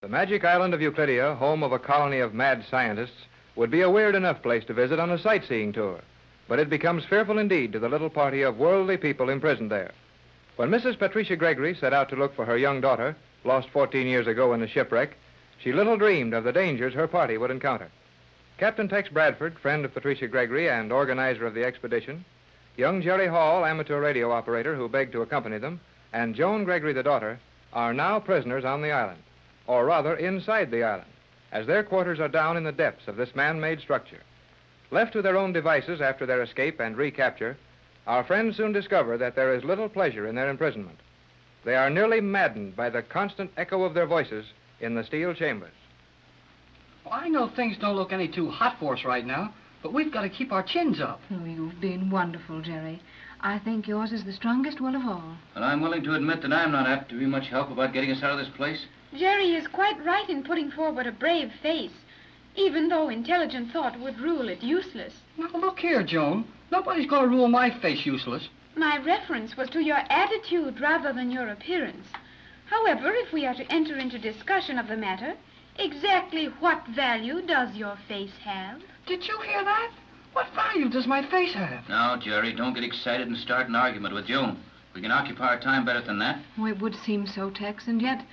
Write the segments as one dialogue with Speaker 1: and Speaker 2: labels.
Speaker 1: The magic island of Euclidia, home of a colony of mad scientists, would be a weird enough place to visit on a sightseeing tour, but it becomes fearful indeed to the little party of worldly people imprisoned there. When Mrs. Patricia Gregory set out to look for her young daughter, lost 14 years ago in a shipwreck, she little dreamed of the dangers her party would encounter. Captain Tex Bradford, friend of Patricia Gregory and organizer of the expedition, young Jerry Hall, amateur radio operator who begged to accompany them, and Joan Gregory, the daughter, are now prisoners on the island, or rather inside the island, as their quarters are down in the depths of this man-made structure. Left to their own devices after their escape and recapture, our friends soon discover that there is little pleasure in their imprisonment. They are nearly maddened by the constant echo of their voices in the steel chambers.
Speaker 2: Well, I know things don't look any too hot for us right now, but we've got to keep our chins up.
Speaker 3: Oh, you've been wonderful, Jerry. I think yours is the strongest will of all.
Speaker 4: Well, I'm willing to admit that I'm not apt to be much help about getting us out of this place.
Speaker 5: Jerry is quite right in putting forward a brave face, even though intelligent thought would rule it useless.
Speaker 2: Now, look here, Joan. Nobody's going to rule my face useless.
Speaker 5: My reference was to your attitude rather than your appearance. However, if we are to enter into discussion of the matter, exactly what value does your face have?
Speaker 2: Did you hear that? What value does my face have?
Speaker 4: Now, Jerry, don't get excited and start an argument with Joan. We can occupy our time better than that.
Speaker 3: Oh, it would seem so, Tex, and yet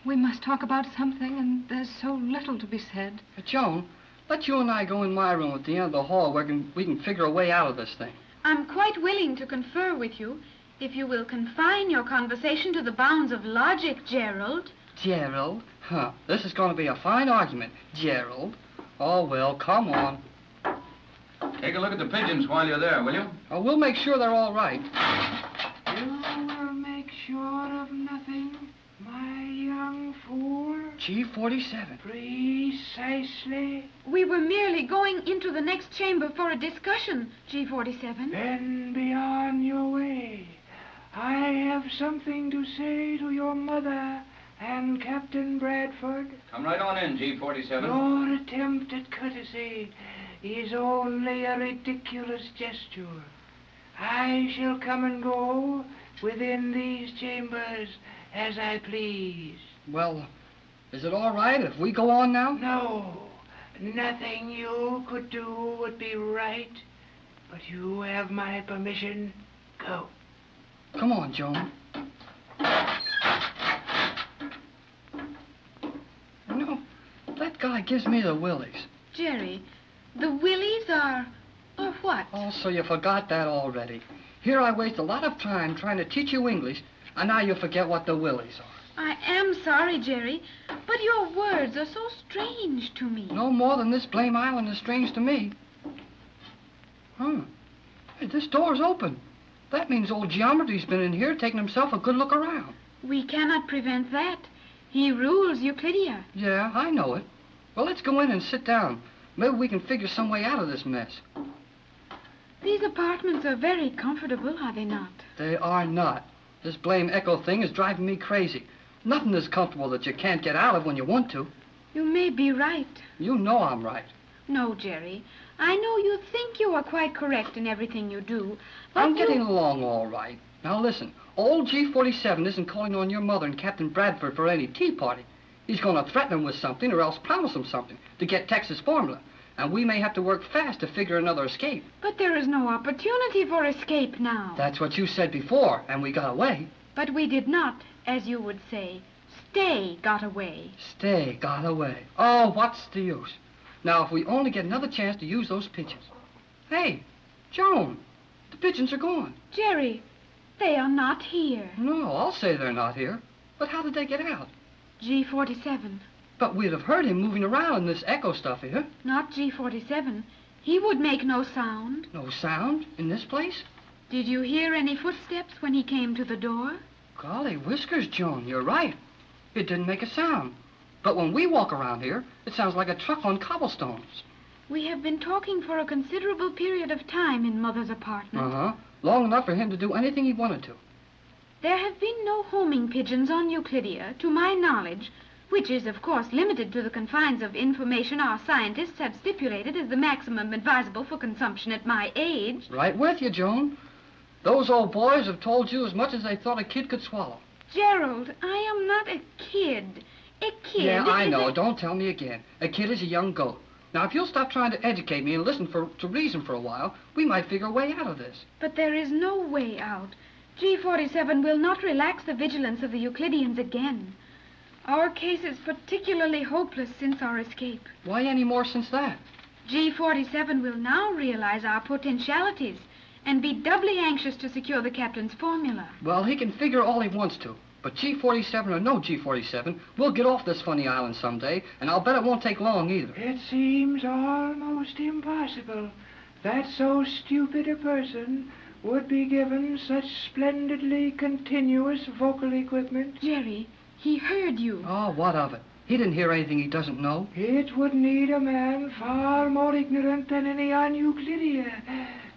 Speaker 3: we must talk about something, and there's so little to be said.
Speaker 2: Joan, let you and I go in my room at the end of the hall where we can figure a way out of this thing.
Speaker 5: I'm quite willing to confer with you if you will confine your conversation to the bounds of logic, Gerald.
Speaker 2: Gerald? Huh. This is going to be a fine argument. Gerald. Oh, well, come on.
Speaker 4: Take a look at the pigeons while you're there, will you?
Speaker 2: Oh, we'll make sure they're all right.
Speaker 6: You will make sure of nothing, my young fool.
Speaker 2: G47.
Speaker 6: Precisely.
Speaker 5: We were merely going into the next chamber for a discussion, G47.
Speaker 6: Then be on your way. I have something to say to your mother and Captain Bradford.
Speaker 4: Come right on in, G47.
Speaker 6: Your attempt at courtesy is only a ridiculous gesture. I shall come and go within these chambers as I please.
Speaker 2: Well, is it all right if we go on now?
Speaker 6: No, nothing you could do would be right, but you have my permission. Go.
Speaker 2: Come on, Joan. You know, that guy gives me the willies.
Speaker 5: Jerry, the willies are what?
Speaker 2: Oh, so you forgot that already. Here I waste a lot of time trying to teach you English, and now you forget what the willies are.
Speaker 5: I am sorry, Jerry, but your words are so strange to me.
Speaker 2: No more than this blame island is strange to me. Hey, this door's open. That means old Geometry's been in here taking himself a good look around.
Speaker 5: We cannot prevent that. He rules Euclidia.
Speaker 2: Yeah, I know it. Well, let's go in and sit down. Maybe we can figure some way out of this mess.
Speaker 5: These apartments are very comfortable, are they not?
Speaker 2: They are not. This blame echo thing is driving me crazy. Nothing is comfortable that you can't get out of when you want to.
Speaker 5: You may be right.
Speaker 2: You know I'm right.
Speaker 5: No, Jerry. I know you think you are quite correct in everything you do, but
Speaker 2: I'm getting along all right. Now listen, old G47 isn't calling on your mother and Captain Bradford for any tea party. He's going to threaten them with something or else promise them something to get Texas formula. And we may have to work fast to figure another escape.
Speaker 5: But there is no opportunity for escape now.
Speaker 2: That's what you said before, and we got away.
Speaker 5: But we did not, as you would say, stay got away.
Speaker 2: Stay got away. Oh, what's the use? Now, if we only get another chance to use those pigeons. Hey, Joan, the pigeons are gone.
Speaker 5: Jerry, they are not here.
Speaker 2: No, I'll say they're not here. But how did they get out?
Speaker 5: G47.
Speaker 2: But we'd have heard him moving around in this echo stuff here.
Speaker 5: Not G47. He would make no sound.
Speaker 2: No sound in this place?
Speaker 5: Did you hear any footsteps when he came to the door?
Speaker 2: Golly whiskers, Joan, you're right. It didn't make a sound. But when we walk around here, it sounds like a truck on cobblestones.
Speaker 5: We have been talking for a considerable period of time in Mother's apartment.
Speaker 2: Uh-huh. Long enough for him to do anything he wanted to.
Speaker 5: There have been no homing pigeons on Euclidia, to my knowledge, which is, of course, limited to the confines of information our scientists have stipulated as the maximum advisable for consumption at my age.
Speaker 2: Right with you, Joan. Those old boys have told you as much as they thought a kid could swallow.
Speaker 5: Gerald, I am not a kid. kid.
Speaker 2: Yeah, I
Speaker 5: Is
Speaker 2: know.
Speaker 5: it-
Speaker 2: Don't tell me again. A kid is a young goat. Now, if you'll stop trying to educate me and listen to reason for a while, we might figure a way out of this.
Speaker 5: But there is no way out. G47 will not relax the vigilance of the Euclideans again. Our case is particularly hopeless since our escape.
Speaker 2: Why any more since that?
Speaker 5: G47 will now realize our potentialities and be doubly anxious to secure the captain's formula.
Speaker 2: Well, he can figure all he wants to. But G47 or no G47, we'll get off this funny island someday, and I'll bet it won't take long either.
Speaker 6: It seems almost impossible that so stupid a person would be given such splendidly continuous vocal equipment.
Speaker 5: Jerry, he heard you.
Speaker 2: Oh, what of it? He didn't hear anything he doesn't know.
Speaker 6: It would need a man far more ignorant than any on Euclidia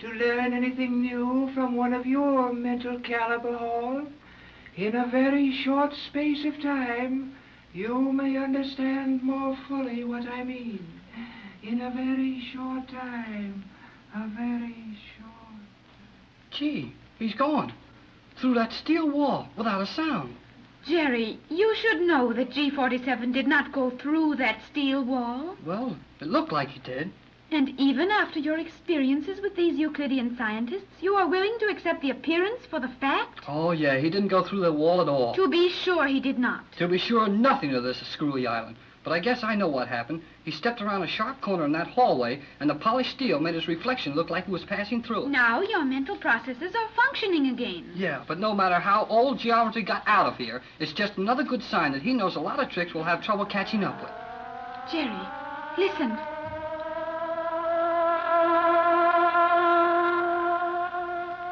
Speaker 6: to learn anything new from one of your mental caliber, Hall. In a very short space of time, you may understand more fully what I mean. In a very short time, a very short...
Speaker 2: Gee, he's gone. Through that steel wall, without a sound.
Speaker 5: Jerry, you should know that G47 did not go through that steel wall.
Speaker 2: Well, it looked like he did.
Speaker 5: And even after your experiences with these Euclidean scientists, you are willing to accept the appearance for the fact?
Speaker 2: Oh, yeah, he didn't go through the wall at all.
Speaker 5: To be sure he did not.
Speaker 2: To be sure, nothing of this is Screwy Island. But I guess I know what happened. He stepped around a sharp corner in that hallway, and the polished steel made his reflection look like he was passing through.
Speaker 5: Now your mental processes are functioning again.
Speaker 2: Yeah, but no matter how old geometry got out of here, it's just another good sign that he knows a lot of tricks we'll have trouble catching up with.
Speaker 5: Jerry, listen.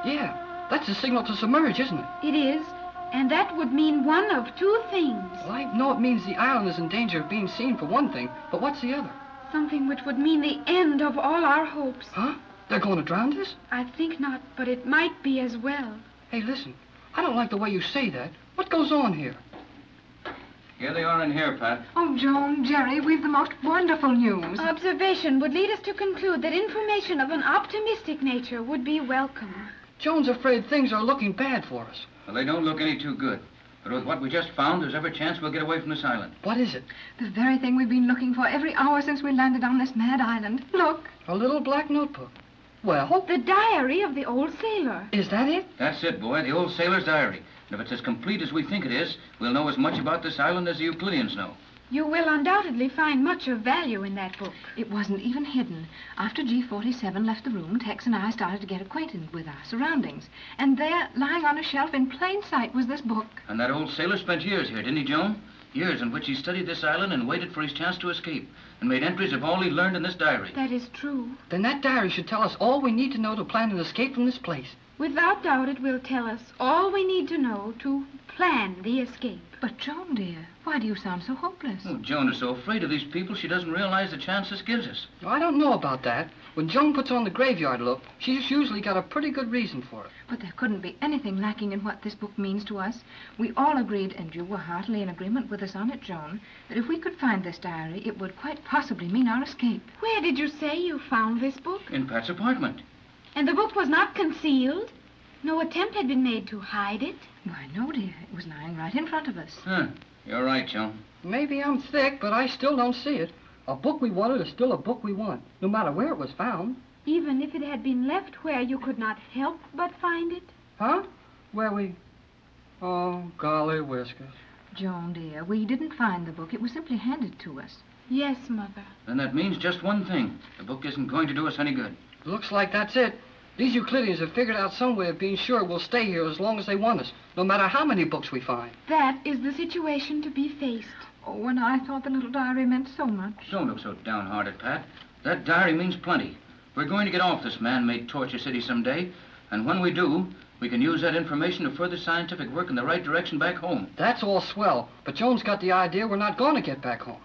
Speaker 2: Yeah, that's a signal to submerge, isn't it?
Speaker 5: It is, and that would mean one of two things.
Speaker 2: Well, I know it means the island is in danger of being seen for one thing, but what's the other?
Speaker 5: Something which would mean the end of all our hopes.
Speaker 2: Huh? They're going to drown us?
Speaker 5: I think not, but it might be as well.
Speaker 2: Hey, listen, I don't like the way you say that. What goes on here?
Speaker 4: Here they are in here, Pat.
Speaker 3: Oh, Joan, Jerry, we've the most wonderful news.
Speaker 5: Observation would lead us to conclude that information of an optimistic nature would be welcome.
Speaker 2: Joan's afraid things are looking bad for us.
Speaker 4: Well, they don't look any too good. But with what we just found, there's every chance we'll get away from this island.
Speaker 2: What is it?
Speaker 3: The very thing we've been looking for every hour since we landed on this mad island. Look.
Speaker 2: A little black notebook. Well,
Speaker 5: The diary of the old sailor.
Speaker 2: is that it?
Speaker 4: That's it, boy, the old sailor's diary. And if it's as complete as we think it is, we'll know as much about this island as the Euclideans know.
Speaker 5: You will undoubtedly find much of value in that book.
Speaker 3: It wasn't even hidden. After G47 left the room, Tex and I started to get acquainted with our surroundings. And there, lying on a shelf in plain sight, was this book.
Speaker 4: And that old sailor spent years here, didn't he, Joan? Years in which he studied this island and waited for his chance to escape, and made entries of all he learned in this diary.
Speaker 5: That is true.
Speaker 2: Then that diary should tell us all we need to know to plan an escape from this place.
Speaker 5: Without doubt, it will tell us all we need to know to plan the escape.
Speaker 3: But, Joan, dear, why do you sound so hopeless?
Speaker 4: Oh, Joan is so afraid of these people, she doesn't realize the chance this gives us.
Speaker 2: I don't know about that. When Joan puts on the graveyard look, she's usually got a pretty good reason for it.
Speaker 3: But there couldn't be anything lacking in what this book means to us. We all agreed, and you were heartily in agreement with us on it, Joan, that if we could find this diary, it would quite possibly mean our escape.
Speaker 5: Where did you say you found this book?
Speaker 4: In Pat's apartment.
Speaker 5: And the book was not concealed? No attempt had been made to hide it?
Speaker 3: Why, no, dear. It was lying right in front of us.
Speaker 4: Huh. You're right, Joan.
Speaker 2: Maybe I'm thick, but I still don't see it. A book we wanted is still a book we want, no matter where it was found.
Speaker 5: Even if it had been left where you could not help but find it?
Speaker 2: Huh? Where we... Oh, golly whiskers.
Speaker 3: Joan, dear, we didn't find the book. It was simply handed to us.
Speaker 5: Yes, Mother.
Speaker 4: Then that means just one thing. The book isn't going to do us any good.
Speaker 2: Looks like that's it. These Euclideans have figured out some way of being sure we'll stay here as long as they want us, no matter how many books we find.
Speaker 5: That is the situation to be faced.
Speaker 3: Oh, and I thought the little diary meant so much.
Speaker 4: Don't look so downhearted, Pat. That diary means plenty. We're going to get off this man-made torture city someday, and when we do, we can use that information to further scientific work in the right direction back home.
Speaker 2: That's all swell, but Joan's got the idea we're not going to get back home.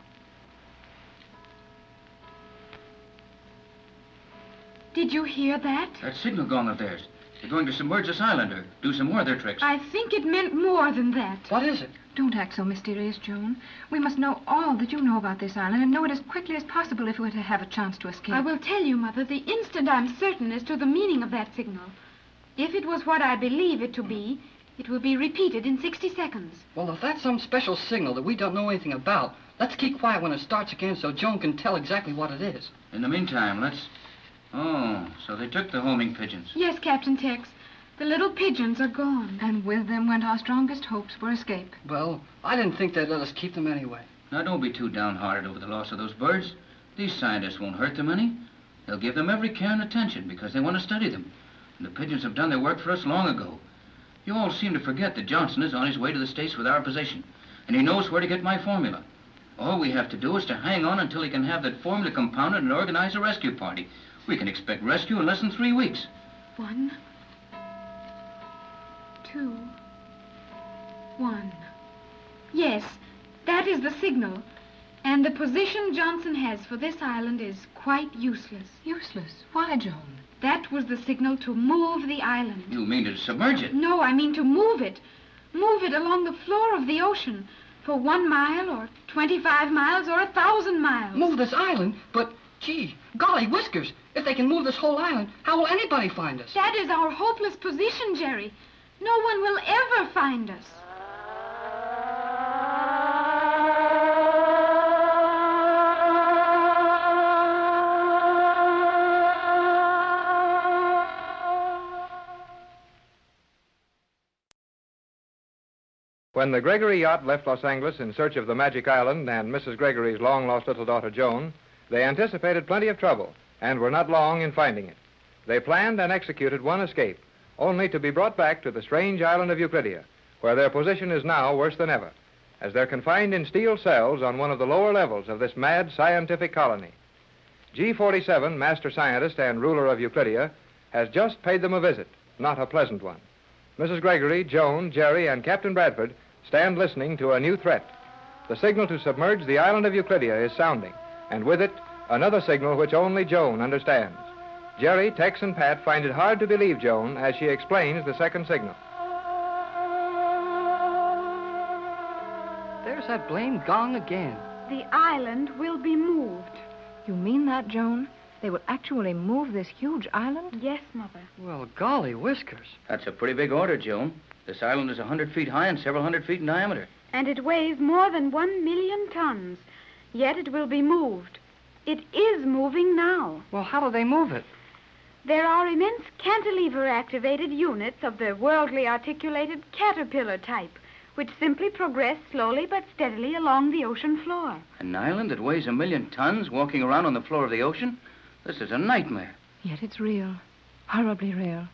Speaker 5: Did you hear that?
Speaker 4: That signal gong of theirs. They're going to submerge this island or do some more of their tricks.
Speaker 5: I think it meant more than that.
Speaker 2: What is it?
Speaker 3: Don't act so mysterious, Joan. We must know all that you know about this island and know it as quickly as possible if we're to have a chance to escape.
Speaker 5: I will tell you, Mother, the instant I'm certain as to the meaning of that signal. If it was what I believe it to be, It will be repeated in 60 seconds.
Speaker 2: Well, if that's some special signal that we don't know anything about, let's keep quiet when it starts again so Joan can tell exactly what it is.
Speaker 4: In the meantime, let's... Oh, so they took the homing pigeons.
Speaker 5: Yes, Captain Tex. The little pigeons are gone.
Speaker 3: And with them went our strongest hopes for escape.
Speaker 2: Well, I didn't think they'd let us keep them anyway.
Speaker 4: Now, don't be too downhearted over the loss of those birds. These scientists won't hurt them any. They'll give them every care and attention because they want to study them. And the pigeons have done their work for us long ago. You all seem to forget that Johnson is on his way to the States with our position, and he knows where to get my formula. All we have to do is to hang on until he can have that formula compounded and organize a rescue party. We can expect rescue in less than 3 weeks.
Speaker 5: 1, 2, 1. Yes, that is the signal. And the position Johnson has for this island is quite useless.
Speaker 3: Useless? Why, Joan?
Speaker 5: That was the signal to move the island.
Speaker 4: You mean to submerge it?
Speaker 5: No, I mean to move it. Move it along the floor of the ocean for 1 mile or 25 miles or 1,000 miles.
Speaker 2: Move this island? But, gee, golly whiskers, if they can move this whole island, how will anybody find us?
Speaker 5: That is our hopeless position, Jerry. No one will ever find us.
Speaker 1: When the Gregory yacht left Los Angeles in search of the Magic Island and Mrs. Gregory's long-lost little daughter, Joan, they anticipated plenty of trouble and were not long in finding it. They planned and executed one escape, only to be brought back to the strange island of Euclidia, where their position is now worse than ever, as they're confined in steel cells on one of the lower levels of this mad scientific colony. G47, master scientist and ruler of Euclidia, has just paid them a visit, not a pleasant one. Mrs. Gregory, Joan, Jerry, and Captain Bradford stand listening to a new threat. The signal to submerge the island of Euclidia is sounding, and with it, another signal which only Joan understands. Jerry, Tex, and Pat find it hard to believe Joan as she explains the second signal.
Speaker 2: There's that blamed gong again.
Speaker 5: The island will be moved.
Speaker 3: You mean that, Joan? They will actually move this huge island?
Speaker 5: Yes, Mother.
Speaker 2: Well, golly whiskers.
Speaker 4: That's a pretty big order, Joan. This island is 100 feet high and several hundred feet in diameter.
Speaker 5: And it weighs more than 1 million tons. Yet it will be moved. It is moving now.
Speaker 2: Well, how do they move it?
Speaker 5: There are immense cantilever-activated units of the worldly articulated caterpillar type, which simply progress slowly but steadily along the ocean floor.
Speaker 4: An island that weighs 1 million tons walking around on the floor of the ocean? This is a nightmare.
Speaker 3: Yet it's real. Horribly real.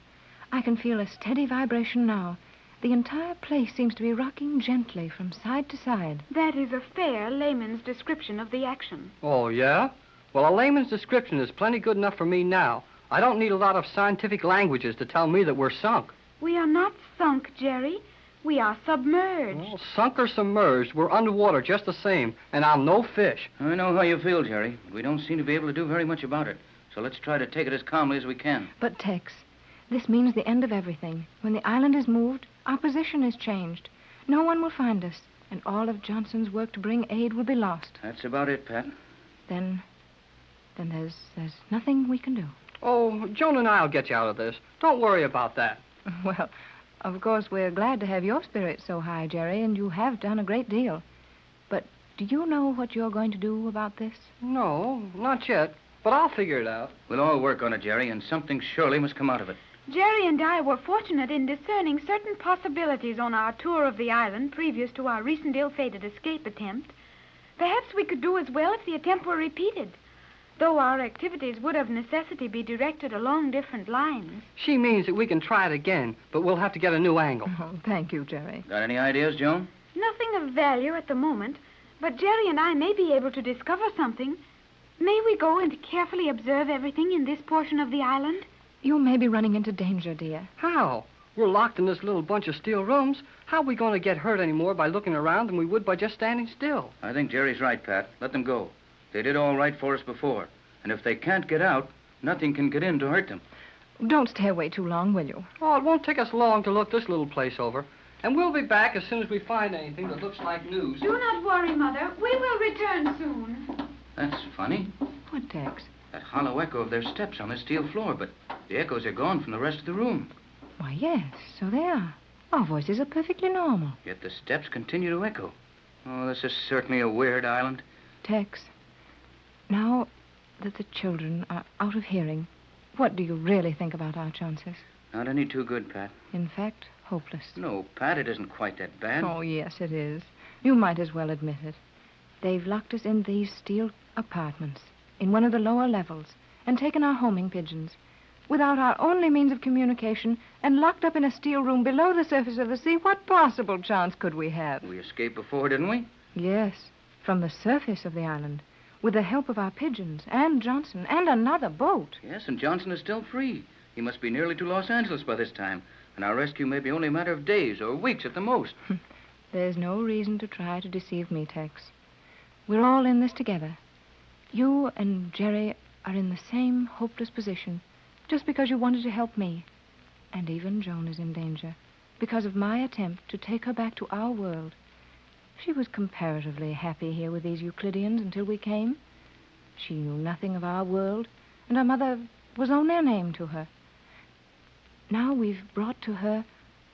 Speaker 3: I can feel a steady vibration now. The entire place seems to be rocking gently from side to side.
Speaker 5: That is a fair layman's description of the action.
Speaker 2: Oh, yeah? Well, a layman's description is plenty good enough for me now. I don't need a lot of scientific languages to tell me that we're sunk.
Speaker 5: We are not sunk, Jerry. We are submerged.
Speaker 2: Well, sunk or submerged, we're underwater just the same, and I'm no fish.
Speaker 4: I know how you feel, Jerry. We don't seem to be able to do very much about it. So let's try to take it as calmly as we can.
Speaker 3: But, Tex, this means the end of everything. When the island is moved, our position is changed. No one will find us, and all of Johnson's work to bring aid will be lost.
Speaker 4: That's about it, Pat.
Speaker 3: Then there's nothing we can do.
Speaker 2: Oh, Joan and I'll get you out of this. Don't worry about that.
Speaker 3: Well, of course, we're glad to have your spirits so high, Jerry, and you have done a great deal. But do you know what you're going to do about this?
Speaker 2: No, not yet. But I'll figure it out.
Speaker 4: We'll all work on it, Jerry, and something surely must come out of it.
Speaker 5: Jerry and I were fortunate in discerning certain possibilities on our tour of the island previous to our recent ill-fated escape attempt. Perhaps we could do as well if the attempt were repeated, though our activities would of necessity be directed along different lines.
Speaker 2: She means that we can try it again, but we'll have to get a new angle.
Speaker 3: Oh, thank you, Jerry.
Speaker 4: Got any ideas, Joan?
Speaker 5: Nothing of value at the moment, but Jerry and I may be able to discover something. May we go and carefully observe everything in this portion of the island?
Speaker 3: You may be running into danger, dear.
Speaker 2: How? We're locked in this little bunch of steel rooms. How are we going to get hurt any more by looking around than we would by just standing still?
Speaker 4: I think Jerry's right, Pat. Let them go. They did all right for us before. And if they can't get out, nothing can get in to hurt them.
Speaker 3: Don't stay away too long, will you?
Speaker 2: Oh, it won't take us long to look this little place over. And we'll be back as soon as we find anything that looks like news.
Speaker 5: Do not worry, Mother. We will return soon.
Speaker 4: That's funny.
Speaker 3: What, Tex?
Speaker 4: That hollow echo of their steps on the steel floor, but the echoes are gone from the rest of the room.
Speaker 3: Why, yes, so they are. Our voices are perfectly normal.
Speaker 4: Yet the steps continue to echo. Oh, this is certainly a weird island.
Speaker 3: Tex, now that the children are out of hearing, what do you really think about our chances?
Speaker 4: Not any too good, Pat.
Speaker 3: In fact, hopeless.
Speaker 4: No, Pat, it isn't quite that bad.
Speaker 3: Oh, yes, it is. You might as well admit it. They've locked us in these steel apartments, in one of the lower levels, and taken our homing pigeons, without our only means of communication, and locked up in a steel room below the surface of the sea. What possible chance could we have?
Speaker 4: We escaped before, didn't we?
Speaker 3: Yes, from the surface of the island, with the help of our pigeons, and Johnson, and another boat.
Speaker 4: Yes, and Johnson is still free. He must be nearly to Los Angeles by this time, and our rescue may be only a matter of days or weeks at the most.
Speaker 3: There's no reason to try to deceive me, Tex. We're all in this together. You and Jerry are in the same hopeless position just because you wanted to help me. And even Joan is in danger because of my attempt to take her back to our world. She was comparatively happy here with these Euclideans until we came. She knew nothing of our world, and her mother was only a name to her. Now we've brought to her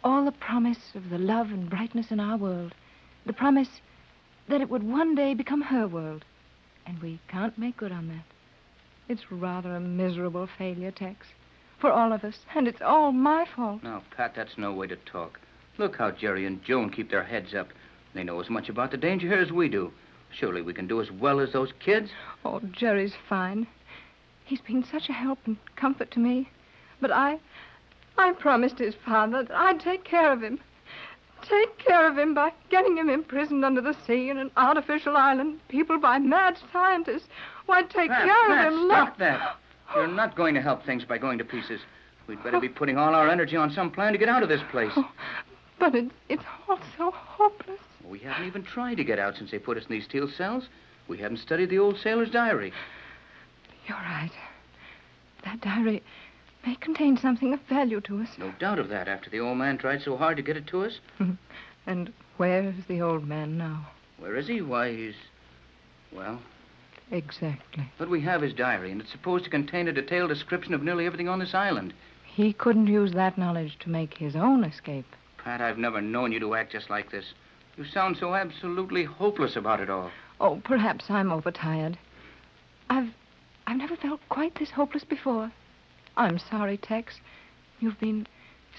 Speaker 3: all the promise of the love and brightness in our world, the promise that it would one day become her world, and we can't make good on that. It's rather a miserable failure, Tex, for all of us, and it's all my fault.
Speaker 4: Now, Pat, that's no way to talk. Look how Jerry and Joan keep their heads up. They know as much about the danger here as we do. Surely we can do as well as those kids.
Speaker 3: Oh, Jerry's fine. He's been such a help and comfort to me. But I promised his father that I'd take care of him. Take care of him by getting him imprisoned under the sea in an artificial island peopled by mad scientists. Why, take care of him.
Speaker 4: Stop that. You're not going to help things by going to pieces. We'd better be putting all our energy on some plan to get out of this place.
Speaker 3: Oh, but it's all so hopeless.
Speaker 4: We haven't even tried to get out since they put us in these steel cells. We haven't studied the old sailor's diary.
Speaker 3: You're right. That diary may contain something of value to us.
Speaker 4: No doubt of that, after the old man tried so hard to get it to us.
Speaker 3: And where is the old man now?
Speaker 4: Where is he? Why, he's... well...
Speaker 3: Exactly.
Speaker 4: But we have his diary, and it's supposed to contain a detailed description of nearly everything on this island.
Speaker 3: He couldn't use that knowledge to make his own escape.
Speaker 4: Pat, I've never known you to act just like this. You sound so absolutely hopeless about it all.
Speaker 3: Oh, perhaps I'm overtired. I've never felt quite this hopeless before. I'm sorry, Tex. You've been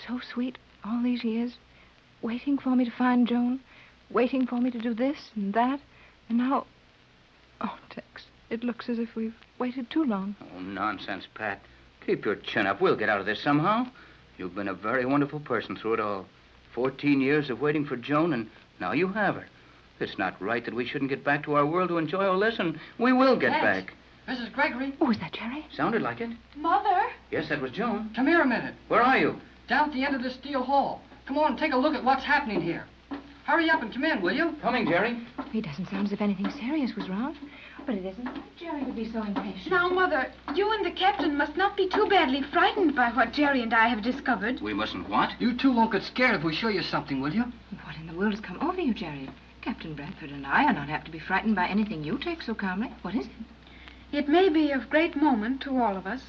Speaker 3: so sweet all these years, waiting for me to find Joan, waiting for me to do this and that, and now... Oh, Tex, it looks as if we've waited too long.
Speaker 4: Oh, nonsense, Pat. Keep your chin up. We'll get out of this somehow. You've been a very wonderful person through it all. 14 years of waiting for Joan, and now you have her. It's not right that we shouldn't get back to our world to enjoy all this, and we will get back.
Speaker 2: Mrs. Gregory.
Speaker 3: Oh, is that Jerry?
Speaker 4: Sounded like it.
Speaker 5: Mother?
Speaker 4: Yes, that was Joan.
Speaker 2: Come here a minute.
Speaker 4: Where are you?
Speaker 2: Down at the end of this steel hall. Come on and take a look at what's happening here. Hurry up and come in, will you?
Speaker 4: Coming, Jerry.
Speaker 3: He doesn't sound as if anything serious was wrong. But it isn't like Jerry to be so impatient.
Speaker 5: Now, Mother, you and the captain must not be too badly frightened by what Jerry and I have discovered.
Speaker 4: We mustn't what?
Speaker 2: You two won't get scared if we show you something, will you?
Speaker 3: What in the world has come over you, Jerry? Captain Bradford and I are not apt to be frightened by anything you take so calmly. What is it?
Speaker 5: It may be of great moment to all of us,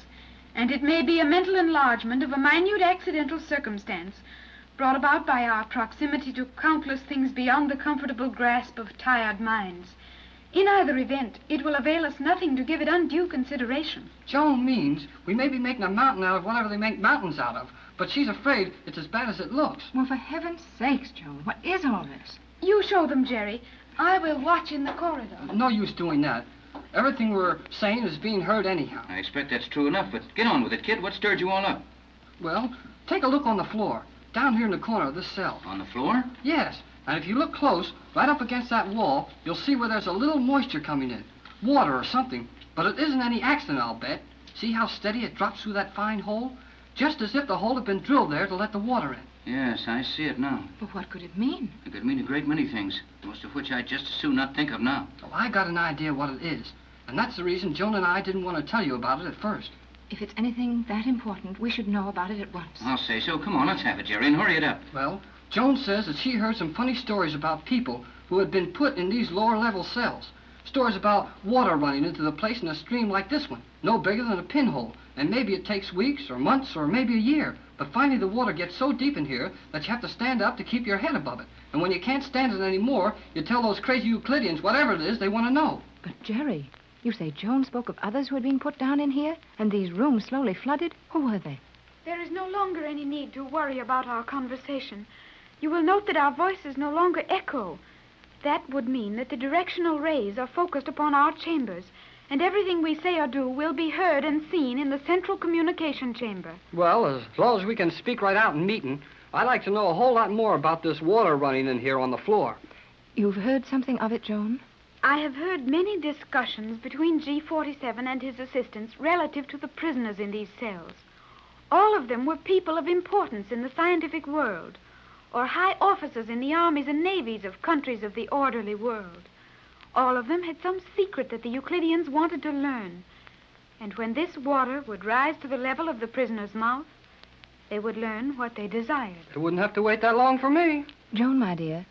Speaker 5: and it may be a mental enlargement of a minute accidental circumstance brought about by our proximity to countless things beyond the comfortable grasp of tired minds. In either event, it will avail us nothing to give it undue consideration.
Speaker 2: Joan means we may be making a mountain out of whatever they make mountains out of, but she's afraid it's as bad as it looks.
Speaker 3: Well, for heaven's sakes, Joan, what is all this?
Speaker 5: You show them, Jerry. I will watch in the corridor.
Speaker 2: No use doing that. Everything we're saying is being heard anyhow.
Speaker 4: I expect that's true enough, but get on with it, kid. What stirred you all up?
Speaker 2: Well, take a look on the floor, down here in the corner of this cell.
Speaker 4: On the floor?
Speaker 2: Yes, and if you look close, right up against that wall, you'll see where there's a little moisture coming in. Water or something. But it isn't any accident, I'll bet. See how steady it drops through that fine hole? Just as if the hole had been drilled there to let the water in.
Speaker 4: Yes, I see it now.
Speaker 3: But what could it mean?
Speaker 4: It could mean a great many things, most of which I'd just as soon not think of now.
Speaker 2: Oh, I got an idea what it is. And that's the reason Joan and I didn't want to tell you about it at first.
Speaker 3: If it's anything that important, we should know about it at once.
Speaker 4: I'll say so. Come on, let's have it, Jerry, and hurry it up.
Speaker 2: Well, Joan says that she heard some funny stories about people who had been put in these lower-level cells. Stories about water running into the place in a stream like this one, no bigger than a pinhole. And maybe it takes weeks or months or maybe a year. But finally the water gets so deep in here that you have to stand up to keep your head above it. And when you can't stand it anymore, you tell those crazy Euclideans whatever it is they want to know.
Speaker 3: But, Jerry, you say Joan spoke of others who had been put down in here, and these rooms slowly flooded? Who were they?
Speaker 5: There is no longer any need to worry about our conversation. You will note that our voices no longer echo. That would mean that the directional rays are focused upon our chambers, and everything we say or do will be heard and seen in the central communication chamber.
Speaker 2: Well, as long as we can speak right out in meeting, I'd like to know a whole lot more about this water running in here on the floor.
Speaker 3: You've heard something of it, Joan?
Speaker 5: I have heard many discussions between G47 and his assistants relative to the prisoners in these cells. All of them were people of importance in the scientific world, or high officers in the armies and navies of countries of the orderly world. All of them had some secret that the Euclideans wanted to learn. And when this water would rise to the level of the prisoner's mouth, they would learn what they desired.
Speaker 2: They wouldn't have to wait that long for me.
Speaker 3: Joan, my dear,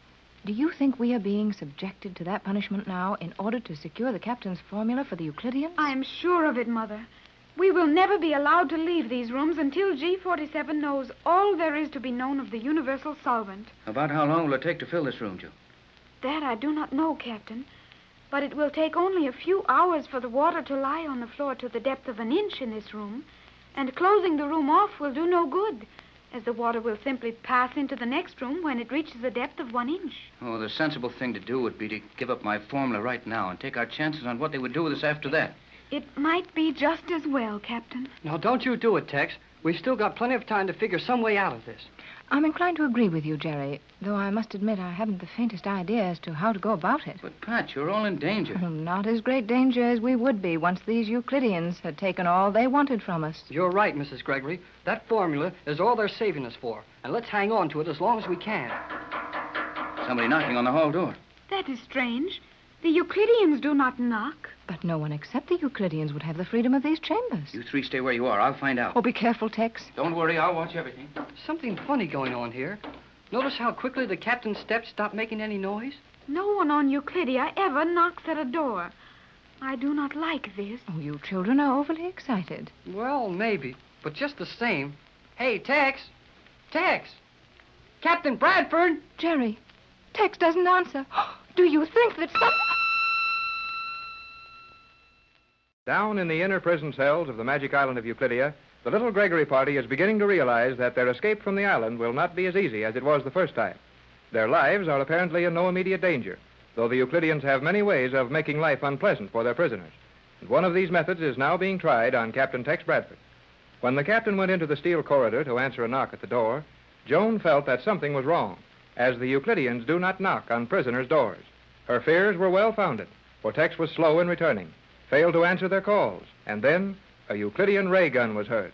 Speaker 3: do you think we are being subjected to that punishment now in order to secure the captain's formula for the Euclideans?
Speaker 5: I am sure of it, Mother. We will never be allowed to leave these rooms until G47 knows all there is to be known of the universal solvent.
Speaker 4: About how long will it take to fill this room, Joe?
Speaker 5: That I do not know, Captain. But it will take only a few hours for the water to lie on the floor to the depth of an inch in this room, and closing the room off will do no good, as the water will simply pass into the next room when it reaches a depth of 1 inch.
Speaker 4: Oh, the sensible thing to do would be to give up my formula right now and take our chances on what they would do with us after that.
Speaker 5: It might be just as well, Captain.
Speaker 2: Now, don't you do it, Tex. We've still got plenty of time to figure some way out of this.
Speaker 3: I'm inclined to agree with you, Jerry, though I must admit I haven't the faintest idea as to how to go about it.
Speaker 4: But, Pat, you're all in danger.
Speaker 3: Oh, not as great danger as we would be once these Euclideans had taken all they wanted from us.
Speaker 2: You're right, Mrs. Gregory. That formula is all they're saving us for, and let's hang on to it as long as we can.
Speaker 4: Somebody knocking on the hall door.
Speaker 5: That is strange. The Euclideans do not knock.
Speaker 3: But no one except the Euclideans would have the freedom of these chambers.
Speaker 4: You three stay where you are. I'll find out.
Speaker 3: Oh, be careful, Tex.
Speaker 4: Don't worry. I'll watch everything.
Speaker 2: Something funny going on here. Notice how quickly the captain's steps stop making any noise?
Speaker 5: No one on Euclidia ever knocks at a door. I do not like this.
Speaker 3: Oh, you children are overly excited.
Speaker 2: Well, maybe. But just the same. Hey, Tex! Tex! Captain Bradford!
Speaker 3: Jerry, Tex doesn't answer. Do you think that some...
Speaker 1: Down in the inner prison cells of the magic island of Euclidia, the little Gregory party is beginning to realize that their escape from the island will not be as easy as it was the first time. Their lives are apparently in no immediate danger, though the Euclideans have many ways of making life unpleasant for their prisoners. And one of these methods is now being tried on Captain Tex Bradford. When the captain went into the steel corridor to answer a knock at the door, Joan felt that something was wrong, as the Euclideans do not knock on prisoners' doors. Her fears were well-founded, for Tex was slow in returning, failed to answer their calls, and then a Euclidean ray gun was heard.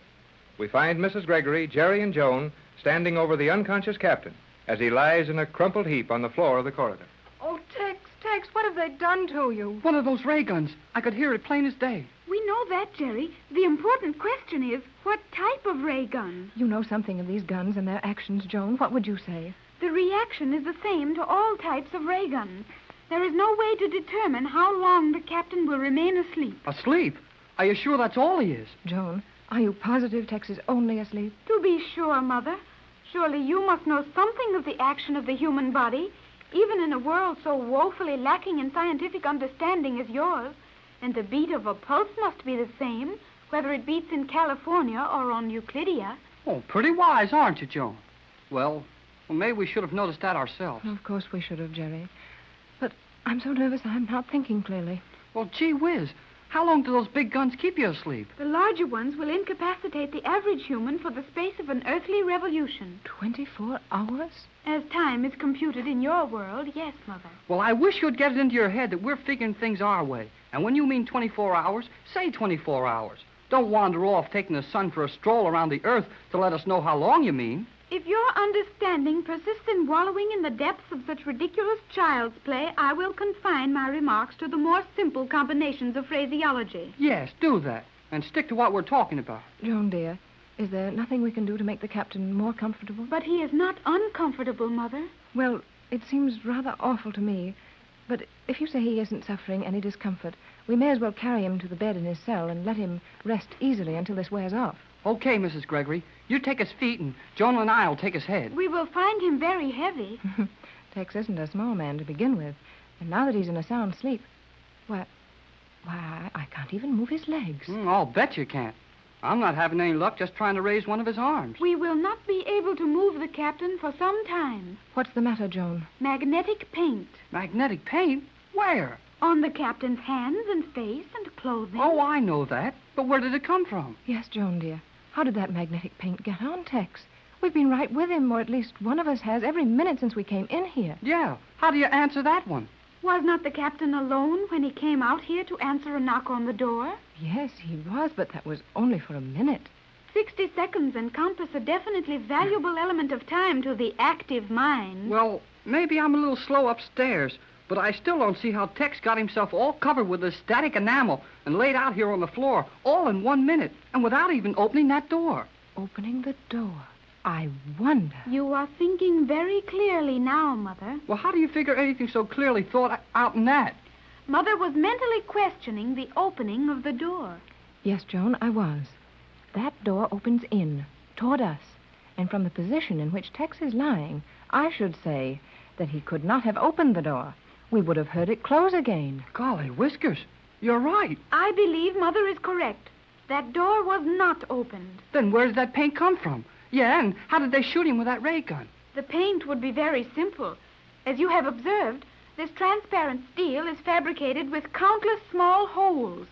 Speaker 1: We find Mrs. Gregory, Jerry, and Joan standing over the unconscious captain as he lies in a crumpled heap on the floor of the corridor.
Speaker 3: Oh, Tex, what have they done to you?
Speaker 2: One of those ray guns. I could hear it plain as day.
Speaker 5: We know that, Jerry. The important question is, what type of ray gun?
Speaker 3: You know something of these guns and their actions, Joan. What would you say?
Speaker 5: The reaction is the same to all types of ray guns. There is no way to determine how long the captain will remain asleep.
Speaker 2: Asleep? Are you sure that's all he is?
Speaker 3: Joan, are you positive Tex is only asleep?
Speaker 5: To be sure, Mother. Surely you must know something of the action of the human body, even in a world so woefully lacking in scientific understanding as yours. And the beat of a pulse must be the same, whether it beats in California or on Euclidia.
Speaker 2: Oh, pretty wise, aren't you, Joan? Well, maybe we should have noticed that ourselves.
Speaker 3: Of course we should have, Jerry. But I'm so nervous I'm not thinking clearly.
Speaker 2: Well, gee whiz. How long do those big guns keep you asleep?
Speaker 5: The larger ones will incapacitate the average human for the space of an earthly revolution.
Speaker 3: 24 hours?
Speaker 5: As time is computed in your world, yes, Mother.
Speaker 2: Well, I wish you'd get it into your head that we're figuring things our way. And when you mean 24 hours, say 24 hours. Don't wander off taking the sun for a stroll around the earth to let us know how long you mean.
Speaker 5: If your understanding persists in wallowing in the depths of such ridiculous child's play, I will confine my remarks to the more simple combinations of phraseology.
Speaker 2: Yes, do that. And stick to what we're talking about.
Speaker 3: Joan, dear, is there nothing we can do to make the captain more comfortable?
Speaker 5: But he is not uncomfortable, Mother.
Speaker 3: Well, it seems rather awful to me. But if you say he isn't suffering any discomfort, we may as well carry him to the bed in his cell and let him rest easily until this wears off.
Speaker 2: Okay, Mrs. Gregory. You take his feet, and Joan and I'll take his head.
Speaker 5: We will find him very heavy.
Speaker 3: Tex isn't a small man to begin with. And now that he's in a sound sleep, why, I can't even move his legs.
Speaker 2: I'll bet you can't. I'm not having any luck just trying to raise one of his arms.
Speaker 5: We will not be able to move the captain for some time.
Speaker 3: What's the matter, Joan?
Speaker 5: Magnetic paint.
Speaker 2: Magnetic paint? Where?
Speaker 5: On the captain's hands and face and clothing.
Speaker 2: Oh, I know that. But where did it come from?
Speaker 3: Yes, Joan, dear. How did that magnetic paint get on Tex? We've been right with him, or at least one of us has, every minute since we came in here.
Speaker 2: Yeah. How do you answer that one?
Speaker 5: Was not the captain alone when he came out here to answer a knock on the door?
Speaker 3: Yes, he was, but that was only for a minute.
Speaker 5: 60 seconds encompass a definitely valuable element of time to the active mind.
Speaker 2: Well, maybe I'm a little slow upstairs, but I still don't see how Tex got himself all covered with this static enamel and laid out here on the floor all in 1 minute and without even opening that door.
Speaker 3: Opening the door. I wonder.
Speaker 5: You are thinking very clearly now, Mother.
Speaker 2: Well, how do you figure anything so clearly thought out in that?
Speaker 5: Mother was mentally questioning the opening of the door.
Speaker 3: Yes, Joan, I was. That door opens in, toward us. And from the position in which Tex is lying, I should say that he could not have opened the door. We would have heard it close again.
Speaker 2: Golly whiskers, you're right.
Speaker 5: I believe Mother is correct. That door was not opened.
Speaker 2: Then where did that paint come from? Yeah, and how did they shoot him with that ray gun?
Speaker 5: The paint would be very simple. As you have observed, this transparent steel is fabricated with countless small holes.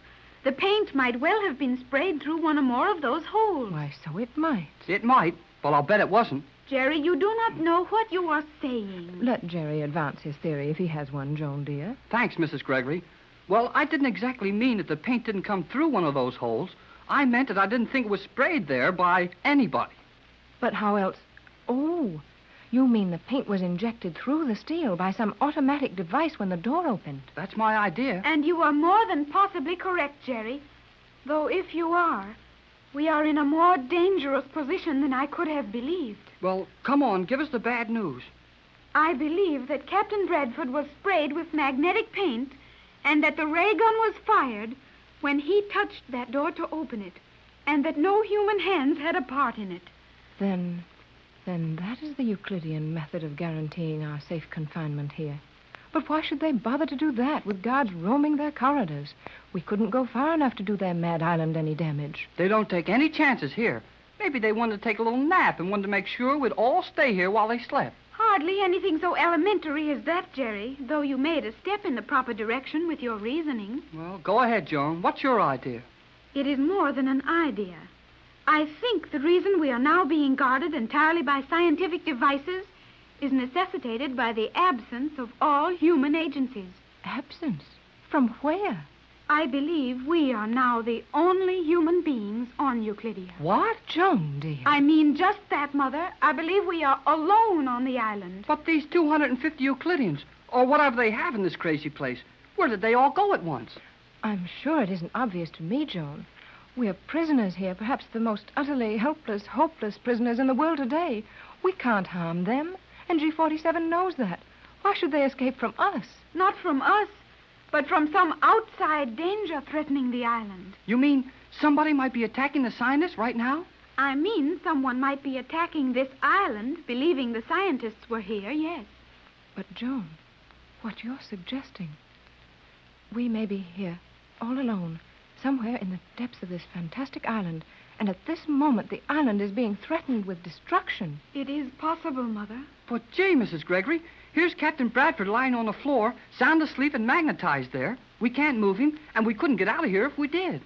Speaker 5: The paint might well have been sprayed through one or more of those holes.
Speaker 3: Why, so it might.
Speaker 2: It might, but I'll bet it wasn't.
Speaker 5: Jerry, you do not know what you are saying.
Speaker 3: Let Jerry advance his theory if he has one, Joan, dear.
Speaker 2: Thanks, Mrs. Gregory. Well, I didn't exactly mean that the paint didn't come through one of those holes. I meant that I didn't think it was sprayed there by anybody.
Speaker 3: But how else? Oh, you mean the paint was injected through the steel by some automatic device when the door opened.
Speaker 2: That's my idea.
Speaker 5: And you are more than possibly correct, Jerry. Though if you are, we are in a more dangerous position than I could have believed.
Speaker 2: Well, come on, give us the bad news.
Speaker 5: I believe that Captain Bradford was sprayed with magnetic paint and that the ray gun was fired when he touched that door to open it, and that no human hands had a part in it.
Speaker 3: Then that is the Euclidean method of guaranteeing our safe confinement here. But why should they bother to do that with guards roaming their corridors? We couldn't go far enough to do their mad island any damage.
Speaker 2: They don't take any chances here. Maybe they wanted to take a little nap and wanted to make sure we'd all stay here while they slept.
Speaker 5: Hardly anything so elementary as that, Jerry, though you made a step in the proper direction with your reasoning.
Speaker 2: Well, go ahead, Joan. What's your idea?
Speaker 5: It is more than an idea. I think the reason we are now being guarded entirely by scientific devices is necessitated by the absence of all human agencies.
Speaker 3: Absence? From where?
Speaker 5: I believe we are now the only human beings on Euclidia.
Speaker 3: What? Joan, dear.
Speaker 5: I mean just that, Mother. I believe we are alone on the island.
Speaker 2: But these 250 Euclideans, or whatever they have in this crazy place, where did they all go at once?
Speaker 3: I'm sure it isn't obvious to me, Joan. We're prisoners here, perhaps the most utterly helpless, hopeless prisoners in the world today. We can't harm them, and G-47 knows that. Why should they escape from us?
Speaker 5: Not from us, but from some outside danger threatening the island.
Speaker 2: You mean somebody might be attacking the scientists right now?
Speaker 5: I mean someone might be attacking this island, believing the scientists were here, yes.
Speaker 3: But, Joan, what you're suggesting... We may be here, all alone, somewhere in the depths of this fantastic island, and at this moment the island is being threatened with destruction.
Speaker 5: It is possible, Mother.
Speaker 2: But, gee, Mrs. Gregory, here's Captain Bradford lying on the floor, sound asleep and magnetized there. We can't move him, and we couldn't get out of here if we did.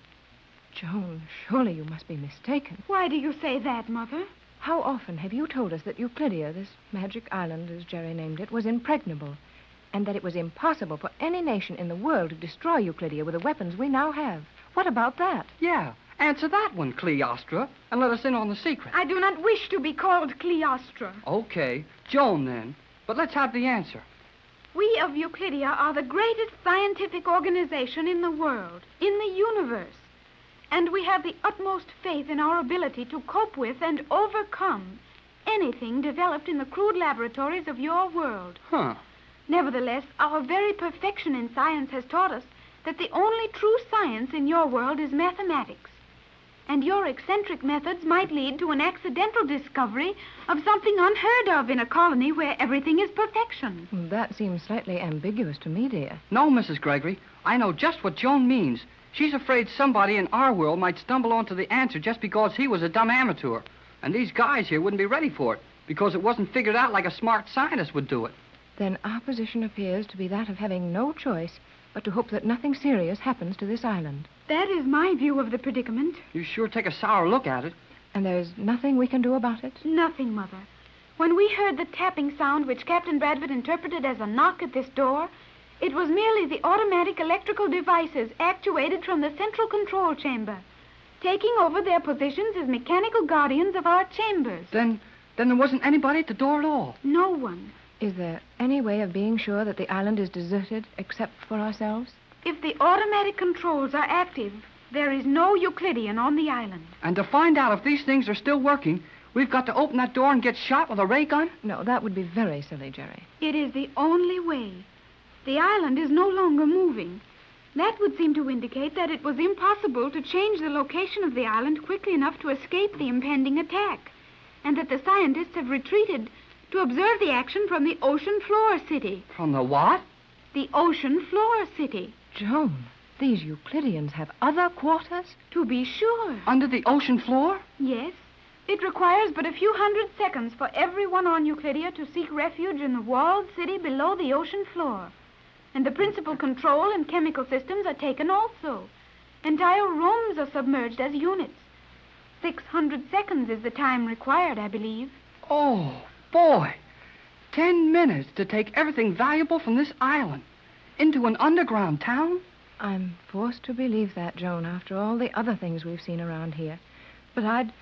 Speaker 3: Joan, surely you must be mistaken.
Speaker 5: Why do you say that, Mother?
Speaker 3: How often have you told us that Euclidia, this magic island, as Jerry named it, was impregnable, and that it was impossible for any nation in the world to destroy Euclidia with the weapons we now have? What about that?
Speaker 2: Yeah, answer that one, Cleostra, and let us in on the secret.
Speaker 5: I do not wish to be called Cleostra.
Speaker 2: Okay, Joan, then. But let's have the answer.
Speaker 5: We of Euclidia are the greatest scientific organization in the world, in the universe. And we have the utmost faith in our ability to cope with and overcome anything developed in the crude laboratories of your world.
Speaker 2: Huh.
Speaker 5: Nevertheless, our very perfection in science has taught us that the only true science in your world is mathematics. and your eccentric methods might lead to an accidental discovery of something unheard of in a colony where everything is perfection.
Speaker 3: That seems slightly ambiguous to me, dear.
Speaker 2: No, Mrs. Gregory. I know just what Joan means. She's afraid somebody in our world might stumble onto the answer just because he was a dumb amateur. And these guys here wouldn't be ready for it, because it wasn't figured out like a smart scientist would do it.
Speaker 3: Then our position appears to be that of having no choice but to hope that nothing serious happens to this island.
Speaker 5: That is my view of the predicament.
Speaker 2: You sure take a sour look at it.
Speaker 3: And there's nothing we can do about it?
Speaker 5: Nothing, Mother. When we heard the tapping sound which Captain Bradford interpreted as a knock at this door, it was merely the automatic electrical devices actuated from the central control chamber, taking over their positions as mechanical guardians of our chambers.
Speaker 2: Then there wasn't anybody at the door at all.
Speaker 5: No one.
Speaker 3: Is there any way of being sure that the island is deserted except for ourselves?
Speaker 5: If the automatic controls are active, there is no Euclidean on the island.
Speaker 2: And to find out if these things are still working, we've got to open that door and get shot with a ray gun?
Speaker 3: No, that would be very silly, Jerry.
Speaker 5: It is the only way. The island is no longer moving. That would seem to indicate that it was impossible to change the location of the island quickly enough to escape the impending attack, and that the scientists have retreated to observe the action from the ocean floor city.
Speaker 2: From the what?
Speaker 5: The ocean floor city.
Speaker 3: Joan, these Euclideans have other quarters?
Speaker 5: To be sure.
Speaker 2: Under the ocean floor?
Speaker 5: Yes. It requires but a few hundred seconds for everyone on Euclidia to seek refuge in the walled city below the ocean floor. And the principal control and chemical systems are taken also. Entire rooms are submerged as units. 600 seconds is the time required, I believe.
Speaker 2: Oh, boy. 10 minutes to take everything valuable from this island into an underground town?
Speaker 3: I'm forced to believe that, Joan, after all the other things we've seen around here. But I'd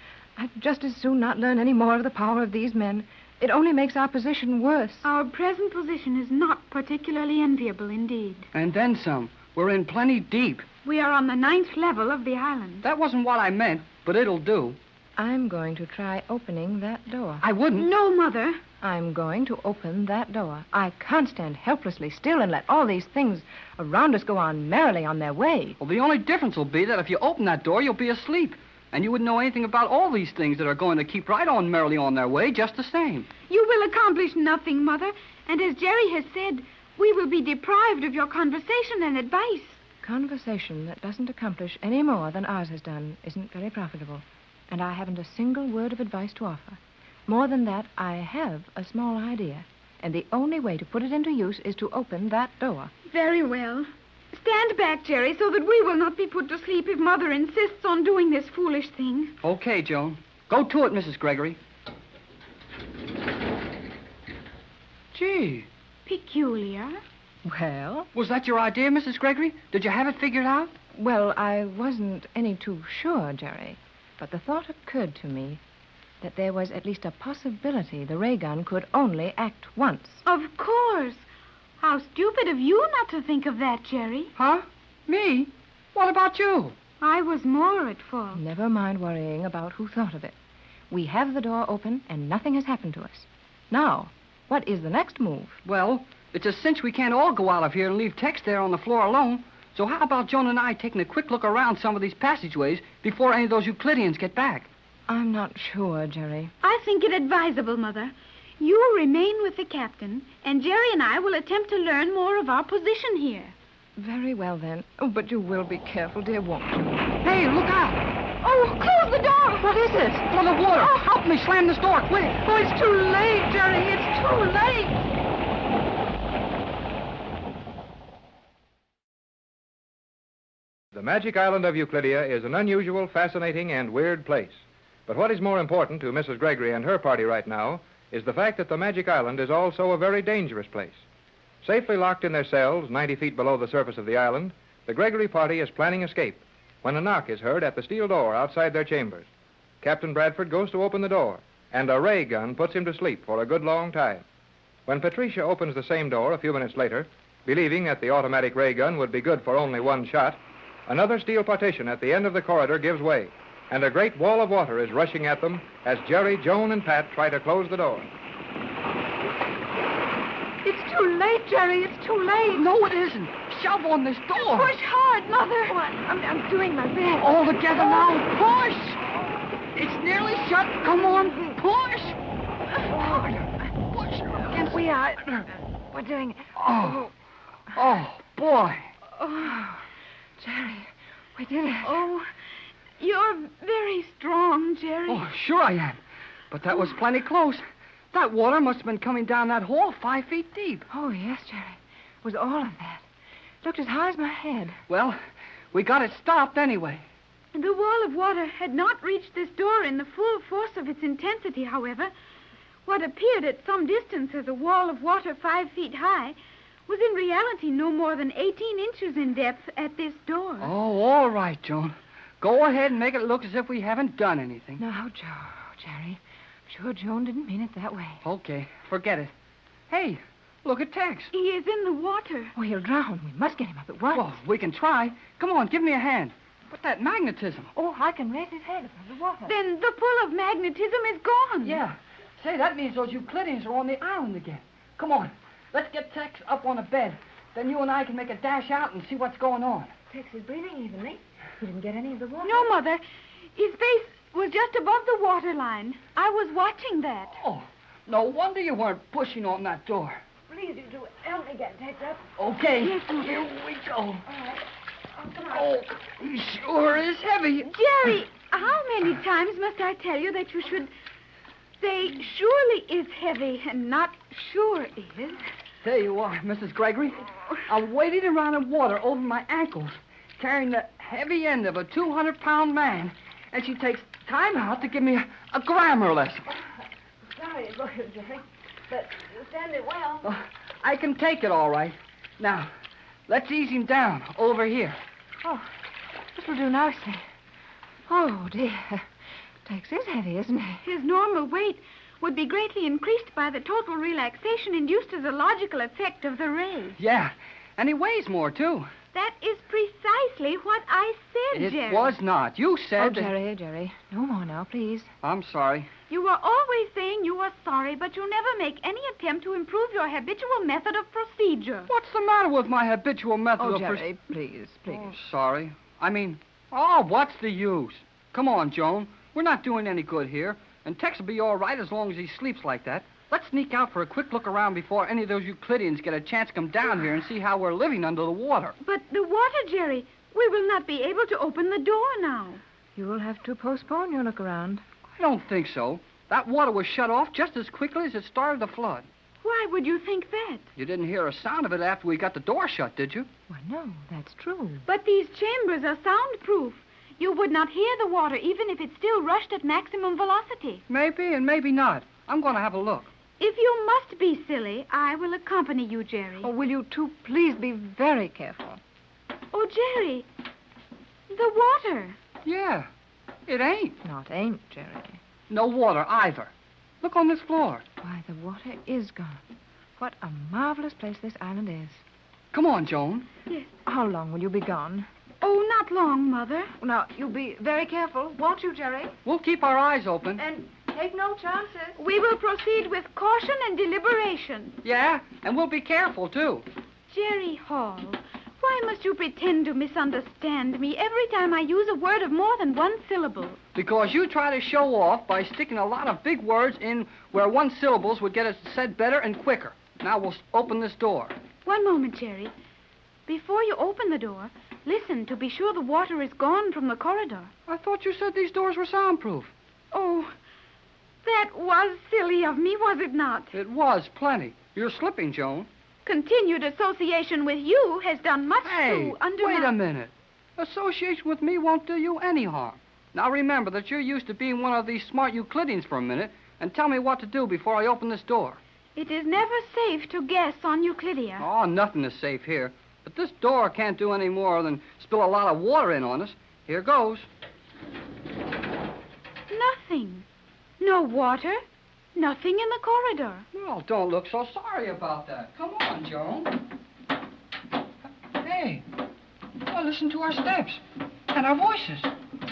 Speaker 3: just as soon not learn any more of the power of these men. It only makes our position worse.
Speaker 5: Our present position is not particularly enviable indeed.
Speaker 2: And then some. We're in plenty deep.
Speaker 5: We are on the 9th level of the island.
Speaker 2: That wasn't what I meant, but it'll do.
Speaker 3: I'm going to try opening that door.
Speaker 2: I wouldn't.
Speaker 5: No, Mother.
Speaker 3: I'm going to open that door. I can't stand helplessly still and let all these things around us go on merrily on their way.
Speaker 2: Well, the only difference will be that if you open that door, you'll be asleep. And you wouldn't know anything about all these things that are going to keep right on merrily on their way just the same.
Speaker 5: You will accomplish nothing, Mother. And as Jerry has said, we will be deprived of your conversation and advice.
Speaker 3: Conversation that doesn't accomplish any more than ours has done isn't very profitable. And I haven't a single word of advice to offer. More than that, I have a small idea. And the only way to put it into use is to open that door.
Speaker 5: Very well. Stand back, Jerry, so that we will not be put to sleep if Mother insists on doing this foolish thing.
Speaker 2: Okay, Joan. Go to it, Mrs. Gregory. Gee.
Speaker 5: Peculiar.
Speaker 3: Well?
Speaker 2: Was that your idea, Mrs. Gregory? Did you have it figured out?
Speaker 3: Well, I wasn't any too sure, Jerry. But the thought occurred to me that there was at least a possibility the ray gun could only act once.
Speaker 5: Of course. How stupid of you not to think of that, Jerry.
Speaker 2: Huh? Me? What about you?
Speaker 5: I was more at fault.
Speaker 3: Never mind worrying about who thought of it. We have the door open, and nothing has happened to us. Now, what is the next move?
Speaker 2: Well, it's a cinch we can't all go out of here and leave Tex there on the floor alone. So how about Joan and I taking a quick look around some of these passageways before any of those Euclideans get back?
Speaker 3: I'm not sure, Jerry.
Speaker 5: I think it advisable, Mother. You remain with the captain, and Jerry and I will attempt to learn more of our position here.
Speaker 3: Very well, then. Oh, but you will be careful, dear, won't you?
Speaker 2: Hey, look out!
Speaker 5: Oh, close the door!
Speaker 3: What is it?
Speaker 2: Full of water! Help me slam this door, quick!
Speaker 5: Oh, it's too late, Jerry. It's too late.
Speaker 1: The magic island of Euclidia is an unusual, fascinating, and weird place. But what is more important to Mrs. Gregory and her party right now is the fact that the magic island is also a very dangerous place. Safely locked in their cells 90 feet below the surface of the island, the Gregory party is planning escape when a knock is heard at the steel door outside their chambers. Captain Bradford goes to open the door, and a ray gun puts him to sleep for a good long time. When Patricia opens the same door a few minutes later, believing that the automatic ray gun would be good for only one shot, another steel partition at the end of the corridor gives way, and a great wall of water is rushing at them as Jerry, Joan, and Pat try to close the door.
Speaker 5: It's too
Speaker 3: too late, Jerry. It's too late.
Speaker 2: No, it isn't. Shove on this door.
Speaker 3: Push hard, Mother. Oh, I'm doing my best.
Speaker 2: All together now. Push. It's nearly shut. Come on. Push. Push.
Speaker 3: We are. We're doing it.
Speaker 2: Oh, boy.
Speaker 3: Oh, Jerry, we did it.
Speaker 5: Oh, you're very strong, Jerry.
Speaker 2: Oh, sure I am. But that was plenty close. That water must have been coming down that hole 5 feet deep.
Speaker 3: Oh, yes, Jerry. It was all of that. Looked as high as my head.
Speaker 2: Well, we got it stopped anyway.
Speaker 5: The wall of water had not reached this door in the full force of its intensity, however. What appeared at some distance as a wall of water 5 feet high was in reality no more than 18 inches in depth at this door.
Speaker 2: Oh, all right, Joan. Go ahead and make it look as if we haven't done anything.
Speaker 3: No, Jerry. I'm sure Joan didn't mean it that way.
Speaker 2: Okay, forget it. Hey, look at Tex.
Speaker 5: He is in the water.
Speaker 3: Oh, he'll drown. We must get him up at once.
Speaker 2: Well, we can try. Come on, give me a hand. But that magnetism.
Speaker 3: Oh, I can raise his head above the water.
Speaker 5: Then the pull of magnetism is gone.
Speaker 2: Yeah. Say, that means those Euclideans are on the island again. Come on. Let's get Tex up on a bed. Then you and I can make a dash out and see what's going on.
Speaker 3: Tex is breathing evenly. He didn't get any of the water.
Speaker 5: No, Mother. His face was just above the water line. I was watching that.
Speaker 2: Oh, no wonder you weren't pushing on that door.
Speaker 3: Please, you do. Help me get Tex up.
Speaker 2: Okay.
Speaker 5: Yes, Mother.
Speaker 2: Here we go.
Speaker 3: All right. Oh, come on.
Speaker 2: Oh, he sure is heavy.
Speaker 5: Jerry, how many times must I tell you that you should say surely is heavy and not sure is?
Speaker 2: There you are, Mrs. Gregory. I'm wading around in water over my ankles, carrying the heavy end of a 200-pound man, and she takes time out to give me a grammar lesson.
Speaker 3: Sorry, Jerry, but you stand it well.
Speaker 2: Oh, I can take it all right. Now, let's ease him down over here.
Speaker 3: Oh, this will do nicely. Oh, dear. Tex is heavy, isn't he?
Speaker 5: His normal weight would be greatly increased by the total relaxation induced as a logical effect of the ray.
Speaker 2: Yeah, and he weighs more, too.
Speaker 5: That is precisely what I said, Jerry.
Speaker 2: It was not. You said...
Speaker 3: Oh, Jerry. No more now, please.
Speaker 2: I'm sorry.
Speaker 5: You were always saying you were sorry, but you never make any attempt to improve your habitual method of procedure.
Speaker 2: What's the matter with my habitual method
Speaker 3: Oh,
Speaker 2: of...
Speaker 3: Jerry, please.
Speaker 2: Oh, sorry. What's the use? Come on, Joan. We're not doing any good here, and Tex will be all right as long as he sleeps like that. Let's sneak out for a quick look around before any of those Euclideans get a chance to come down here and see how we're living under the water.
Speaker 5: But the water, Jerry, we will not be able to open the door now.
Speaker 3: You will have to postpone your look around.
Speaker 2: I don't think so. That water was shut off just as quickly as it started to flood.
Speaker 5: Why would you think that?
Speaker 2: You didn't hear a sound of it after we got the door shut, did you?
Speaker 3: Well, no, that's true.
Speaker 5: But these chambers are soundproof. You would not hear the water even if it still rushed at maximum velocity.
Speaker 2: Maybe and maybe not. I'm going to have a look.
Speaker 5: If you must be silly, I will accompany you, Jerry.
Speaker 3: Oh, will you two please be very careful?
Speaker 5: Oh, Jerry, the water.
Speaker 2: Yeah, it ain't.
Speaker 3: Not ain't, Jerry.
Speaker 2: No water either. Look on this floor.
Speaker 3: Why, the water is gone. What a marvelous place this island is.
Speaker 2: Come on, Joan.
Speaker 5: Yes.
Speaker 3: How long will you be gone?
Speaker 5: Oh, not long, Mother.
Speaker 3: Now, you'll be very careful, won't you, Jerry?
Speaker 2: We'll keep our eyes open.
Speaker 3: And take no chances.
Speaker 5: We will proceed with caution and deliberation.
Speaker 2: Yeah, and we'll be careful, too.
Speaker 5: Jerry Hall, why must you pretend to misunderstand me every time I use a word of more than one syllable?
Speaker 2: Because you try to show off by sticking a lot of big words in where one syllables would get it said better and quicker. Now we'll open this door.
Speaker 5: One moment, Jerry. Before you open the door, listen to be sure the water is gone from the corridor.
Speaker 2: I thought you said these doors were soundproof.
Speaker 5: Oh, that was silly of me, was it not?
Speaker 2: It was, plenty. You're slipping, Joan.
Speaker 5: Continued association with you has done much
Speaker 2: Hey,
Speaker 5: to undermine...
Speaker 2: wait a minute. Association with me won't do you any harm. Now remember that you're used to being one of these smart Euclideans for a minute, and tell me what to do before I open this door.
Speaker 5: It is never safe to guess on Euclidia.
Speaker 2: Oh, nothing is safe here. But this door can't do any more than spill a lot of water in on us. Here goes.
Speaker 5: Nothing. No water. Nothing in the corridor.
Speaker 2: Well, don't look so sorry about that. Come on, Joan. Hey, well, listen to our steps and our voices.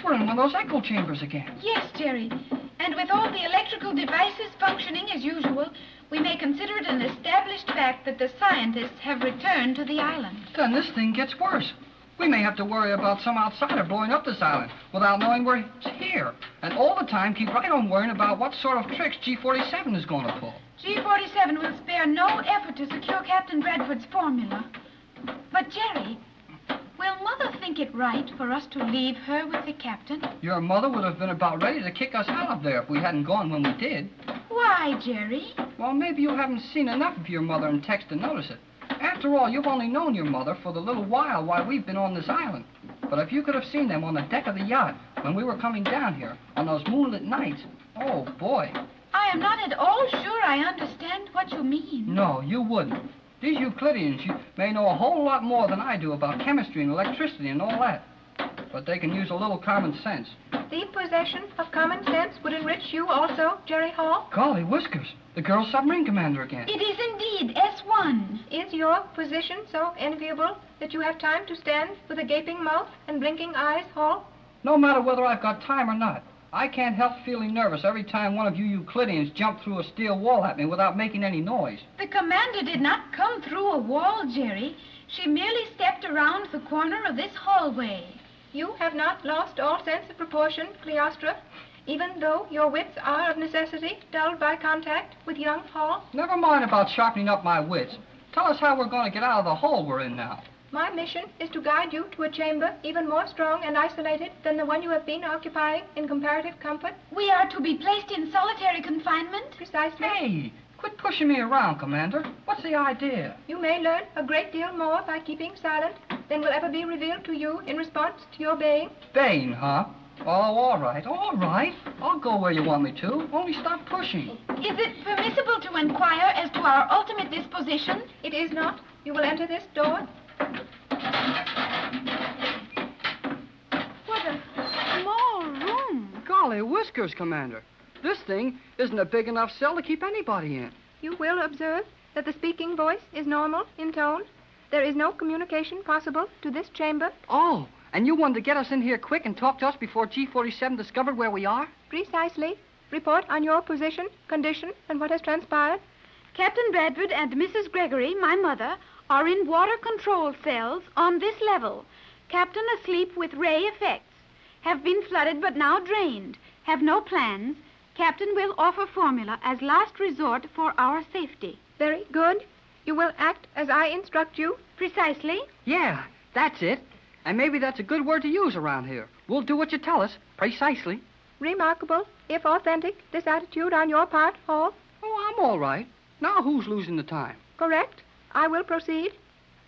Speaker 2: We're in one of those echo chambers again.
Speaker 5: Yes, Jerry. And with all the electrical devices functioning as usual, we may consider it an established fact that the scientists have returned to the island.
Speaker 2: Then this thing gets worse. We may have to worry about some outsider blowing up this island without knowing we're here. And all the time keep right on worrying about what sort of tricks G47 is going to pull.
Speaker 5: G47 will spare no effort to secure Captain Bradford's formula. But, Jerry, will Mother think it right for us to leave her with the captain?
Speaker 2: Your mother would have been about ready to kick us out of there if we hadn't gone when we did.
Speaker 5: Why, Jerry?
Speaker 2: Well, maybe you haven't seen enough of your mother in text to notice it. After all, you've only known your mother for the little while we've been on this island. But if you could have seen them on the deck of the yacht when we were coming down here on those moonlit nights, oh, boy.
Speaker 5: I am not at all sure I understand what you mean.
Speaker 2: No, you wouldn't. These Euclideans may know a whole lot more than I do about chemistry and electricity and all that. But they can use a little common sense.
Speaker 3: The possession of common sense would enrich you also, Jerry Hall.
Speaker 2: Golly whiskers, the girl submarine commander again.
Speaker 5: It is indeed S1.
Speaker 3: Is your position so enviable that you have time to stand with a gaping mouth and blinking eyes, Hall?
Speaker 2: No matter whether I've got time or not, I can't help feeling nervous every time one of you Euclideans jump through a steel wall at me without making any noise.
Speaker 5: The commander did not come through a wall, Jerry. She merely stepped around the corner of this hallway.
Speaker 3: You have not lost all sense of proportion, Cleostra, even though your wits are of necessity dulled by contact with young Hall.
Speaker 2: Never mind about sharpening up my wits. Tell us how we're going to get out of the hole we're in now.
Speaker 3: My mission is to guide you to a chamber even more strong and isolated than the one you have been occupying in comparative comfort.
Speaker 5: We are to be placed in solitary confinement?
Speaker 3: Precisely.
Speaker 2: Hey, quit pushing me around, Commander. What's the idea?
Speaker 3: You may learn a great deal more by keeping silent than will ever be revealed to you in response to your baying.
Speaker 2: Baying, huh? Oh, all right. I'll go where you want me to. Only stop pushing.
Speaker 5: Is it permissible to inquire as to our ultimate disposition?
Speaker 3: It is not. You will enter this door.
Speaker 5: What a small room.
Speaker 2: Golly whiskers, Commander. This thing isn't a big enough cell to keep anybody in.
Speaker 3: You will observe that the speaking voice is normal in tone. There is no communication possible to this chamber.
Speaker 2: Oh, and you wanted to get us in here quick and talk to us before G47 discovered where we are?
Speaker 3: Precisely. Report on your position, condition, and what has transpired.
Speaker 5: Captain Bradford and Mrs. Gregory, my mother, are in water control cells on this level. Captain asleep with ray effects. Have been flooded but now drained. Have no plans. Captain will offer formula as last resort for our safety.
Speaker 3: Very good. You will act as I instruct you.
Speaker 5: Precisely.
Speaker 2: Yeah, that's it. And maybe that's a good word to use around here. We'll do what you tell us, precisely.
Speaker 3: Remarkable, if authentic, this attitude on your part, Hall.
Speaker 2: Oh, I'm all right. Now who's losing the time?
Speaker 3: Correct. I will proceed.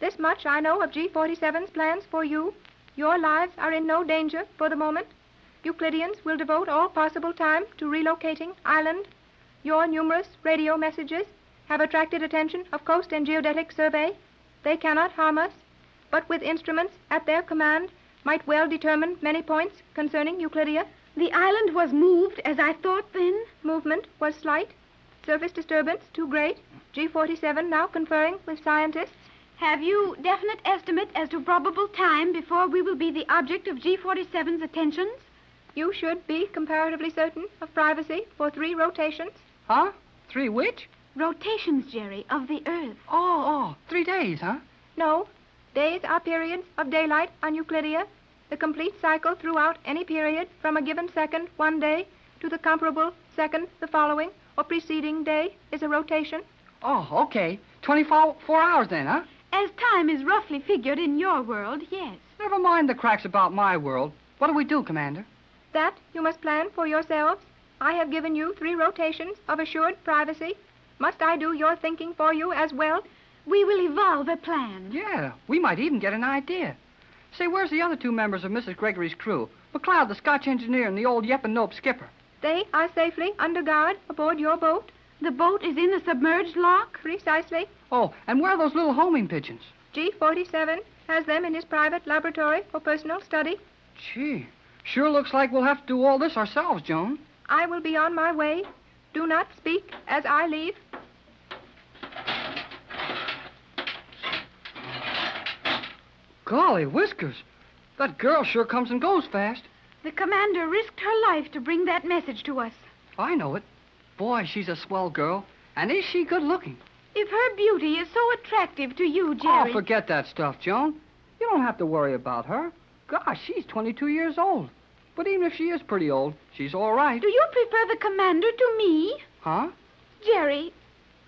Speaker 3: This much I know of G47's plans for you. Your lives are in no danger for the moment. Euclideans will devote all possible time to relocating island. Your numerous radio messages have attracted attention of Coast and Geodetic Survey. They cannot harm us, but with instruments at their command might well determine many points concerning Euclidia.
Speaker 5: The island was moved as I thought then.
Speaker 3: Movement was slight. Surface disturbance too great. G47 now conferring with scientists.
Speaker 5: Have you definite estimate as to probable time before we will be the object of G47's attentions?
Speaker 3: You should be comparatively certain of privacy for 3 rotations.
Speaker 2: Huh? 3 which?
Speaker 5: Rotations, Jerry, of the Earth.
Speaker 2: Oh, 3 days, huh?
Speaker 3: No. Days are periods of daylight on Euclidia. The complete cycle throughout any period from a given second one day to the comparable second the following or preceding day is a rotation.
Speaker 2: Oh, okay. 24 hours then, huh?
Speaker 5: As time is roughly figured in your world, yes.
Speaker 2: Never mind the cracks about my world. What do we do, Commander?
Speaker 3: That you must plan for yourselves. I have given you 3 rotations of assured privacy. Must I do your thinking for you as well?
Speaker 5: We will evolve a plan.
Speaker 2: Yeah, we might even get an idea. Say, where's the other 2 members of Mrs. Gregory's crew? McLeod, the Scotch engineer, and the old Yep and Nope skipper.
Speaker 3: They are safely under guard aboard your boat.
Speaker 5: The boat is in the submerged lock?
Speaker 3: Precisely.
Speaker 2: Oh, and where are those little homing pigeons?
Speaker 3: G47 has them in his private laboratory for personal study.
Speaker 2: Gee, sure looks like we'll have to do all this ourselves, Joan.
Speaker 3: I will be on my way. Do not speak as I leave.
Speaker 2: Golly whiskers. That girl sure comes and goes fast.
Speaker 5: The commander risked her life to bring that message to us.
Speaker 2: I know it. Boy, she's a swell girl. And is she good looking?
Speaker 5: If her beauty is so attractive to you, Jerry...
Speaker 2: Oh, forget that stuff, Joan. You don't have to worry about her. Gosh, she's 22 years old. But even if she is pretty old, she's all right.
Speaker 5: Do you prefer the commander to me?
Speaker 2: Huh?
Speaker 5: Jerry,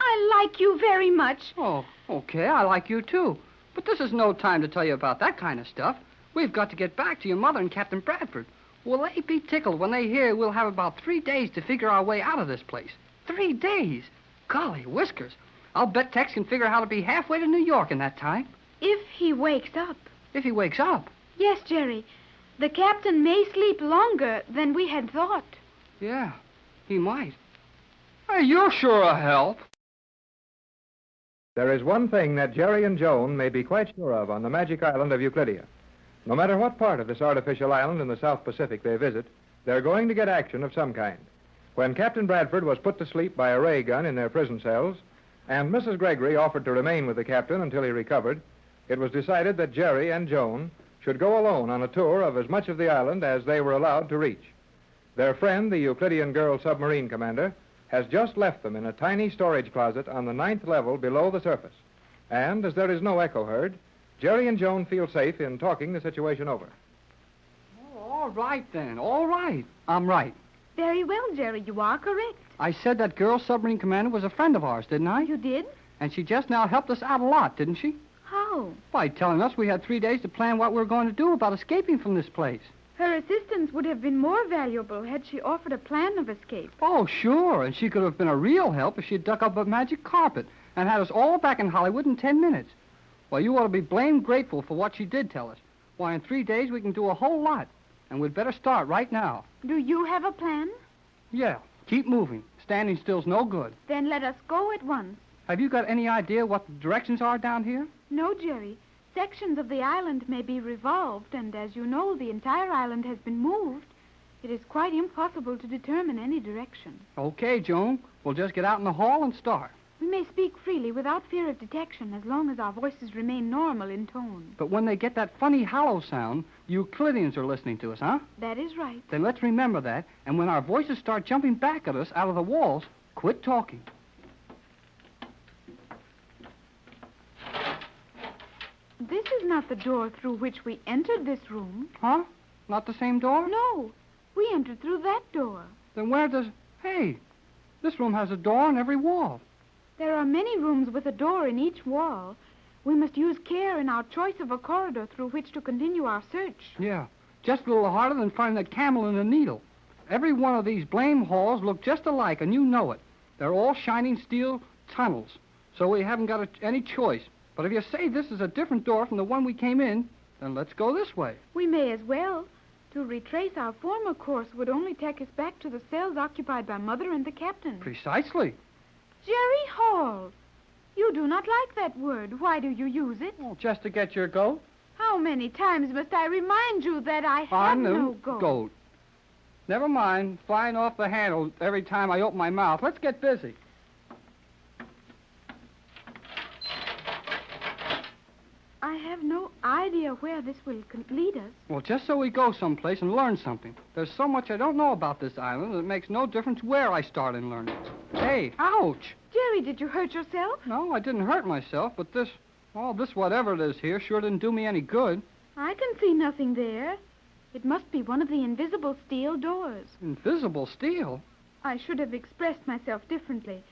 Speaker 5: I like you very much.
Speaker 2: Oh, okay, I like you too. But this is no time to tell you about that kind of stuff. We've got to get back to your mother and Captain Bradford. Will they be tickled when they hear we'll have about 3 days to figure our way out of this place? 3 days? Golly whiskers. I'll bet Tex can figure out how to be halfway to New York in that time.
Speaker 5: If he wakes up.
Speaker 2: If he wakes up?
Speaker 5: Yes, Jerry. The captain may sleep longer than we had thought.
Speaker 2: Yeah, he might. Hey, you're sure a help.
Speaker 1: There is one thing that Jerry and Joan may be quite sure of on the magic island of Euclidia. No matter what part of this artificial island in the South Pacific they visit, they're going to get action of some kind. When Captain Bradford was put to sleep by a ray gun in their prison cells, and Mrs. Gregory offered to remain with the captain until he recovered, it was decided that Jerry and Joan should go alone on a tour of as much of the island as they were allowed to reach. Their friend, the Euclidean girl submarine commander, has just left them in a tiny storage closet on the 9th level below the surface. And as there is no echo heard, Jerry and Joan feel safe in talking the situation over.
Speaker 2: Oh, all right, then. All right. I'm right.
Speaker 5: Very well, Jerry. You are correct.
Speaker 2: I said that girl submarine commander was a friend of ours, didn't I?
Speaker 5: You did?
Speaker 2: And she just now helped us out a lot, didn't she?
Speaker 5: How?
Speaker 2: By telling us we had 3 days to plan what we were going to do about escaping from this place.
Speaker 5: Her assistance would have been more valuable had she offered a plan of escape.
Speaker 2: Oh, sure. And she could have been a real help if she'd dug up a magic carpet and had us all back in Hollywood in 10 minutes. Well, you ought to be blamed grateful for what she did tell us. Why, in 3 days we can do a whole lot. And we'd better start right now.
Speaker 5: Do you have a plan?
Speaker 2: Yeah. Keep moving. Standing still's no good.
Speaker 5: Then let us go at once.
Speaker 2: Have you got any idea what the directions are down here?
Speaker 5: No, Jerry. Sections of the island may be revolved, and as you know, the entire island has been moved. It is quite impossible to determine any direction.
Speaker 2: Okay, Joan. We'll just get out in the hall and start.
Speaker 5: We may speak freely without fear of detection as long as our voices remain normal in tone.
Speaker 2: But when they get that funny hollow sound, Euclideans are listening to us, huh?
Speaker 5: That is right.
Speaker 2: Then let's remember that, and when our voices start jumping back at us out of the walls, quit talking.
Speaker 5: This is not the door through which we entered this room.
Speaker 2: Huh? Not the same door?
Speaker 5: No. We entered through that door.
Speaker 2: Then where does... Hey, this room has a door in every wall.
Speaker 5: There are many rooms with a door in each wall. We must use care in our choice of a corridor through which to continue our search.
Speaker 2: Yeah, just a little harder than finding a camel in a needle. Every one of these blame halls look just alike, and you know it. They're all shining steel tunnels, so we haven't got any choice. But if you say this is a different door from the one we came in, then let's go this way.
Speaker 5: We may as well. To retrace our former course would only take us back to the cells occupied by Mother and the Captain.
Speaker 2: Precisely.
Speaker 5: Jerry Hall. You do not like that word. Why do you use it?
Speaker 2: Well, just to get your goat.
Speaker 5: How many times must I remind you that I have no goat?
Speaker 2: Never mind flying off the handle every time I open my mouth. Let's get busy.
Speaker 5: I have no idea where this will lead us.
Speaker 2: Well, just so we go someplace and learn something. There's so much I don't know about this island that it makes no difference where I start in learning. Hey, ouch!
Speaker 5: Jerry, did you hurt yourself?
Speaker 2: No, I didn't hurt myself, but this whatever it is here sure didn't do me any good.
Speaker 5: I can see nothing there. It must be one of the invisible steel doors.
Speaker 2: Invisible steel?
Speaker 5: I should have expressed myself differently.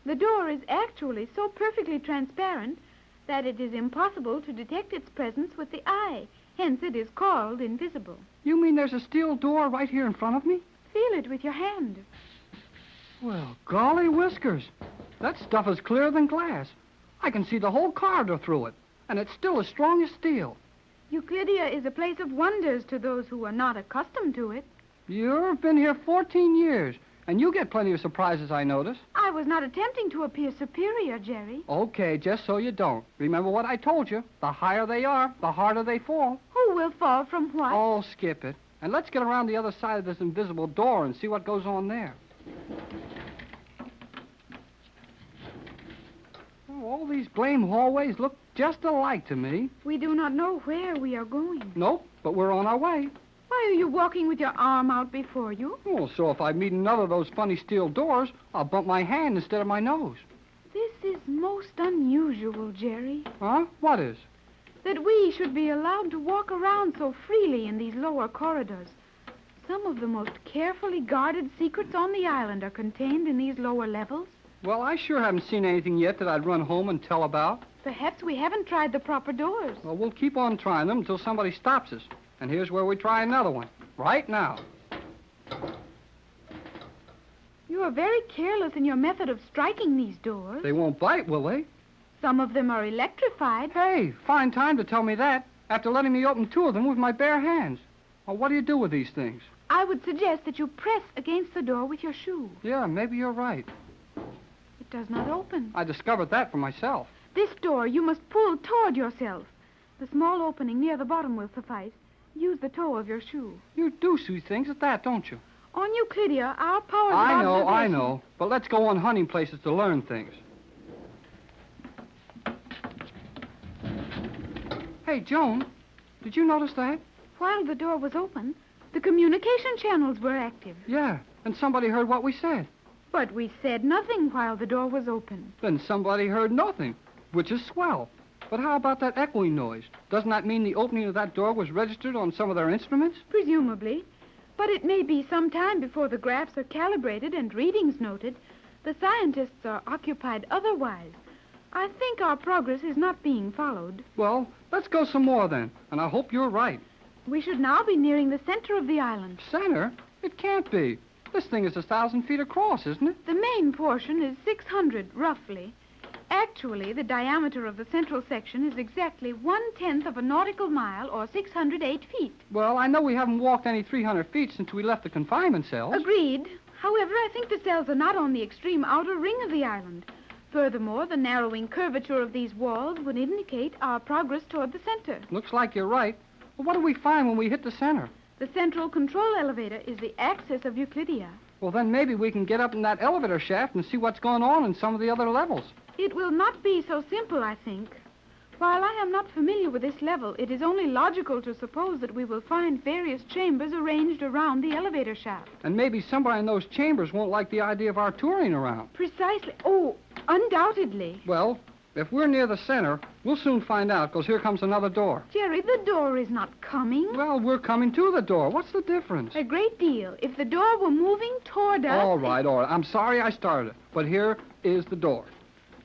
Speaker 5: The door is actually so perfectly transparent that it is impossible to detect its presence with the eye. Hence, it is called invisible.
Speaker 2: You mean there's a steel door right here in front of me?
Speaker 5: Feel it with your hand.
Speaker 2: Well, golly whiskers. That stuff is clearer than glass. I can see the whole corridor through it, and it's still as strong as steel.
Speaker 5: Euclidia is a place of wonders to those who are not accustomed to it.
Speaker 2: You've been here 14 years, and you get plenty of surprises, I notice.
Speaker 5: I was not attempting to appear superior, Jerry.
Speaker 2: Okay, just so you don't. Remember what I told you. The higher they are, the harder they fall.
Speaker 5: Who will fall from what?
Speaker 2: Oh, skip it. And let's get around the other side of this invisible door and see what goes on there. Oh, all these blame hallways look just alike to me.
Speaker 5: We do not know where we are going.
Speaker 2: Nope, but we're on our way.
Speaker 5: Why are you walking with your arm out before you?
Speaker 7: Well, so if I meet another of those funny steel doors, I'll bump my hand instead of my nose.
Speaker 5: This is most unusual, Jerry.
Speaker 7: Huh? What is?
Speaker 5: That we should be allowed to walk around so freely in these lower corridors. Some of the most carefully guarded secrets on the island are contained in these lower levels.
Speaker 7: Well, I sure haven't seen anything yet that I'd run home and tell about.
Speaker 5: Perhaps we haven't tried the proper doors.
Speaker 7: Well, we'll keep on trying them until somebody stops us. And here's where we try another one. Right now.
Speaker 5: You are very careless in your method of striking these doors.
Speaker 7: They won't bite, will they?
Speaker 5: Some of them are electrified.
Speaker 7: Hey, fine time to tell me that, after letting me open 2 of them with my bare hands. Well, what do you do with these things?
Speaker 5: I would suggest that you press against the door with your shoe.
Speaker 7: Yeah, maybe you're right.
Speaker 5: It does not open.
Speaker 7: I discovered that for myself.
Speaker 5: This door you must pull toward yourself. The small opening near the bottom will suffice. Use the toe of your shoe.
Speaker 7: You do see things at that, don't you?
Speaker 5: On Euclidia, our powers of
Speaker 7: I
Speaker 5: observation...
Speaker 7: know. But let's go on hunting places to learn things. Hey, Joan, did you notice that?
Speaker 5: While the door was open, the communication channels were active.
Speaker 7: Yeah, and somebody heard what we said.
Speaker 5: But we said nothing while the door was open.
Speaker 7: Then somebody heard nothing, which is swell. But how about that echoing noise? Doesn't that mean the opening of that door was registered on some of their instruments?
Speaker 5: Presumably. But it may be some time before the graphs are calibrated and readings noted. The scientists are occupied otherwise. I think our progress is not being followed.
Speaker 7: Well, let's go some more then, and I hope you're right.
Speaker 5: We should now be nearing the center of the island.
Speaker 7: Center? It can't be. This thing is 1,000 feet across, isn't it?
Speaker 5: The main portion is 600, roughly. Actually, the diameter of the central section is exactly 1/10 of a nautical mile, or 608 feet.
Speaker 7: Well, I know we haven't walked any 300 feet since we left the confinement cells.
Speaker 5: Agreed. However, I think the cells are not on the extreme outer ring of the island. Furthermore, the narrowing curvature of these walls would indicate our progress toward the center.
Speaker 7: Looks like you're right. Well, what do we find when we hit the center?
Speaker 5: The central control elevator is the axis of Euclidia.
Speaker 7: Well, then maybe we can get up in that elevator shaft and see what's going on in some of the other levels.
Speaker 5: It will not be so simple, I think. While I am not familiar with this level, it is only logical to suppose that we will find various chambers arranged around the elevator shaft.
Speaker 7: And maybe somebody in those chambers won't like the idea of our touring around.
Speaker 5: Precisely. Oh, undoubtedly.
Speaker 7: Well, if we're near the center, we'll soon find out, because here comes another door.
Speaker 5: Jerry, the door is not coming.
Speaker 7: Well, we're coming to the door. What's the difference?
Speaker 5: A great deal. If the door were moving toward us...
Speaker 7: All right. I'm sorry I started it, but here is the door.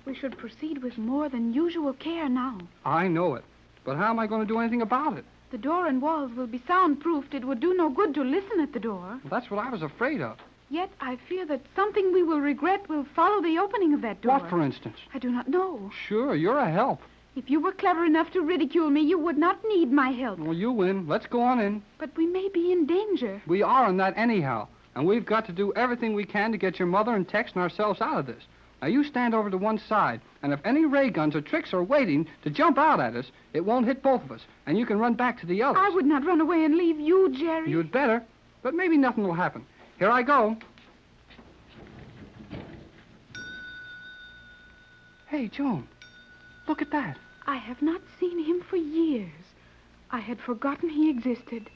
Speaker 5: We should proceed with more than usual care now.
Speaker 7: I know it. But how am I going to do anything about it?
Speaker 5: The door and walls will be soundproofed. It would do no good to listen at the door.
Speaker 7: Well, that's what I was afraid of.
Speaker 5: Yet I fear that something we will regret will follow the opening of that door.
Speaker 7: What, for instance?
Speaker 5: I do not know.
Speaker 7: Sure, you're a help.
Speaker 5: If you were clever enough to ridicule me, you would not need my help.
Speaker 7: Well, you win. Let's go on in.
Speaker 5: But we may be in danger.
Speaker 7: We are in that anyhow. And we've got to do everything we can to get your mother and Tex and ourselves out of this. Now, you stand over to one side, and if any ray guns or tricks are waiting to jump out at us, it won't hit both of us, and you can run back to the others.
Speaker 5: I would not run away and leave you, Jerry.
Speaker 7: You'd better, but maybe nothing will happen. Here I go. Hey, Joan, look at that.
Speaker 5: I have not seen him for years. I had forgotten he existed.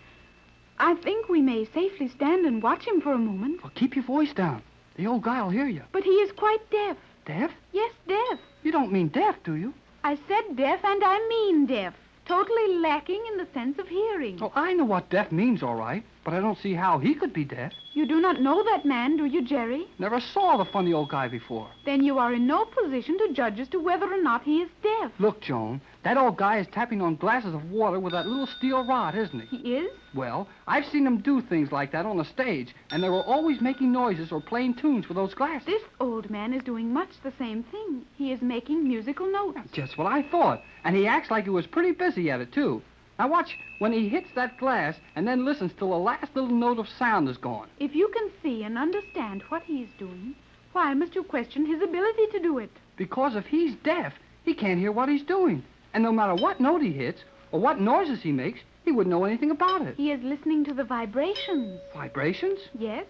Speaker 5: I think we may safely stand and watch him for a moment.
Speaker 7: Well, keep your voice down. The old guy will hear you.
Speaker 5: But he is quite deaf.
Speaker 7: Deaf?
Speaker 5: Yes, deaf.
Speaker 7: You don't mean deaf, do you?
Speaker 5: I said deaf, and I mean deaf. Totally lacking in the sense of hearing.
Speaker 7: Oh, I know what deaf means, all right, but I don't see how he could be deaf.
Speaker 5: You do not know that man, do you, Jerry?
Speaker 7: Never saw the funny old guy before.
Speaker 5: Then you are in no position to judge as to whether or not he is deaf.
Speaker 7: Look, Joan, that old guy is tapping on glasses of water with that little steel rod, isn't he?
Speaker 5: He is?
Speaker 7: Well, I've seen him do things like that on the stage, and they were always making noises or playing tunes with those glasses.
Speaker 5: This old man is doing much the same thing. He is making musical notes.
Speaker 7: Just what I thought. And he acts like he was pretty busy at it, too. Now watch when he hits that glass and then listens till the last little note of sound is gone.
Speaker 5: If you can see and understand what he's doing, why must you question his ability to do it?
Speaker 7: Because if he's deaf, he can't hear what he's doing. And no matter what note he hits or what noises he makes, he wouldn't know anything about it.
Speaker 5: He is listening to the vibrations.
Speaker 7: Vibrations?
Speaker 5: Yes.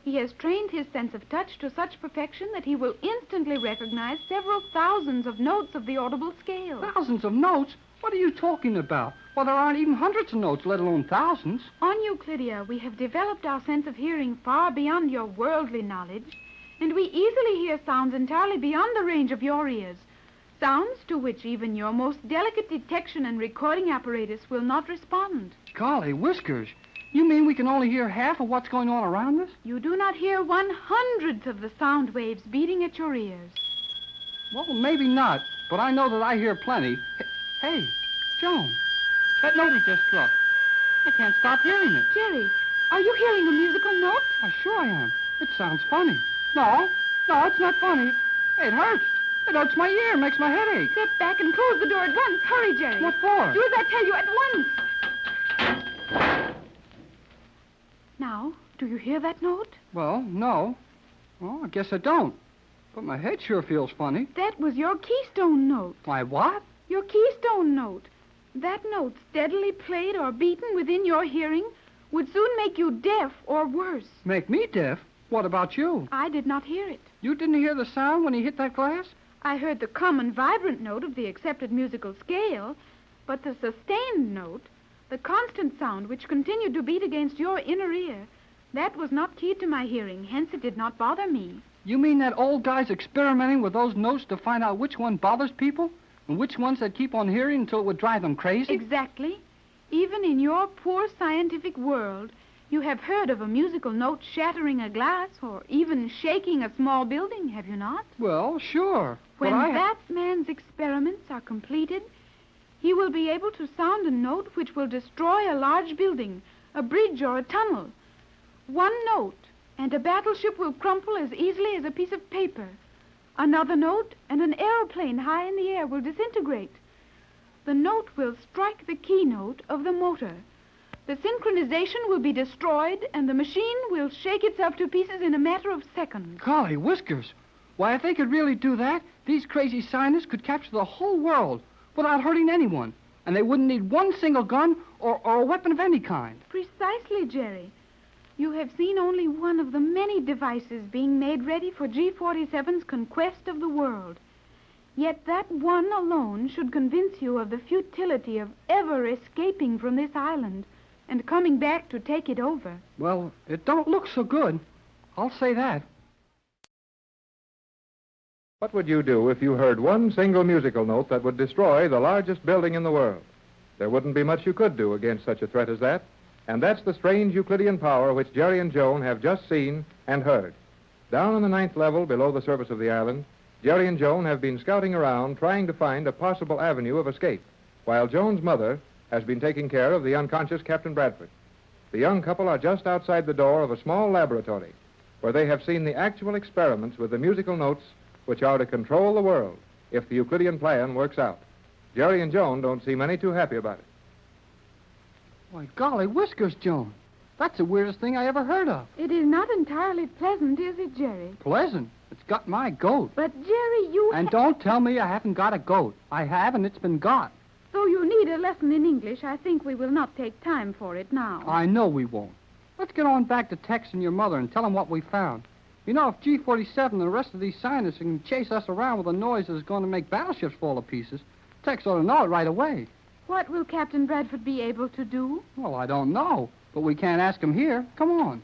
Speaker 5: He has trained his sense of touch to such perfection that he will instantly recognize several thousands of notes of the audible scale.
Speaker 7: Thousands of notes? What are you talking about? Well, there aren't even hundreds of notes, let alone thousands.
Speaker 5: On Euclidia, we have developed our sense of hearing far beyond your worldly knowledge, and we easily hear sounds entirely beyond the range of your ears. Sounds to which even your most delicate detection and recording apparatus will not respond.
Speaker 7: Golly, Whiskers, you mean we can only hear half of what's going on around us?
Speaker 5: You do not hear 1/100th of the sound waves beating at your ears.
Speaker 7: Well, maybe not, but I know that I hear plenty. Hey, Joan, that note he just struck. I can't stop hearing it.
Speaker 5: Jerry, are you hearing a musical note?
Speaker 7: Why, sure I am. It sounds funny. No, it's not funny. It hurts. It hurts my ear, makes my head ache.
Speaker 5: Step back and close the door at once. Hurry, Jerry.
Speaker 7: What for?
Speaker 5: Do as I tell you at once. Now, do you hear that note?
Speaker 7: Well, no. Well, I guess I don't. But my head sure feels funny.
Speaker 5: That was your keystone note.
Speaker 7: My what?
Speaker 5: Your keystone note. That note, steadily played or beaten within your hearing, would soon make you deaf or worse.
Speaker 7: Make me deaf? What about you?
Speaker 5: I did not hear it.
Speaker 7: You didn't hear the sound when he hit that glass?
Speaker 5: I heard the common vibrant note of the accepted musical scale, but the sustained note, the constant sound which continued to beat against your inner ear, that was not keyed to my hearing, hence it did not bother me.
Speaker 7: You mean that old guy's experimenting with those notes to find out which one bothers people and which ones they'd keep on hearing until it would drive them crazy?
Speaker 5: Exactly. Even in your poor scientific world, you have heard of a musical note shattering a glass or even shaking a small building, have you not?
Speaker 7: Well, sure.
Speaker 5: When that man's experiments are completed, he will be able to sound a note which will destroy a large building, a bridge or a tunnel. One note, and a battleship will crumple as easily as a piece of paper. Another note, and an aeroplane high in the air will disintegrate. The note will strike the keynote of the motor. The synchronization will be destroyed, and the machine will shake itself to pieces in a matter of seconds.
Speaker 7: Golly, Whiskers. Why, if they could really do that, these crazy scientists could capture the whole world without hurting anyone. And they wouldn't need one single gun or a weapon of any kind.
Speaker 5: Precisely, Jerry. You have seen only one of the many devices being made ready for G47's conquest of the world. Yet that one alone should convince you of the futility of ever escaping from this island and coming back to take it over.
Speaker 7: Well, it don't look so good. I'll say that.
Speaker 1: What would you do if you heard one single musical note that would destroy the largest building in the world? There wouldn't be much you could do against such a threat as that. And that's the strange Euclidean power which Jerry and Joan have just seen and heard. Down on the 9th level below the surface of the island, Jerry and Joan have been scouting around trying to find a possible avenue of escape, while Joan's mother has been taking care of the unconscious Captain Bradford. The young couple are just outside the door of a small laboratory where they have seen the actual experiments with the musical notes which are to control the world if the Euclidean plan works out. Jerry and Joan don't seem any too happy about it.
Speaker 7: Why, golly, Whiskers, Joan. That's the weirdest thing I ever heard of.
Speaker 5: It is not entirely pleasant, is it, Jerry?
Speaker 7: Pleasant? It's got my goat.
Speaker 5: But, Jerry, you...
Speaker 7: And don't tell me I haven't got a goat. I have, and it's been got.
Speaker 5: Though you need a lesson in English, I think we will not take time for it now.
Speaker 7: I know we won't. Let's get on back to Tex and your mother and tell them what we found. You know, if G47 and the rest of these scientists can chase us around with a noise that's going to make battleships fall to pieces, Tex ought to know it right away.
Speaker 5: What will Captain Bradford be able to do?
Speaker 7: Well, I don't know, but we can't ask him here. Come on.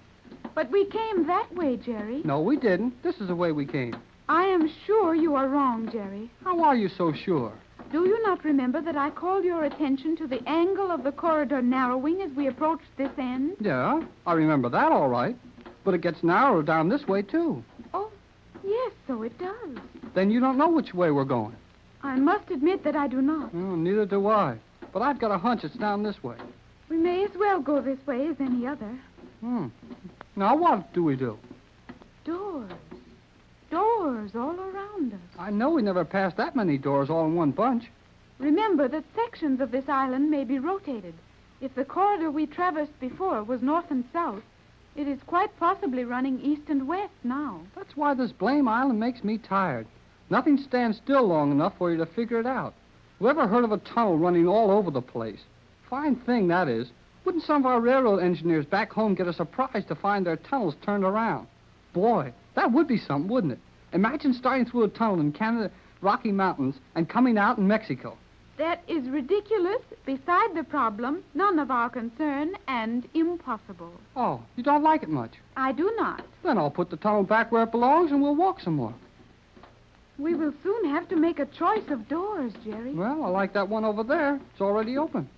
Speaker 5: But we came that way, Jerry.
Speaker 7: No, we didn't. This is the way we came.
Speaker 5: I am sure you are wrong, Jerry.
Speaker 7: How are you so sure?
Speaker 5: Do you not remember that I called your attention to the angle of the corridor narrowing as we approached this end?
Speaker 7: Yeah, I remember that all right. But it gets narrower down this way, too.
Speaker 5: Oh, yes, so it does.
Speaker 7: Then you don't know which way we're going.
Speaker 5: I must admit that I do not.
Speaker 7: Well, neither do I. But I've got a hunch it's down this way.
Speaker 5: We may as well go this way as any other.
Speaker 7: Now, what do we do?
Speaker 5: Doors. Doors all around us.
Speaker 7: I know we never passed that many doors all in one bunch.
Speaker 5: Remember that sections of this island may be rotated. If the corridor we traversed before was north and south, it is quite possibly running east and west now.
Speaker 7: That's why this blame island makes me tired. Nothing stands still long enough for you to figure it out. Who ever heard of a tunnel running all over the place? Fine thing, that is. Wouldn't some of our railroad engineers back home get a surprise to find their tunnels turned around? Boy, that would be something, wouldn't it? Imagine starting through a tunnel in Canada, Rocky Mountains, and coming out in Mexico.
Speaker 5: That is ridiculous, beside the problem, none of our concern, and impossible.
Speaker 7: Oh, you don't like it much?
Speaker 5: I do not.
Speaker 7: Then I'll put the tunnel back where it belongs and we'll walk some more.
Speaker 5: We will soon have to make a choice of doors, Jerry.
Speaker 7: Well, I like that one over there. It's already open.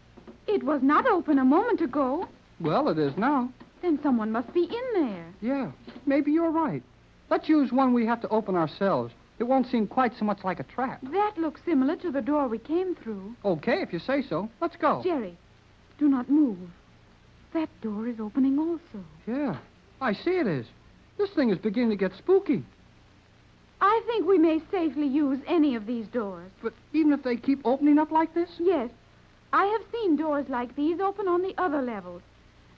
Speaker 5: It was not open a moment ago.
Speaker 7: Well, it is now.
Speaker 5: Then someone must be in there.
Speaker 7: Yeah, maybe you're right. Let's use one we have to open ourselves. It won't seem quite so much like a trap.
Speaker 5: That looks similar to the door we came through.
Speaker 7: Okay, if you say so. Let's go.
Speaker 5: Jerry, do not move. That door is opening also.
Speaker 7: Yeah, I see it is. This thing is beginning to get spooky.
Speaker 5: I think we may safely use any of these doors.
Speaker 7: But even if they keep opening up like this?
Speaker 5: Yes. I have seen doors like these open on the other levels.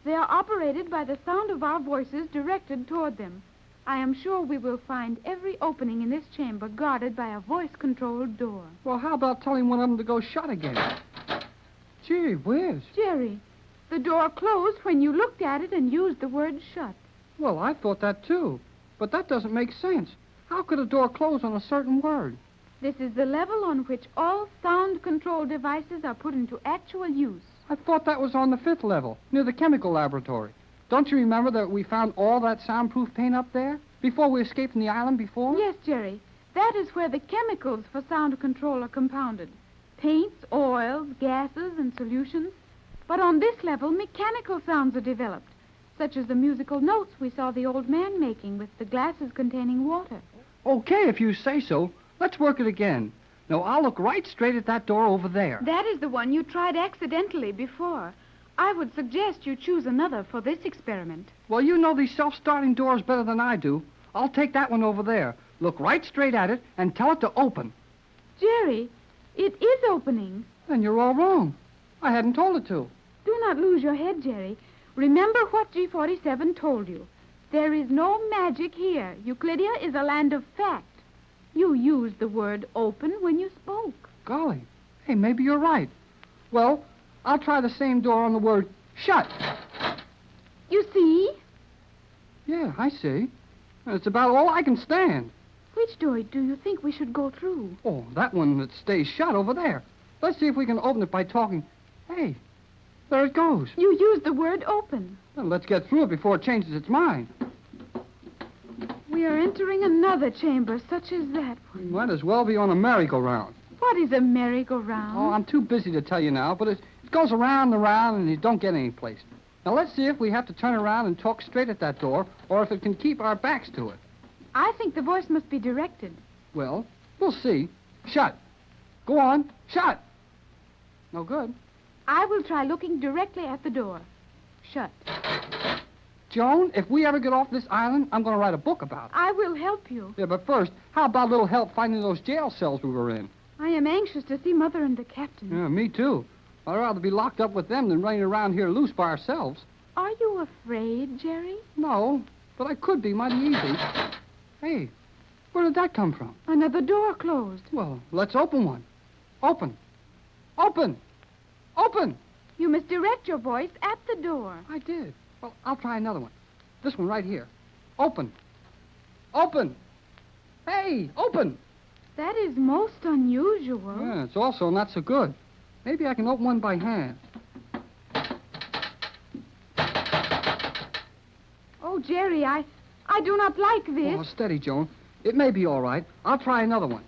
Speaker 5: They are operated by the sound of our voices directed toward them. I am sure we will find every opening in this chamber guarded by a voice-controlled door.
Speaker 7: Well, how about telling one of them to go shut again? Gee whiz.
Speaker 5: Jerry, the door closed when you looked at it and used the word shut.
Speaker 7: Well, I thought that too. But that doesn't make sense. How could a door close on a certain word?
Speaker 5: This is the level on which all sound control devices are put into actual use.
Speaker 7: I thought that was on the 5th level, near the chemical laboratory. Don't you remember that we found all that soundproof paint up there before we escaped from the island before?
Speaker 5: Yes, Jerry. That is where the chemicals for sound control are compounded. Paints, oils, gases, and solutions. But on this level, mechanical sounds are developed, such as the musical notes we saw the old man making with the glasses containing water.
Speaker 7: Okay, if you say so. Let's work it again. Now, I'll look right straight at that door over there.
Speaker 5: That is the one you tried accidentally before. I would suggest you choose another for this experiment.
Speaker 7: Well, you know these self-starting doors better than I do. I'll take that one over there. Look right straight at it and tell it to open.
Speaker 5: Jerry, it is opening.
Speaker 7: Then you're all wrong. I hadn't told it to.
Speaker 5: Do not lose your head, Jerry. Remember what G47 told you. There is no magic here. Euclidia is a land of fact. You used the word open when you spoke.
Speaker 7: Golly. Hey, maybe you're right. Well, I'll try the same door on the word shut.
Speaker 5: You see?
Speaker 7: Yeah, I see. It's about all I can stand.
Speaker 5: Which door do you think we should go through?
Speaker 7: Oh, that one that stays shut over there. Let's see if we can open it by talking. Hey, there it goes.
Speaker 5: You used the word open.
Speaker 7: Well, let's get through it before it changes its mind.
Speaker 5: We are entering another chamber such as that
Speaker 7: We
Speaker 5: one.
Speaker 7: might as well be on a merry-go-round.
Speaker 5: What is a merry-go-round?
Speaker 7: Oh, I'm too busy to tell you now, but it goes around and around and you don't get any place. Now, let's see if we have to turn around and talk straight at that door or if it can keep our backs to it.
Speaker 5: I think the voice must be directed.
Speaker 7: Well, we'll see. Shut. Go on. Shut. No good.
Speaker 5: I will try looking directly at the door. Shut.
Speaker 7: Joan, if we ever get off this island, I'm going to write a book about it.
Speaker 5: I will help you.
Speaker 7: Yeah, but first, how about a little help finding those jail cells we were in?
Speaker 5: I am anxious to see Mother and the captain.
Speaker 7: Yeah, me too. I'd rather be locked up with them than running around here loose by ourselves.
Speaker 5: Are you afraid, Jerry?
Speaker 7: No, but I could be mighty easy. Hey, where did that come from?
Speaker 5: Another door closed.
Speaker 7: Well, let's open one. Open. Open. Open.
Speaker 5: You must direct your voice at the door.
Speaker 7: I did. Well, I'll try another one. This one right here. Open. Open. Hey, open.
Speaker 5: That is most unusual.
Speaker 7: Yeah, it's also not so good. Maybe I can open one by hand.
Speaker 5: Oh, Jerry, I do not like this.
Speaker 7: Oh, steady, Joan. It may be all right. I'll try another one.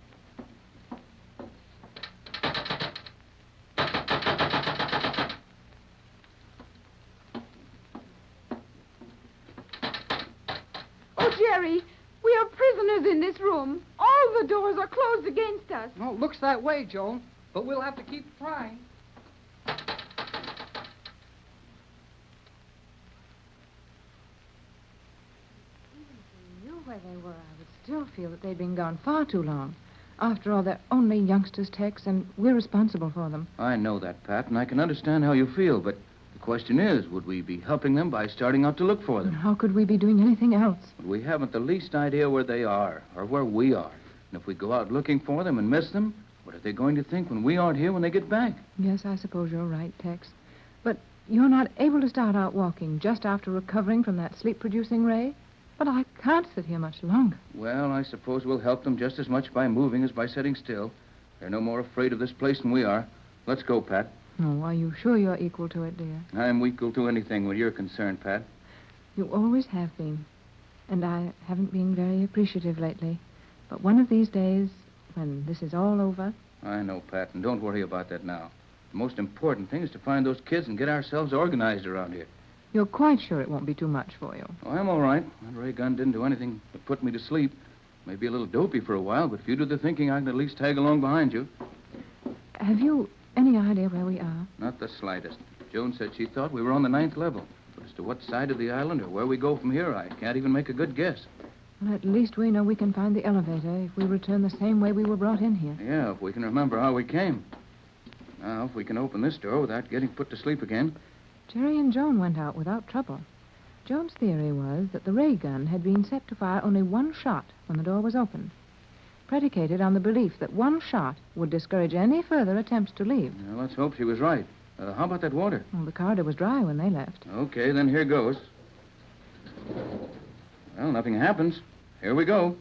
Speaker 5: Oh, Jerry, we are prisoners in this room. All the doors are closed against us.
Speaker 7: Well, it looks that way, Joan. But we'll have to keep trying.
Speaker 3: Knew where they were, I would still feel that they'd been gone far too long. After all, they're only youngsters, Tex, and we're responsible for them.
Speaker 4: I know that, Pat, and I can understand how you feel, but the question is, would we be helping them by starting out to look for
Speaker 3: And
Speaker 4: them?
Speaker 3: how could we be doing anything else?
Speaker 4: We haven't the least idea where they are or where we are. And if we go out looking for them and miss them, what are they going to think when we aren't here when they get back?
Speaker 3: Yes, I suppose you're right, Tex. But you're not able to start out walking just after recovering from that sleep-producing ray? But I can't sit here much longer.
Speaker 4: Well, I suppose we'll help them just as much by moving as by sitting still. They're no more afraid of this place than we are. Let's go, Pat.
Speaker 3: Oh, are you sure you're equal to it, dear?
Speaker 4: I'm equal to anything when you're concerned, Pat.
Speaker 3: You always have been. And I haven't been very appreciative lately. But one of these days, when this is all over...
Speaker 4: I know, Pat, and don't worry about that now. The most important thing is to find those kids and get ourselves organized around here.
Speaker 3: You're quite sure it won't be too much for you?
Speaker 4: Oh, I'm all right. That ray gun didn't do anything but put me to sleep. Maybe a little dopey for a while, but if you do the thinking, I can at least tag along behind you.
Speaker 3: Have you any idea where we are?
Speaker 4: Not the slightest. Joan said she thought we were on the 9th level. But as to what side of the island or where we go from here, I can't even make a good guess.
Speaker 3: Well, at least we know we can find the elevator if we return the same way we were brought in here.
Speaker 4: Yeah, if we can remember how we came. Now, if we can open this door without getting put to sleep again.
Speaker 3: Jerry and Joan went out without trouble. Joan's theory was that the ray gun had been set to fire only one shot when the door was opened, predicated on the belief that one shot would discourage any further attempts to leave.
Speaker 4: Well, let's hope she was right. How about that water?
Speaker 3: Well, the corridor was dry when they left.
Speaker 4: Okay, then here goes. Well, nothing happens. Here we go.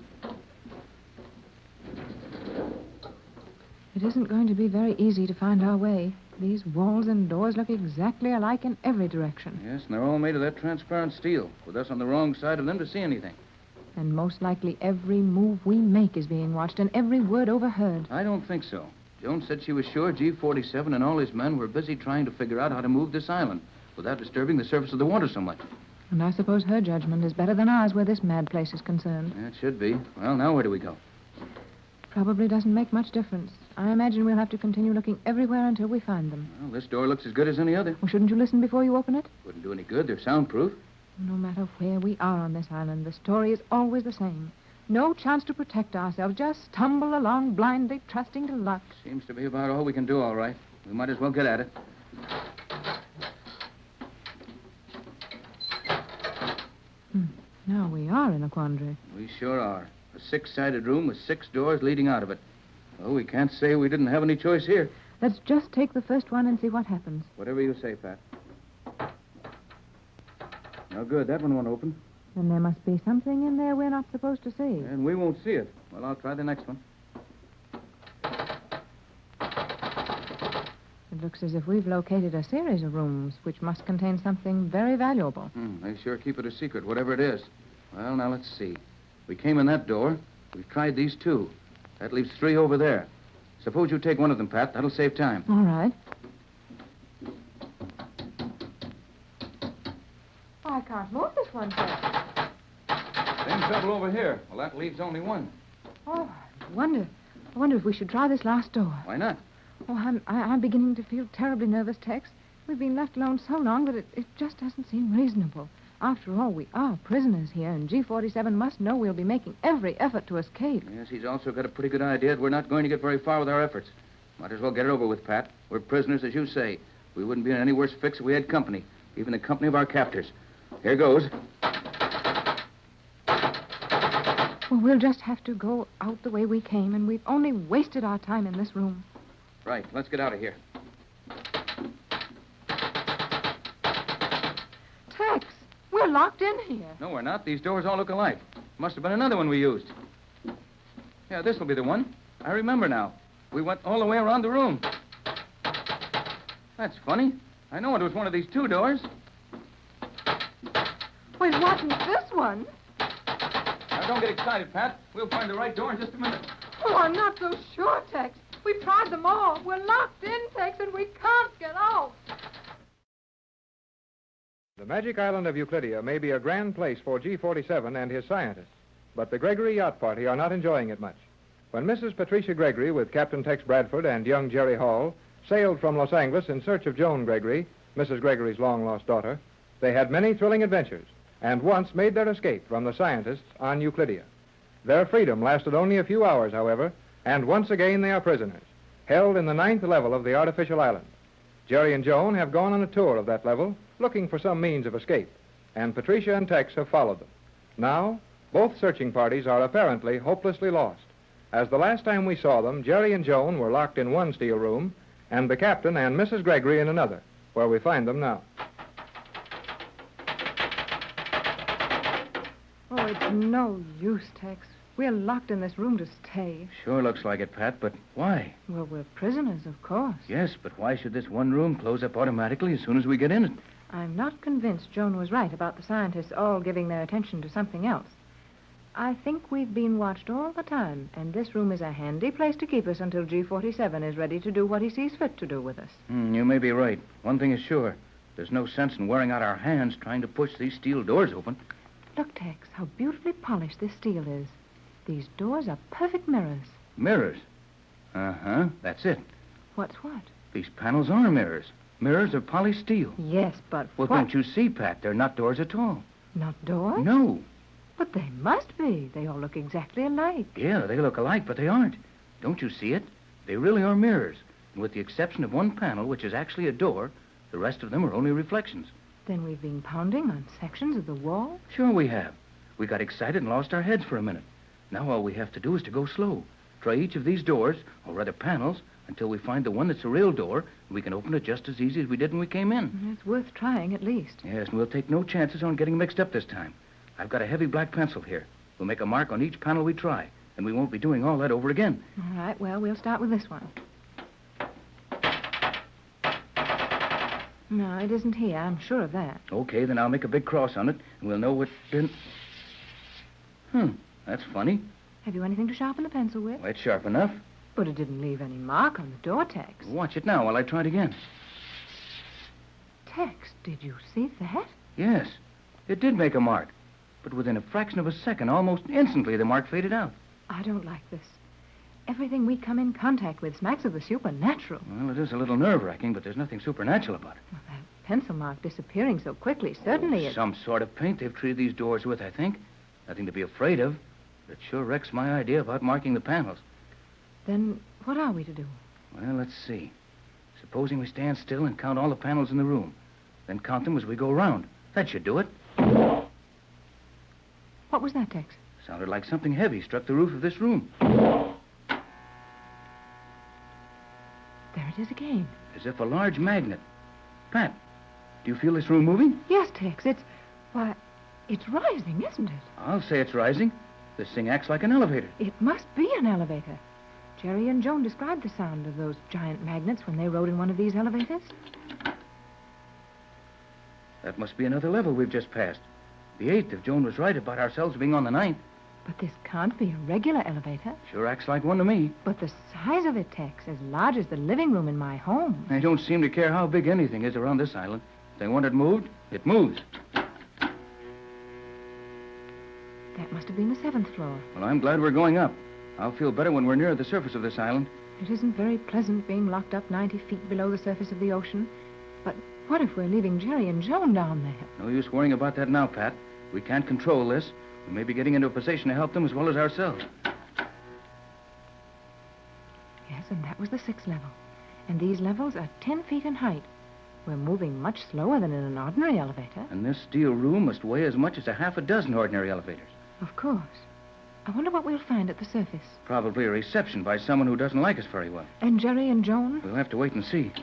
Speaker 3: It isn't going to be very easy to find our way. These walls and doors look exactly alike in every direction.
Speaker 4: Yes, and they're all made of that transparent steel, with us on the wrong side of them to see anything.
Speaker 3: And most likely every move we make is being watched and every word overheard.
Speaker 4: I don't think so. Joan said she was sure G-47 and all his men were busy trying to figure out how to move this island without disturbing the surface of the water so much.
Speaker 3: And I suppose her judgment is better than ours where this mad place is concerned.
Speaker 4: Yeah, it should be. Well, now where do we go?
Speaker 3: Probably doesn't make much difference. I imagine we'll have to continue looking everywhere until we find them.
Speaker 4: Well, this door looks as good as any other.
Speaker 3: Well, shouldn't you listen before you open it?
Speaker 4: Wouldn't do any good. They're soundproof.
Speaker 3: No matter where we are on this island, the story is always the same. No chance to protect ourselves. Just stumble along blindly, trusting to luck.
Speaker 4: Seems to be about all we can do, all right. We might as well get at it.
Speaker 3: Now we are in a quandary.
Speaker 4: We sure are. A 6-sided room with 6 doors leading out of it. Oh, we can't say we didn't have any choice here.
Speaker 3: Let's just take the first one and see what happens.
Speaker 4: Whatever you say, Pat. No good. That one won't open.
Speaker 3: Then there must be something in there we're not supposed to see.
Speaker 4: And we won't see it. Well, I'll try the next one.
Speaker 3: It looks as if we've located a series of rooms which must contain something very valuable.
Speaker 4: They sure keep it a secret, whatever it is. Well, now let's see. We came in that door. We've tried these 2. That leaves 3 over there. Suppose you take one of them, Pat. That'll save time.
Speaker 3: All right. Oh, I can't move this one, sir.
Speaker 4: Same trouble over here. Well, that leaves only one.
Speaker 3: Oh, I wonder if we should try this last door.
Speaker 4: Why not?
Speaker 3: Oh, I'm beginning to feel terribly nervous, Tex. We've been left alone so long that it just doesn't seem reasonable. After all, we are prisoners here, and G-47 must know we'll be making every effort to escape.
Speaker 4: Yes, he's also got a pretty good idea that we're not going to get very far with our efforts. Might as well get it over with, Pat. We're prisoners, as you say. We wouldn't be in any worse fix if we had company, even the company of our captors. Here goes.
Speaker 3: Well, we'll just have to go out the way we came, and we've only wasted our time in this room.
Speaker 4: Right, let's get out of here.
Speaker 3: Tex, we're locked in here.
Speaker 4: No, we're not. These doors all look alike. Must have been another one we used. Yeah, this will be the one. I remember now. We went all the way around the room. That's funny. I know it was one of these 2 doors.
Speaker 3: Well, it wasn't this one.
Speaker 4: Now, don't get excited, Pat. We'll find the right door in just a minute.
Speaker 3: Oh, I'm not so sure, Tex. We've tried them all. We're locked in, Tex, and we can't get out.
Speaker 1: The magic island of Euclidia may be a grand place for G-47 and his scientists, but the Gregory yacht party are not enjoying it much. When Mrs. Patricia Gregory with Captain Tex Bradford and young Jerry Hall sailed from Los Angeles in search of Joan Gregory, Mrs. Gregory's long-lost daughter, they had many thrilling adventures and once made their escape from the scientists on Euclidia. Their freedom lasted only a few hours, however, and once again they are prisoners, held in the 9th level of the artificial island. Jerry and Joan have gone on a tour of that level, looking for some means of escape, and Patricia and Tex have followed them. Now, both searching parties are apparently hopelessly lost, as the last time we saw them, Jerry and Joan were locked in one steel room, and the captain and Mrs. Gregory in another, where we find them now.
Speaker 3: Oh, it's no use, Tex. We're locked in this room to stay.
Speaker 8: Sure looks like it, Pat, but why?
Speaker 3: Well, we're prisoners, of course.
Speaker 8: Yes, but why should this one room close up automatically as soon as we get in it?
Speaker 3: I'm not convinced Joan was right about the scientists all giving their attention to something else. I think we've been watched all the time, and this room is a handy place to keep us until G47 is ready to do what he sees fit to do with us.
Speaker 8: You may be right. One thing is sure. There's no sense in wearing out our hands trying to push these steel doors open.
Speaker 3: Look, Tex, how beautifully polished this steel is. These doors are perfect mirrors.
Speaker 8: Mirrors? Uh-huh, that's it.
Speaker 3: What's what?
Speaker 8: These panels are mirrors. Mirrors of polished steel.
Speaker 3: Yes, but
Speaker 8: Well,
Speaker 3: what?
Speaker 8: don't you see, Pat? They're not doors at all.
Speaker 3: Not doors?
Speaker 8: No.
Speaker 3: But they must be. They all look exactly alike.
Speaker 8: Yeah, they look alike, but they aren't. Don't you see it? They really are mirrors. And with the exception of one panel, which is actually a door, the rest of them are only reflections.
Speaker 3: Then we've been pounding on sections of the wall?
Speaker 8: Sure we have. We got excited and lost our heads for a minute. Now all we have to do is to go slow. Try each of these doors, or rather panels, until we find the one that's a real door, and we can open it just as easy as we did when we came in.
Speaker 3: It's worth trying, at least.
Speaker 8: Yes, and we'll take no chances on getting mixed up this time. I've got a heavy black pencil here. We'll make a mark on each panel we try, and we won't be doing all that over again.
Speaker 3: All right, well, we'll start with this one. No, it isn't here. I'm sure of that.
Speaker 8: Okay, then I'll make a big cross on it, and we'll know what... That's funny.
Speaker 3: Have you anything to sharpen the pencil with?
Speaker 8: Well, it's sharp enough.
Speaker 3: But it didn't leave any mark on the door, Tex.
Speaker 8: Watch it now while I try it again.
Speaker 3: Tex, did you see that?
Speaker 8: Yes, it did make a mark. But within a fraction of a second, almost instantly, the mark faded out.
Speaker 3: I don't like this. Everything we come in contact with smacks of the supernatural.
Speaker 8: Well, it is a little nerve-wracking, but there's nothing supernatural about it.
Speaker 3: Well, that pencil mark disappearing so quickly, certainly it...
Speaker 8: Some sort of paint they've treated these doors with, I think. Nothing to be afraid of. But it sure wrecks my idea about marking the panels.
Speaker 3: Then what are we to do?
Speaker 8: Well, let's see. Supposing we stand still and count all the panels in the room. Then count them as we go around. That should do it.
Speaker 3: What was that, Tex?
Speaker 8: Sounded like something heavy struck the roof of this room.
Speaker 3: There it is again.
Speaker 8: As if a large magnet. Pat, do you feel this room moving?
Speaker 3: Yes, Tex. Why, it's rising, isn't it?
Speaker 8: I'll say it's rising. This thing acts like an elevator.
Speaker 3: It must be an elevator. Jerry and Joan described the sound of those giant magnets when they rode in one of these elevators.
Speaker 8: That must be another level we've just passed. The 8th, if Joan was right about ourselves being on the 9th.
Speaker 3: But this can't be a regular elevator.
Speaker 8: Sure acts like one to me.
Speaker 3: But the size of it, Tex, as large as the living room in my home.
Speaker 8: They don't seem to care how big anything is around this island. If they want it moved, it moves.
Speaker 3: That must have been the 7th floor.
Speaker 8: Well, I'm glad we're going up. I'll feel better when we're near the surface of this island.
Speaker 3: It isn't very pleasant being locked up 90 feet below the surface of the ocean. But what if we're leaving Jerry and Joan down there?
Speaker 8: No use worrying about that now, Pat. We can't control this. We may be getting into a position to help them as well as ourselves.
Speaker 3: Yes, and that was the 6th level. And these levels are 10 feet in height. We're moving much slower than in an ordinary elevator.
Speaker 8: And this steel room must weigh as much as a half a dozen ordinary elevators.
Speaker 3: Of course. I wonder what we'll find at the surface.
Speaker 8: Probably a reception by someone who doesn't like us very well.
Speaker 3: And Jerry and Joan?
Speaker 8: We'll have to wait and see.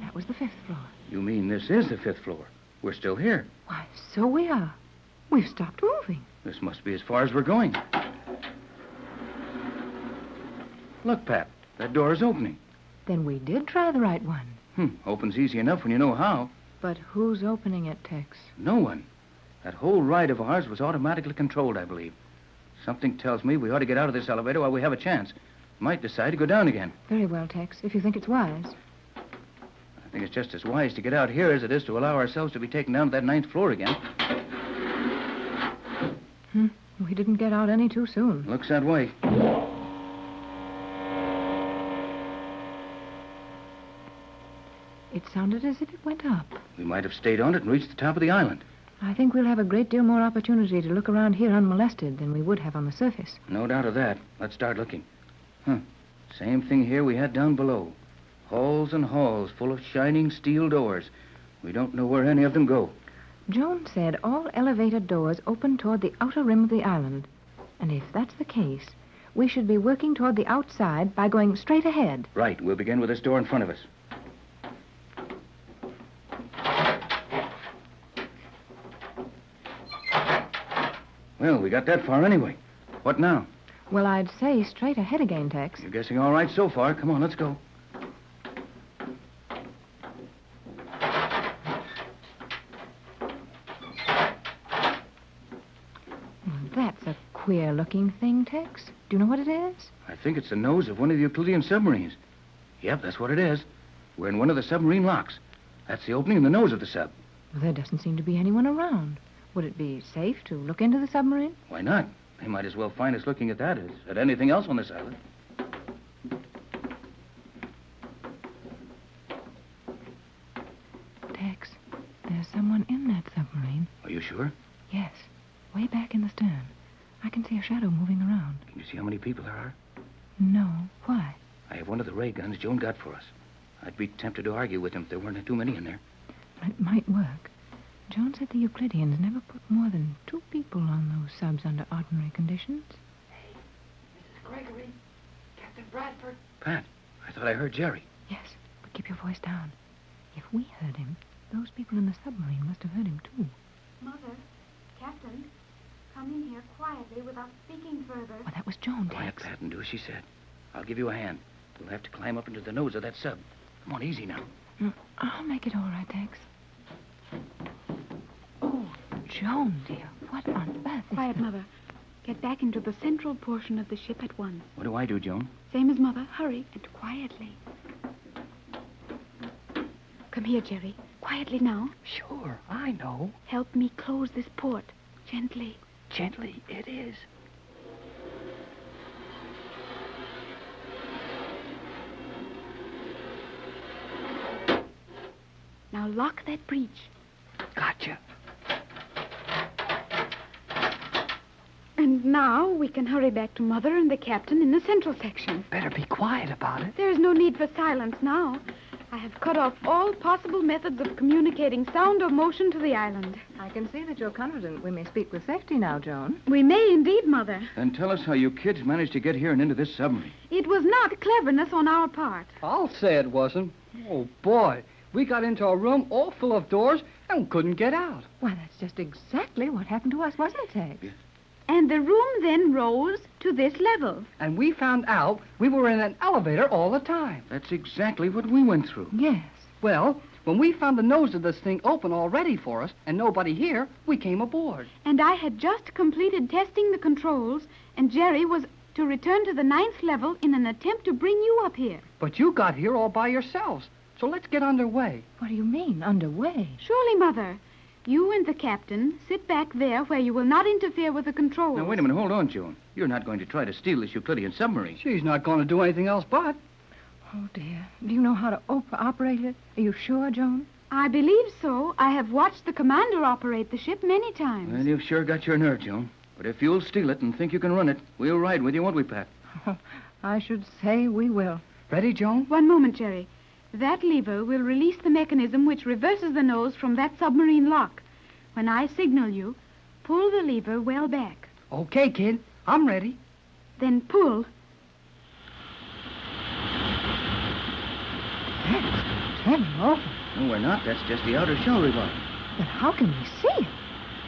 Speaker 3: That was the 5th floor.
Speaker 8: You mean this is the 5th floor? We're still here.
Speaker 3: Why, so we are. We've stopped moving.
Speaker 8: This must be as far as we're going. Look, Pat, that door is opening.
Speaker 3: Then we did try the right one.
Speaker 8: Opens easy enough when you know how.
Speaker 3: But who's opening it, Tex?
Speaker 8: No one. That whole ride of ours was automatically controlled, I believe. Something tells me we ought to get out of this elevator while we have a chance. Might decide to go down again.
Speaker 3: Very well, Tex, if you think it's wise.
Speaker 8: I think it's just as wise to get out here as it is to allow ourselves to be taken down to that 9th floor again.
Speaker 3: We didn't get out any too soon.
Speaker 8: Looks that way.
Speaker 3: It sounded as if it went up.
Speaker 8: We might have stayed on it and reached the top of the island.
Speaker 3: I think we'll have a great deal more opportunity to look around here unmolested than we would have on the surface.
Speaker 8: No doubt of that. Let's start looking. Same thing here we had down below. Halls and halls full of shining steel doors. We don't know where any of them go.
Speaker 3: Joan said all elevator doors open toward the outer rim of the island. And if that's the case, we should be working toward the outside by going straight ahead.
Speaker 8: Right. We'll begin with this door in front of us. Well, we got that far anyway. What now?
Speaker 3: Well, I'd say straight ahead again, Tex.
Speaker 8: You're guessing all right so far. Come on, let's go.
Speaker 3: That's a queer-looking thing, Tex. Do you know what it is?
Speaker 8: I think it's the nose of one of the Euclidean submarines. Yep, that's what it is. We're in one of the submarine locks. That's the opening in the nose of the sub.
Speaker 3: Well, there doesn't seem to be anyone around. Would it be safe to look into the submarine?
Speaker 8: Why not? They might as well find us looking at that as at anything else on this island.
Speaker 3: Tex, there's someone in that submarine.
Speaker 8: Are you sure?
Speaker 3: Yes, way back in the stern. I can see a shadow moving around.
Speaker 8: Can you see how many people there are?
Speaker 3: No. Why?
Speaker 8: I have one of the ray guns Joan got for us. I'd be tempted to argue with him if there weren't too many in there.
Speaker 3: It might work. Joan said the Euclideans never put more than 2 people on those subs under ordinary conditions.
Speaker 2: Hey, Mrs. Gregory, Captain Bradford.
Speaker 8: Pat, I thought I heard Jerry.
Speaker 3: Yes, but keep your voice down. If we heard him, those people in the submarine must have heard him, too.
Speaker 5: Mother, Captain, come in here quietly without speaking further.
Speaker 3: Well, that was Joan,
Speaker 8: Quiet,
Speaker 3: Tex.
Speaker 8: Pat, and do as she said. I'll give you a hand. We'll have to climb up into the nose of that sub. Come on, easy now.
Speaker 3: I'll make it all right, Tex. Oh, Joan, dear, what on earth is
Speaker 5: Quiet,
Speaker 3: that?
Speaker 5: Mother. Get back into the central portion of the ship at once.
Speaker 8: What do I do, Joan?
Speaker 5: Same as Mother. Hurry and quietly. Come here, Jerry. Quietly now.
Speaker 6: Sure, I know.
Speaker 5: Help me close this port. Gently.
Speaker 6: Gently it is.
Speaker 5: Now lock that breech.
Speaker 6: Gotcha.
Speaker 5: And now we can hurry back to Mother and the Captain in the central section.
Speaker 6: Better be quiet about it.
Speaker 5: There is no need for silence now. I have cut off all possible methods of communicating sound or motion to the island.
Speaker 3: I can see that you're confident we may speak with safety now, Joan.
Speaker 5: We may indeed, Mother.
Speaker 8: Then tell us how you kids managed to get here and into this submarine.
Speaker 5: It was not cleverness on our part.
Speaker 7: I'll say it wasn't. Oh, boy. We got into a room all full of doors and couldn't get out.
Speaker 3: Why, that's just exactly what happened to us, wasn't it, Tex?
Speaker 8: Yes.
Speaker 5: And the room then rose to this level.
Speaker 7: And we found out we were in an elevator all the time.
Speaker 8: That's exactly what we went through.
Speaker 3: Yes.
Speaker 7: Well, when we found the nose of this thing open all ready for us and nobody here, we came aboard.
Speaker 5: And I had just completed testing the controls, and Jerry was to return to the 9th level in an attempt to bring you up here.
Speaker 7: But you got here all by yourselves. So let's get underway.
Speaker 3: What do you mean, underway?
Speaker 5: Surely, Mother. You and the Captain sit back there where you will not interfere with the controls.
Speaker 8: Now, wait a minute. Hold on, Joan. You're not going to try to steal this Euclidean submarine.
Speaker 7: She's not going to do anything else but.
Speaker 3: Oh, dear. Do you know how to operate it? Are you sure, Joan?
Speaker 5: I believe so. I have watched the commander operate the ship many times.
Speaker 8: Well, you've sure got your nerve, Joan. But if you'll steal it and think you can run it, we'll ride with you, won't we, Pat?
Speaker 3: I should say we will.
Speaker 7: Ready, Joan?
Speaker 5: One moment, Jerry. That lever will release the mechanism which reverses the nose from that submarine lock. When I signal you, pull the lever well back.
Speaker 7: Okay, kid. I'm ready.
Speaker 5: Then pull.
Speaker 3: That's turning over.
Speaker 8: No, we're not. That's just the outer shell revolving.
Speaker 3: But how can we see it?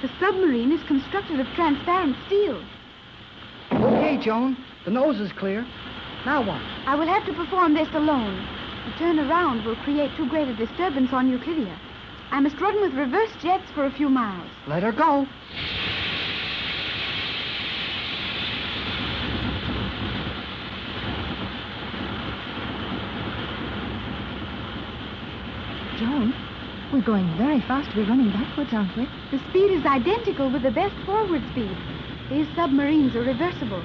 Speaker 5: The submarine is constructed of transparent steel.
Speaker 7: Okay, Joan. The nose is clear. Now what?
Speaker 5: I will have to perform this alone. The turn around will create too great a disturbance on Euclidia. I must run with reverse jets for a few miles.
Speaker 7: Let her go.
Speaker 3: Joan, we're going very fast to be running backwards, aren't we?
Speaker 5: The speed is identical with the best forward speed. These submarines are reversible.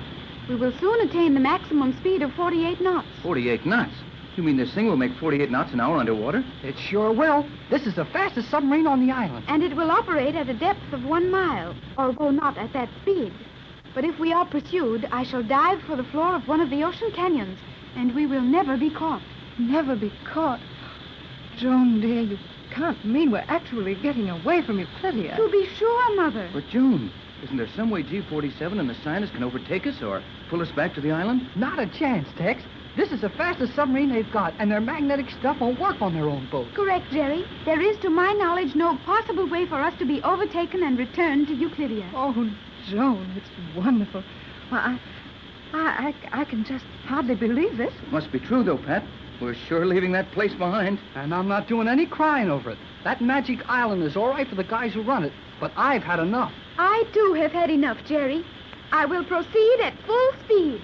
Speaker 5: We will soon attain the maximum speed of 48 knots.
Speaker 8: 48 knots? You mean this thing will make 48 knots an hour underwater?
Speaker 7: It sure will. This is the fastest submarine on the island.
Speaker 5: And it will operate at a depth of 1 mile, although not at that speed. But if we are pursued, I shall dive for the floor of one of the ocean canyons, and we will never be caught.
Speaker 3: Never be caught. Joan, dear, you can't mean we're actually getting away from Euclidia.
Speaker 5: To be sure, Mother.
Speaker 8: But, Joan, isn't there some way G-47 and the scientists can overtake us or pull us back to the island?
Speaker 7: Not a chance, Tex. This is the fastest submarine they've got, and their magnetic stuff won't work on their own boat.
Speaker 5: Correct, Jerry. There is, to my knowledge, no possible way for us to be overtaken and returned to Euclidia.
Speaker 3: Oh, Joan, it's wonderful. Well, I can just hardly believe this.
Speaker 8: Must be true, though, Pat. We're sure leaving that place behind.
Speaker 7: And I'm not doing any crying over it. That magic island is all right for the guys who run it, but I've had enough.
Speaker 5: I, too, have had enough, Jerry. I will proceed at full speed.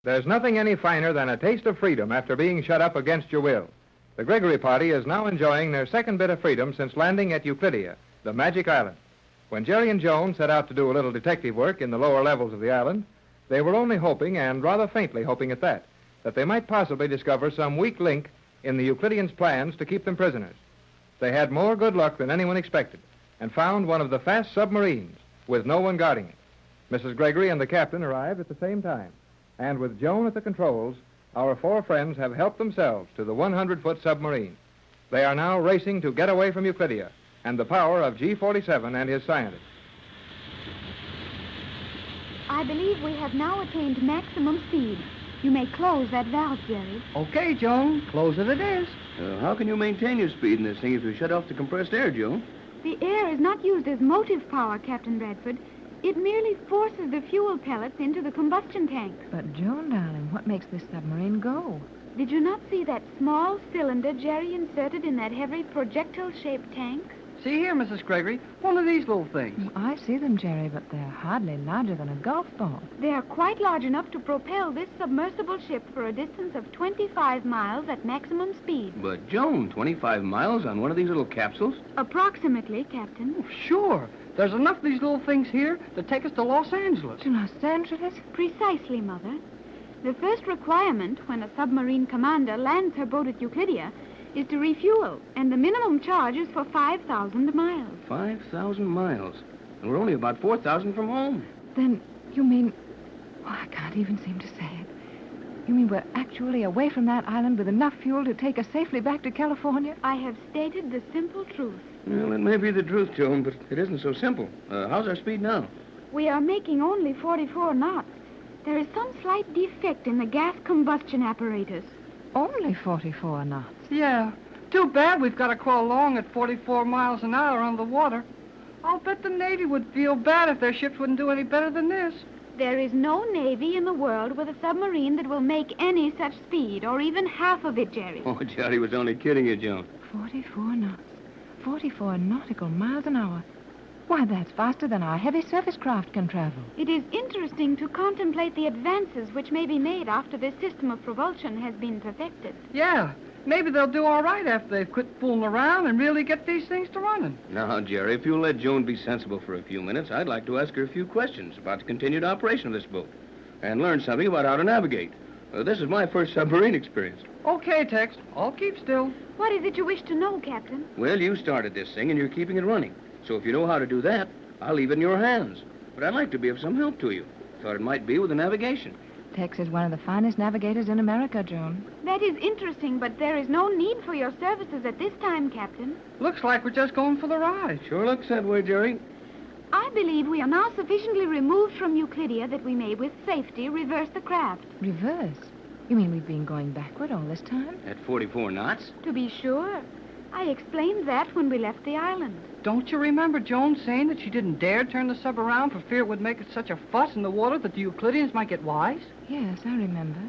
Speaker 1: There's nothing any finer than a taste of freedom after being shut up against your will. The Gregory party is now enjoying their second bit of freedom since landing at Euclidia, the magic island. When Jerry and Joan set out to do a little detective work in the lower levels of the island, they were only hoping, and rather faintly hoping at that they might possibly discover some weak link in the Euclideans' plans to keep them prisoners. They had more good luck than anyone expected and found one of the fast submarines with no one guarding it. Mrs. Gregory and the captain arrived at the same time, and with Joan at the controls, our four friends have helped themselves to the 100-foot submarine. They are now racing to get away from Euclidia and the power of G-47 and his scientists.
Speaker 5: I believe we have now attained maximum speed. You may close that valve, Jerry.
Speaker 7: Okay, Joan, close it is.
Speaker 8: How can you maintain your speed in this thing if you shut off the compressed air, Joan?
Speaker 5: The air is not used as motive power, Captain Bradford. It merely forces the fuel pellets into the combustion tank.
Speaker 3: But, Joan, darling, what makes this submarine go?
Speaker 5: Did you not see that small cylinder Jerry inserted in that heavy projectile-shaped tank?
Speaker 7: See here, Mrs. Gregory, one of these little things.
Speaker 3: I see them, Jerry, but they're hardly larger than a golf ball.
Speaker 5: They are quite large enough to propel this submersible ship for a distance of 25 miles at maximum speed.
Speaker 8: But, Joan, 25 miles on one of these little capsules?
Speaker 5: Approximately, Captain.
Speaker 7: Oh, sure. There's enough of these little things here to take us to Los Angeles.
Speaker 3: To Los Angeles?
Speaker 5: Precisely, Mother. The first requirement when a submarine commander lands her boat at Euclidia is to refuel, and the minimum charge is for 5,000 miles.
Speaker 8: 5,000 miles. And we're only about 4,000 from home.
Speaker 3: Then you mean... Oh, I can't even seem to say it. You mean we're actually away from that island with enough fuel to take us safely back to California?
Speaker 5: I have stated the simple truth.
Speaker 8: Well, it may be the truth, Joan, but it isn't so simple. How's our speed now?
Speaker 5: We are making only 44 knots. There is some slight defect in the gas combustion apparatus.
Speaker 3: Only 44 knots.
Speaker 7: Yeah. Too bad we've got to crawl along at 44 miles an hour on the water. I'll bet the Navy would feel bad if their ships wouldn't do any better than this.
Speaker 5: There is no Navy in the world with a submarine that will make any such speed, or even half of it, Jerry.
Speaker 8: Oh, Jerry was only kidding you, Joan.
Speaker 3: 44 knots. 44 nautical miles an hour. Why, that's faster than our heavy surface craft can travel.
Speaker 5: It is interesting to contemplate the advances which may be made after this system of propulsion has been perfected.
Speaker 7: Yeah. Maybe they'll do all right after they've quit fooling around and really get these things to running.
Speaker 8: Now, Jerry, if you'll let Joan be sensible for a few minutes, I'd like to ask her a few questions about the continued operation of this boat and learn something about how to navigate. This is my first submarine experience.
Speaker 7: Okay, Tex. I'll keep still.
Speaker 5: What is it you wish to know, Captain?
Speaker 8: Well, you started this thing and you're keeping it running. So if you know how to do that, I'll leave it in your hands. But I'd like to be of some help to you. Thought it might be with the navigation.
Speaker 3: Tex is one of the finest navigators in America, Joan.
Speaker 5: That is interesting, but there is no need for your services at this time, Captain.
Speaker 7: Looks like we're just going for the ride.
Speaker 8: Sure looks that way, Jerry.
Speaker 5: I believe we are now sufficiently removed from Euclidia that we may, with safety, reverse the craft.
Speaker 3: Reverse? You mean we've been going backward all this time?
Speaker 8: At 44 knots?
Speaker 5: To be sure. I explained that when we left the island.
Speaker 7: Don't you remember Joan saying that she didn't dare turn the sub around for fear it would make such a fuss in the water that the Euclideans might get wise?
Speaker 3: Yes, I remember.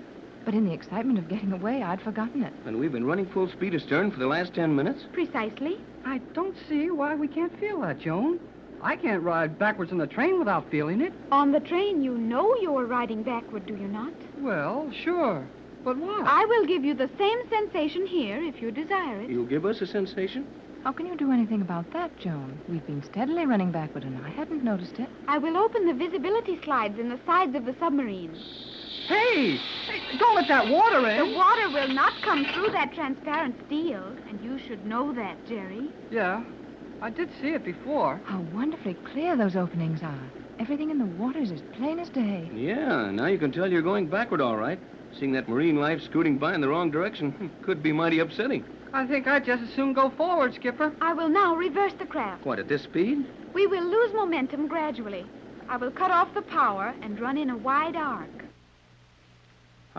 Speaker 3: But in the excitement of getting away, I'd forgotten it.
Speaker 8: And we've been running full speed astern for the last 10 minutes?
Speaker 5: Precisely.
Speaker 7: I don't see why we can't feel that, Joan. I can't ride backwards in the train without feeling it.
Speaker 5: On the train, you know you are riding backward, do you not?
Speaker 7: Well, sure. But why?
Speaker 5: I will give you the same sensation here if you desire it.
Speaker 8: You'll give us a sensation?
Speaker 3: How can you do anything about that, Joan? We've been steadily running backward, and I hadn't noticed it.
Speaker 5: I will open the visibility slides in the sides of the submarine.
Speaker 7: Hey, don't let that water in.
Speaker 5: The water will not come through that transparent steel, and you should know that, Jerry.
Speaker 7: Yeah, I did see it before.
Speaker 3: How wonderfully clear those openings are. Everything in the water is as plain as day.
Speaker 8: Yeah, now you can tell you're going backward all right. Seeing that marine life scooting by in the wrong direction could be mighty upsetting.
Speaker 7: I think I'd just as soon go forward, Skipper.
Speaker 5: I will now reverse the craft.
Speaker 8: What, at this speed?
Speaker 5: We will lose momentum gradually. I will cut off the power and run in a wide arc.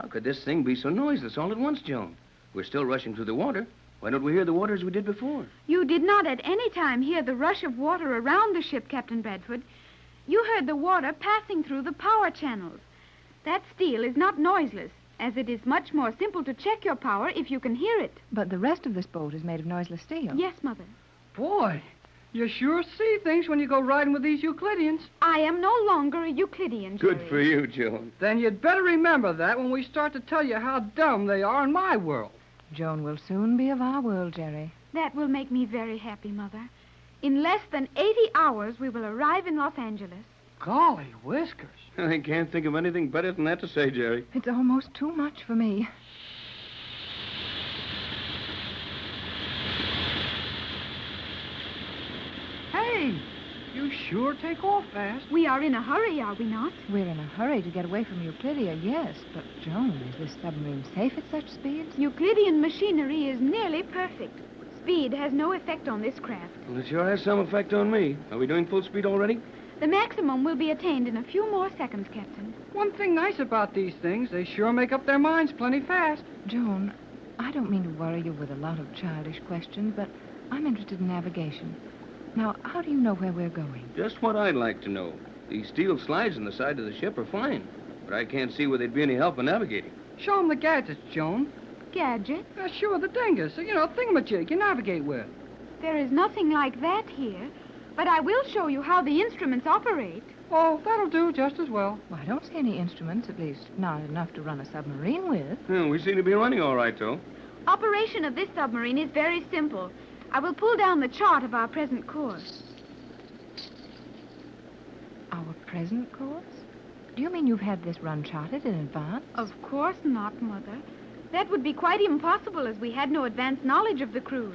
Speaker 8: How could this thing be so noiseless all at once, Joan? We're still rushing through the water. Why don't we hear the water as we did before?
Speaker 5: You did not at any time hear the rush of water around the ship, Captain Bradford. You heard the water passing through the power channels. That steel is not noiseless, as it is much more simple to check your power if you can hear it.
Speaker 3: But the rest of this boat is made of noiseless steel.
Speaker 5: Yes, Mother.
Speaker 7: Boy, you sure see things when you go riding with these Euclideans.
Speaker 5: I am no longer a Euclidean, Jerry.
Speaker 8: Good for you, Joan.
Speaker 7: Then you'd better remember that when we start to tell you how dumb they are in my world.
Speaker 3: Joan will soon be of our world, Jerry.
Speaker 5: That will make me very happy, Mother. In less than 80 hours, we will arrive in Los Angeles.
Speaker 7: Golly whiskers.
Speaker 8: I can't think of anything better than that to say, Jerry.
Speaker 3: It's almost too much for me.
Speaker 7: Hey, you sure take off fast.
Speaker 5: We are in a hurry, are we not?
Speaker 3: We're in a hurry to get away from Euclidia, yes. But, Joan, is this submarine safe at such speeds?
Speaker 5: Euclidean machinery is nearly perfect. Speed has no effect on this craft.
Speaker 8: Well, it sure has some effect on me. Are we doing full speed already?
Speaker 5: The maximum will be attained in a few more seconds, Captain.
Speaker 7: One thing nice about these things, they sure make up their minds plenty fast.
Speaker 3: Joan, I don't mean to worry you with a lot of childish questions, but I'm interested in navigation. Now, how do you know where we're going?
Speaker 8: Just what I'd like to know. These steel slides in the side of the ship are fine, but I can't see where they'd be any help in navigating.
Speaker 7: Show them the gadgets, Joan.
Speaker 5: Gadget?
Speaker 7: Sure, the dingus. Thingamajig you navigate with.
Speaker 5: There is nothing like that here, but I will show you how the instruments operate.
Speaker 7: Oh, that'll do just as well.
Speaker 3: Well, I don't see any instruments, at least not enough to run a submarine with.
Speaker 8: We seem to be running all right, though.
Speaker 5: Operation of this submarine is very simple. I will pull down the chart of our present course.
Speaker 3: Our present course? Do you mean you've had this run charted in advance?
Speaker 5: Of course not, Mother. That would be quite impossible, as we had no advanced knowledge of the cruise.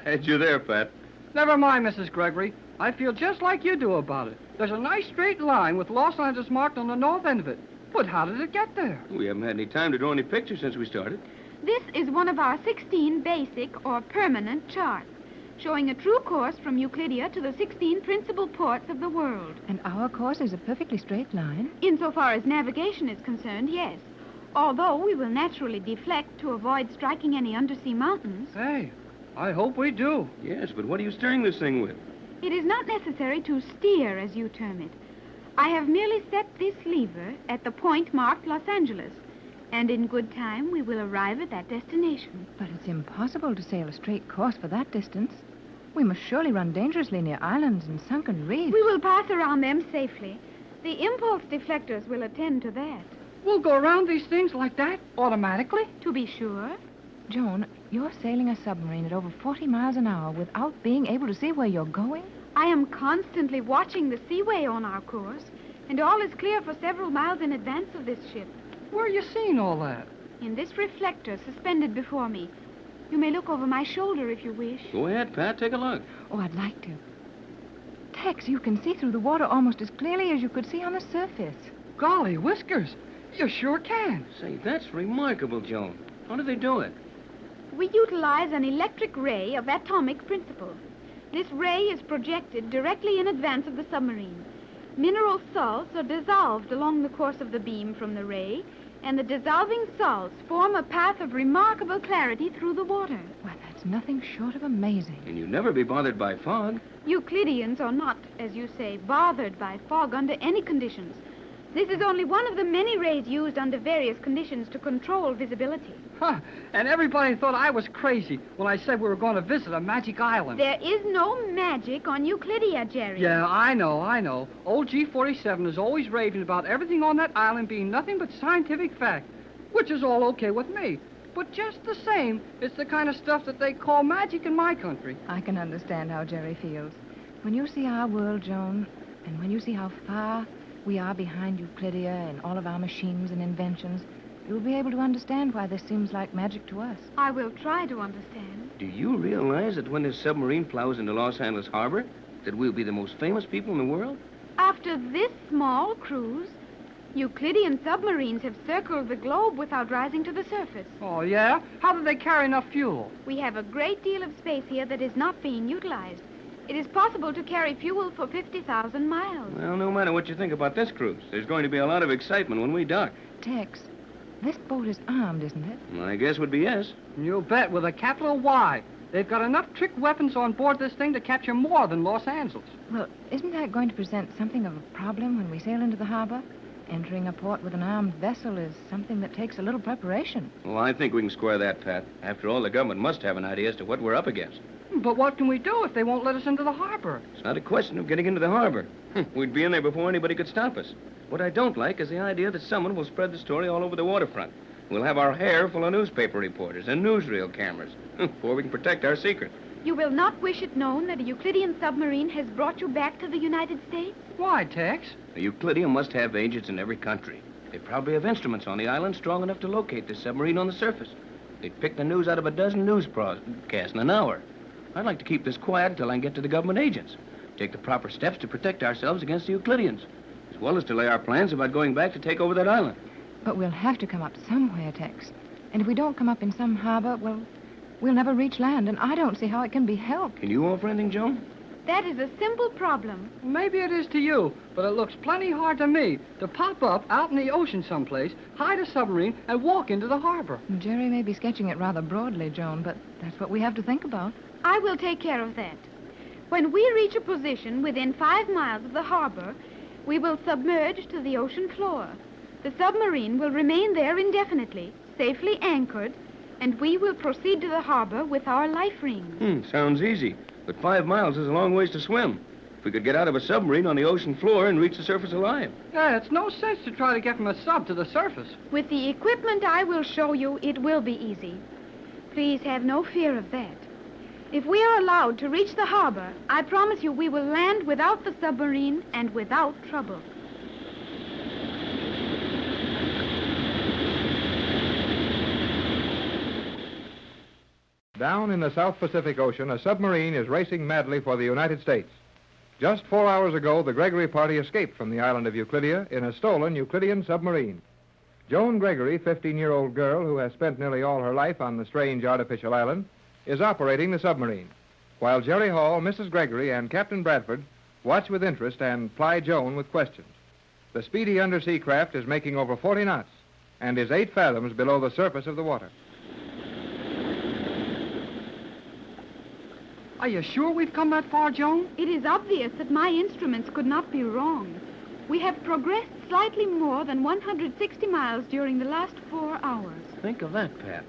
Speaker 8: Had you there, Pat.
Speaker 7: Never mind, Mrs. Gregory. I feel just like you do about it. There's a nice straight line with Los Angeles marked on the north end of it. But how did it get there?
Speaker 8: We haven't had any time to draw any pictures since we started.
Speaker 5: This is one of our 16 basic or permanent charts, showing a true course from Euclidia to the 16 principal ports of the world.
Speaker 3: And our course is a perfectly straight line?
Speaker 5: Insofar as navigation is concerned, yes. Although we will naturally deflect to avoid striking any undersea mountains.
Speaker 7: Hey, I hope we do.
Speaker 8: Yes, but what are you steering this thing with?
Speaker 5: It is not necessary to steer, as you term it. I have merely set this lever at the point marked Los Angeles, and in good time we will arrive at that destination.
Speaker 3: But it's impossible to sail a straight course for that distance. We must surely run dangerously near islands and sunken reefs.
Speaker 5: We will pass around them safely. The impulse deflectors will attend to that.
Speaker 7: We'll go around these things like that, automatically?
Speaker 5: To be sure.
Speaker 3: Joan, you're sailing a submarine at over 40 miles an hour without being able to see where you're going?
Speaker 5: I am constantly watching the seaway on our course, and all is clear for several miles in advance of this ship.
Speaker 7: Where are you seeing all that?
Speaker 5: In this reflector suspended before me. You may look over my shoulder if you wish.
Speaker 8: Go ahead, Pat. Take a look.
Speaker 3: Oh, I'd like to. Tex, you can see through the water almost as clearly as you could see on the surface.
Speaker 7: Golly whiskers. You sure can.
Speaker 8: Say, that's remarkable, Joan. How do they do it?
Speaker 5: We utilize an electric ray of atomic principle. This ray is projected directly in advance of the submarine. Mineral salts are dissolved along the course of the beam from the ray, and the dissolving salts form a path of remarkable clarity through the water.
Speaker 3: Well, that's nothing short of amazing.
Speaker 8: And you'd never be bothered by fog.
Speaker 5: Euclideans are not, as you say, bothered by fog under any conditions. This is only one of the many rays used under various conditions to control visibility.
Speaker 7: Huh. And everybody thought I was crazy when I said we were going to visit a magic island.
Speaker 5: There is no magic on Euclidia, Jerry.
Speaker 7: Yeah, I know. Old G47 is always raving about everything on that island being nothing but scientific fact, which is all okay with me. But just the same, it's the kind of stuff that they call magic in my country.
Speaker 3: I can understand how Jerry feels. When you see our world, Joan, and when you see how far we are behind Euclidia and all of our machines and inventions, you'll be able to understand why this seems like magic to us.
Speaker 5: I will try to understand.
Speaker 8: Do you realize that when this submarine plows into Los Angeles Harbor, that we'll be the most famous people in the world?
Speaker 5: After this small cruise, Euclidean submarines have circled the globe without rising to the surface.
Speaker 7: Oh, yeah? How do they carry enough fuel?
Speaker 5: We have a great deal of space here that is not being utilized. It is possible to carry fuel for 50,000 miles.
Speaker 8: Well, no matter what you think about this cruise, there's going to be a lot of excitement when we dock.
Speaker 3: Tex, This boat is armed, isn't it?
Speaker 8: Well, I guess would be yes.
Speaker 7: You bet, with a capital Y. They've got enough trick weapons on board this thing to capture more than Los Angeles.
Speaker 3: Well, isn't that going to present something of a problem when we sail into the harbor? Entering a port with an armed vessel is something that takes a little preparation.
Speaker 8: Well, I think we can square that, Pat. After all, the government must have an idea as to what we're up against.
Speaker 7: But what can we do if they won't let us into the harbor?
Speaker 8: It's not a question of getting into the harbor. We'd be in there before anybody could stop us. What I don't like is the idea that someone will spread the story all over the waterfront. We'll have our hair full of newspaper reporters and newsreel cameras before we can protect our secret.
Speaker 5: You will not wish it known that a Euclidean submarine has brought you back to the United States?
Speaker 7: Why, Tex?
Speaker 8: The Euclidean must have agents in every country. They probably have instruments on the island strong enough to locate this submarine on the surface. They'd pick the news out of a dozen news broadcasts in an hour. I'd like to keep this quiet until I can get to the government agents. Take the proper steps to protect ourselves against the Euclideans, as well as to lay our plans about going back to take over that island.
Speaker 3: But we'll have to come up somewhere, Tex. And if we don't come up in some harbor, well, we'll never reach land, and I don't see how it can be helped.
Speaker 8: Can you offer anything, Joan?
Speaker 5: That is a simple problem.
Speaker 7: Maybe it is to you, but it looks plenty hard to me to pop up out in the ocean someplace, hide a submarine, and walk into the harbor.
Speaker 3: Jerry may be sketching it rather broadly, Joan, but that's what we have to think about.
Speaker 5: I will take care of that. When we reach a position within 5 miles of the harbor, we will submerge to the ocean floor. The submarine will remain there indefinitely, safely anchored, and we will proceed to the harbor with our life rings.
Speaker 8: Sounds easy, but 5 miles is a long ways to swim. If we could get out of a submarine on the ocean floor and reach the surface alive.
Speaker 7: Yeah, it's no sense to try to get from a sub to the surface.
Speaker 5: With the equipment I will show you, it will be easy. Please have no fear of that. If we are allowed to reach the harbor, I promise you we will land without the submarine and without trouble.
Speaker 1: Down in the South Pacific Ocean, a submarine is racing madly for the United States. Just 4 hours ago, the Gregory party escaped from the island of Euclidia in a stolen Euclidean submarine. Joan Gregory, 15-year-old girl who has spent nearly all her life on the strange artificial island, is operating the submarine, while Jerry Hall, Mrs. Gregory, and Captain Bradford watch with interest and ply Joan with questions. The speedy undersea craft is making over 40 knots and is 8 fathoms below the surface of the water.
Speaker 7: Are you sure we've come that far, Joan?
Speaker 5: It is obvious that my instruments could not be wrong. We have progressed slightly more than 160 miles during the last 4 hours.
Speaker 8: Think of that, Pat.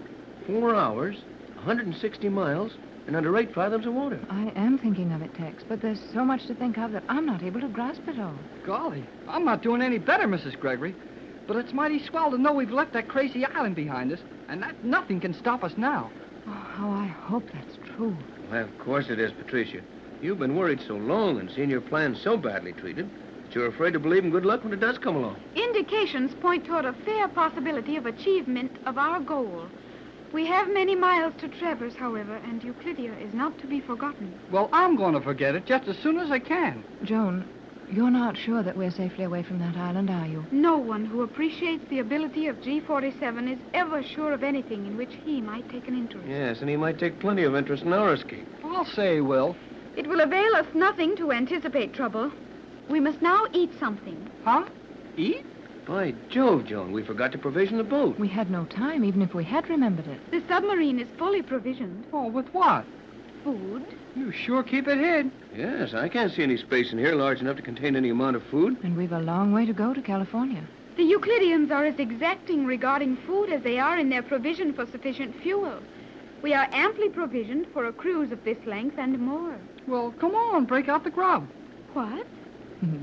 Speaker 8: 4 hours, 160 miles, and under 8 fathoms of water.
Speaker 3: I am thinking of it, Tex, but there's so much to think of that I'm not able to grasp it all.
Speaker 7: Golly, I'm not doing any better, Mrs. Gregory. But it's mighty swell to know we've left that crazy island behind us, and that nothing can stop us now.
Speaker 3: Oh, how I hope that's true.
Speaker 8: Well, of course it is, Patricia. You've been worried so long and seen your plans so badly treated that you're afraid to believe in good luck when it does come along.
Speaker 5: Indications point toward a fair possibility of achievement of our goal. We have many miles to traverse, however, and Euclidia is not to be forgotten.
Speaker 7: Well, I'm going to forget it just as soon as I can.
Speaker 3: Joan, you're not sure that we're safely away from that island, are you?
Speaker 5: No one who appreciates the ability of G-47 is ever sure of anything in which he might take an interest.
Speaker 8: Yes, and he might take plenty of interest in our escape.
Speaker 7: I'll say he will.
Speaker 5: It will avail us nothing to anticipate trouble. We must now eat something.
Speaker 7: Huh? Eat?
Speaker 8: By Jove, Joan, we forgot to provision the boat.
Speaker 3: We had no time, even if we had remembered it.
Speaker 5: The submarine is fully provisioned.
Speaker 7: Oh, with what?
Speaker 5: Food.
Speaker 7: You sure keep it hid.
Speaker 8: Yes, I can't see any space in here large enough to contain any amount of food.
Speaker 3: And we've a long way to go to California.
Speaker 5: The Euclideans are as exacting regarding food as they are in their provision for sufficient fuel. We are amply provisioned for a cruise of this length and more.
Speaker 7: Well, come on, break out the grub.
Speaker 5: What?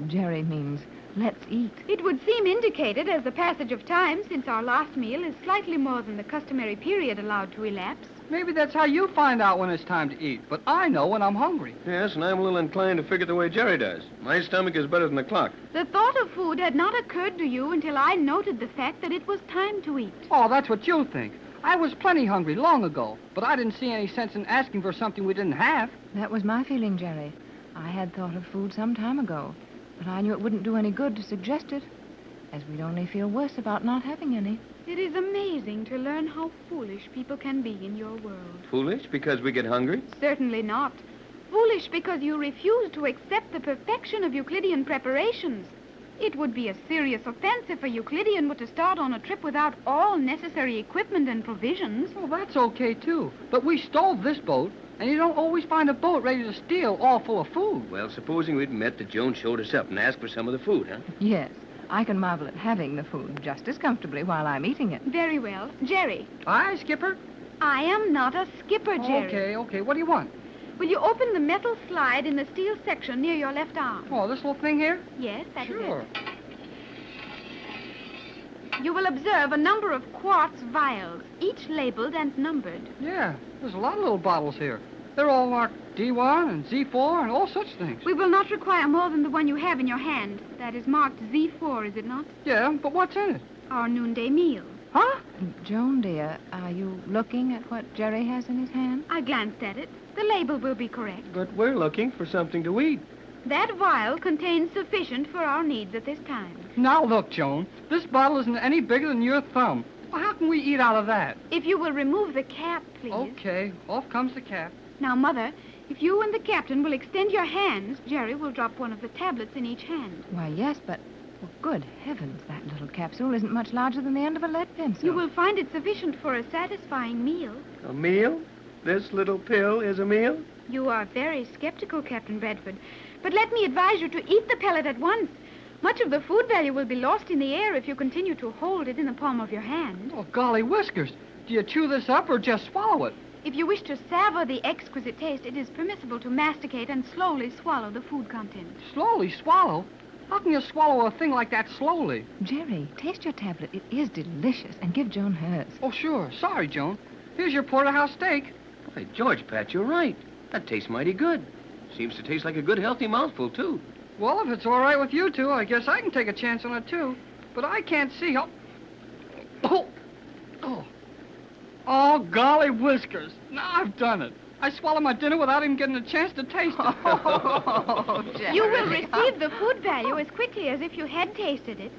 Speaker 3: Jerry means, let's eat.
Speaker 5: It would seem indicated as the passage of time since our last meal is slightly more than the customary period allowed to elapse.
Speaker 7: Maybe that's how you find out when it's time to eat, but I know when I'm hungry.
Speaker 8: Yes, and I'm a little inclined to figure the way Jerry does. My stomach is better than the clock.
Speaker 5: The thought of food had not occurred to you until I noted the fact that it was time to eat.
Speaker 7: Oh, that's what you think. I was plenty hungry long ago, but I didn't see any sense in asking for something we didn't have.
Speaker 3: That was my feeling, Jerry. I had thought of food some time ago, but I knew it wouldn't do any good to suggest it, as we'd only feel worse about not having any.
Speaker 5: It is amazing to learn how foolish people can be in your world.
Speaker 8: Foolish because we get hungry?
Speaker 5: Certainly not. Foolish because you refuse to accept the perfection of Euclidean preparations. It would be a serious offense if a Euclidean were to start on a trip without all necessary equipment and provisions.
Speaker 7: Well, that's okay, too. But we stole this boat, and you don't always find a boat ready to steal all full of food.
Speaker 8: Well, supposing we'd met that Joan showed us up and asked for some of the food, huh?
Speaker 3: Yes, I can marvel at having the food just as comfortably while I'm eating it.
Speaker 5: Very well. Jerry,
Speaker 7: Aye, Skipper?
Speaker 5: I am not a skipper, Jerry.
Speaker 7: Okay. What do you want?
Speaker 5: Will you open the metal slide in the steel section near your left arm?
Speaker 7: Oh, this little thing here?
Speaker 5: Yes, that is
Speaker 7: Sure.
Speaker 5: it. You will observe a number of quartz vials, each labeled and numbered.
Speaker 7: Yeah, there's a lot of little bottles here. They're all marked D1 and Z4 and all such things.
Speaker 5: We will not require more than the one you have in your hand. That is marked Z4, is it not?
Speaker 7: Yeah, but what's in it?
Speaker 5: Our noonday meal.
Speaker 7: Huh?
Speaker 3: Joan, dear, are you looking at what Jerry has in his hand?
Speaker 5: I glanced at it. The label will be correct.
Speaker 8: But we're looking for something to eat.
Speaker 5: That vial contains sufficient for our needs at this time.
Speaker 7: Now, look, Joan. This bottle isn't any bigger than your thumb. Well, how can we eat out of that?
Speaker 5: If you will remove the cap, please.
Speaker 7: Okay, off comes the cap.
Speaker 5: Now, Mother, if you and the captain will extend your hands, Jerry will drop one of the tablets in each hand.
Speaker 3: Why, yes, but, well, good heavens, that little capsule isn't much larger than the end of a lead pencil.
Speaker 5: You will find it sufficient for a satisfying meal.
Speaker 8: A meal? This little pill is a meal?
Speaker 5: You are very skeptical, Captain Bradford. But let me advise you to eat the pellet at once. Much of the food value will be lost in the air if you continue to hold it in the palm of your hand.
Speaker 7: Oh, golly whiskers. Do you chew this up or just swallow it?
Speaker 5: If you wish to savor the exquisite taste, it is permissible to masticate and slowly swallow the food contents.
Speaker 7: Slowly swallow? How can you swallow a thing like that slowly?
Speaker 3: Jerry, taste your tablet. It is delicious, and give Joan hers.
Speaker 7: Oh, sure. Sorry, Joan. Here's your porterhouse steak.
Speaker 8: Why, George, Pat, you're right. That tastes mighty good. Seems to taste like a good, healthy mouthful, too.
Speaker 7: Well, if it's all right with you two, I guess I can take a chance on it, too. But I can't see how... Oh, golly whiskers. Now I've done it. I swallowed my dinner without even getting a chance to taste it.
Speaker 5: You will receive the food value as quickly as if you had tasted it.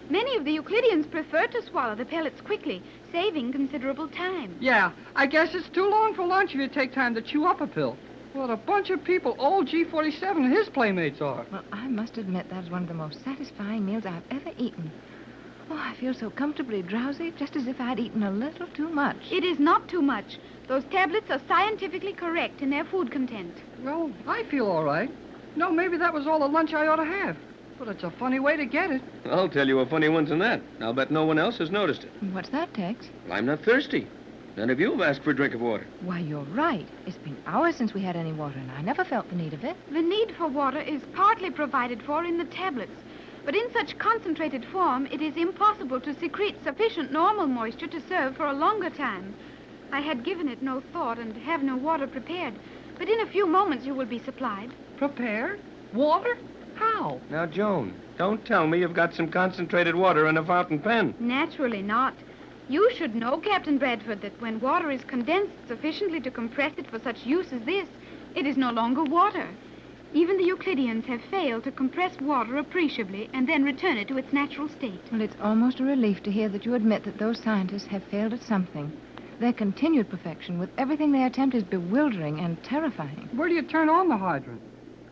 Speaker 5: Many of the Euclideans prefer to swallow the pellets quickly, saving considerable time.
Speaker 7: Yeah, I guess it's too long for lunch if you take time to chew up a pill. What a bunch of people old G47 and his playmates are.
Speaker 3: Well, I must admit that is one of the most satisfying meals I've ever eaten. Oh, I feel so comfortably drowsy, just as if I'd eaten a little too much.
Speaker 5: It is not too much. Those tablets are scientifically correct in their food content.
Speaker 7: Well, I feel all right. No, maybe that was all the lunch I ought to have. But it's a funny way to get it.
Speaker 8: I'll tell you a funny one's in that. I'll bet no one else has noticed it.
Speaker 3: What's that, Tex?
Speaker 8: Well, I'm not thirsty. None of you have asked for a drink of water.
Speaker 3: Why, you're right. It's been hours since we had any water, and I never felt the need of it.
Speaker 5: The need for water is partly provided for in the tablets. But in such concentrated form, it is impossible to secrete sufficient normal moisture to serve for a longer time. I had given it no thought and have no water prepared. But in a few moments you will be supplied.
Speaker 7: Prepared? Water? How?
Speaker 8: Now, Joan, don't tell me you've got some concentrated water in a fountain pen.
Speaker 5: Naturally not. You should know, Captain Bradford, that when water is condensed sufficiently to compress it for such use as this, it is no longer water. Even the Euclideans have failed to compress water appreciably and then return it to its natural state.
Speaker 3: Well, it's almost a relief to hear that you admit that those scientists have failed at something. Their continued perfection with everything they attempt is bewildering and terrifying.
Speaker 7: Where do you turn on the hydrant?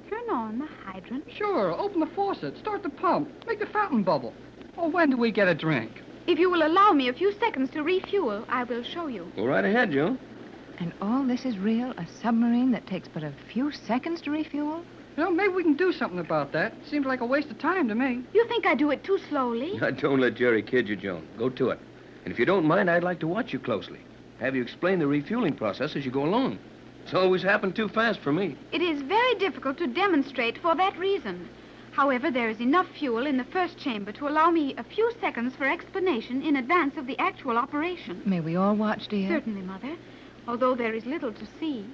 Speaker 5: Turn on the hydrant.
Speaker 7: Sure, open the faucet, start the pump, make the fountain bubble. Oh, when do we get a drink?
Speaker 5: If you will allow me a few seconds to refuel, I will show you.
Speaker 8: Go right ahead, Joan.
Speaker 3: And all this is real? A submarine that takes but a few seconds to refuel?
Speaker 7: You know, maybe we can do something about that. Seems like a waste of time to me.
Speaker 5: You think I do it too slowly?
Speaker 8: Now, don't let Jerry kid you, Joan. Go to it. And if you don't mind, I'd like to watch you closely. Have you explain the refueling process as you go along. It's always happened too fast for me.
Speaker 5: It is very difficult to demonstrate for that reason. However, there is enough fuel in the first chamber to allow me a few seconds for explanation in advance of the actual operation.
Speaker 3: May we all watch, dear?
Speaker 5: Certainly, Mother, although there is little to see.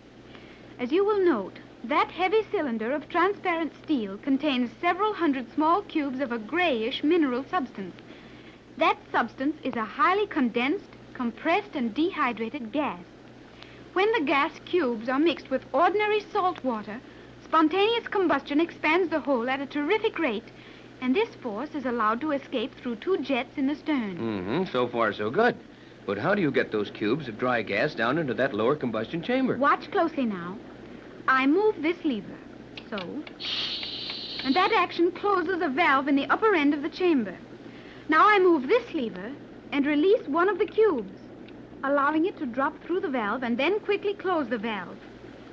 Speaker 5: As you will note, that heavy cylinder of transparent steel contains several hundred small cubes of a grayish mineral substance. That substance is a highly condensed, compressed, and dehydrated gas. When the gas cubes are mixed with ordinary salt water, spontaneous combustion expands the whole at a terrific rate, and this force is allowed to escape through two jets in the stern.
Speaker 8: So far, so good. But how do you get those cubes of dry gas down into that lower combustion chamber?
Speaker 5: Watch closely now. I move this lever. So. and that action closes a valve in the upper end of the chamber. Now I move this lever and release one of the cubes, allowing it to drop through the valve and then quickly close the valve,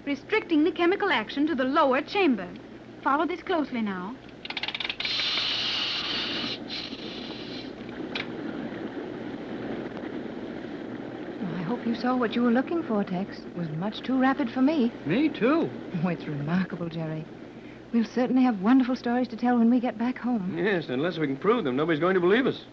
Speaker 5: restricting the chemical action to the lower chamber. Follow this closely now.
Speaker 3: I hope you saw what you were looking for, Tex. It was much too rapid for me.
Speaker 7: Me, too.
Speaker 3: Oh, it's remarkable, Jerry. We'll certainly have wonderful stories to tell when we get back home.
Speaker 9: Yes, unless we can prove them, nobody's going to believe us.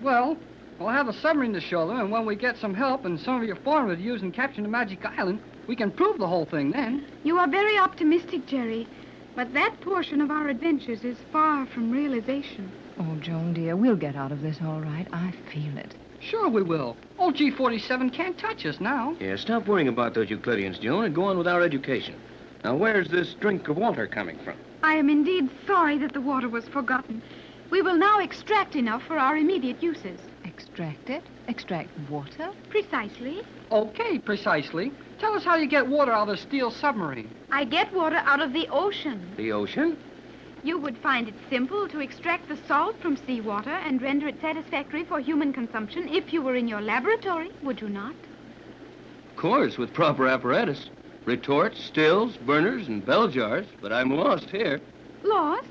Speaker 7: Well, we'll have a submarine to show them, and when we get some help and some of your formula to use in capturing the Magic Island, we can prove the whole thing then.
Speaker 5: You are very optimistic, Jerry, but that portion of our adventures is far from realization.
Speaker 3: Oh, Joan, dear, we'll get out of this all right. I feel it.
Speaker 7: Sure we will. Old G47 can't touch us now.
Speaker 9: Yeah, stop worrying about those Euclideans, Joan, and go on with our education. Now, where's this drink of water coming from?
Speaker 5: I am indeed sorry that the water was forgotten. We will now extract enough for our immediate uses.
Speaker 3: Extract it? Extract water?
Speaker 5: Precisely.
Speaker 7: Okay, precisely. Tell us how you get water out of a steel submarine.
Speaker 5: I get water out of the ocean.
Speaker 9: The ocean?
Speaker 5: You would find it simple to extract the salt from seawater and render it satisfactory for human consumption if you were in your laboratory, would you not?
Speaker 9: Of course, with proper apparatus. Retorts, stills, burners, and bell jars, but I'm lost here.
Speaker 5: Lost?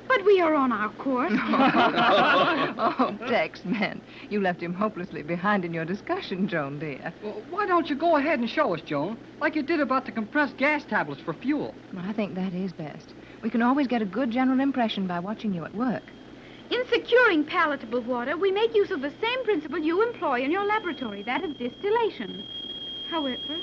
Speaker 5: But we are on our course.
Speaker 3: Oh, Tex, man. You left him hopelessly behind in your discussion, Joan, dear.
Speaker 7: Well, why don't you go ahead and show us, Joan, like you did about the compressed gas tablets for fuel?
Speaker 3: Well, I think that is best. We can always get a good general impression by watching you at work.
Speaker 5: In securing palatable water, we make use of the same principle you employ in your laboratory, that of distillation. However...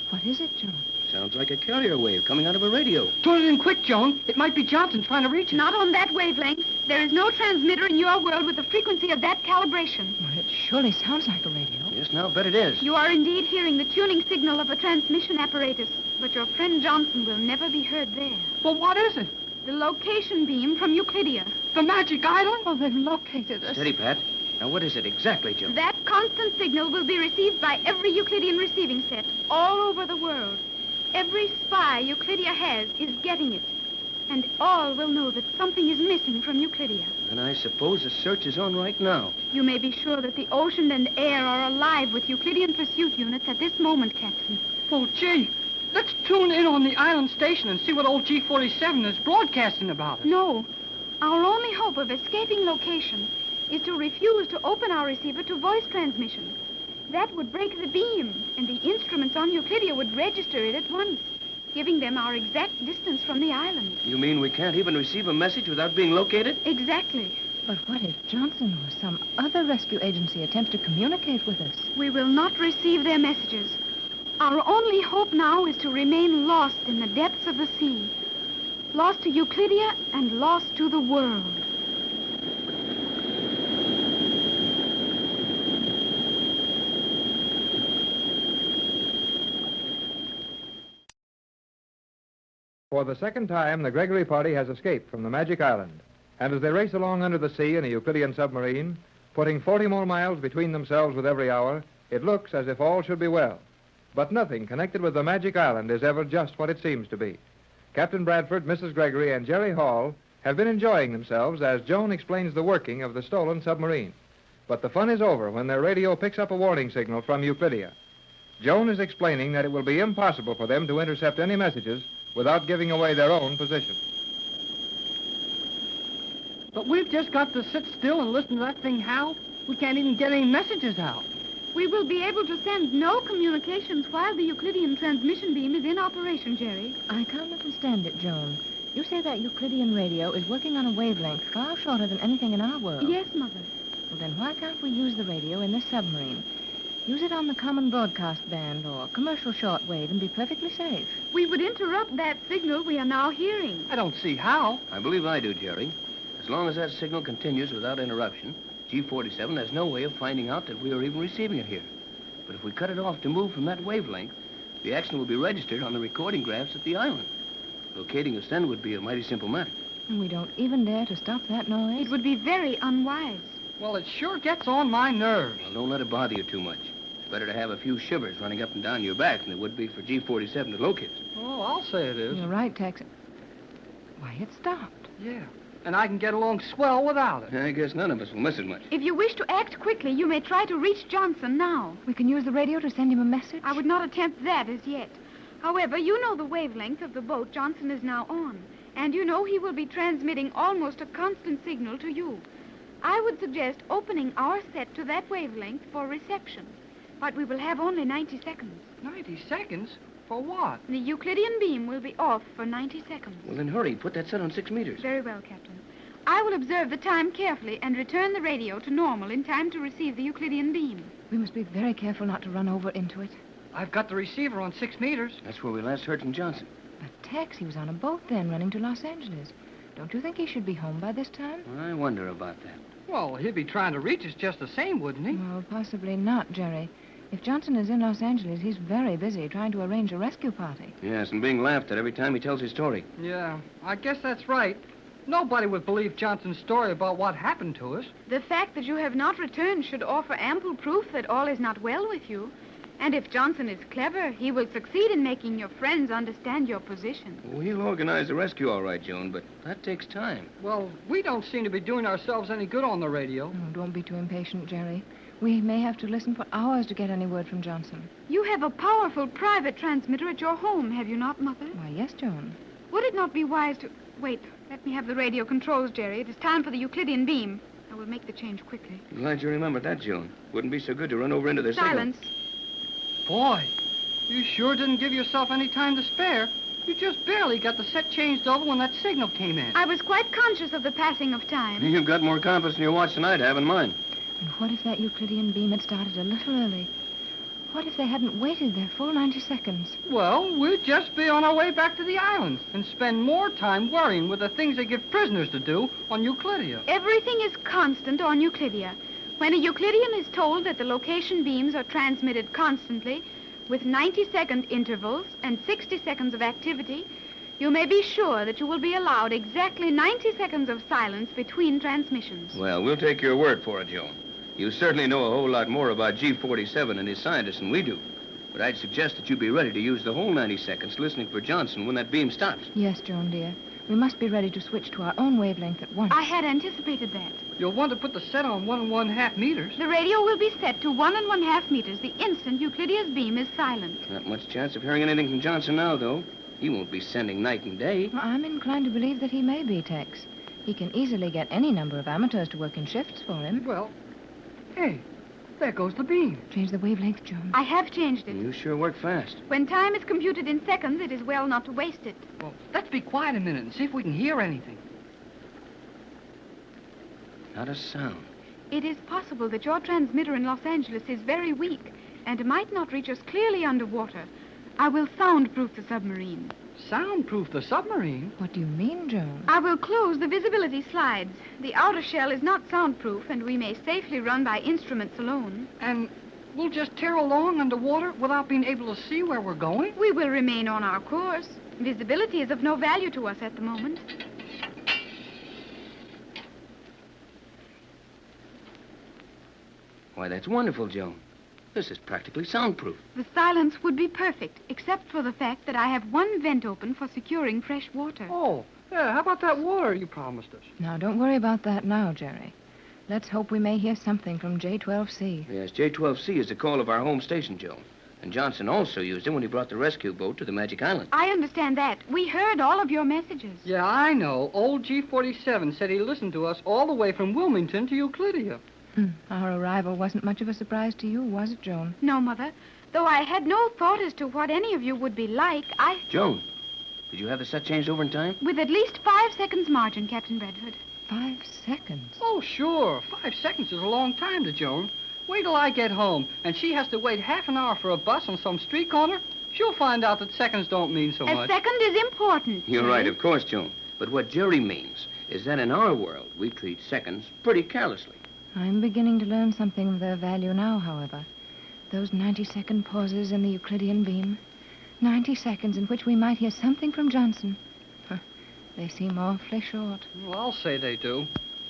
Speaker 3: What is it, Joan?
Speaker 9: Sounds like a carrier wave coming out of a radio.
Speaker 7: Turn it in quick, Joan. It might be Johnson trying to reach us.
Speaker 5: Not on that wavelength. There is no transmitter in your world with a frequency of that calibration.
Speaker 3: Well, it surely sounds like a radio.
Speaker 9: Yes, now, bet it is.
Speaker 5: You are indeed hearing the tuning signal of a transmission apparatus, but your friend Johnson will never be heard there.
Speaker 7: Well, what is it?
Speaker 5: The location beam from Euclidia.
Speaker 7: The Magic Island?
Speaker 3: Oh, they've located us.
Speaker 9: Steady, Pat. Now, what is it exactly, Joan?
Speaker 5: That constant signal will be received by every Euclidean receiving set all over the world. Every spy Euclidia has is getting it. And all will know that something is missing from Euclidia.
Speaker 9: And I suppose the search is on right now.
Speaker 5: You may be sure that the ocean and air are alive with Euclidean pursuit units at this moment, Captain.
Speaker 7: Oh, gee. Let's tune in on the island station and see what old G47 is broadcasting about us.
Speaker 5: No. Our only hope of escaping location is to refuse to open our receiver to voice transmission. That would break the beam, and the instruments on Euclidia would register it at once, giving them our exact distance from the island.
Speaker 9: You mean we can't even receive a message without being located?
Speaker 5: Exactly.
Speaker 3: But what if Johnson or some other rescue agency attempts to communicate with us?
Speaker 5: We will not receive their messages. Our only hope now is to remain lost in the depths of the sea. Lost to Euclidia and lost to the world.
Speaker 1: For the second time, the Gregory party has escaped from the Magic Island. And as they race along under the sea in a Euclidean submarine, putting 40 more miles between themselves with every hour, it looks as if all should be well. But nothing connected with the Magic Island is ever just what it seems to be. Captain Bradford, Mrs. Gregory, and Jerry Hall have been enjoying themselves as Joan explains the working of the stolen submarine. But the fun is over when their radio picks up a warning signal from Euclidia. Joan is explaining that it will be impossible for them to intercept any messages without giving away their own position.
Speaker 7: But we've just got to sit still and listen to that thing howl. We can't even get any messages out.
Speaker 5: We will be able to send no communications while the Euclidean transmission beam is in operation, Jerry.
Speaker 3: I can't understand it, Joan. You say that Euclidean radio is working on a wavelength far shorter than anything in our world.
Speaker 5: Yes, Mother.
Speaker 3: Well, then why can't we use the radio in this submarine? Use it on the common broadcast band or commercial shortwave and be perfectly safe.
Speaker 5: We would interrupt that signal we are now hearing.
Speaker 7: I don't see how.
Speaker 9: I believe I do, Jerry. As long as that signal continues without interruption, G47 has no way of finding out that we are even receiving it here. But if we cut it off to move from that wavelength, the action will be registered on the recording graphs at the island. Locating us then would be a mighty simple matter.
Speaker 3: And we don't even dare to stop that noise.
Speaker 5: It would be very unwise.
Speaker 7: Well, it sure gets on my nerves.
Speaker 9: Well, don't let it bother you too much. It's better to have a few shivers running up and down your back than it would be for G47 to locate us.
Speaker 7: Oh, I'll say it is.
Speaker 3: You're right, Tex. Why, it stopped.
Speaker 7: Yeah, and I can get along swell without it.
Speaker 9: I guess none of us will miss it much.
Speaker 5: If you wish to act quickly, you may try to reach Johnson now.
Speaker 3: We can use the radio to send him a message.
Speaker 5: I would not attempt that as yet. However, you know the wavelength of the boat Johnson is now on, and you know he will be transmitting almost a constant signal to you. I would suggest opening our set to that wavelength for reception, but we will have only 90 seconds.
Speaker 7: 90 seconds? For what?
Speaker 5: The Euclidean beam will be off for 90 seconds.
Speaker 9: Well, then hurry. Put that set on 6 meters.
Speaker 5: Very well, Captain. I will observe the time carefully and return the radio to normal in time to receive the Euclidean beam.
Speaker 3: We must be very careful not to run over into it.
Speaker 7: I've got the receiver on 6 meters.
Speaker 9: That's where we last heard from Johnson.
Speaker 3: But Tex, he was on a boat then, running to Los Angeles. Don't you think he should be home by this time?
Speaker 9: I wonder about that.
Speaker 7: Well, he'd be trying to reach us just the same, wouldn't he?
Speaker 3: Well, possibly not, Jerry. If Johnson is in Los Angeles, he's very busy trying to arrange a rescue party.
Speaker 9: Yes, and being laughed at every time he tells his story.
Speaker 7: Yeah, I guess that's right. Nobody would believe Johnson's story about what happened to us.
Speaker 5: The fact that you have not returned should offer ample proof that all is not well with you. And if Johnson is clever, he will succeed in making your friends understand your position.
Speaker 9: Well, he'll organize the rescue all right, Joan, but that takes time.
Speaker 7: Well, we don't seem to be doing ourselves any good on the radio.
Speaker 3: Oh, don't be too impatient, Jerry. We may have to listen for hours to get any word from Johnson.
Speaker 5: You have a powerful private transmitter at your home, have you not, Mother?
Speaker 3: Why, yes, Joan.
Speaker 5: Would it not be wise to... Wait, let me have the radio controls, Jerry. It is time for the Euclidean beam. I will make the change quickly.
Speaker 9: Glad you remembered that, Joan. Wouldn't be so good to run over into the
Speaker 5: Silence.
Speaker 7: Boy, you sure didn't give yourself any time to spare. You just barely got the set changed over when that signal came in.
Speaker 5: I was quite conscious of the passing of time.
Speaker 9: You've got more confidence in your watch than I'd have in mine.
Speaker 3: And what if that Euclidean beam had started a little early? What if they hadn't waited their full 90 seconds?
Speaker 7: Well, we'd just be on our way back to the island and spend more time worrying with the things they give prisoners to do on Euclidia.
Speaker 5: Everything is constant on Euclidia. When a Euclidean is told that the location beams are transmitted constantly with 90-second intervals and 60 seconds of activity, you may be sure that you will be allowed exactly 90 seconds of silence between transmissions.
Speaker 9: Well, we'll take your word for it, Joan. You certainly know a whole lot more about G47 and his scientists than we do. But I'd suggest that you be ready to use the whole 90 seconds listening for Johnson when that beam stops.
Speaker 3: Yes, Joan, dear. We must be ready to switch to our own wavelength at once.
Speaker 5: I had anticipated that.
Speaker 7: You'll want to put the set on 1 1/2 meters.
Speaker 5: The radio will be set to 1 1/2 meters the instant Euclidea's beam is silent.
Speaker 9: Not much chance of hearing anything from Johnson now, though. He won't be sending night and day.
Speaker 3: Well, I'm inclined to believe that he may be, Tex. He can easily get any number of amateurs to work in shifts for him.
Speaker 7: Well, hey, there goes the beam.
Speaker 3: Change the wavelength, Joan.
Speaker 5: I have changed it.
Speaker 9: You sure work fast.
Speaker 5: When time is computed in seconds, it is well not to waste it.
Speaker 7: Well, let's be quiet a minute and see if we can hear anything.
Speaker 9: Not a sound.
Speaker 5: It is possible that your transmitter in Los Angeles is very weak and might not reach us clearly underwater. I will soundproof the submarine.
Speaker 7: Soundproof the submarine?
Speaker 3: What do you mean, Joan?
Speaker 5: I will close the visibility slides. The outer shell is not soundproof, and we may safely run by instruments alone.
Speaker 7: And we'll just tear along underwater without being able to see where we're going?
Speaker 5: We will remain on our course. Visibility is of no value to us at the moment.
Speaker 9: Why, that's wonderful, Joan. This is practically soundproof.
Speaker 5: The silence would be perfect, except for the fact that I have one vent open for securing fresh water.
Speaker 7: Oh, yeah, how about that water you promised us?
Speaker 3: Now, don't worry about that now, Jerry. Let's hope we may hear something from J12C.
Speaker 9: Yes, J12C is the call of our home station, Joan. And Johnson also used it when he brought the rescue boat to the Magic Island.
Speaker 5: I understand that. We heard all of your messages.
Speaker 7: Yeah, I know. Old G47 said he listened to us all the way from Wilmington to Euclidia.
Speaker 3: Our arrival wasn't much of a surprise to you, was it, Joan?
Speaker 5: No, Mother. Though I had no thought as to what any of you would be like,
Speaker 9: Joan, did you have the set changed over in time?
Speaker 5: With at least 5 seconds margin, Captain Bradford.
Speaker 3: 5 seconds?
Speaker 7: Oh, sure. 5 seconds is a long time to Joan. Wait till I get home, and she has to wait half an hour for a bus on some street corner. She'll find out that seconds don't mean so much.
Speaker 5: A second is important.
Speaker 9: You're right, of course, Joan. But what Jerry means is that in our world, we treat seconds pretty carelessly.
Speaker 3: I'm beginning to learn something of their value now, however. Those 90-second pauses in the Euclidean beam. 90 seconds in which we might hear something from Johnson. They seem awfully short.
Speaker 7: Well, I'll say they do.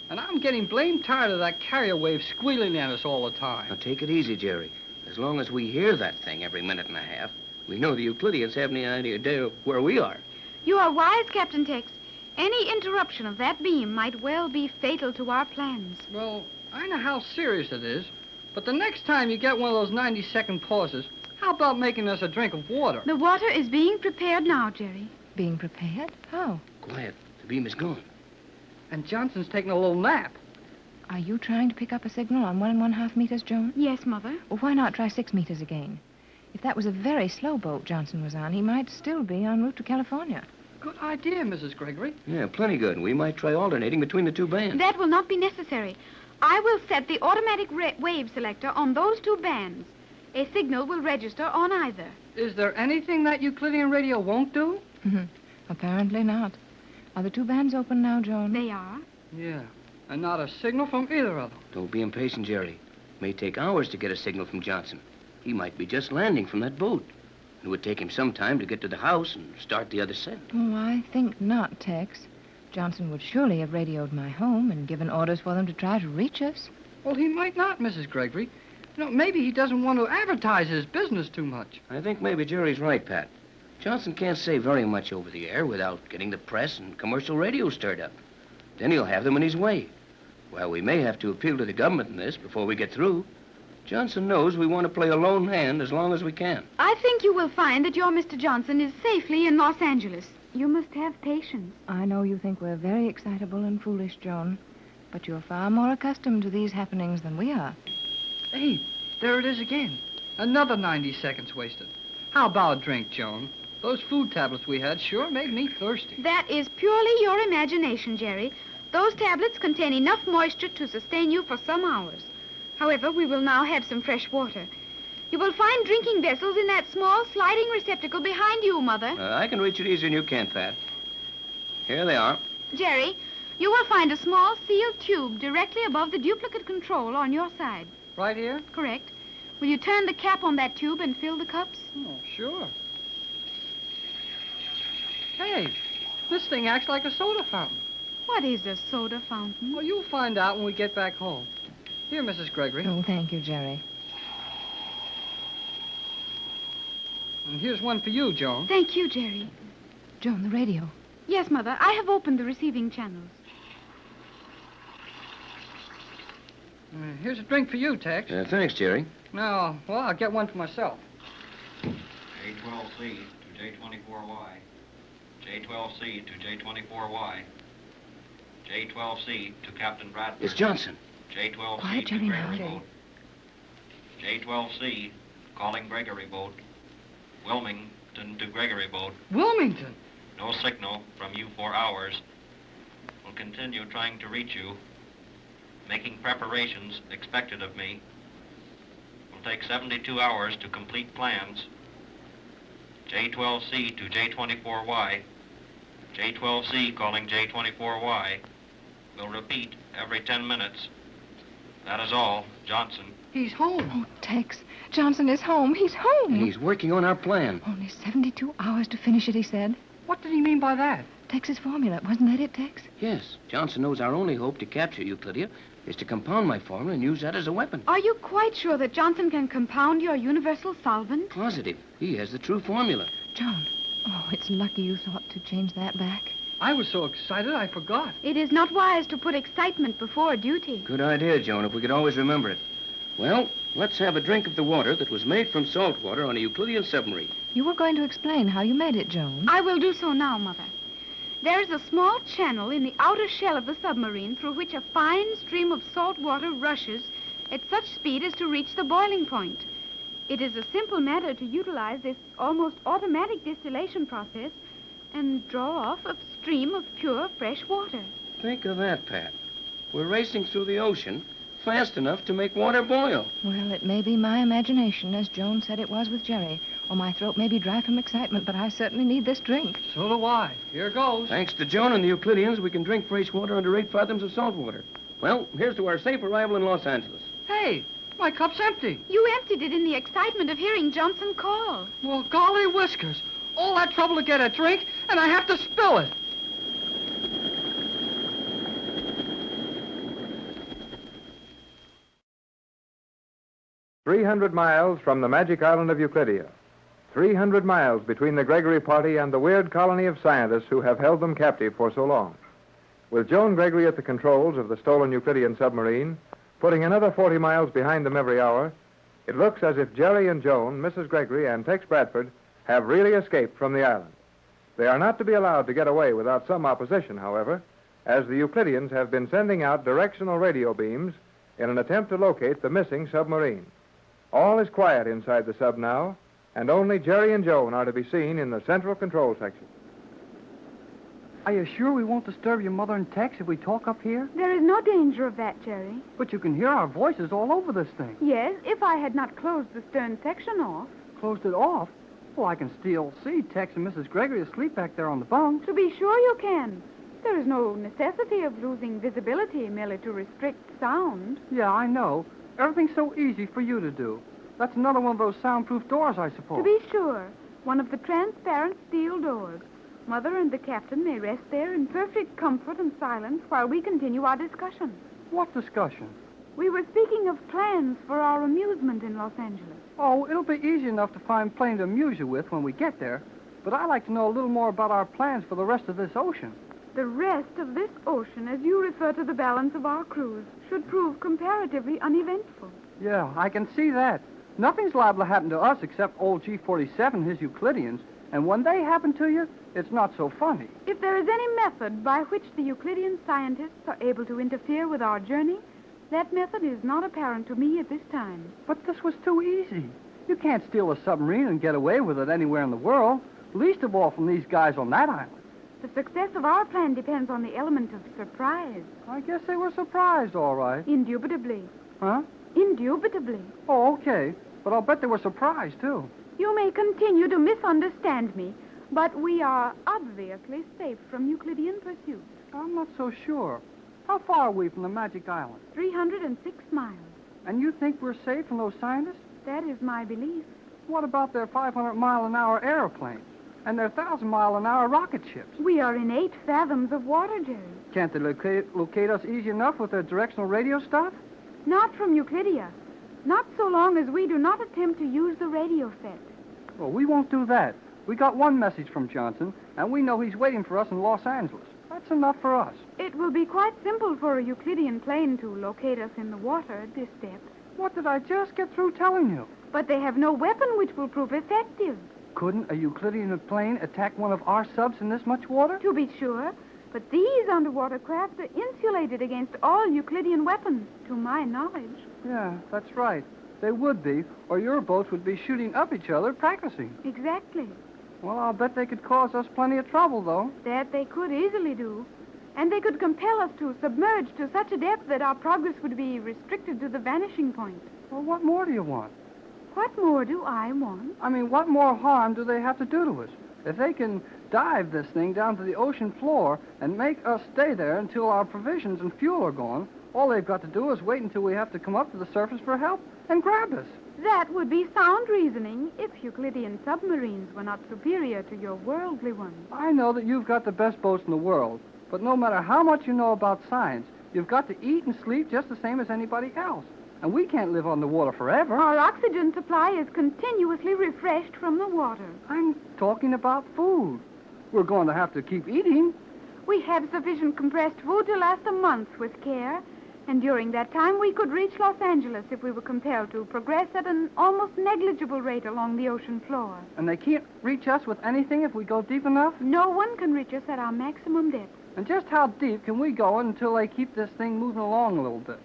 Speaker 7: And I'm getting blamed tired of that carrier wave squealing at us all the time.
Speaker 9: Now, take it easy, Jerry. As long as we hear that thing every minute and a half, we know the Euclideans have any idea where we are.
Speaker 5: You are wise, Captain Tex. Any interruption of that beam might well be fatal to our plans.
Speaker 7: Well, I know how serious it is, but the next time you get one of those 90-second pauses, how about making us a drink of water?
Speaker 5: The water is being prepared now, Jerry.
Speaker 3: Being prepared? How?
Speaker 9: Quiet. The beam is gone.
Speaker 7: And Johnson's taking a little nap.
Speaker 3: Are you trying to pick up a signal on 1 1/2 meters, Joan?
Speaker 5: Yes, Mother.
Speaker 3: Well, why not try 6 meters again? If that was a very slow boat Johnson was on, he might still be en route to California.
Speaker 7: Good idea, Mrs. Gregory.
Speaker 9: Yeah, plenty good. We might try alternating between the two bands.
Speaker 5: That will not be necessary. I will set the automatic wave selector on those two bands. A signal will register on either.
Speaker 7: Is there anything that Euclidean radio won't do?
Speaker 3: Apparently not. Are the two bands open now, Joan?
Speaker 5: They are.
Speaker 7: Yeah, and not a signal from either of them.
Speaker 9: Don't be impatient, Jerry. It may take hours to get a signal from Johnson. He might be just landing from that boat. It would take him some time to get to the house and start the other set.
Speaker 3: Oh, I think not, Tex. Johnson would surely have radioed my home and given orders for them to try to reach us.
Speaker 7: Well, he might not, Mrs. Gregory. You know, maybe he doesn't want to advertise his business too much.
Speaker 9: I think maybe Jerry's right, Pat. Johnson can't say very much over the air without getting the press and commercial radio stirred up. Then he'll have them in his way. Well, we may have to appeal to the government in this before we get through. Johnson knows we want to play a lone hand as long as we can.
Speaker 5: I think you will find that your Mr. Johnson is safely in Los Angeles. You must have patience.
Speaker 3: I know you think we're very excitable and foolish, Joan, but you're far more accustomed to these happenings than we are.
Speaker 7: Hey, there it is again. Another 90 seconds wasted. How about a drink, Joan? Those food tablets we had sure made me thirsty.
Speaker 5: That is purely your imagination, Jerry. Those tablets contain enough moisture to sustain you for some hours. However, we will now have some fresh water. You will find drinking vessels in that small sliding receptacle behind you, Mother.
Speaker 9: I can reach it easier than you can, Pat. Here they are.
Speaker 5: Jerry, you will find a small sealed tube directly above the duplicate control on your side.
Speaker 7: Right here?
Speaker 5: Correct. Will you turn the cap on that tube and fill the cups?
Speaker 7: Oh, sure. Hey, this thing acts like a soda fountain.
Speaker 5: What is a soda fountain?
Speaker 7: Well, you'll find out when we get back home. Here, Mrs. Gregory.
Speaker 3: Oh, thank you, Jerry.
Speaker 7: And here's one for you, Joan.
Speaker 5: Thank you, Jerry.
Speaker 3: Joan, the radio.
Speaker 5: Yes, Mother. I have opened the receiving channels.
Speaker 7: Here's a drink for you, Tex.
Speaker 9: Thanks, Jerry.
Speaker 7: No, well, I'll get one for myself.
Speaker 10: J12C to J24Y. J12C to J24Y. J12C to Captain Bradford.
Speaker 9: It's Johnson.
Speaker 10: J12C
Speaker 3: Quiet,
Speaker 10: to
Speaker 3: Jerry,
Speaker 10: Gregory
Speaker 3: now.
Speaker 10: boat. J12C calling Gregory boat. Wilmington to Gregory boat.
Speaker 7: Wilmington?
Speaker 10: No signal from you for hours. Will continue trying to reach you. Making preparations expected of me. Will take 72 hours to complete plans. J12C to J24Y. J12C calling J24Y. Will repeat every 10 minutes. That is all. Johnson.
Speaker 7: He's home.
Speaker 3: Oh, Tex, Johnson is home. He's home.
Speaker 9: And he's working on our plan.
Speaker 3: Only 72 hours to finish it, he said.
Speaker 7: What did he mean by that?
Speaker 3: Tex's formula. Wasn't that it, Tex?
Speaker 9: Yes, Johnson knows our only hope to capture Euclidia is to compound my formula and use that as a weapon.
Speaker 5: Are you quite sure that Johnson can compound your universal solvent?
Speaker 9: Positive. He has the true formula.
Speaker 3: Joan. Oh, it's lucky you thought to change that back.
Speaker 7: I was so excited I forgot.
Speaker 5: It is not wise to put excitement before duty.
Speaker 9: Good idea, Joan, if we could always remember it. Well, let's have a drink of the water that was made from salt water on a Euclidean submarine.
Speaker 3: You were going to explain how you made it, Joan.
Speaker 5: I will do so now, Mother. There is a small channel in the outer shell of the submarine through which a fine stream of salt water rushes at such speed as to reach the boiling point. It is a simple matter to utilize this almost automatic distillation process and draw off a stream of pure, fresh water.
Speaker 9: Think of that, Pat. We're racing through the ocean fast enough to make water boil.
Speaker 3: Well, it may be my imagination, as Joan said it was with Jerry, or my throat may be dry from excitement, but I certainly need this drink.
Speaker 7: So do I. Here goes.
Speaker 9: Thanks to Joan and the Euclideans, we can drink fresh water under 8 fathoms of salt water. Well, here's to our safe arrival in Los Angeles.
Speaker 7: Hey, my cup's empty.
Speaker 5: You emptied it in the excitement of hearing Johnson call.
Speaker 7: Well, golly whiskers. All that trouble to get a drink, and I have to spill it.
Speaker 1: "300 miles from the magic island of Euclidia, 300 miles between the Gregory party and the weird colony of scientists who have held them captive for so long. With Joan Gregory at the controls of the stolen Euclidean submarine, putting another 40 miles behind them every hour, it looks as if Jerry and Joan, Mrs. Gregory, and Tex Bradford have really escaped from the island. They are not to be allowed to get away without some opposition, however, as the Euclideans have been sending out directional radio beams in an attempt to locate the missing submarine. All is quiet inside the sub now, and only Jerry and Joan are to be seen in the central control section.
Speaker 7: Are you sure we won't disturb your mother and Tex if we talk up here?
Speaker 11: There is no danger of that, Jerry.
Speaker 7: But you can hear our voices all over this thing.
Speaker 11: Yes, if I had not closed the stern section off.
Speaker 7: Closed it off? Well, I can still see Tex and Mrs. Gregory asleep back there on the bunk.
Speaker 11: To be sure you can. There is no necessity of losing visibility merely to restrict sound.
Speaker 7: Yeah, I know. Everything's so easy for you to do. That's another one of those soundproof doors, I suppose.
Speaker 11: To be sure. One of the transparent steel doors. Mother and the captain may rest there in perfect comfort and silence while we continue our discussion.
Speaker 7: What discussion?
Speaker 11: We were speaking of plans for our amusement in Los Angeles.
Speaker 7: Oh, it'll be easy enough to find plenty to amuse you with when we get there. But I'd like to know a little more about our plans for the rest of this ocean.
Speaker 11: The rest of this ocean, as you refer to the balance of our cruise, should prove comparatively uneventful.
Speaker 7: Yeah, I can see that. Nothing's liable to happen to us except old G47 and his Euclideans. And when they happen to you, it's not so funny.
Speaker 11: If there is any method by which the Euclidean scientists are able to interfere with our journey, that method is not apparent to me at this time.
Speaker 7: But this was too easy. You can't steal a submarine and get away with it anywhere in the world, least of all from these guys on that island.
Speaker 11: The success of our plan depends on the element of surprise.
Speaker 7: I guess they were surprised, all right.
Speaker 11: Indubitably.
Speaker 7: Huh?
Speaker 11: Indubitably.
Speaker 7: Oh, okay. But I'll bet they were surprised, too.
Speaker 11: You may continue to misunderstand me, but we are obviously safe from Euclidean pursuit.
Speaker 7: I'm not so sure. How far are we from the Magic Island?
Speaker 11: 306 miles.
Speaker 7: And you think we're safe from those scientists?
Speaker 11: That is my belief.
Speaker 7: What about their 500-mile-an-hour airplanes and their 1,000-mile-an-hour rocket ships?
Speaker 11: We are in 8 fathoms of water, Jerry.
Speaker 7: Can't they locate us easy enough with their directional radio stuff?
Speaker 11: Not from Euclidia. Not so long as we do not attempt to use the radio set.
Speaker 7: Well, we won't do that. We got one message from Johnson, and we know he's waiting for us in Los Angeles. That's enough for us.
Speaker 11: It will be quite simple for a Euclidean plane to locate us in the water at this depth.
Speaker 7: What did I just get through telling you?
Speaker 11: But they have no weapon which will prove effective.
Speaker 7: Couldn't a Euclidean plane attack one of our subs in this much water?
Speaker 11: To be sure. But these underwater craft are insulated against all Euclidean weapons, to my knowledge.
Speaker 7: Yeah, that's right. They would be, or your boats would be shooting up each other, practicing.
Speaker 11: Exactly.
Speaker 7: Well, I'll bet they could cause us plenty of trouble, though.
Speaker 11: That they could easily do. And they could compel us to submerge to such a depth that our progress would be restricted to the vanishing point.
Speaker 7: Well, what more do you want?
Speaker 11: What more do I want?
Speaker 7: I mean, what more harm do they have to do to us? If they can dive this thing down to the ocean floor and make us stay there until our provisions and fuel are gone, all they've got to do is wait until we have to come up to the surface for help and grab us.
Speaker 11: That would be sound reasoning if Euclidean submarines were not superior to your worldly ones.
Speaker 7: I know that you've got the best boats in the world, but no matter how much you know about science, you've got to eat and sleep just the same as anybody else. And we can't live on the water forever.
Speaker 11: Our oxygen supply is continuously refreshed from the water.
Speaker 7: I'm talking about food. We're going to have to keep eating.
Speaker 11: We have sufficient compressed food to last a month with care. And during that time, we could reach Los Angeles if we were compelled to progress at an almost negligible rate along the ocean floor.
Speaker 7: And they can't reach us with anything if we go deep enough?
Speaker 11: No one can reach us at our maximum depth.
Speaker 7: And just how deep can we go until they keep this thing moving along a little bit?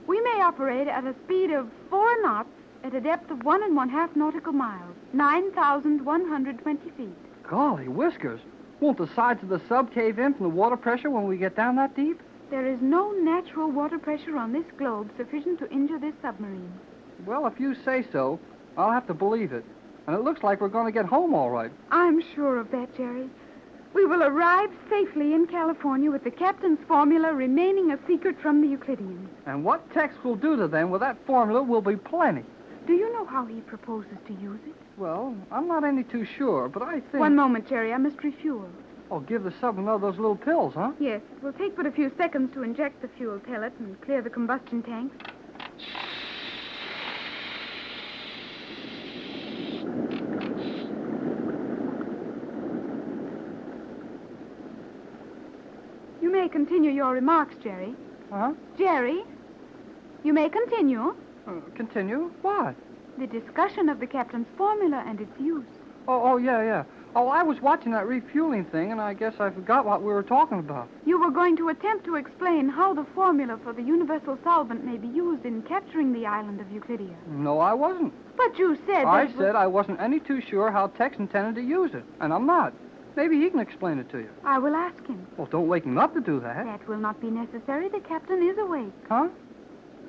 Speaker 11: We may operate at a speed of 4 knots at a depth of 1 1/2 nautical miles, 9,120 feet.
Speaker 7: Golly whiskers. Won't the sides of the sub cave in from the water pressure when we get down that deep?
Speaker 11: There is no natural water pressure on this globe sufficient to injure this submarine.
Speaker 7: Well, if you say so, I'll have to believe it. And it looks like we're going to get home all right.
Speaker 11: I'm sure of that, Jerry. We will arrive safely in California with the captain's formula remaining a secret from the Euclideans.
Speaker 7: And what Tex will do to them with that formula will be plenty.
Speaker 11: Do you know how he proposes to use it?
Speaker 7: Well, I'm not any too sure, but I think...
Speaker 11: One moment, Jerry. I must refuel.
Speaker 7: Oh, give the sub one of those little pills, huh?
Speaker 11: Yes. It will take but a few seconds to inject the fuel pellet and clear the combustion tanks. may continue your remarks, Jerry.
Speaker 7: Huh?
Speaker 11: Jerry, you may continue.
Speaker 7: Continue? What?
Speaker 11: The discussion of the captain's formula and its use.
Speaker 7: Oh, yeah. Oh, I was watching that refueling thing, and I guess I forgot what we were talking about.
Speaker 11: You were going to attempt to explain how the formula for the universal solvent may be used in capturing the island of Euclidia.
Speaker 7: No, I wasn't.
Speaker 11: But you said
Speaker 7: I said I wasn't any too sure how Tex intended to use it, and I'm not. Maybe he can explain it to you.
Speaker 11: I will ask him.
Speaker 7: Well, don't wake him up to do that.
Speaker 11: That will not be necessary. The captain is awake.
Speaker 7: Huh?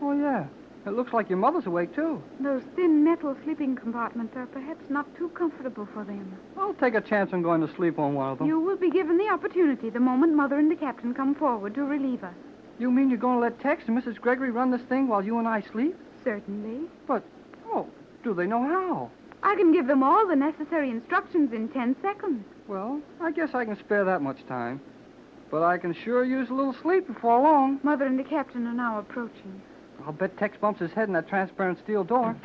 Speaker 7: Oh, yeah. It looks like your mother's awake, too.
Speaker 11: Those thin metal sleeping compartments are perhaps not too comfortable for them.
Speaker 7: I'll take a chance on going to sleep on one of them.
Speaker 11: You will be given the opportunity the moment Mother and the captain come forward to relieve us.
Speaker 7: You mean you're going to let Tex and Mrs. Gregory run this thing while you and I sleep?
Speaker 11: Certainly.
Speaker 7: But, do they know how?
Speaker 11: I can give them all the necessary instructions in 10 seconds.
Speaker 7: Well, I guess I can spare that much time. But I can sure use a little sleep before long.
Speaker 11: Mother and the captain are now approaching.
Speaker 7: I'll bet Tex bumps his head in that transparent steel door.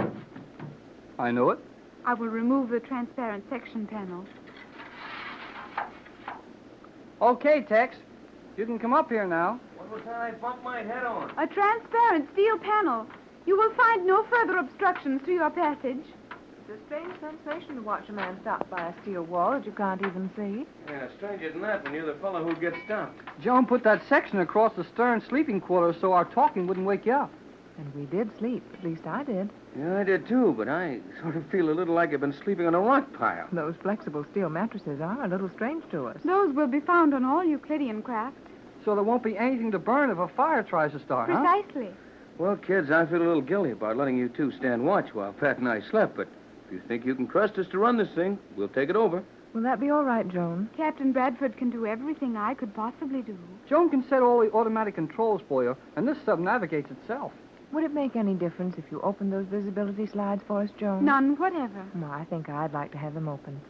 Speaker 7: I know it.
Speaker 11: I will remove the transparent section panel.
Speaker 7: Okay, Tex. You can come up here now.
Speaker 9: What was that I bumped my head on?
Speaker 11: A transparent steel panel. You will find no further obstructions to your passage.
Speaker 12: It's a strange sensation to watch a man stopped by a steel wall that you can't even see.
Speaker 9: Yeah, stranger than that when you're the fellow who gets stopped.
Speaker 7: Joan put that section across the stern sleeping quarters so our talking wouldn't wake you up.
Speaker 12: And we did sleep. At least I did.
Speaker 9: Yeah, I did too, but I sort of feel a little like I've been sleeping on a rock pile.
Speaker 12: Those flexible steel mattresses are a little strange to us.
Speaker 11: Those will be found on all Euclidean craft.
Speaker 7: So there won't be anything to burn if a fire tries to start, huh?
Speaker 11: Precisely.
Speaker 9: Well, kids, I feel a little guilty about letting you two stand watch while Pat and I slept, but if you think you can trust us to run this thing, we'll take it over.
Speaker 12: Will that be all right, Joan?
Speaker 11: Captain Bradford can do everything I could possibly do.
Speaker 7: Joan can set all the automatic controls for you, and this sub navigates itself.
Speaker 12: Would it make any difference if you opened those visibility slides for us, Joan?
Speaker 11: None whatever.
Speaker 12: Well, I think I'd like to have them open.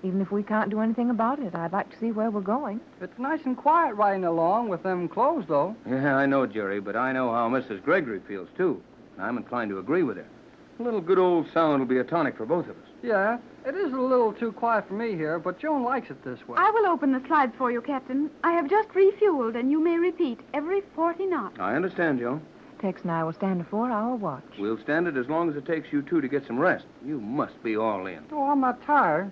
Speaker 12: Even if we can't do anything about it, I'd like to see where we're going.
Speaker 7: It's nice and quiet riding along with them closed, though.
Speaker 9: Yeah, I know, Jerry, but I know how Mrs. Gregory feels, too. And I'm inclined to agree with her. A little good old sound will be a tonic for both of us.
Speaker 7: Yeah, it is a little too quiet for me here, but Joan likes it this way.
Speaker 11: I will open the slides for you, Captain. I have just refueled, and you may repeat every 40 knots.
Speaker 9: I understand, Joan.
Speaker 12: Tex and I will stand a 4-hour watch.
Speaker 9: We'll stand it as long as it takes you two to get some rest. You must be all in.
Speaker 7: Oh, I'm not tired,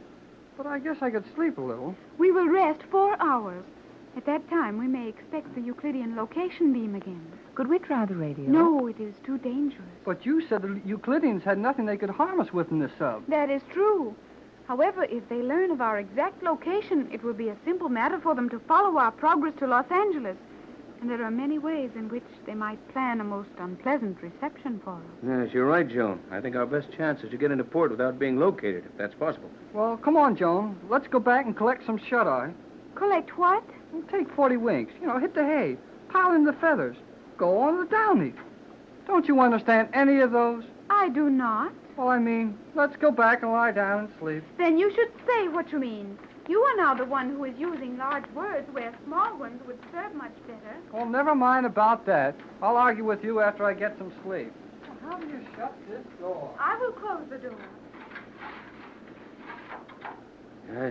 Speaker 7: but I guess I could sleep a little.
Speaker 11: We will rest 4 hours. At that time, we may expect the Euclidean location beam again.
Speaker 12: Could we try the radio?
Speaker 11: No, it is too dangerous.
Speaker 7: But you said the Euclideans had nothing they could harm us with in this sub.
Speaker 11: That is true. However, if they learn of our exact location, it will be a simple matter for them to follow our progress to Los Angeles. And there are many ways in which they might plan a most unpleasant reception for us.
Speaker 9: Yes, you're right, Joan. I think our best chance is to get into port without being located, if that's possible.
Speaker 7: Well, come on, Joan. Let's go back and collect some shut-eye.
Speaker 11: Collect what?
Speaker 7: Well, take 40 winks. Hit the hay. Pile in the feathers. Go on the downy. Don't you understand any of those?
Speaker 11: I do not.
Speaker 7: Well, I mean, let's go back and lie down and sleep.
Speaker 11: Then you should say what you mean. You are now the one who is using large words where small ones would serve much better.
Speaker 7: Well, never mind about that. I'll argue with you after I get some sleep. Well, how do you shut this door?
Speaker 11: I will close the door.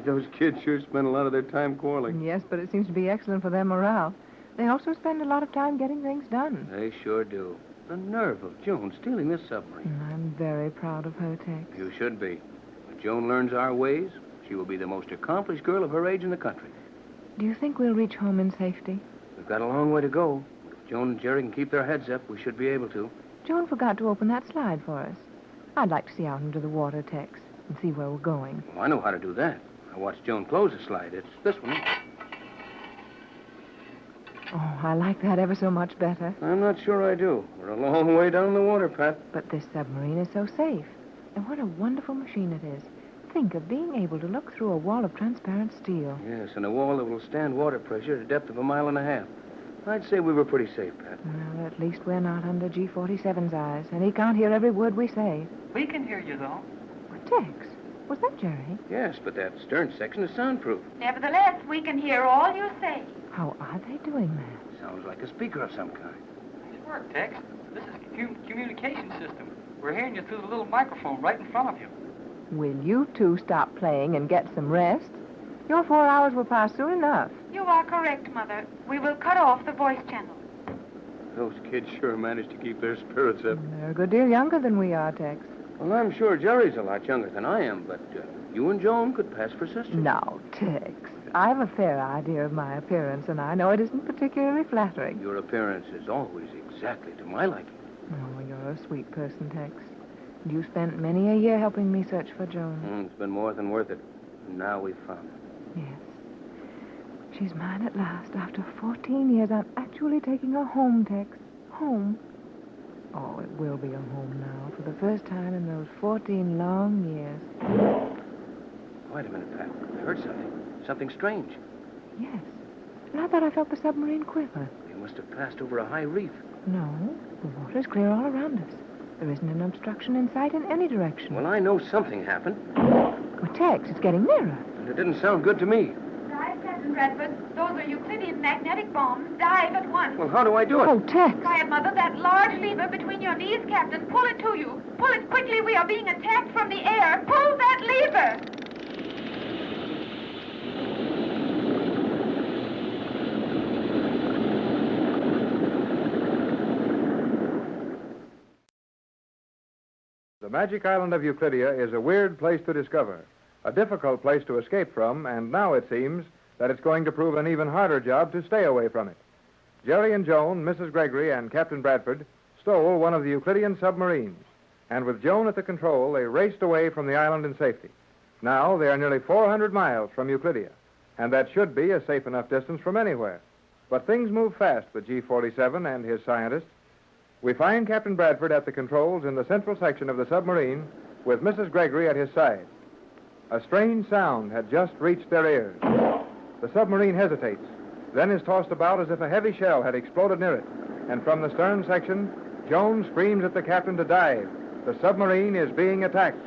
Speaker 9: Those kids sure spend a lot of their time quarreling.
Speaker 12: Yes, but it seems to be excellent for their morale. They also spend a lot of time getting things done.
Speaker 9: They sure do. The nerve of Joan stealing this submarine.
Speaker 12: I'm very proud of her, Tex.
Speaker 9: You should be. When Joan learns our ways, she will be the most accomplished girl of her age in the country.
Speaker 12: Do you think we'll reach home in safety?
Speaker 9: We've got a long way to go. If Joan and Jerry can keep their heads up, we should be able to.
Speaker 12: Joan forgot to open that slide for us. I'd like to see out into the water, Tex, and see where we're going.
Speaker 9: Well, I know how to do that. I watched Joan close the slide. It's this one.
Speaker 12: Oh, I like that ever so much better.
Speaker 9: I'm not sure I do. We're a long way down the water, Pat.
Speaker 12: But this submarine is so safe. And what a wonderful machine it is. Think of being able to look through a wall of transparent steel.
Speaker 9: Yes, and a wall that will stand water pressure at a depth of 1.5 miles. I'd say we were pretty safe, Pat.
Speaker 12: Well, at least we're not under G47's eyes, and he can't hear every word we say.
Speaker 13: We can hear you, though.
Speaker 12: Tex, was that Jerry?
Speaker 9: Yes, but that stern section is soundproof.
Speaker 11: Nevertheless, we can hear all you say.
Speaker 12: How are they doing that?
Speaker 9: Sounds like a speaker of some kind.
Speaker 13: Nice work, Tex. This is a communication system. We're hearing you through the little microphone right in front of you.
Speaker 12: Will you two stop playing and get some rest? Your 4 hours will pass soon enough.
Speaker 11: You are correct, Mother. We will cut off the voice channel.
Speaker 9: Those kids sure managed to keep their spirits up.
Speaker 12: They're a good deal younger than we are, Tex.
Speaker 9: Well, I'm sure Jerry's a lot younger than I am, but you and Joan could pass for sisters.
Speaker 12: Now, Tex, I have a fair idea of my appearance, and I know it isn't particularly flattering.
Speaker 9: Your appearance is always exactly to my liking.
Speaker 12: Oh, you're a sweet person, Tex. You spent many a year helping me search for Joan.
Speaker 9: It's been more than worth it. Now we've found her.
Speaker 12: Yes. She's mine at last. After 14 years, I'm actually taking her home, Tex. Home. Oh, it will be a home now, for the first time in those 14 long years.
Speaker 9: Wait a minute, Pat. I heard something. Something strange.
Speaker 12: Yes. And I thought I felt the submarine quiver.
Speaker 9: They must have passed over a high reef.
Speaker 12: No, the water's clear all around us. There isn't an obstruction in sight in any direction.
Speaker 9: Well, I know something happened.
Speaker 12: Well, Tex, it's getting nearer.
Speaker 9: And it didn't sound good to me.
Speaker 11: Dive, Captain Bradford. Those are Euclidean magnetic bombs. Dive at once.
Speaker 9: Well, how do I do it?
Speaker 12: Oh, Tex.
Speaker 11: Try it, Mother. That large lever between your knees, Captain. Pull it to you. Pull it quickly. We are being attacked from the air. Pull that lever.
Speaker 1: The magic island of Euclidia is a weird place to discover, a difficult place to escape from, and now it seems that it's going to prove an even harder job to stay away from it. Jerry and Joan, Mrs. Gregory, and Captain Bradford stole one of the Euclidean submarines, and with Joan at the control, they raced away from the island in safety. Now they are nearly 400 miles from Euclidia, and that should be a safe enough distance from anywhere. But things move fast with G-47 and his scientists. We find Captain Bradford at the controls in the central section of the submarine with Mrs. Gregory at his side. A strange sound had just reached their ears. The submarine hesitates, then is tossed about as if a heavy shell had exploded near it. And from the stern section, Joan screams at the captain to dive. The submarine is being attacked.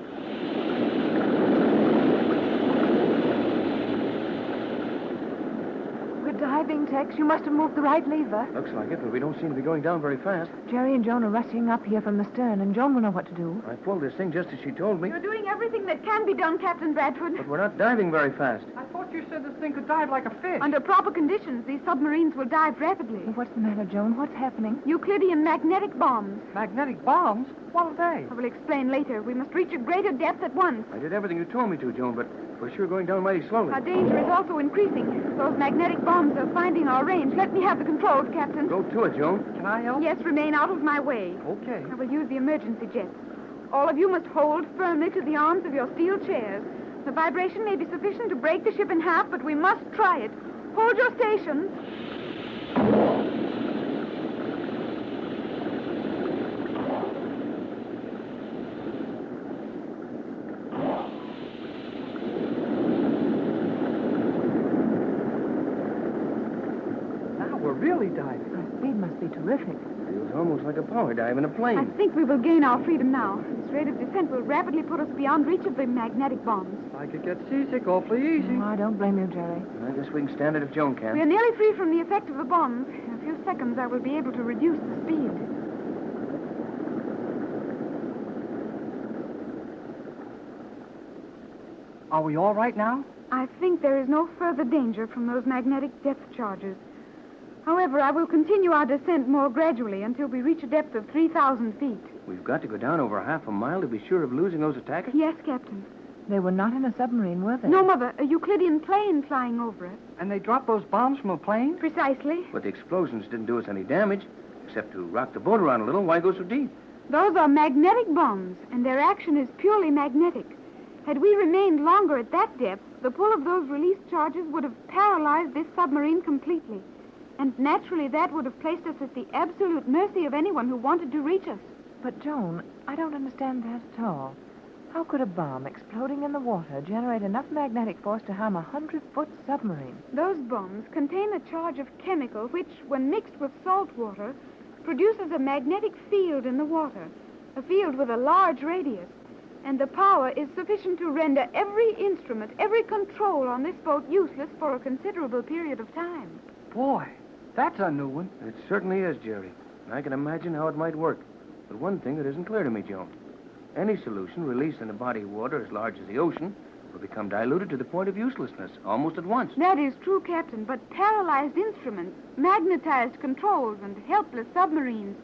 Speaker 12: Diving, Tex. You must have moved the right lever.
Speaker 9: Looks like it, but we don't seem to be going down very fast.
Speaker 12: Jerry and Joan are rushing up here from the stern, and Joan will know what to do.
Speaker 9: I pulled this thing just as she told me.
Speaker 11: You're doing everything that can be done, Captain Bradford.
Speaker 9: But we're not diving very fast.
Speaker 13: I thought you said this thing could dive like a fish.
Speaker 11: Under proper conditions, these submarines will dive rapidly.
Speaker 12: Well, what's the matter, Joan? What's happening?
Speaker 11: Euclidean magnetic bombs.
Speaker 13: Magnetic bombs? What are they?
Speaker 11: I will explain later. We must reach a greater depth at once.
Speaker 9: I did everything you told me to, Joan, but we're sure going down mighty slowly.
Speaker 11: Our danger is also increasing. Those magnetic bombs are finding our range. Let me have the controls, Captain.
Speaker 9: Go to it, Joan.
Speaker 13: Can I help?
Speaker 11: Yes, remain out of my way.
Speaker 13: Okay.
Speaker 11: I will use the emergency jets. All of you must hold firmly to the arms of your steel chairs. The vibration may be sufficient to break the ship in half, but we must try it. Hold your stations.
Speaker 13: We're really diving.
Speaker 12: Our speed must be terrific.
Speaker 9: Feels almost like a power dive in a plane.
Speaker 11: I think we will gain our freedom now. This rate of descent will rapidly put us beyond reach of the magnetic bombs.
Speaker 13: I could get seasick awfully easy.
Speaker 12: Oh, I don't blame you, Jerry.
Speaker 9: I guess we can stand it if Joan can.
Speaker 11: We are nearly free from the effect of the bombs. In a few seconds, I will be able to reduce the speed.
Speaker 13: Are we all right now?
Speaker 11: I think there is no further danger from those magnetic depth charges. However, I will continue our descent more gradually until we reach a depth of 3,000 feet.
Speaker 9: We've got to go down over half a mile to be sure of losing those attackers?
Speaker 11: Yes, Captain.
Speaker 12: They were not in a submarine, were they?
Speaker 11: No, Mother. A Euclidean plane flying over it.
Speaker 13: And they dropped those bombs from a plane?
Speaker 11: Precisely.
Speaker 9: But the explosions didn't do us any damage, except to rock the boat around a little. Why go so deep?
Speaker 11: Those are magnetic bombs, and their action is purely magnetic. Had we remained longer at that depth, the pull of those released charges would have paralyzed this submarine completely. And naturally, that would have placed us at the absolute mercy of anyone who wanted to reach us.
Speaker 12: But, Joan, I don't understand that at all. How could a bomb exploding in the water generate enough magnetic force to harm a 100-foot submarine?
Speaker 11: Those bombs contain a charge of chemical which, when mixed with salt water, produces a magnetic field in the water, a field with a large radius. And the power is sufficient to render every instrument, every control on this boat useless for a considerable period of time.
Speaker 13: Boy, that's a new one.
Speaker 9: It certainly is, Jerry. I can imagine how it might work. But one thing that isn't clear to me, Joan. Any solution released in a body of water as large as the ocean will become diluted to the point of uselessness almost at once.
Speaker 11: That is true, Captain, but paralyzed instruments, magnetized controls, and helpless submarines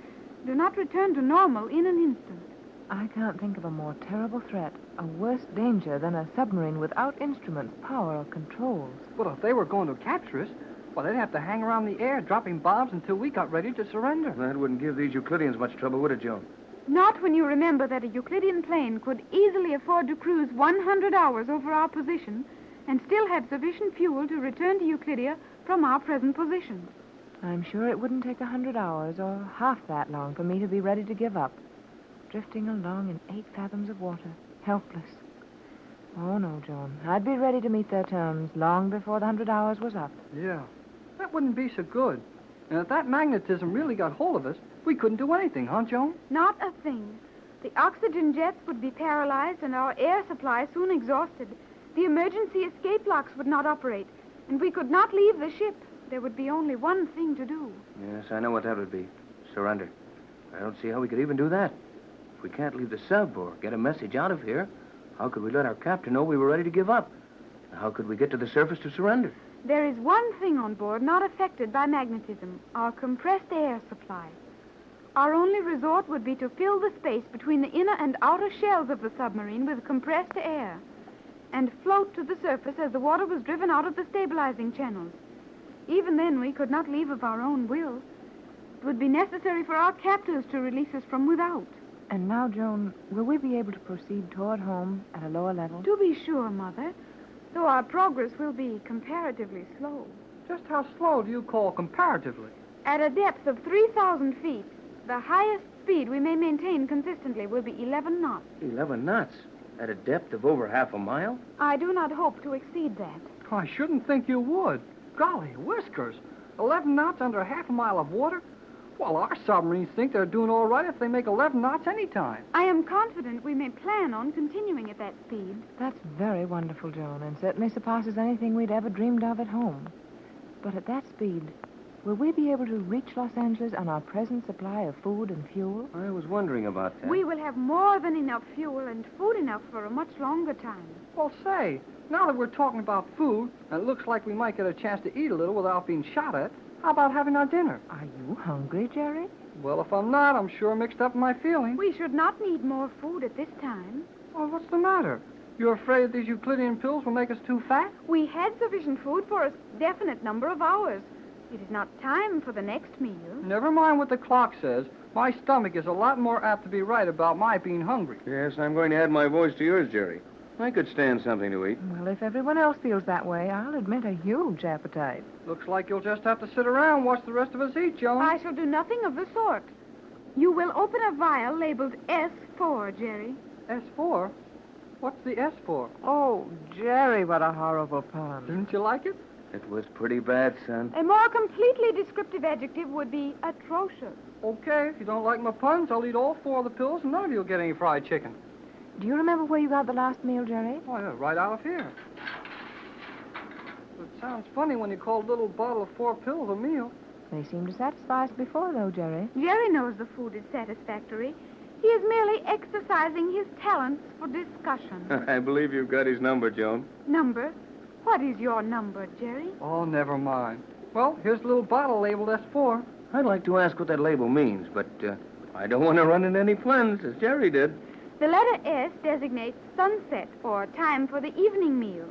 Speaker 11: do not return to normal in an instant.
Speaker 12: I can't think of a more terrible threat, a worse danger than a submarine without instruments, power, or controls.
Speaker 7: But if they were going to capture us, well, they'd have to hang around the air dropping bombs until we got ready to surrender.
Speaker 9: That wouldn't give these Euclideans much trouble, would it, Joan?
Speaker 11: Not when you remember that a Euclidean plane could easily afford to cruise 100 hours over our position and still have sufficient fuel to return to Euclidia from our present position.
Speaker 12: I'm sure it wouldn't take 100 hours or half that long for me to be ready to give up. Drifting along in 8 fathoms of water, helpless. Oh, no, Joan. I'd be ready to meet their terms long before the 100 hours was up.
Speaker 7: Yeah, that wouldn't be so good. And if that magnetism really got hold of us, we couldn't do anything, huh, Joan?
Speaker 11: Not a thing. The oxygen jets would be paralyzed and our air supply soon exhausted. The emergency escape locks would not operate, and we could not leave the ship. There would be only one thing to do.
Speaker 9: Yes, I know what that would be. Surrender. I don't see how we could even do that. If we can't leave the sub or get a message out of here, how could we let our captain know we were ready to give up? How could we get to the surface to surrender?
Speaker 11: There is one thing on board not affected by magnetism, our compressed air supply. Our only resort would be to fill the space between the inner and outer shells of the submarine with compressed air and float to the surface as the water was driven out of the stabilizing channels. Even then, we could not leave of our own will. It would be necessary for our captors to release us from without.
Speaker 12: And now, Joan, will we be able to proceed toward home at a lower level?
Speaker 11: To be sure, Mother, though our progress will be comparatively slow.
Speaker 7: Just how slow do you call comparatively?
Speaker 11: At a depth of 3,000 feet, the highest speed we may maintain consistently will be 11 knots.
Speaker 9: 11 knots? At a depth of over half a mile?
Speaker 11: I do not hope to exceed that.
Speaker 7: I shouldn't think you would. Golly whiskers. 11 knots under half a mile of water? Well, our submarines think they're doing all right if they make 11 knots any time.
Speaker 11: I am confident we may plan on continuing at that speed.
Speaker 12: That's very wonderful, Joan, and certainly surpasses anything we'd ever dreamed of at home. But at that speed, will we be able to reach Los Angeles on our present supply of food and fuel?
Speaker 9: I was wondering about that.
Speaker 11: We will have more than enough fuel and food enough for a much longer time.
Speaker 7: Well, say, now that we're talking about food, and it looks like we might get a chance to eat a little without being shot at, how about having our dinner?
Speaker 12: Are you hungry, Jerry?
Speaker 7: Well, if I'm not, I'm sure mixed up in my feelings.
Speaker 11: We should not need more food at this time.
Speaker 7: Well, what's the matter? You're afraid these Euclidean pills will make us too fat?
Speaker 11: We had sufficient food for a definite number of hours. It is not time for the next meal.
Speaker 7: Never mind what the clock says. My stomach is a lot more apt to be right about my being hungry.
Speaker 9: Yes, I'm going to add my voice to yours, Jerry. I could stand something to eat.
Speaker 12: Well, if everyone else feels that way, I'll admit a huge appetite.
Speaker 7: Looks like you'll just have to sit around and watch the rest of us eat, Joan.
Speaker 11: I shall do nothing of the sort. You will open a vial labeled S4, Jerry.
Speaker 7: S4? What's the S for?
Speaker 12: Oh, Jerry, what a horrible pun.
Speaker 7: Didn't you like it?
Speaker 9: It was pretty bad, son.
Speaker 11: A more completely descriptive adjective would be atrocious.
Speaker 7: Okay, if you don't like my puns, I'll eat all 4 of the pills and none of you'll get any fried chicken.
Speaker 12: Do you remember where you got the last meal, Jerry?
Speaker 7: Oh, yeah, right out of here. It sounds funny when you call a little bottle of 4 pills a meal.
Speaker 12: They seem to satisfy us before, though, Jerry.
Speaker 11: Jerry knows the food is satisfactory. He is merely exercising his talents for discussion.
Speaker 9: I believe you've got his number, Joan.
Speaker 11: Number? What is your number, Jerry?
Speaker 7: Oh, never mind. Well, here's a little bottle labeled S4.
Speaker 9: I'd like to ask what that label means, but I don't want to run into any plans, as Jerry did.
Speaker 11: The letter S designates sunset, or time for the evening meal.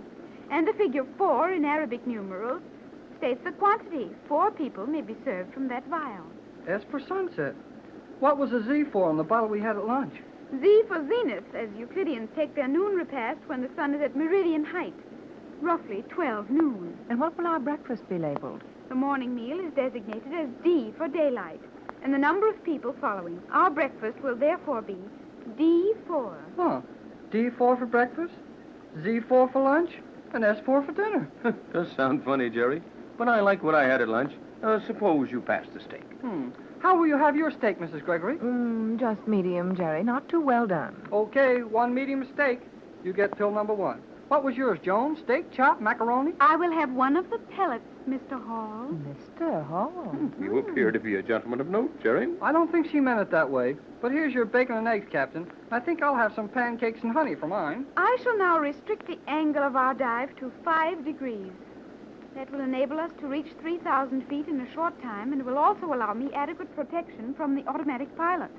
Speaker 11: And the figure 4 in Arabic numerals states the quantity. 4 people may be served from that vial.
Speaker 7: S for sunset. What was the Z for on the bottle we had at lunch?
Speaker 11: Z for zenith, as Euclideans take their noon repast when the sun is at meridian height. Roughly 12 noon.
Speaker 12: And what will our breakfast be labeled?
Speaker 11: The morning meal is designated as D for daylight, and the number of people following. Our breakfast will therefore be D4.
Speaker 7: Huh. D4 for breakfast, Z4 for lunch, and S4 for dinner.
Speaker 9: Does sound funny, Jerry, but I liked what I had at lunch. Suppose you pass the steak.
Speaker 7: How will you have your steak, Mrs. Gregory?
Speaker 12: Just medium, Jerry. Not too well done.
Speaker 7: Okay, 1 medium steak. You get pill number 1. What was yours, Joan? Steak, chop, macaroni?
Speaker 11: I will have one of the pellets, Mr. Hall.
Speaker 12: Mr. Hall.
Speaker 14: You appear to be a gentleman of note, Jerry.
Speaker 7: I don't think she meant it that way. But here's your bacon and eggs, Captain. I think I'll have some pancakes and honey for mine.
Speaker 11: I shall now restrict the angle of our dive to 5 degrees. That will enable us to reach 3,000 feet in a short time and will also allow me adequate protection from the automatic pilot.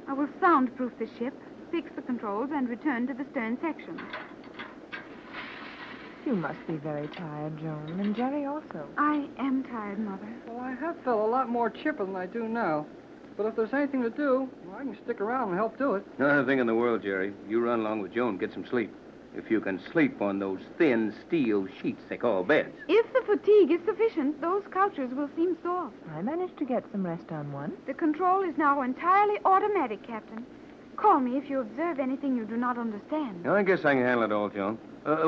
Speaker 11: I will soundproof the ship, fix the controls, and return to the stern section.
Speaker 12: You must be very tired, Joan, and Jerry also.
Speaker 11: I am tired, Mother.
Speaker 7: Well, I have felt a lot more chipper than I do now. But if there's anything to do, well, I can stick around and help do it.
Speaker 9: Another thing in the world, Jerry. You run along with Joan, get some sleep. If you can sleep on those thin steel sheets they call beds.
Speaker 11: If the fatigue is sufficient, those couches will seem soft.
Speaker 12: I managed to get some rest on one.
Speaker 11: The control is now entirely automatic, Captain. Call me if you observe anything you do not understand.
Speaker 9: I guess I can handle it all, Joan.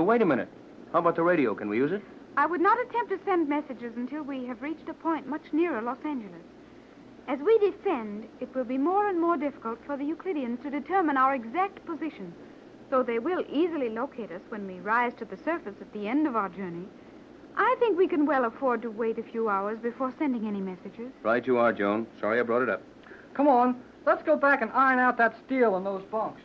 Speaker 9: Wait a minute. How about the radio? Can we use it?
Speaker 11: I would not attempt to send messages until we have reached a point much nearer Los Angeles. As we descend, it will be more and more difficult for the Euclideans to determine our exact position, though they will easily locate us when we rise to the surface at the end of our journey. I think we can well afford to wait a few hours before sending any messages.
Speaker 9: Right you are, Joan. Sorry I brought it up.
Speaker 7: Come on, let's go back and iron out that steel in those bunks.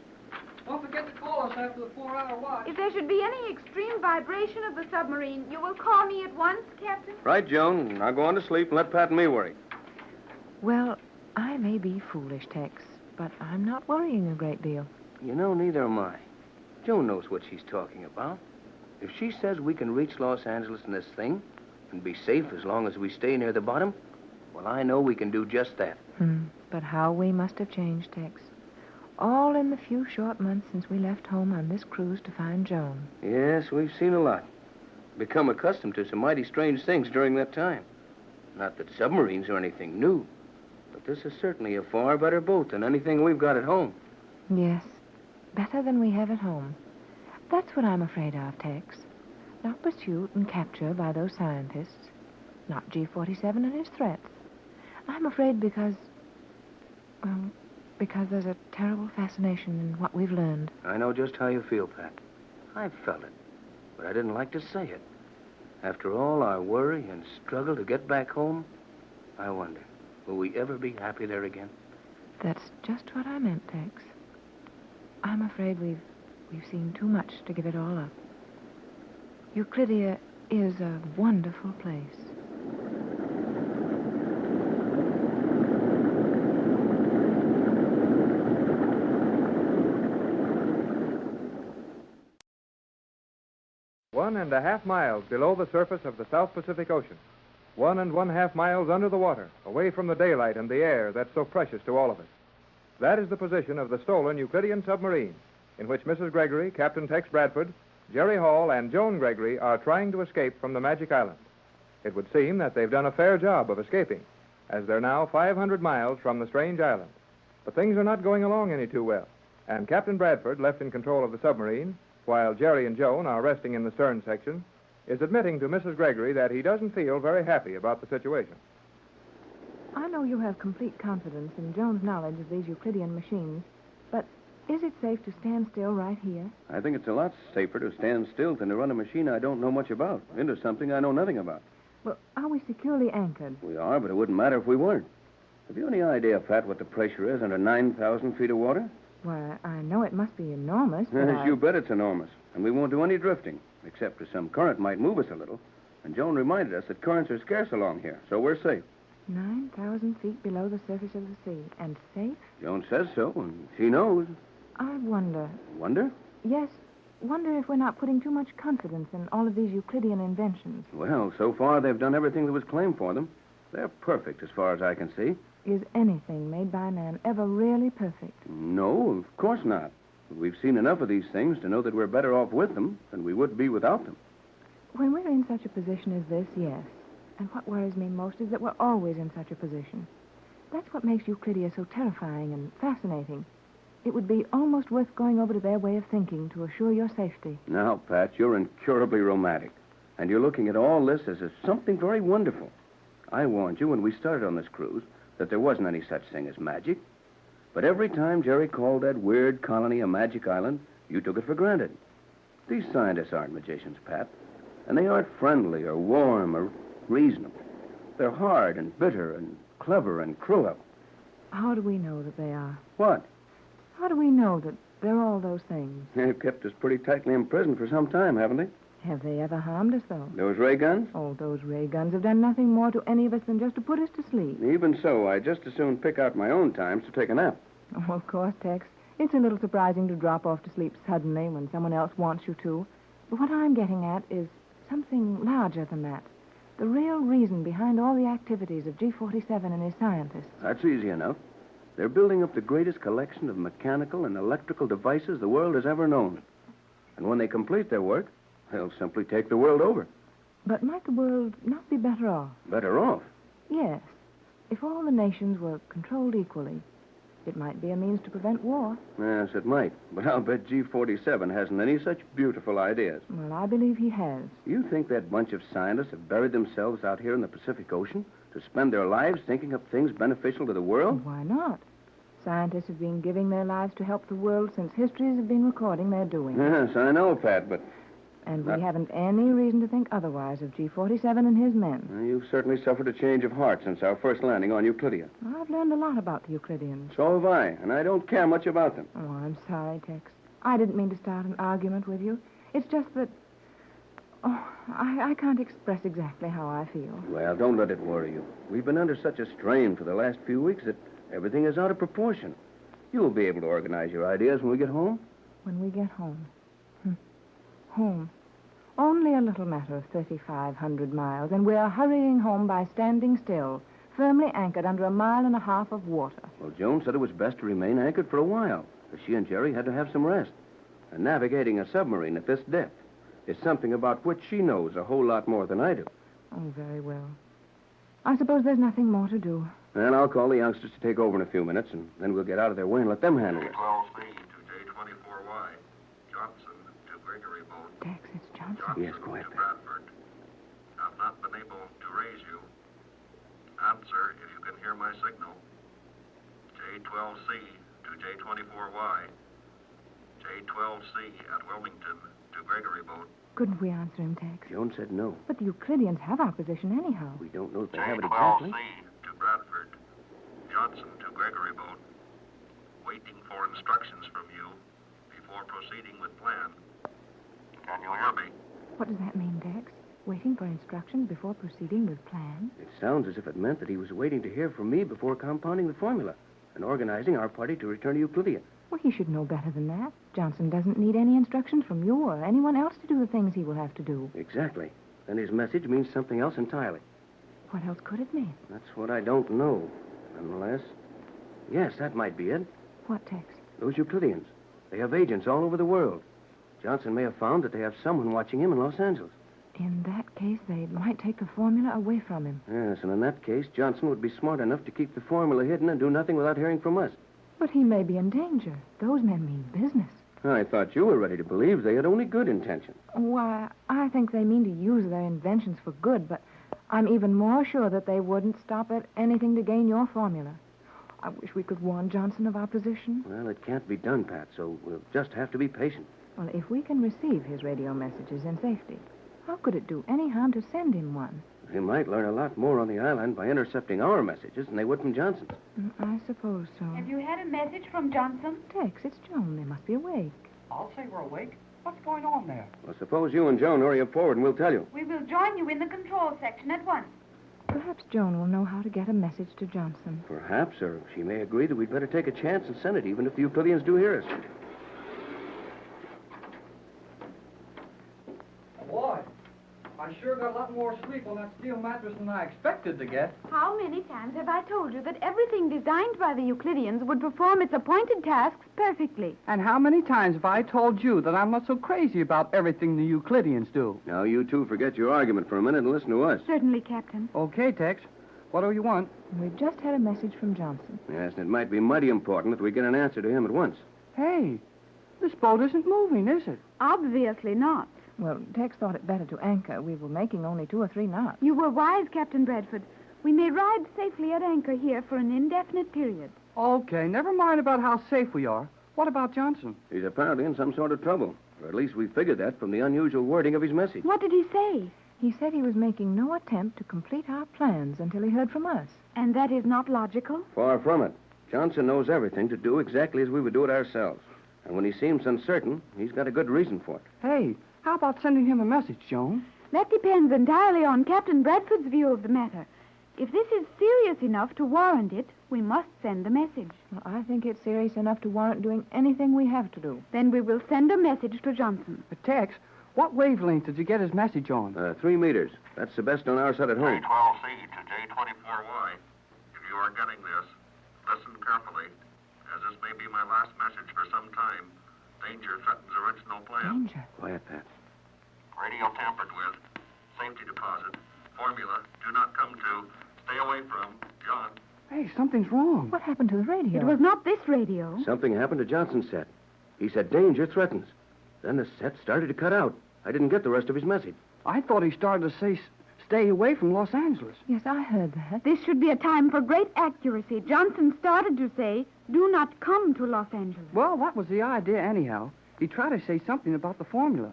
Speaker 7: Don't forget to call us after the 4-hour watch.
Speaker 11: If there should be any extreme vibration of the submarine, you will call me at once, Captain?
Speaker 9: Right, Joan. Now go on to sleep and let Pat and me worry.
Speaker 12: Well, I may be foolish, Tex, but I'm not worrying a great deal.
Speaker 9: You know, neither am I. Joan knows what she's talking about. If she says we can reach Los Angeles in this thing and be safe as long as we stay near the bottom, well, I know we can do just that.
Speaker 12: But how we must have changed, Tex. All in the few short months since we left home on this cruise to find Joan.
Speaker 9: Yes, we've seen a lot. Become accustomed to some mighty strange things during that time. Not that submarines are anything new, but this is certainly a far better boat than anything we've got at home.
Speaker 12: Yes, better than we have at home. That's what I'm afraid of, Tex. Not pursuit and capture by those scientists. Not G-47 and his threats. I'm afraid because there's a terrible fascination in what we've learned.
Speaker 9: I know just how you feel, Pat. I've felt it, but I didn't like to say it. After all our worry and struggle to get back home, I wonder, will we ever be happy there again?
Speaker 12: That's just what I meant, Tex. I'm afraid we've seen too much to give it all up. Euclidia is a wonderful place.
Speaker 1: One and a half miles below the surface of the South Pacific Ocean. 1½ miles under the water, away from the daylight and the air that's so precious to all of us. That is the position of the stolen Euclidean submarine, in which Mrs. Gregory, Captain Tex Bradford, Jerry Hall, and Joan Gregory are trying to escape from the Magic Island. It would seem that they've done a fair job of escaping, as they're now 500 miles from the strange island. But things are not going along any too well, and Captain Bradford, left in control of the submarine, while Jerry and Joan are resting in the stern section, is admitting to Mrs. Gregory that he doesn't feel very happy about the situation.
Speaker 3: I know you have complete confidence in Joan's knowledge of these Euclidean machines, but is it safe to stand still right here?
Speaker 14: I think it's a lot safer to stand still than to run a machine I don't know much about, into something I know nothing about.
Speaker 3: Well, are we securely anchored?
Speaker 14: We are, but it wouldn't matter if we weren't. Have you any idea, Pat, what the pressure is under 9,000 feet of water?
Speaker 3: Why, I know it must be enormous, but
Speaker 14: You bet it's enormous. And we won't do any drifting, except as some current might move us a little. And Joan reminded us that currents are scarce along here, so we're safe.
Speaker 3: 9,000 feet below the surface of the sea, and safe?
Speaker 14: Joan says so, and she knows.
Speaker 3: I wonder.
Speaker 14: Wonder?
Speaker 3: Yes, wonder if we're not putting too much confidence in all of these Euclidean inventions.
Speaker 14: Well, so far they've done everything that was claimed for them. They're perfect as far as I can see.
Speaker 3: Is anything made by man ever really perfect?
Speaker 14: No, of course not. We've seen enough of these things to know that we're better off with them than we would be without them.
Speaker 3: When we're in such a position as this, yes. And what worries me most is that we're always in such a position. That's what makes Euclidia so terrifying and fascinating. It would be almost worth going over to their way of thinking to assure your safety.
Speaker 14: Now, Pat, you're incurably romantic. And you're looking at all this as something very wonderful. I warned you when we started on this cruise that there wasn't any such thing as magic. But every time Jerry called that weird colony a magic island, you took it for granted. These scientists aren't magicians, Pat. And they aren't friendly or warm or reasonable. They're hard and bitter and clever and cruel.
Speaker 12: How do we know that they are?
Speaker 14: What?
Speaker 12: How do we know that they're all those things?
Speaker 14: They've kept us pretty tightly imprisoned for some time, haven't they?
Speaker 12: Have they ever harmed us, though?
Speaker 14: Those ray guns?
Speaker 12: Oh, those ray guns have done nothing more to any of us than just to put us to sleep.
Speaker 14: Even so, I'd just as soon pick out my own times to take a nap.
Speaker 12: Oh, of course, Tex. It's a little surprising to drop off to sleep suddenly when someone else wants you to. But what I'm getting at is something larger than that. The real reason behind all the activities of G47 and his scientists.
Speaker 14: That's easy enough. They're building up the greatest collection of mechanical and electrical devices the world has ever known. And when they complete their work, they'll simply take the world over.
Speaker 12: But might the world not be better off?
Speaker 14: Better off?
Speaker 12: Yes. If all the nations were controlled equally, it might be a means to prevent war.
Speaker 14: Yes, it might. But I'll bet G47 hasn't any such beautiful ideas.
Speaker 12: Well, I believe he has.
Speaker 14: You think that bunch of scientists have buried themselves out here in the Pacific Ocean to spend their lives thinking up things beneficial to the world?
Speaker 12: Why not? Scientists have been giving their lives to help the world since histories have been recording their doing.
Speaker 14: Yes, I know, Pat, but...
Speaker 12: And we haven't any reason to think otherwise of G47 and his men.
Speaker 14: You've certainly suffered a change of heart since our first landing on Euclidia.
Speaker 12: I've learned a lot about the Euclideans.
Speaker 14: So have I, and I don't care much about them.
Speaker 12: Oh, I'm sorry, Tex. I didn't mean to start an argument with you. It's just that... Oh, I can't express exactly how I feel.
Speaker 14: Well, don't let it worry you. We've been under such a strain for the last few weeks that everything is out of proportion. You'll be able to organize your ideas when we get home.
Speaker 12: When we get home. Home. Only a little matter of 3,500 miles, and we're hurrying home by standing still, firmly anchored under 1.5 miles of water.
Speaker 14: Well, Joan said it was best to remain anchored for a while, because she and Jerry had to have some rest. And navigating a submarine at this depth is something about which she knows a whole lot more than I do.
Speaker 12: Oh, very well. I suppose there's nothing more to do.
Speaker 14: And I'll call the youngsters to take over in a few minutes, and then we'll get out of their way and let them handle it.
Speaker 15: J12C to J24Y. Johnson to Gregory Boat.
Speaker 12: Tex, it's Johnson.
Speaker 14: Yes, quiet.
Speaker 15: To Bradford. I've not been able to raise you. Answer if you can hear my signal. J12C to J24Y. J12C at Wilmington to Gregory Boat.
Speaker 12: Couldn't we answer him, Tex?
Speaker 14: Joan said no.
Speaker 12: But the Euclideans have our position anyhow.
Speaker 14: We don't know if they have it exactly.
Speaker 15: J12C to Bradford. Johnson to Gregory Boat. Waiting for instructions from you before proceeding with plan. Can you hear me?
Speaker 12: What does that mean, Tex? Waiting for instructions before proceeding with plan?
Speaker 14: It sounds as if it meant that he was waiting to hear from me before compounding the formula and organizing our party to return to Euclidia.
Speaker 12: Well, he should know better than that. Johnson doesn't need any instructions from you or anyone else to do the things he will have to do.
Speaker 14: Exactly. Then his message means something else entirely.
Speaker 12: What else could it mean?
Speaker 14: That's what I don't know. Unless... Yes, that might be it.
Speaker 12: What, Tex?
Speaker 14: Those Euclideans. They have agents all over the world. Johnson may have found that they have someone watching him in Los Angeles.
Speaker 12: In that case, they might take the formula away from him.
Speaker 14: Yes, and in that case, Johnson would be smart enough to keep the formula hidden and do nothing without hearing from us.
Speaker 12: But he may be in danger. Those men mean business.
Speaker 14: I thought you were ready to believe they had only good intentions.
Speaker 12: Why, I think they mean to use their inventions for good, but I'm even more sure that they wouldn't stop at anything to gain your formula. I wish we could warn Johnson of our position.
Speaker 14: Well, it can't be done, Pat, so we'll just have to be patient.
Speaker 12: Well, if we can receive his radio messages in safety, how could it do any harm to send him one?
Speaker 14: They might learn a lot more on the island by intercepting our messages than they would from Johnson's.
Speaker 12: I suppose so.
Speaker 11: Have you had a message from Johnson?
Speaker 12: Tex, it's Joan. They must be awake.
Speaker 13: I'll say we're awake. What's going on there?
Speaker 14: Well, suppose you and Joan hurry up forward and we'll tell you.
Speaker 11: We will join you in the control section at once.
Speaker 12: Perhaps Joan will know how to get a message to Johnson.
Speaker 14: Perhaps, or she may agree that we'd better take a chance and send it, even if the Euclideans do hear us.
Speaker 13: Boy, I sure got a lot more sleep on that steel mattress than I expected to get.
Speaker 11: How many times have I told you that everything designed by the Euclideans would perform its appointed tasks perfectly?
Speaker 7: And how many times have I told you that I'm not so crazy about everything the Euclideans do?
Speaker 14: Now, you two forget your argument for a minute and listen to us.
Speaker 11: Certainly, Captain.
Speaker 7: Okay, Tex. What do you want?
Speaker 12: We've just had a message from Johnson.
Speaker 14: Yes, and it might be mighty important that we get an answer to him at once.
Speaker 7: Hey, this boat isn't moving, is it?
Speaker 11: Obviously not.
Speaker 12: Well, Tex thought it better to anchor. We were making only 2 or 3 knots.
Speaker 11: You were wise, Captain Bradford. We may ride safely at anchor here for an indefinite period.
Speaker 7: Okay, never mind about how safe we are. What about Johnson?
Speaker 14: He's apparently in some sort of trouble. Or at least we figured that from the unusual wording of his message.
Speaker 11: What did he say?
Speaker 12: He said he was making no attempt to complete our plans until he heard from us.
Speaker 11: And that is not logical?
Speaker 14: Far from it. Johnson knows everything to do exactly as we would do it ourselves. And when he seems uncertain, he's got a good reason for it.
Speaker 7: Hey, how about sending him a message, Joan?
Speaker 11: That depends entirely on Captain Bradford's view of the matter. If this is serious enough to warrant it, we must send the message.
Speaker 12: Well, I think it's serious enough to warrant doing anything we have to do.
Speaker 11: Then we will send a message to Johnson.
Speaker 7: Tex, what wavelength did you get his message on?
Speaker 14: 3 meters. That's the best on our side at home.
Speaker 15: J12C to J24Y. If you are getting this, listen carefully, as this may be my last message for some time. Danger threatens original plan.
Speaker 12: Danger?
Speaker 14: Quiet, Pat.
Speaker 15: Radio tampered with. Safety deposit. Formula. Do not come to. Stay away from. John.
Speaker 7: Hey, something's wrong.
Speaker 12: What happened to the radio?
Speaker 11: It was not this radio.
Speaker 14: Something happened to Johnson's set. He said danger threatens. Then the set started to cut out. I didn't get the rest of his message.
Speaker 7: I thought he started to say stay away from Los Angeles.
Speaker 12: Yes, I heard that.
Speaker 11: This should be a time for great accuracy. Johnson started to say, do not come to Los Angeles.
Speaker 7: Well, that was the idea anyhow. He tried to say something about the formula.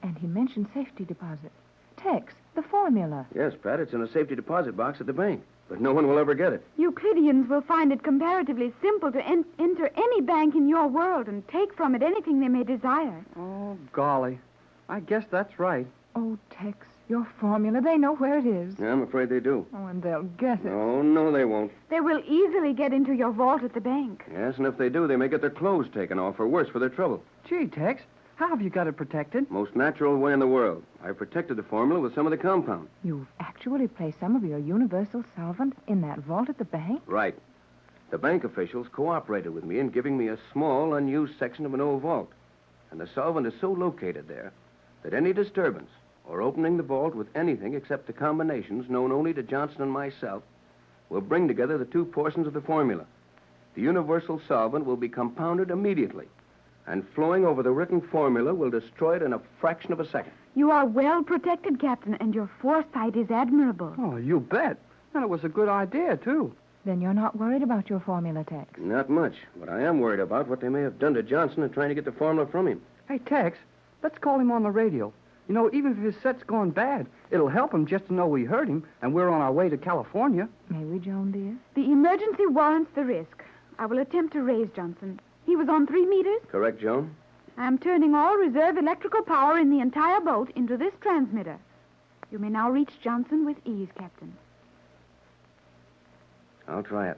Speaker 12: And he mentioned safety deposit. Tex, the formula.
Speaker 14: Yes, Pat, it's in a safety deposit box at the bank. But no one will ever get it.
Speaker 11: Euclideans will find it comparatively simple to enter any bank in your world and take from it anything they may desire.
Speaker 7: Oh, golly. I guess that's right.
Speaker 12: Oh, Tex, your formula, they know where it is.
Speaker 14: Yeah, I'm afraid they do.
Speaker 12: Oh, and they'll get it.
Speaker 14: Oh, no, they won't.
Speaker 11: They will easily get into your vault at the bank.
Speaker 14: Yes, and if they do, they may get their clothes taken off, or worse, for their trouble.
Speaker 7: Gee, Tex, how have you got it protected?
Speaker 14: Most natural way in the world. I protected the formula with some of the compound.
Speaker 12: You've actually placed some of your universal solvent in that vault at the bank?
Speaker 14: Right. The bank officials cooperated with me in giving me a small, unused section of an old vault. And the solvent is so located there that any disturbance or opening the vault with anything except the combinations known only to Johnson and myself will bring together the two portions of the formula. The universal solvent will be compounded immediately, and flowing over the written formula will destroy it in a fraction of a second.
Speaker 11: You are well protected, Captain, and your foresight is admirable.
Speaker 7: Oh, you bet. And it was a good idea, too.
Speaker 12: Then you're not worried about your formula, Tex?
Speaker 14: Not much, but I am worried about what they may have done to Johnson in trying to get the formula from him.
Speaker 7: Hey, Tex, let's call him on the radio. You know, even if his set's gone bad, it'll help him just to know we heard him and we're on our way to California.
Speaker 12: May we, Joan, dear?
Speaker 11: The emergency warrants the risk. I will attempt to raise Johnson. He was on 3 meters?
Speaker 14: Correct, Joan?
Speaker 11: I'm turning all reserve electrical power in the entire boat into this transmitter. You may now reach Johnson with ease, Captain.
Speaker 14: I'll try it.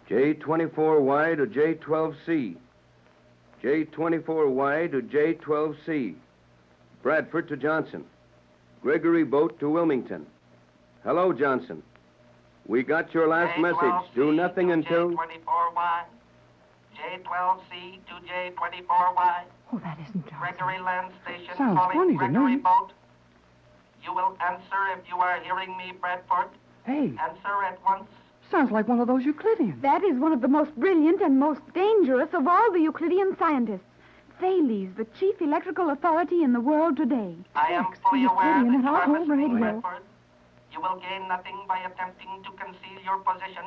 Speaker 14: J24Y to J12C. J24Y to J12C. Bradford to Johnson. Gregory Boat to Wilmington. Hello, Johnson. We got your last message. Do nothing until...
Speaker 16: J24Y. J12C to J24Y.
Speaker 12: Oh, that isn't Johnson.
Speaker 16: Gregory Land Station
Speaker 7: Sounds
Speaker 16: calling
Speaker 7: funny to
Speaker 16: Gregory
Speaker 7: me.
Speaker 16: Boat. You will answer if you are hearing me, Bradford.
Speaker 7: Hey,
Speaker 16: Answer at once.
Speaker 7: sounds like one of those Euclideans.
Speaker 11: That is one of the most brilliant and most dangerous of all the Euclidean scientists. Thales, the chief electrical authority in the world today.
Speaker 16: I am
Speaker 12: Tex,
Speaker 16: fully
Speaker 12: the
Speaker 16: aware
Speaker 12: Euclidean
Speaker 16: that
Speaker 12: at
Speaker 16: you
Speaker 12: our
Speaker 16: are
Speaker 12: home
Speaker 16: listening,
Speaker 12: radio.
Speaker 16: Bradford. You will gain nothing by attempting to conceal your position.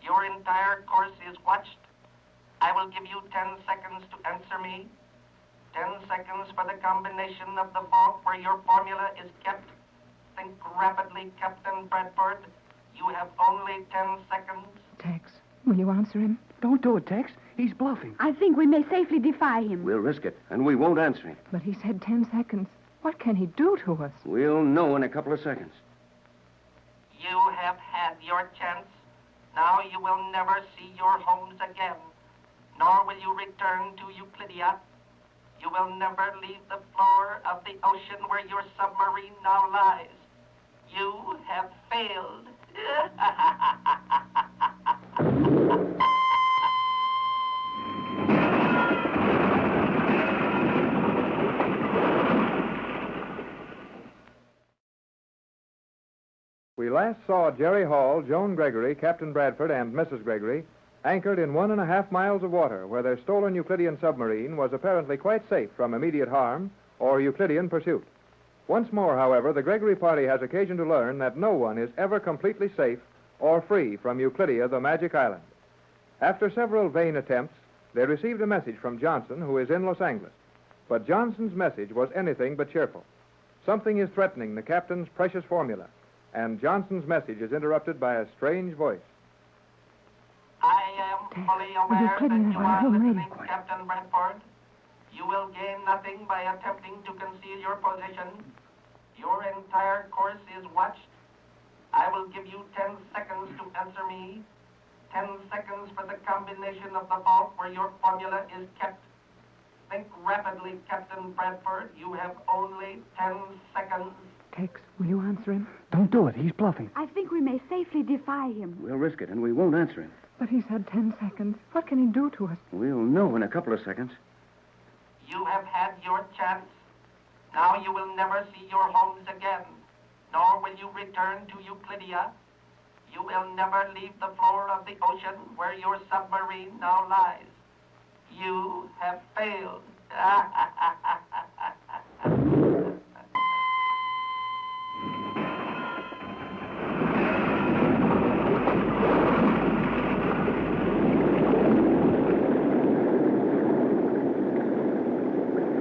Speaker 16: Your entire course is watched. I will give you 10 seconds to answer me. 10 seconds for the combination of the vault where your formula is kept. Think rapidly, Captain Bradford. You have only 10 seconds.
Speaker 12: Tex, will you answer him?
Speaker 7: Don't do it, Tex. He's bluffing.
Speaker 11: I think we may safely defy him.
Speaker 14: We'll risk it, and we won't answer him.
Speaker 12: But he said 10 seconds. What can he do to us?
Speaker 14: We'll know in a couple of seconds.
Speaker 16: You have had your chance. Now you will never see your homes again. Nor will you return to Euclidia. You will never leave the floor of the ocean where your submarine now lies. You have failed.
Speaker 1: We last saw Jerry Hall, Joan Gregory, Captain Bradford, and Mrs. Gregory anchored in 1.5 miles of water where their stolen Euclidean submarine was apparently quite safe from immediate harm or Euclidean pursuit. Once more, however, the Gregory party has occasion to learn that no one is ever completely safe or free from Euclidia, the magic island. After several vain attempts, they received a message from Johnson, who is in Los Angeles. But Johnson's message was anything but cheerful. Something is threatening the captain's precious formula, and Johnson's message is interrupted by a strange voice.
Speaker 16: I am fully aware that you are listening, Captain Bradford. You will gain nothing by attempting to conceal your position. Your entire course is watched. I will give you 10 seconds to answer me. 10 seconds for the combination of the vault where your formula is kept. Think rapidly, Captain Bradford. You have only 10 seconds.
Speaker 12: Tex, will you answer him?
Speaker 7: Don't do it. He's bluffing.
Speaker 11: I think we may safely defy him.
Speaker 14: We'll risk it, and we won't answer him.
Speaker 12: But he's had 10 seconds. What can he do to us?
Speaker 14: We'll know in a couple of seconds.
Speaker 16: You have had your chance. Now you will never see your homes again, nor will you return to Euclidia. You will never leave the floor of the ocean where your submarine now lies. You have failed.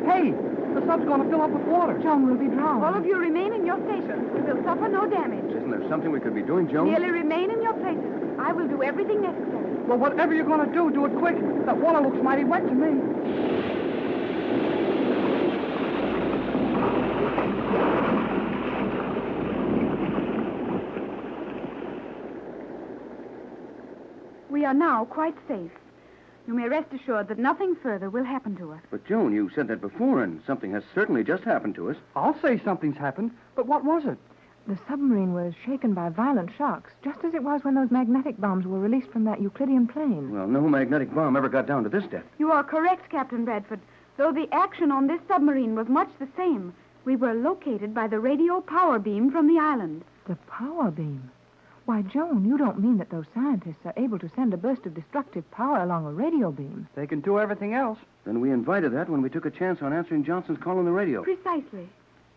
Speaker 7: Hey, the sub's going to fill up with water.
Speaker 12: John will be drowned.
Speaker 11: All of you remain in your stations. We will suffer no damage.
Speaker 14: Isn't there something we could be doing, Joan?
Speaker 11: Merely remain in your places. I will do everything necessary.
Speaker 7: Well, whatever you're going to do it quick. That water looks mighty wet to me.
Speaker 11: We are now quite safe. You may rest assured that nothing further will happen to us.
Speaker 14: But, Joan, you said that before, and something has certainly just happened to us.
Speaker 7: I'll say something's happened, but what was it?
Speaker 12: The submarine was shaken by violent shocks, just as it was when those magnetic bombs were released from that Euclidean plane.
Speaker 14: Well, no magnetic bomb ever got down to this depth.
Speaker 11: You are correct, Captain Bradford. Though the action on this submarine was much the same, we were located by the radio power beam from the island.
Speaker 12: The power beam? Why, Joan, you don't mean that those scientists are able to send a burst of destructive power along a radio beam?
Speaker 7: They can do everything else.
Speaker 14: Then we invited that when we took a chance on answering Johnson's call on the radio.
Speaker 11: Precisely.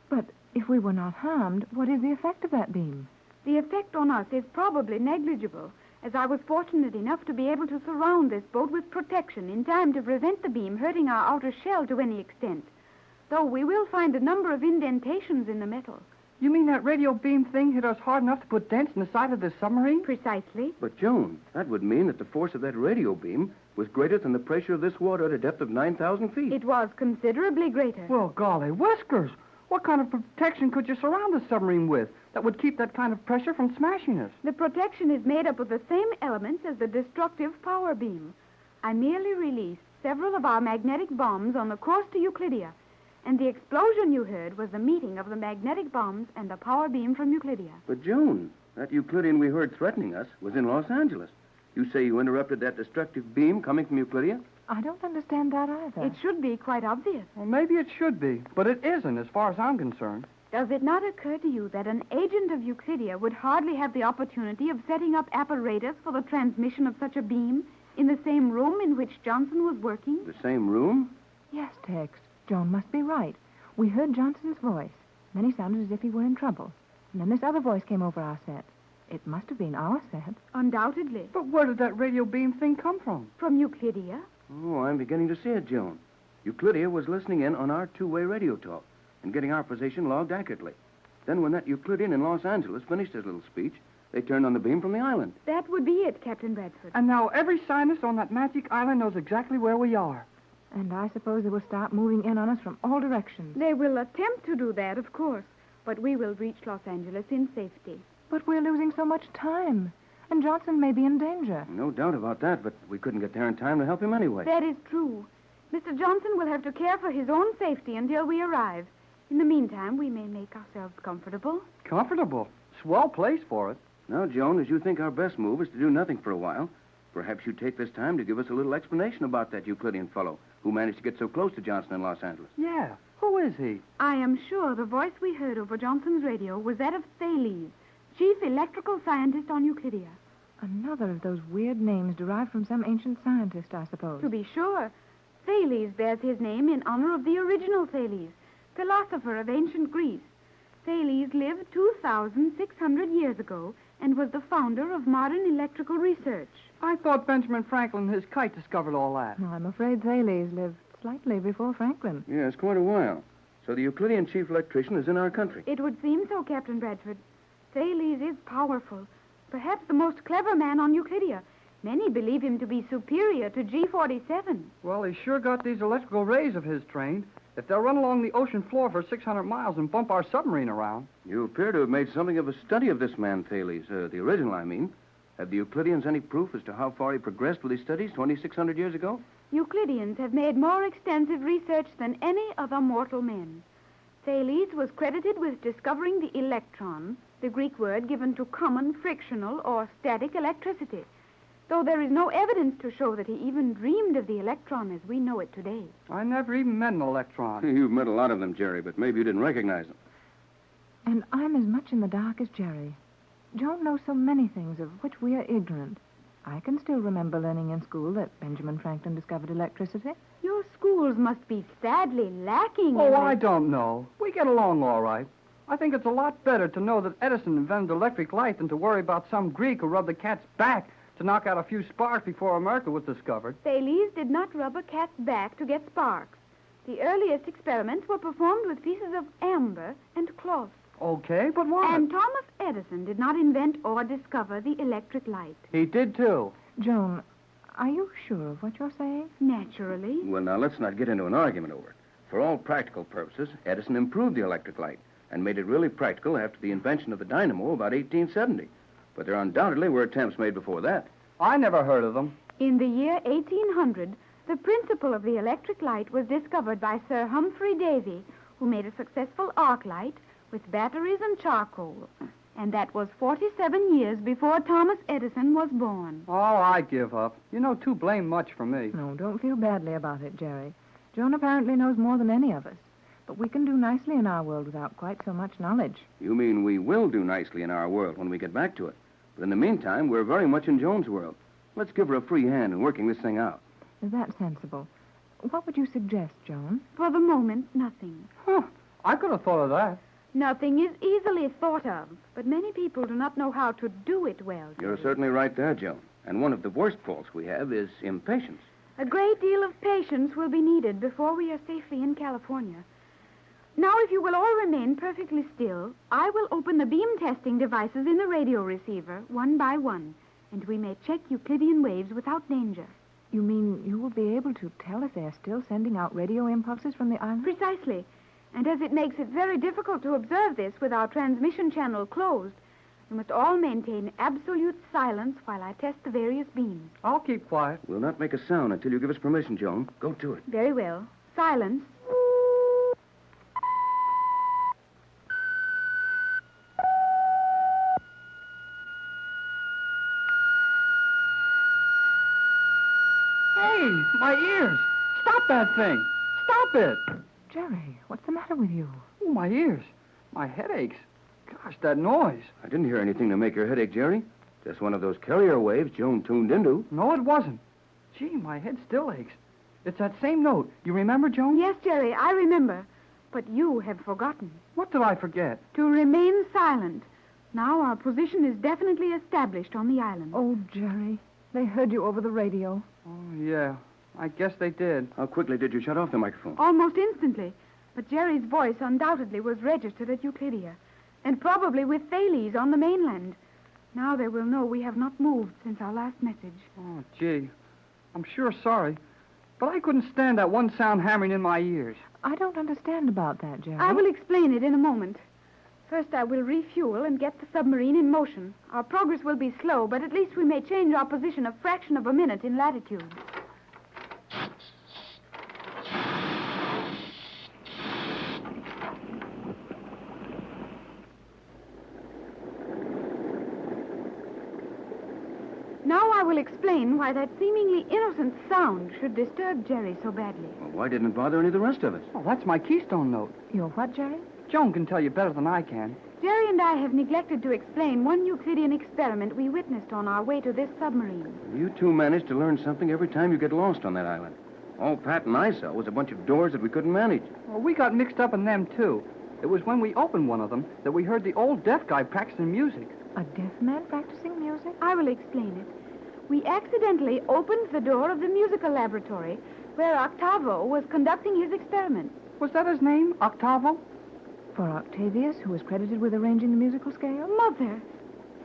Speaker 12: But if we were not harmed, what is the effect of that beam?
Speaker 11: The effect on us is probably negligible, as I was fortunate enough to be able to surround this boat with protection in time to prevent the beam hurting our outer shell to any extent. Though we will find a number of indentations in the metal.
Speaker 7: You mean that radio beam thing hit us hard enough to put dents in the side of this submarine?
Speaker 11: Precisely.
Speaker 14: But, Joan, that would mean that the force of that radio beam was greater than the pressure of this water at a depth of 9,000 feet.
Speaker 11: It was considerably greater.
Speaker 7: Well, golly whiskers! What kind of protection could you surround the submarine with that would keep that kind of pressure from smashing us?
Speaker 11: The protection is made up of the same elements as the destructive power beam. I merely released several of our magnetic bombs on the course to Euclidia, and the explosion you heard was the meeting of the magnetic bombs and the power beam from Euclidia.
Speaker 14: But, Joan, that Euclidean we heard threatening us was in Los Angeles. You say you interrupted that destructive beam coming from Euclidia?
Speaker 12: I don't understand that either.
Speaker 11: It should be quite obvious.
Speaker 7: Well, maybe it should be, but it isn't as far as I'm concerned.
Speaker 11: Does it not occur to you that an agent of Euclidia would hardly have the opportunity of setting up apparatus for the transmission of such a beam in the same room in which Johnson was working?
Speaker 14: The same room?
Speaker 12: Yes, Tex. Joan must be right. We heard Johnson's voice. Then he sounded as if he were in trouble. And then this other voice came over our set. It must have been our set.
Speaker 11: Undoubtedly.
Speaker 7: But where did that radio beam thing come from?
Speaker 11: From Euclidia.
Speaker 14: Oh, I'm beginning to see it, Joan. Euclidia was listening in on our two-way radio talk and getting our position logged accurately. Then when that Euclidean in Los Angeles finished his little speech, they turned on the beam from the island.
Speaker 11: That would be it, Captain Bradford.
Speaker 7: And now every scientist on that magic island knows exactly where we are.
Speaker 12: And I suppose they will start moving in on us from all directions.
Speaker 11: They will attempt to do that, of course. But we will reach Los Angeles in safety.
Speaker 12: But we're losing so much time. And Johnson may be in danger.
Speaker 14: No doubt about that, but we couldn't get there in time to help him anyway.
Speaker 11: That is true. Mr. Johnson will have to care for his own safety until we arrive. In the meantime, we may make ourselves comfortable.
Speaker 7: Comfortable? Swell place for it.
Speaker 14: Now, Joan, as you think our best move is to do nothing for a while, perhaps you take this time to give us a little explanation about that Euclidean fellow who managed to get so close to Johnson in Los Angeles.
Speaker 7: Yeah. Who is he?
Speaker 11: I am sure the voice we heard over Johnson's radio was that of Thales, chief electrical scientist on Euclidia.
Speaker 12: Another of those weird names derived from some ancient scientist, I suppose.
Speaker 11: To be sure. Thales bears his name in honor of the original Thales, philosopher of ancient Greece. Thales lived 2,600 years ago and was the founder of modern electrical research.
Speaker 7: I thought Benjamin Franklin and his kite discovered all that.
Speaker 12: No, I'm afraid Thales lived slightly before Franklin.
Speaker 14: Yes, quite a while. So the Euclidean chief electrician is in our country.
Speaker 11: It would seem so, Captain Bradford. Thales is powerful. Perhaps the most clever man on Euclidia. Many believe him to be superior to G47.
Speaker 7: Well, he's sure got these electrical rays of his trained. If they'll run along the ocean floor for 600 miles and bump our submarine around.
Speaker 14: You appear to have made something of a study of this man, Thales. The original, I mean. Have the Euclideans any proof as to how far he progressed with his studies 2,600 years ago?
Speaker 11: Euclideans have made more extensive research than any other mortal men. Thales was credited with discovering the electron, the Greek word given to common frictional or static electricity, though there is no evidence to show that he even dreamed of the electron as we know it today.
Speaker 7: I never even met an electron.
Speaker 14: You've met a lot of them, Jerry, but maybe you didn't recognize them.
Speaker 3: And I'm as much in the dark as Jerry. Joan knows so many things of which we are ignorant. I can still remember learning in school that Benjamin Franklin discovered electricity.
Speaker 11: Your schools must be sadly lacking
Speaker 7: Oh,
Speaker 11: in
Speaker 7: I don't know. We get along all right. I think it's a lot better to know that Edison invented electric light than to worry about some Greek who rubbed the cat's back to knock out a few sparks before America was discovered.
Speaker 11: Thales did not rub a cat's back to get sparks. The earliest experiments were performed with pieces of amber and cloth.
Speaker 7: Okay, but what?
Speaker 11: And Thomas Edison did not invent or discover the electric light.
Speaker 7: He did, too.
Speaker 3: Joan, are you sure of what you're saying?
Speaker 11: Naturally.
Speaker 14: Well, now, let's not get into an argument over it. For all practical purposes, Edison improved the electric light and made it really practical after the invention of the dynamo about 1870. But there undoubtedly were attempts made before that.
Speaker 7: I never heard of them.
Speaker 11: In the year 1800, the principle of the electric light was discovered by Sir Humphrey Davy, who made a successful arc light with batteries and charcoal. And that was 47 years before Thomas Edison was born.
Speaker 7: Oh, I give up. You know too blame much for me.
Speaker 3: No, don't feel badly about it, Jerry. Joan apparently knows more than any of us. But we can do nicely in our world without quite so much knowledge.
Speaker 14: You mean we will do nicely in our world when we get back to it. But in the meantime, we're very much in Joan's world. Let's give her a free hand in working this thing out.
Speaker 3: Is that sensible? What would you suggest, Joan?
Speaker 11: For the moment, nothing.
Speaker 7: Huh. I could have thought of that.
Speaker 11: Nothing is easily thought of, but many people do not know how to do it well.
Speaker 14: You're certainly right there, Joan. And one of the worst faults we have is impatience.
Speaker 11: A great deal of patience will be needed before we are safely in California. Now, if you will all remain perfectly still, I will open the beam testing devices in the radio receiver one by one, and we may check Euclidean waves without danger.
Speaker 3: You mean you will be able to tell if they're still sending out radio impulses from the island?
Speaker 11: Precisely. And as it makes it very difficult to observe this with our transmission channel closed, you must all maintain absolute silence while I test the various beams.
Speaker 7: I'll keep quiet.
Speaker 14: We'll not make a sound until you give us permission, Joan. Go to it.
Speaker 11: Very well. Silence.
Speaker 7: Hey, my ears! Stop that thing! Stop it!
Speaker 3: Jerry, what's the matter with you?
Speaker 7: Oh, my ears. My head aches. Gosh, that noise.
Speaker 14: I didn't hear anything to make your headache, Jerry. Just one of those carrier waves Joan tuned into.
Speaker 7: No, it wasn't. Gee, my head still aches. It's that same note. You remember, Joan?
Speaker 11: Yes, Jerry, I remember. But you have forgotten.
Speaker 7: What did I forget?
Speaker 11: To remain silent. Now our position is definitely established on the island.
Speaker 3: Oh, Jerry, they heard you over the radio.
Speaker 7: Oh, yeah. I guess they did.
Speaker 14: How quickly did you shut off the microphone?
Speaker 11: Almost instantly. But Jerry's voice undoubtedly was registered at Euclidia, and probably with Thales on the mainland. Now they will know we have not moved since our last message.
Speaker 7: Oh, gee. I'm sure sorry. But I couldn't stand that one sound hammering in my ears.
Speaker 3: I don't understand about that, Jerry.
Speaker 11: I will explain it in a moment. First, I will refuel and get the submarine in motion. Our progress will be slow, but at least we may change our position a fraction of a minute in latitude. Now I will explain why that seemingly innocent sound should disturb Jerry so badly.
Speaker 14: Well, why didn't it bother any of the rest of us?
Speaker 7: Oh, that's my keystone note.
Speaker 3: Your what, Jerry?
Speaker 7: Joan can tell you better than I can.
Speaker 11: Jerry and I have neglected to explain one Euclidean experiment we witnessed on our way to this submarine.
Speaker 14: You two manage to learn something every time you get lost on that island. All Pat and I saw was a bunch of doors that we couldn't manage.
Speaker 7: Well, we got mixed up in them, too. It was when we opened one of them that we heard the old deaf guy practicing music.
Speaker 3: A deaf man practicing music?
Speaker 11: I will explain it. We accidentally opened the door of the musical laboratory where Octavo was conducting his experiments.
Speaker 7: Was that his name, Octavo?
Speaker 3: For Octavius, who was credited with arranging the musical scale?
Speaker 11: Mother,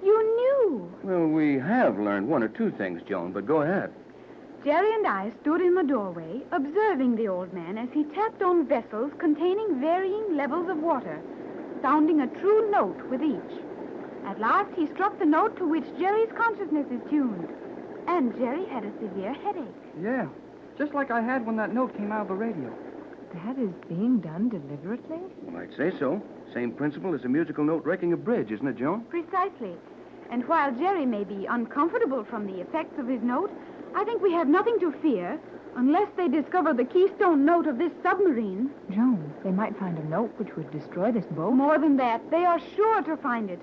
Speaker 11: you knew.
Speaker 14: Well, we have learned one or two things, Joan, but go ahead.
Speaker 11: Jerry and I stood in the doorway, observing the old man as he tapped on vessels containing varying levels of water, sounding a true note with each. At last, he struck the note to which Jerry's consciousness is tuned. And Jerry had a severe headache.
Speaker 7: Yeah, just like I had when that note came out of the radio.
Speaker 3: That is being done deliberately?
Speaker 14: Well, I'd say so. Same principle as a musical note wrecking a bridge, isn't it, Joan?
Speaker 11: Precisely. And while Jerry may be uncomfortable from the effects of his note, I think we have nothing to fear unless they discover the keystone note of this submarine.
Speaker 3: Joan, they might find a note which would destroy this boat.
Speaker 11: More than that, they are sure to find it.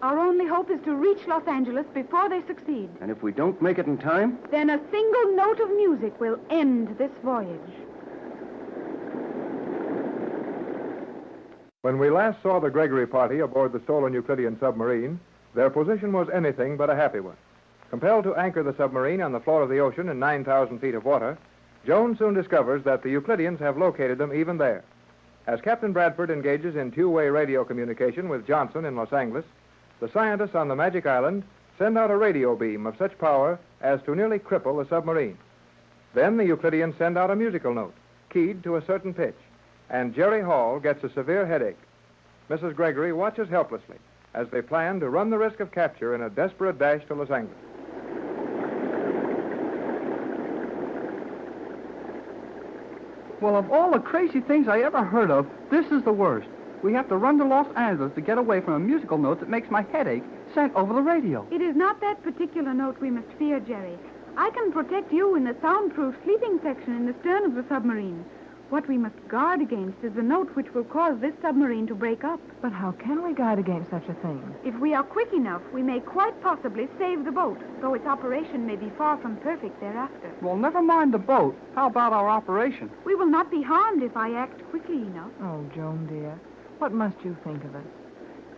Speaker 11: Our only hope is to reach Los Angeles before they succeed.
Speaker 14: And if we don't make it in time?
Speaker 11: Then a single note of music will end this voyage.
Speaker 1: When we last saw the Gregory party aboard the stolen Euclidean submarine, their position was anything but a happy one. Compelled to anchor the submarine on the floor of the ocean in 9,000 feet of water, Joan soon discovers that the Euclideans have located them even there. As Captain Bradford engages in two-way radio communication with Johnson in Los Angeles, the scientists on the Magic Island send out a radio beam of such power as to nearly cripple the submarine. Then the Euclideans send out a musical note, keyed to a certain pitch, and Jerry Hall gets a severe headache. Mrs. Gregory watches helplessly as they plan to run the risk of capture in a desperate dash to Los Angeles.
Speaker 7: Well, of all the crazy things I ever heard of, this is the worst. We have to run to Los Angeles to get away from a musical note that makes my headache sent over the radio.
Speaker 11: It is not that particular note we must fear, Jerry. I can protect you in the soundproof sleeping section in the stern of the submarine. What we must guard against is the note which will cause this submarine to break up.
Speaker 3: But how can we guard against such a thing?
Speaker 11: If we are quick enough, we may quite possibly save the boat, though its operation may be far from perfect thereafter.
Speaker 7: Well, never mind the boat. How about our operation?
Speaker 11: We will not be harmed if I act quickly enough.
Speaker 3: Oh, Joan, dear, what must you think of us?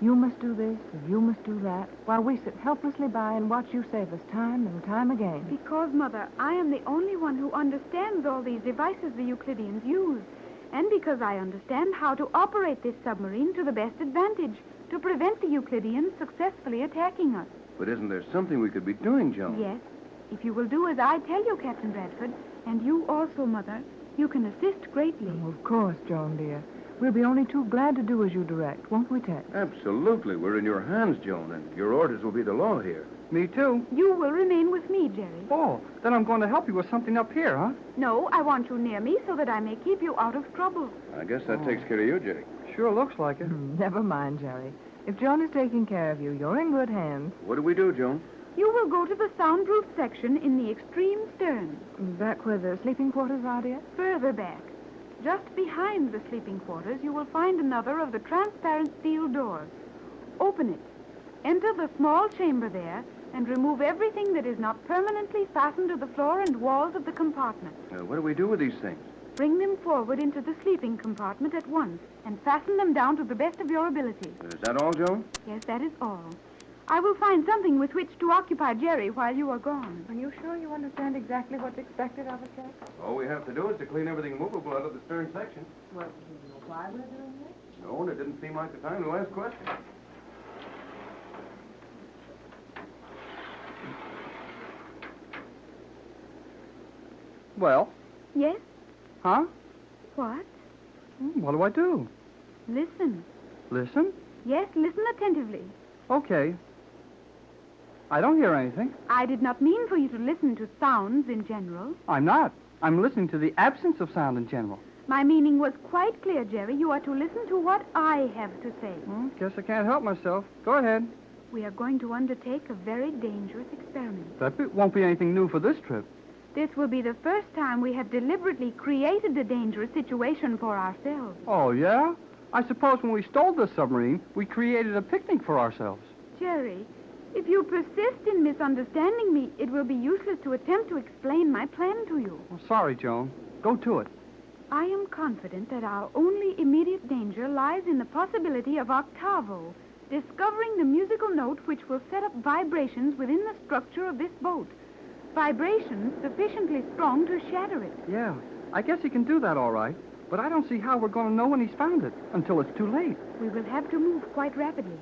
Speaker 3: You must do this, and you must do that, while we sit helplessly by and watch you save us time and time again.
Speaker 11: Because, Mother, I am the only one who understands all these devices the Euclideans use. And because I understand how to operate this submarine to the best advantage, to prevent the Euclideans successfully attacking us.
Speaker 14: But isn't there something we could be doing, Joan?
Speaker 11: Yes. If you will do as I tell you, Captain Bradford, and you also, Mother, you can assist greatly.
Speaker 3: Oh, of course, Joan, dear. We'll be only too glad to do as you direct, won't we, Tex?
Speaker 14: Absolutely. We're in your hands, Joan, and your orders will be the law here.
Speaker 7: Me too.
Speaker 11: You will remain with me, Jerry.
Speaker 7: Oh, then I'm going to help you with something up here, huh?
Speaker 11: No, I want you near me so that I may keep you out of trouble.
Speaker 14: I guess that takes care of you, Jerry.
Speaker 7: Sure looks like it.
Speaker 3: Never mind, Jerry. If Joan is taking care of you, you're in good hands.
Speaker 14: What do we do, Joan?
Speaker 11: You will go to the soundproof section in the extreme stern.
Speaker 3: Back where the sleeping quarters are, dear?
Speaker 11: Further back. Just behind the sleeping quarters, you will find another of the transparent steel doors. Open it. Enter the small chamber there and remove everything that is not permanently fastened to the floor and walls of the compartment.
Speaker 14: What do we do with these things?
Speaker 11: Bring them forward into the sleeping compartment at once and fasten them down to the best of your ability.
Speaker 14: Is that all, Joan?
Speaker 11: Yes, that is all. I will find something with which to occupy Jerry while you are gone.
Speaker 3: Are you sure you understand exactly what's expected of us, Tex?
Speaker 14: All we have to do is to clean everything movable out of the stern section.
Speaker 3: Well, do you know why we're doing this?
Speaker 14: No, and it didn't seem like the time to ask questions.
Speaker 7: Well?
Speaker 11: Yes?
Speaker 7: Huh?
Speaker 11: What?
Speaker 7: What do I do?
Speaker 11: Listen.
Speaker 7: Listen?
Speaker 11: Yes, listen attentively.
Speaker 7: Okay. I don't hear anything.
Speaker 11: I did not mean for you to listen to sounds in general.
Speaker 7: I'm not. I'm listening to the absence of sound in general.
Speaker 11: My meaning was quite clear, Jerry. You are to listen to what I have to say.
Speaker 7: Well, guess I can't help myself. Go ahead.
Speaker 11: We are going to undertake a very dangerous experiment.
Speaker 7: That won't be anything new for this trip.
Speaker 11: This will be the first time we have deliberately created a dangerous situation for ourselves.
Speaker 7: Oh, yeah? I suppose when we stole this submarine, we created a picnic for ourselves.
Speaker 11: Jerry, if you persist in misunderstanding me, it will be useless to attempt to explain my plan to you.
Speaker 7: Well, sorry, Joan. Go to it.
Speaker 11: I am confident that our only immediate danger lies in the possibility of Octavo discovering the musical note which will set up vibrations within the structure of this boat. Vibrations sufficiently strong to shatter it.
Speaker 7: Yeah, I guess he can do that all right. But I don't see how we're going to know when he's found it until it's too late.
Speaker 11: We will have to move quite rapidly.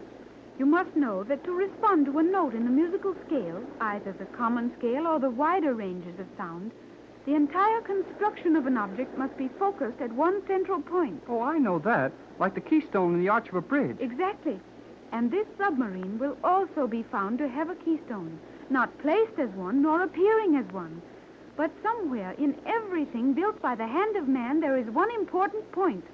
Speaker 11: You must know that to respond to a note in the musical scale, either the common scale or the wider ranges of sound, the entire construction of an object must be focused at one central point.
Speaker 7: Oh, I know that. Like the keystone in the arch of a bridge.
Speaker 11: Exactly. And this submarine will also be found to have a keystone, not placed as one nor appearing as one. But somewhere in everything built by the hand of man, there is one important point,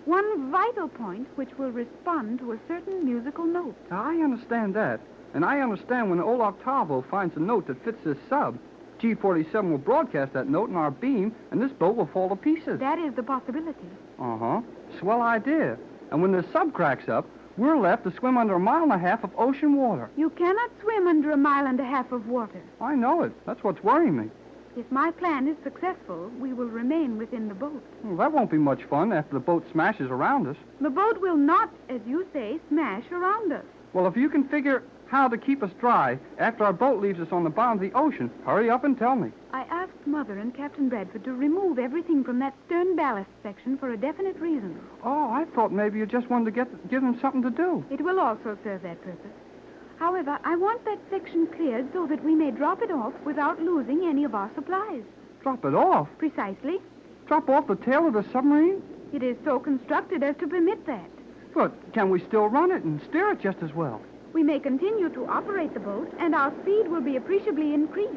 Speaker 11: one vital point which will respond to a certain musical note.
Speaker 7: Now, I understand that. And I understand when old Octavo finds a note that fits this sub, G47 will broadcast that note in our beam, and this boat will fall to pieces.
Speaker 11: That is the possibility.
Speaker 7: Uh-huh. Swell idea. And when the sub cracks up, we're left to swim under 1.5 miles of ocean water.
Speaker 11: You cannot swim under 1.5 miles of water.
Speaker 7: I know it. That's what's worrying me.
Speaker 11: If my plan is successful, we will remain within the boat.
Speaker 7: Well, that won't be much fun after the boat smashes around us.
Speaker 11: The boat will not, as you say, smash around us.
Speaker 7: Well, if you can figure how to keep us dry after our boat leaves us on the bottom of the ocean, hurry up and tell me.
Speaker 11: I asked Mother and Captain Bradford to remove everything from that stern ballast section for a definite reason.
Speaker 7: Oh, I thought maybe you just wanted to give them something to do.
Speaker 11: It will also serve that purpose. However, I want that section cleared so that we may drop it off without losing any of our supplies.
Speaker 7: Drop it off?
Speaker 11: Precisely.
Speaker 7: Drop off the tail of the submarine?
Speaker 11: It is so constructed as to permit that.
Speaker 7: But can we still run it and steer it just as well?
Speaker 11: We may continue to operate the boat, and our speed will be appreciably increased,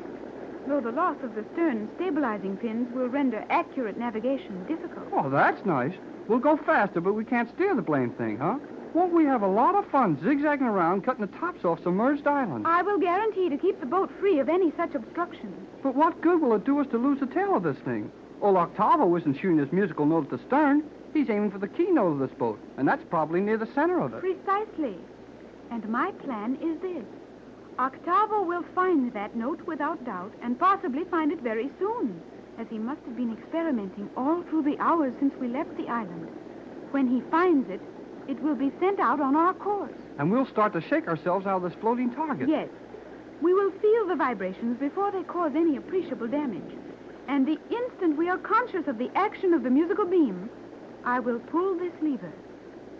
Speaker 11: though the loss of the stern stabilizing pins will render accurate navigation difficult.
Speaker 7: Oh, that's nice. We'll go faster, but we can't steer the blame thing, huh? Won't we have a lot of fun zigzagging around, cutting the tops off submerged islands?
Speaker 11: I will guarantee to keep the boat free of any such obstruction.
Speaker 7: But what good will it do us to lose the tail of this thing? Old Octavo isn't shooting his musical note at the stern. He's aiming for the keynote of this boat, and that's probably near the center of it.
Speaker 11: Precisely. And my plan is this. Octavo will find that note without doubt, and possibly find it very soon, as he must have been experimenting all through the hours since we left the island. When he finds it, it will be sent out on our course.
Speaker 7: And we'll start to shake ourselves out of this floating target.
Speaker 11: Yes. We will feel the vibrations before they cause any appreciable damage. And the instant we are conscious of the action of the musical beam, I will pull this lever.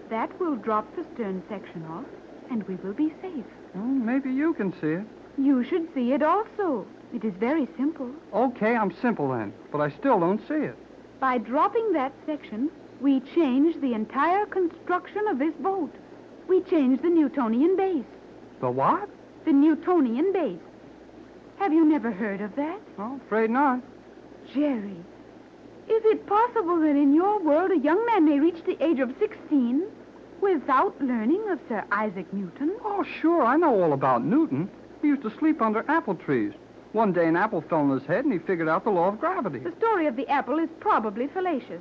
Speaker 11: That will drop the stern section off, and we will be safe.
Speaker 7: Well, maybe you can see it.
Speaker 11: You should see it also. It is very simple.
Speaker 7: Okay, I'm simple then, but I still don't see it.
Speaker 11: By dropping that section, we change the entire construction of this boat. We change the Newtonian base.
Speaker 7: The what?
Speaker 11: The Newtonian base. Have you never heard of that?
Speaker 7: Oh, afraid not.
Speaker 11: Jerry, is it possible that in your world a young man may reach the age of 16 without learning of Sir Isaac Newton?
Speaker 7: Oh, sure, I know all about Newton. He used to sleep under apple trees. One day an apple fell on his head and he figured out the law of gravity.
Speaker 11: The story of the apple is probably fallacious.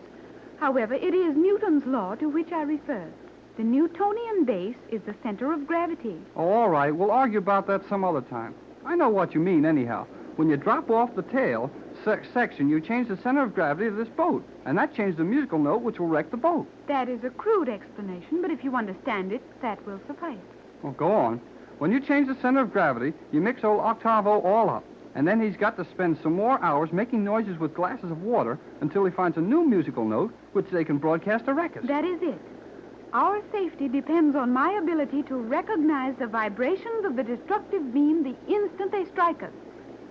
Speaker 11: However, it is Newton's law to which I refer. The Newtonian base is the center of gravity.
Speaker 7: Oh, all right. We'll argue about that some other time. I know what you mean, anyhow. When you drop off the tail section, you change the center of gravity of this boat, and that changes the musical note which will wreck the boat.
Speaker 11: That is a crude explanation, but if you understand it, that will suffice.
Speaker 7: Well, go on. When you change the center of gravity, you mix old Octavo all up. And then he's got to spend some more hours making noises with glasses of water until he finds a new musical note which they can broadcast to wreck us.
Speaker 11: That is it. Our safety depends on my ability to recognize the vibrations of the destructive beam the instant they strike us,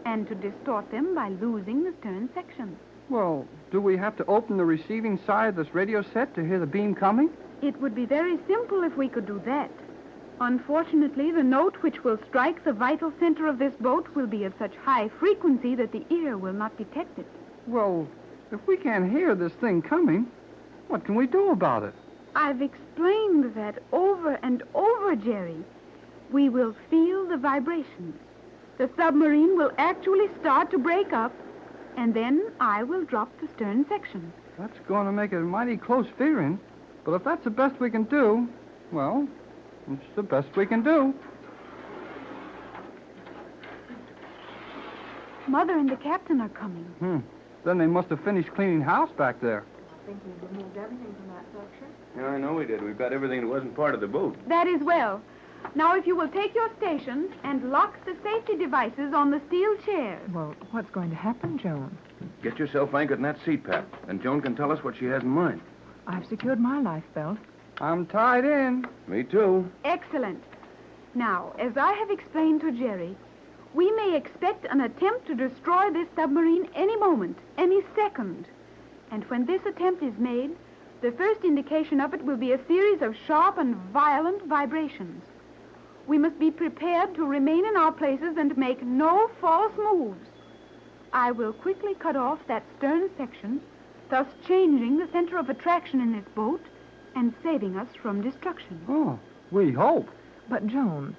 Speaker 11: and to distort them by losing the stern section.
Speaker 7: Well, do we have to open the receiving side of this radio set to hear the beam coming?
Speaker 11: It would be very simple if we could do that. Unfortunately, the note which will strike the vital center of this boat will be of such high frequency that the ear will not detect it.
Speaker 7: Well, if we can't hear this thing coming, what can we do about it?
Speaker 11: I've explained that over and over, Jerry. We will feel the vibrations. The submarine will actually start to break up, and then I will drop the stern section.
Speaker 7: That's going to make it mighty close figuring. But if that's the best we can do, well, it's the best we can do.
Speaker 11: Mother and the captain are coming.
Speaker 7: Then they must have finished cleaning house back there.
Speaker 12: I think we removed everything from that section.
Speaker 14: Yeah, I know we did. We've got everything that wasn't part of the boat.
Speaker 11: That is well. Now, if you will take your station and lock the safety devices on the steel chairs.
Speaker 12: Well, what's going to happen, Joan?
Speaker 14: Get yourself anchored in that seat, Pap, and Joan can tell us what she has in mind.
Speaker 12: I've secured my life belt.
Speaker 7: I'm tied in.
Speaker 14: Me too.
Speaker 11: Excellent. Now, as I have explained to Jerry, we may expect an attempt to destroy this submarine any moment, any second. And when this attempt is made, the first indication of it will be a series of sharp and violent vibrations. We must be prepared to remain in our places and make no false moves. I will quickly cut off that stern section, thus changing the center of attraction in this boat and saving us from destruction.
Speaker 7: Oh, we hope.
Speaker 12: But, Joan,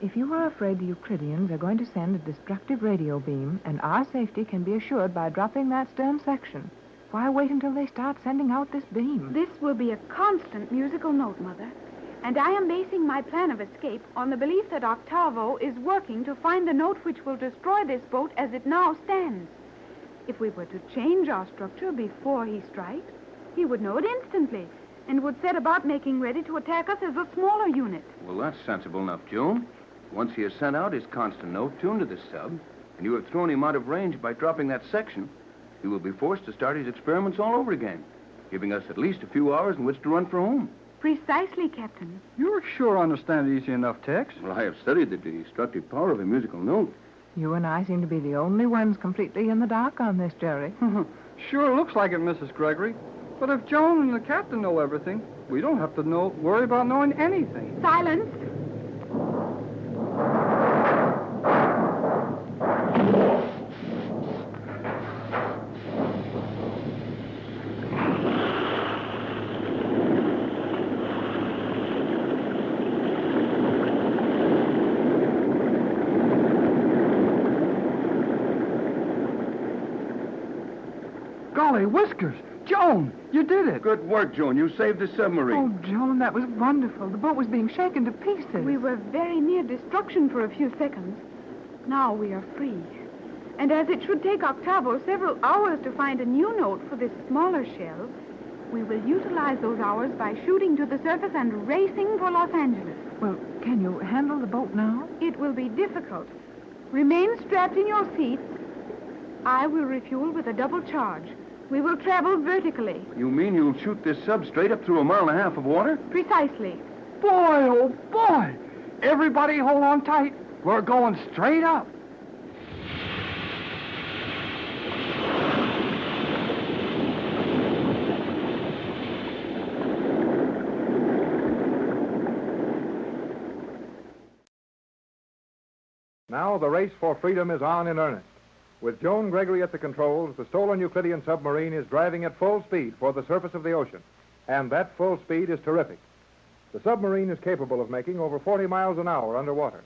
Speaker 12: if you are afraid the Euclideans are going to send a destructive radio beam and our safety can be assured by dropping that stern section, why wait until they start sending out this beam?
Speaker 11: This will be a constant musical note, Mother. And I am basing my plan of escape on the belief that Octavo is working to find the note which will destroy this boat as it now stands. If we were to change our structure before he strikes, he would know it instantly and would set about making ready to attack us as a smaller unit.
Speaker 14: Well, that's sensible enough, Joan. Once he has sent out his constant note tuned to this sub, and you have thrown him out of range by dropping that section, he will be forced to start his experiments all over again, giving us at least a few hours in which to run for home.
Speaker 11: Precisely, Captain.
Speaker 7: You sure understand it easy enough, Tex.
Speaker 14: Well, I have studied the destructive power of a musical note.
Speaker 12: You and I seem to be the only ones completely in the dark on this, Jerry.
Speaker 7: Sure looks like it, Mrs. Gregory. But if Joan and the captain know everything, we don't have to worry about knowing anything.
Speaker 11: Silence.
Speaker 7: Golly whiskers! Joan, you did it.
Speaker 14: Good work, Joan. You saved the submarine.
Speaker 12: Oh, Joan, that was wonderful. The boat was being shaken to pieces.
Speaker 11: We were very near destruction for a few seconds. Now we are free. And as it should take Octavo several hours to find a new note for this smaller shell, we will utilize those hours by shooting to the surface and racing for Los Angeles.
Speaker 12: Well, can you handle the boat now?
Speaker 11: It will be difficult. Remain strapped in your seats. I will refuel with a double charge. We will travel vertically.
Speaker 14: You mean you'll shoot this sub straight up through 1.5 miles of water?
Speaker 11: Precisely.
Speaker 7: Boy, oh boy! Everybody hold on tight. We're going straight up.
Speaker 1: Now the race for freedom is on in earnest. With Joan Gregory at the controls, the stolen Euclidean submarine is driving at full speed for the surface of the ocean. And that full speed is terrific. The submarine is capable of making over 40 miles an hour underwater.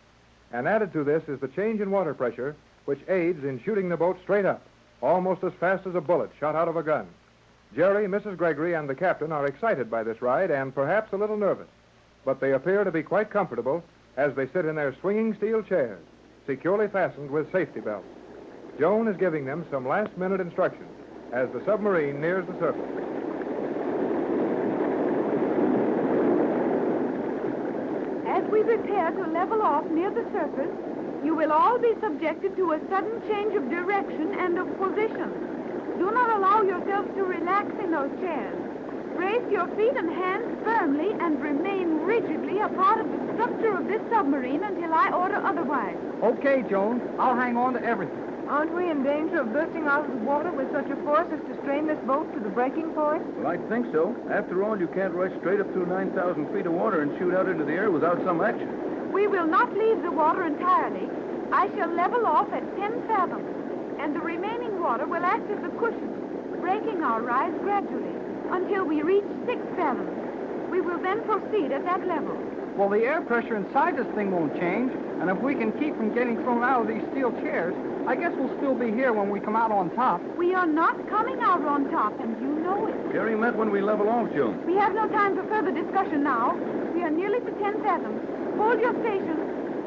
Speaker 1: And added to this is the change in water pressure, which aids in shooting the boat straight up, almost as fast as a bullet shot out of a gun. Jerry, Mrs. Gregory, and the captain are excited by this ride and perhaps a little nervous. But they appear to be quite comfortable as they sit in their swinging steel chairs, securely fastened with safety belts. Joan is giving them some last-minute instructions as the submarine nears the surface.
Speaker 11: As we prepare to level off near the surface, you will all be subjected to a sudden change of direction and of position. Do not allow yourselves to relax in those chairs. Brace your feet and hands firmly and remain rigidly a part of the structure of this submarine until I order otherwise.
Speaker 7: Okay, Joan. I'll hang on to everything.
Speaker 12: Aren't we in danger of bursting out of the water with such a force as to strain this boat to the breaking point?
Speaker 14: Well, I think so. After all, you can't rush straight up through 9,000 feet of water and shoot out into the air without some action.
Speaker 11: We will not leave the water entirely. I shall level off at 10 fathoms, and the remaining water will act as a cushion, breaking our rise gradually until we reach 6 fathoms. We will then proceed at that level.
Speaker 7: Well, the air pressure inside this thing won't change, and if we can keep from getting thrown out of these steel chairs, I guess we'll still be here when we come out on top.
Speaker 11: We are not coming out on top, and you know it.
Speaker 14: Jerry meant when we level off, Joan.
Speaker 11: We have no time for further discussion now. We are nearly to 10 fathoms. Hold your station.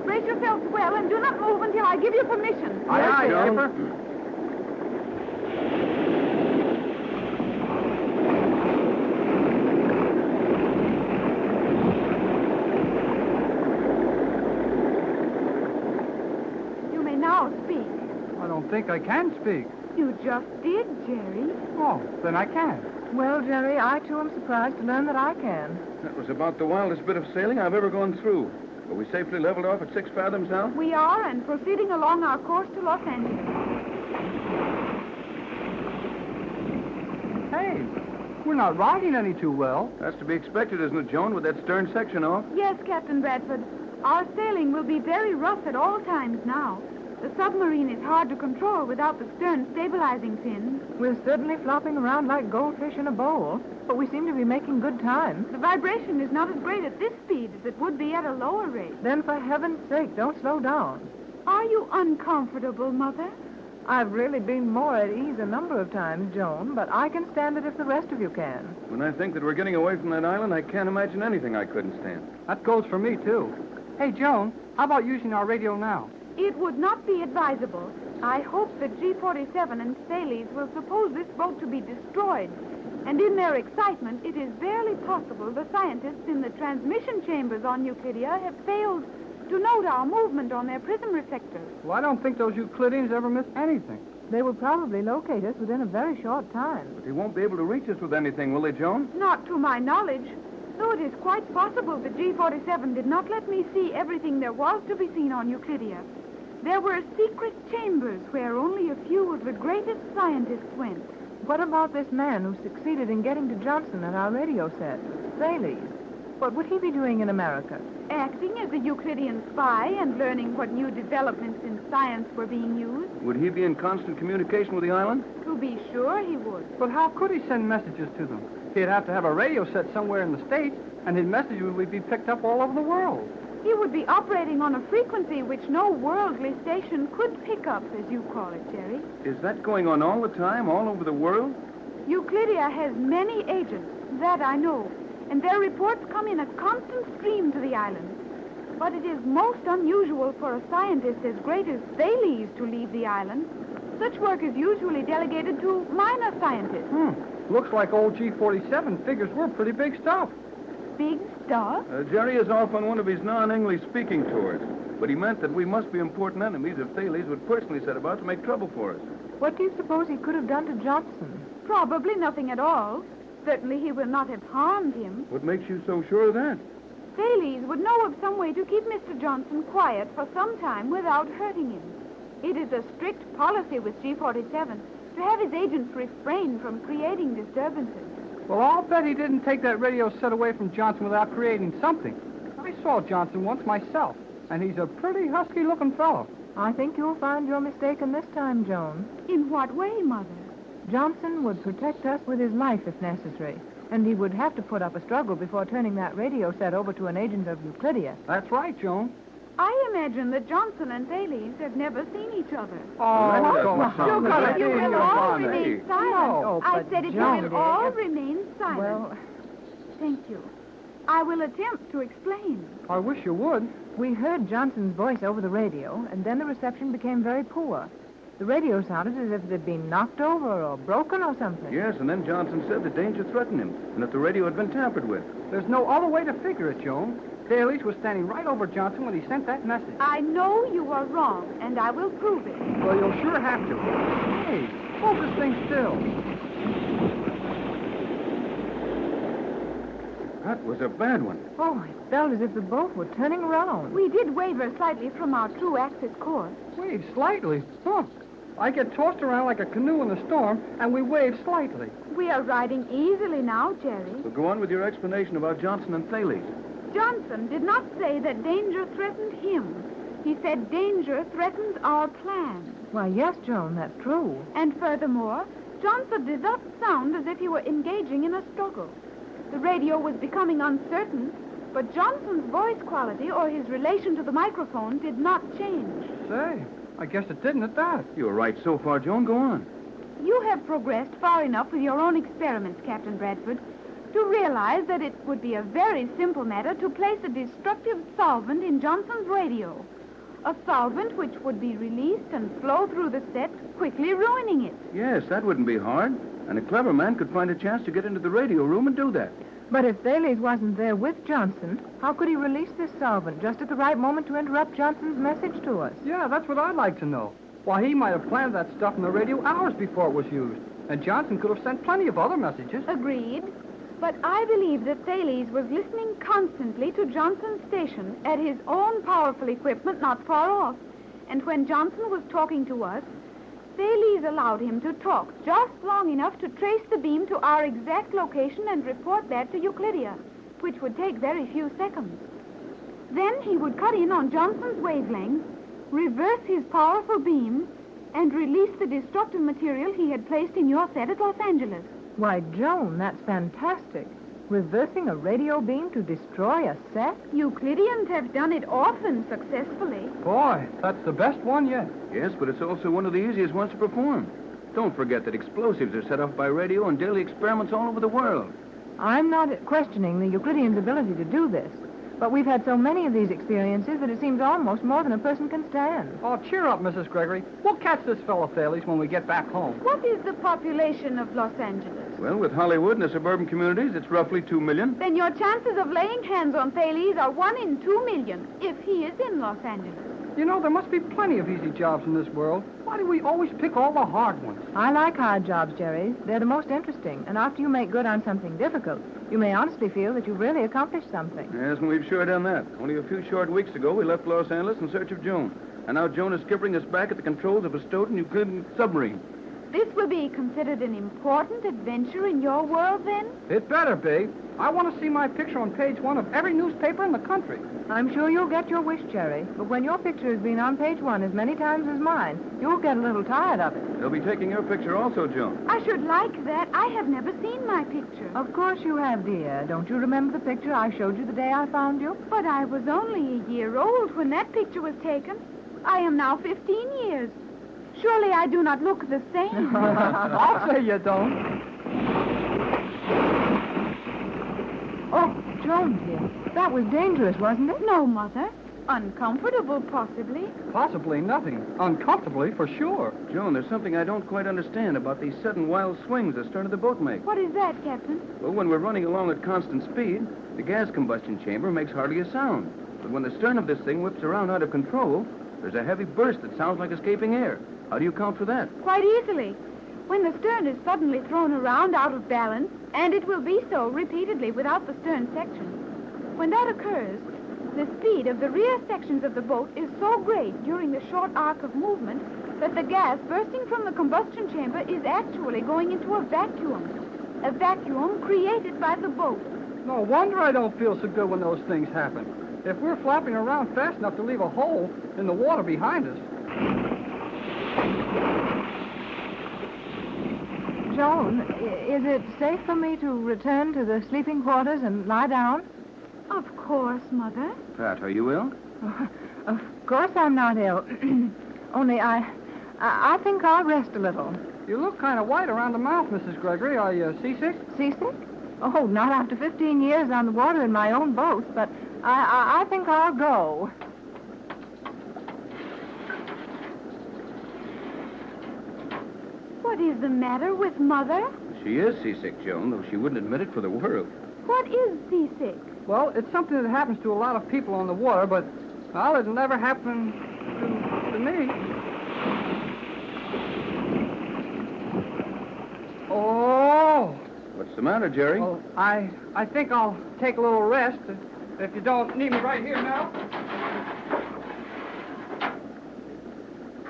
Speaker 11: Brace yourselves well, and do not move until I give you permission.
Speaker 7: Aye, aye, Skipper.
Speaker 11: Now speak.
Speaker 7: I don't think I can speak.
Speaker 11: You just did, Jerry.
Speaker 7: Oh, then I can.
Speaker 12: Well, Jerry, I too am surprised to learn that I can.
Speaker 14: That was about the wildest bit of sailing I've ever gone through. Are we safely leveled off at 6 fathoms now?
Speaker 11: We are, and proceeding along our course to Los Angeles.
Speaker 7: Hey, we're not riding any too well.
Speaker 14: That's to be expected, isn't it, Joan, with that stern section off?
Speaker 11: Yes, Captain Bradford. Our sailing will be very rough at all times now. The submarine is hard to control without the stern stabilizing fins.
Speaker 12: We're certainly flopping around like goldfish in a bowl, but we seem to be making good time.
Speaker 11: The vibration is not as great at this speed as it would be at a lower rate.
Speaker 12: Then, for heaven's sake, don't slow down.
Speaker 11: Are you uncomfortable, Mother?
Speaker 12: I've really been more at ease a number of times, Joan, but I can stand it if the rest of you can.
Speaker 14: When I think that we're getting away from that island, I can't imagine anything I couldn't stand.
Speaker 7: That goes for me, too. Hey, Joan, how about using our radio now?
Speaker 11: It would not be advisable. I hope that G-47 and Thales will suppose this boat to be destroyed. And in their excitement, it is barely possible the scientists in the transmission chambers on Euclidia have failed to note our movement on their prism reflectors.
Speaker 7: Well, I don't think those Euclideans ever miss anything.
Speaker 12: They will probably locate us within a very short time.
Speaker 14: But they won't be able to reach us with anything, will they, Joan?
Speaker 11: Not to my knowledge. Though it is quite possible that G-47 did not let me see everything there was to be seen on Euclidia. There were secret chambers where only a few of the greatest scientists went.
Speaker 12: What about this man who succeeded in getting to Johnson at our radio set? Thales. What would he be doing in America?
Speaker 11: Acting as a Euclidean spy and learning what new developments in science were being used.
Speaker 14: Would he be in constant communication with the island?
Speaker 11: To be sure he would.
Speaker 7: But how could he send messages to them? He'd have to have a radio set somewhere in the States, and his messages would be picked up all over the world.
Speaker 11: He would be operating on a frequency which no worldly station could pick up, as you call it, Jerry.
Speaker 14: Is that going on all the time, all over the world?
Speaker 11: Euclidia has many agents, that I know, and their reports come in a constant stream to the island. But it is most unusual for a scientist as great as Thales to leave the island. Such work is usually delegated to minor scientists.
Speaker 7: Looks like old G-47 figures we're pretty big stuff.
Speaker 11: Big stuff?
Speaker 14: Jerry is off on one of his non-English speaking tours. But he meant that we must be important enemies if Thales would personally set about to make trouble for us.
Speaker 12: What do you suppose he could have done to Johnson?
Speaker 11: Probably nothing at all. Certainly he will not have harmed him.
Speaker 14: What makes you so sure of that?
Speaker 11: Thales would know of some way to keep Mr. Johnson quiet for some time without hurting him. It is a strict policy with G-47 to have his agents refrain from creating disturbances.
Speaker 7: Well, I'll bet he didn't take that radio set away from Johnson without creating something. I saw Johnson once myself, and he's a pretty husky-looking fellow.
Speaker 12: I think you'll find you're mistaken this time, Joan.
Speaker 11: In what way, Mother?
Speaker 12: Johnson would protect us with his life if necessary, and he would have to put up a struggle before turning that radio set over to an agent of Euclidia.
Speaker 7: That's right, Joan.
Speaker 11: I imagine that Johnson and Thales have never seen each other.
Speaker 7: Oh,
Speaker 11: you will all remain silent.
Speaker 12: No,
Speaker 11: I
Speaker 12: but
Speaker 11: said if you
Speaker 12: Joan,
Speaker 11: will all remain silent.
Speaker 12: Well,
Speaker 11: thank you. I will attempt to explain.
Speaker 7: I wish you would.
Speaker 12: We heard Johnson's voice over the radio, and then the reception became very poor. The radio sounded as if it had been knocked over or broken or something.
Speaker 14: Yes, and then Johnson said that danger threatened him, and that the radio had been tampered with.
Speaker 7: There's no other way to figure it, Joan. Thales was standing right over Johnson when he sent that message.
Speaker 11: I know you are wrong, and I will prove it.
Speaker 7: Well, you'll sure have to. Hey, hold this thing still.
Speaker 14: That was a bad one.
Speaker 12: Oh, it felt as if the boat were turning around.
Speaker 11: We did waver slightly from our true axis course.
Speaker 7: Wave slightly? Huh. I get tossed around like a canoe in a storm, and we wave slightly.
Speaker 11: We are riding easily now, Jerry.
Speaker 14: So go on with your explanation about Johnson and Thales.
Speaker 11: Johnson did not say that danger threatened him. He said danger threatens our plan.
Speaker 12: Why, yes, Joan, that's true.
Speaker 11: And furthermore, Johnson did not sound as if he were engaging in a struggle. The radio was becoming uncertain, but Johnson's voice quality or his relation to the microphone did not change.
Speaker 7: Say, I guess it didn't at that.
Speaker 14: You're right so far, Joan. Go on.
Speaker 11: You have progressed far enough with your own experiments, Captain Bradford, to realize that it would be a very simple matter to place a destructive solvent in Johnson's radio. A solvent which would be released and flow through the set, quickly ruining it.
Speaker 14: Yes, that wouldn't be hard. And a clever man could find a chance to get into the radio room and do that.
Speaker 12: But if Thales wasn't there with Johnson, how could he release this solvent just at the right moment to interrupt Johnson's message to us?
Speaker 7: Yeah, that's what I'd like to know. Why, he might have planted that stuff in the radio hours before it was used. And Johnson could have sent plenty of other messages.
Speaker 11: Agreed. But I believe that Thales was listening constantly to Johnson's station at his own powerful equipment not far off. And when Johnson was talking to us, Thales allowed him to talk just long enough to trace the beam to our exact location and report that to Euclidia, which would take very few seconds. Then he would cut in on Johnson's wavelength, reverse his powerful beam, and release the destructive material he had placed in your set at Los Angeles.
Speaker 12: Why, Joan, that's fantastic. Reversing a radio beam to destroy a set?
Speaker 11: Euclideans have done it often successfully.
Speaker 7: Boy, that's the best one yet.
Speaker 14: Yes, but it's also one of the easiest ones to perform. Don't forget that explosives are set off by radio in daily experiments all over the world.
Speaker 12: I'm not questioning the Euclideans' ability to do this, but we've had so many of these experiences that it seems almost more than a person can stand.
Speaker 7: Oh, cheer up, Mrs. Gregory. We'll catch this fellow Thales when we get back home.
Speaker 11: What is the population of Los Angeles?
Speaker 14: Well, with Hollywood and the suburban communities, it's roughly 2 million.
Speaker 11: Then your chances of laying hands on Thales are 1 in 2 million, if he is in Los Angeles.
Speaker 7: You know, there must be plenty of easy jobs in this world. Why do we always pick all the hard ones?
Speaker 12: I like hard jobs, Jerry. They're the most interesting. And after you make good on something difficult, you may honestly feel that you've really accomplished something.
Speaker 14: Yes, and we've sure done that. Only a few short weeks ago, we left Los Angeles in search of Joan. And now Joan is skippering us back at the controls of a Stoughton Euclidean submarine.
Speaker 11: This will be considered an important adventure in your world, then?
Speaker 7: It better be. I want to see my picture on page 1 of every newspaper in the country.
Speaker 12: I'm sure you'll get your wish, Jerry. But when your picture has been on page 1 as many times as mine, you'll get a little tired of it.
Speaker 14: They'll be taking your picture also, Joan.
Speaker 11: I should like that. I have never seen my picture.
Speaker 12: Of course you have, dear. Don't you remember the picture I showed you the day I found you?
Speaker 11: But I was only a year old when that picture was taken. I am now 15 years. Surely I do not look the same.
Speaker 7: I'll say you don't.
Speaker 12: Oh, Joan, dear, that was dangerous, wasn't it?
Speaker 11: No, Mother. Uncomfortable, possibly.
Speaker 7: Possibly nothing. Uncomfortably, for sure.
Speaker 14: Joan, there's something I don't quite understand about these sudden wild swings the stern of the boat makes.
Speaker 11: What is that, Captain?
Speaker 14: Well, when we're running along at constant speed, the gas combustion chamber makes hardly a sound. But when the stern of this thing whips around out of control, there's a heavy burst that sounds like escaping air. How do you account for that?
Speaker 11: Quite easily. When the stern is suddenly thrown around out of balance, and it will be so repeatedly without the stern section, when that occurs, the speed of the rear sections of the boat is so great during the short arc of movement that the gas bursting from the combustion chamber is actually going into a vacuum created by the boat.
Speaker 7: No wonder I don't feel so good when those things happen. If we're flapping around fast enough to leave a hole in the water behind us.
Speaker 12: Joan, is it safe for me to return to the sleeping quarters and lie down?
Speaker 11: Of course, Mother.
Speaker 14: Pat, are you ill?
Speaker 12: Of course I'm not ill. Only I think I'll rest a little.
Speaker 7: You look kind of white around the mouth, Mrs. Gregory. Are you seasick?
Speaker 12: Seasick? Oh, not after 15 years on the water in my own boat, but I think I'll go.
Speaker 11: What is the matter with Mother?
Speaker 14: She is seasick, Joan, though she wouldn't admit it for the world.
Speaker 11: What is seasick?
Speaker 7: Well, it's something that happens to a lot of people on the water, but, well, it never happened to me. Oh!
Speaker 14: What's the matter, Jerry?
Speaker 7: Well, I think I'll take a little rest, if you don't need me right here now.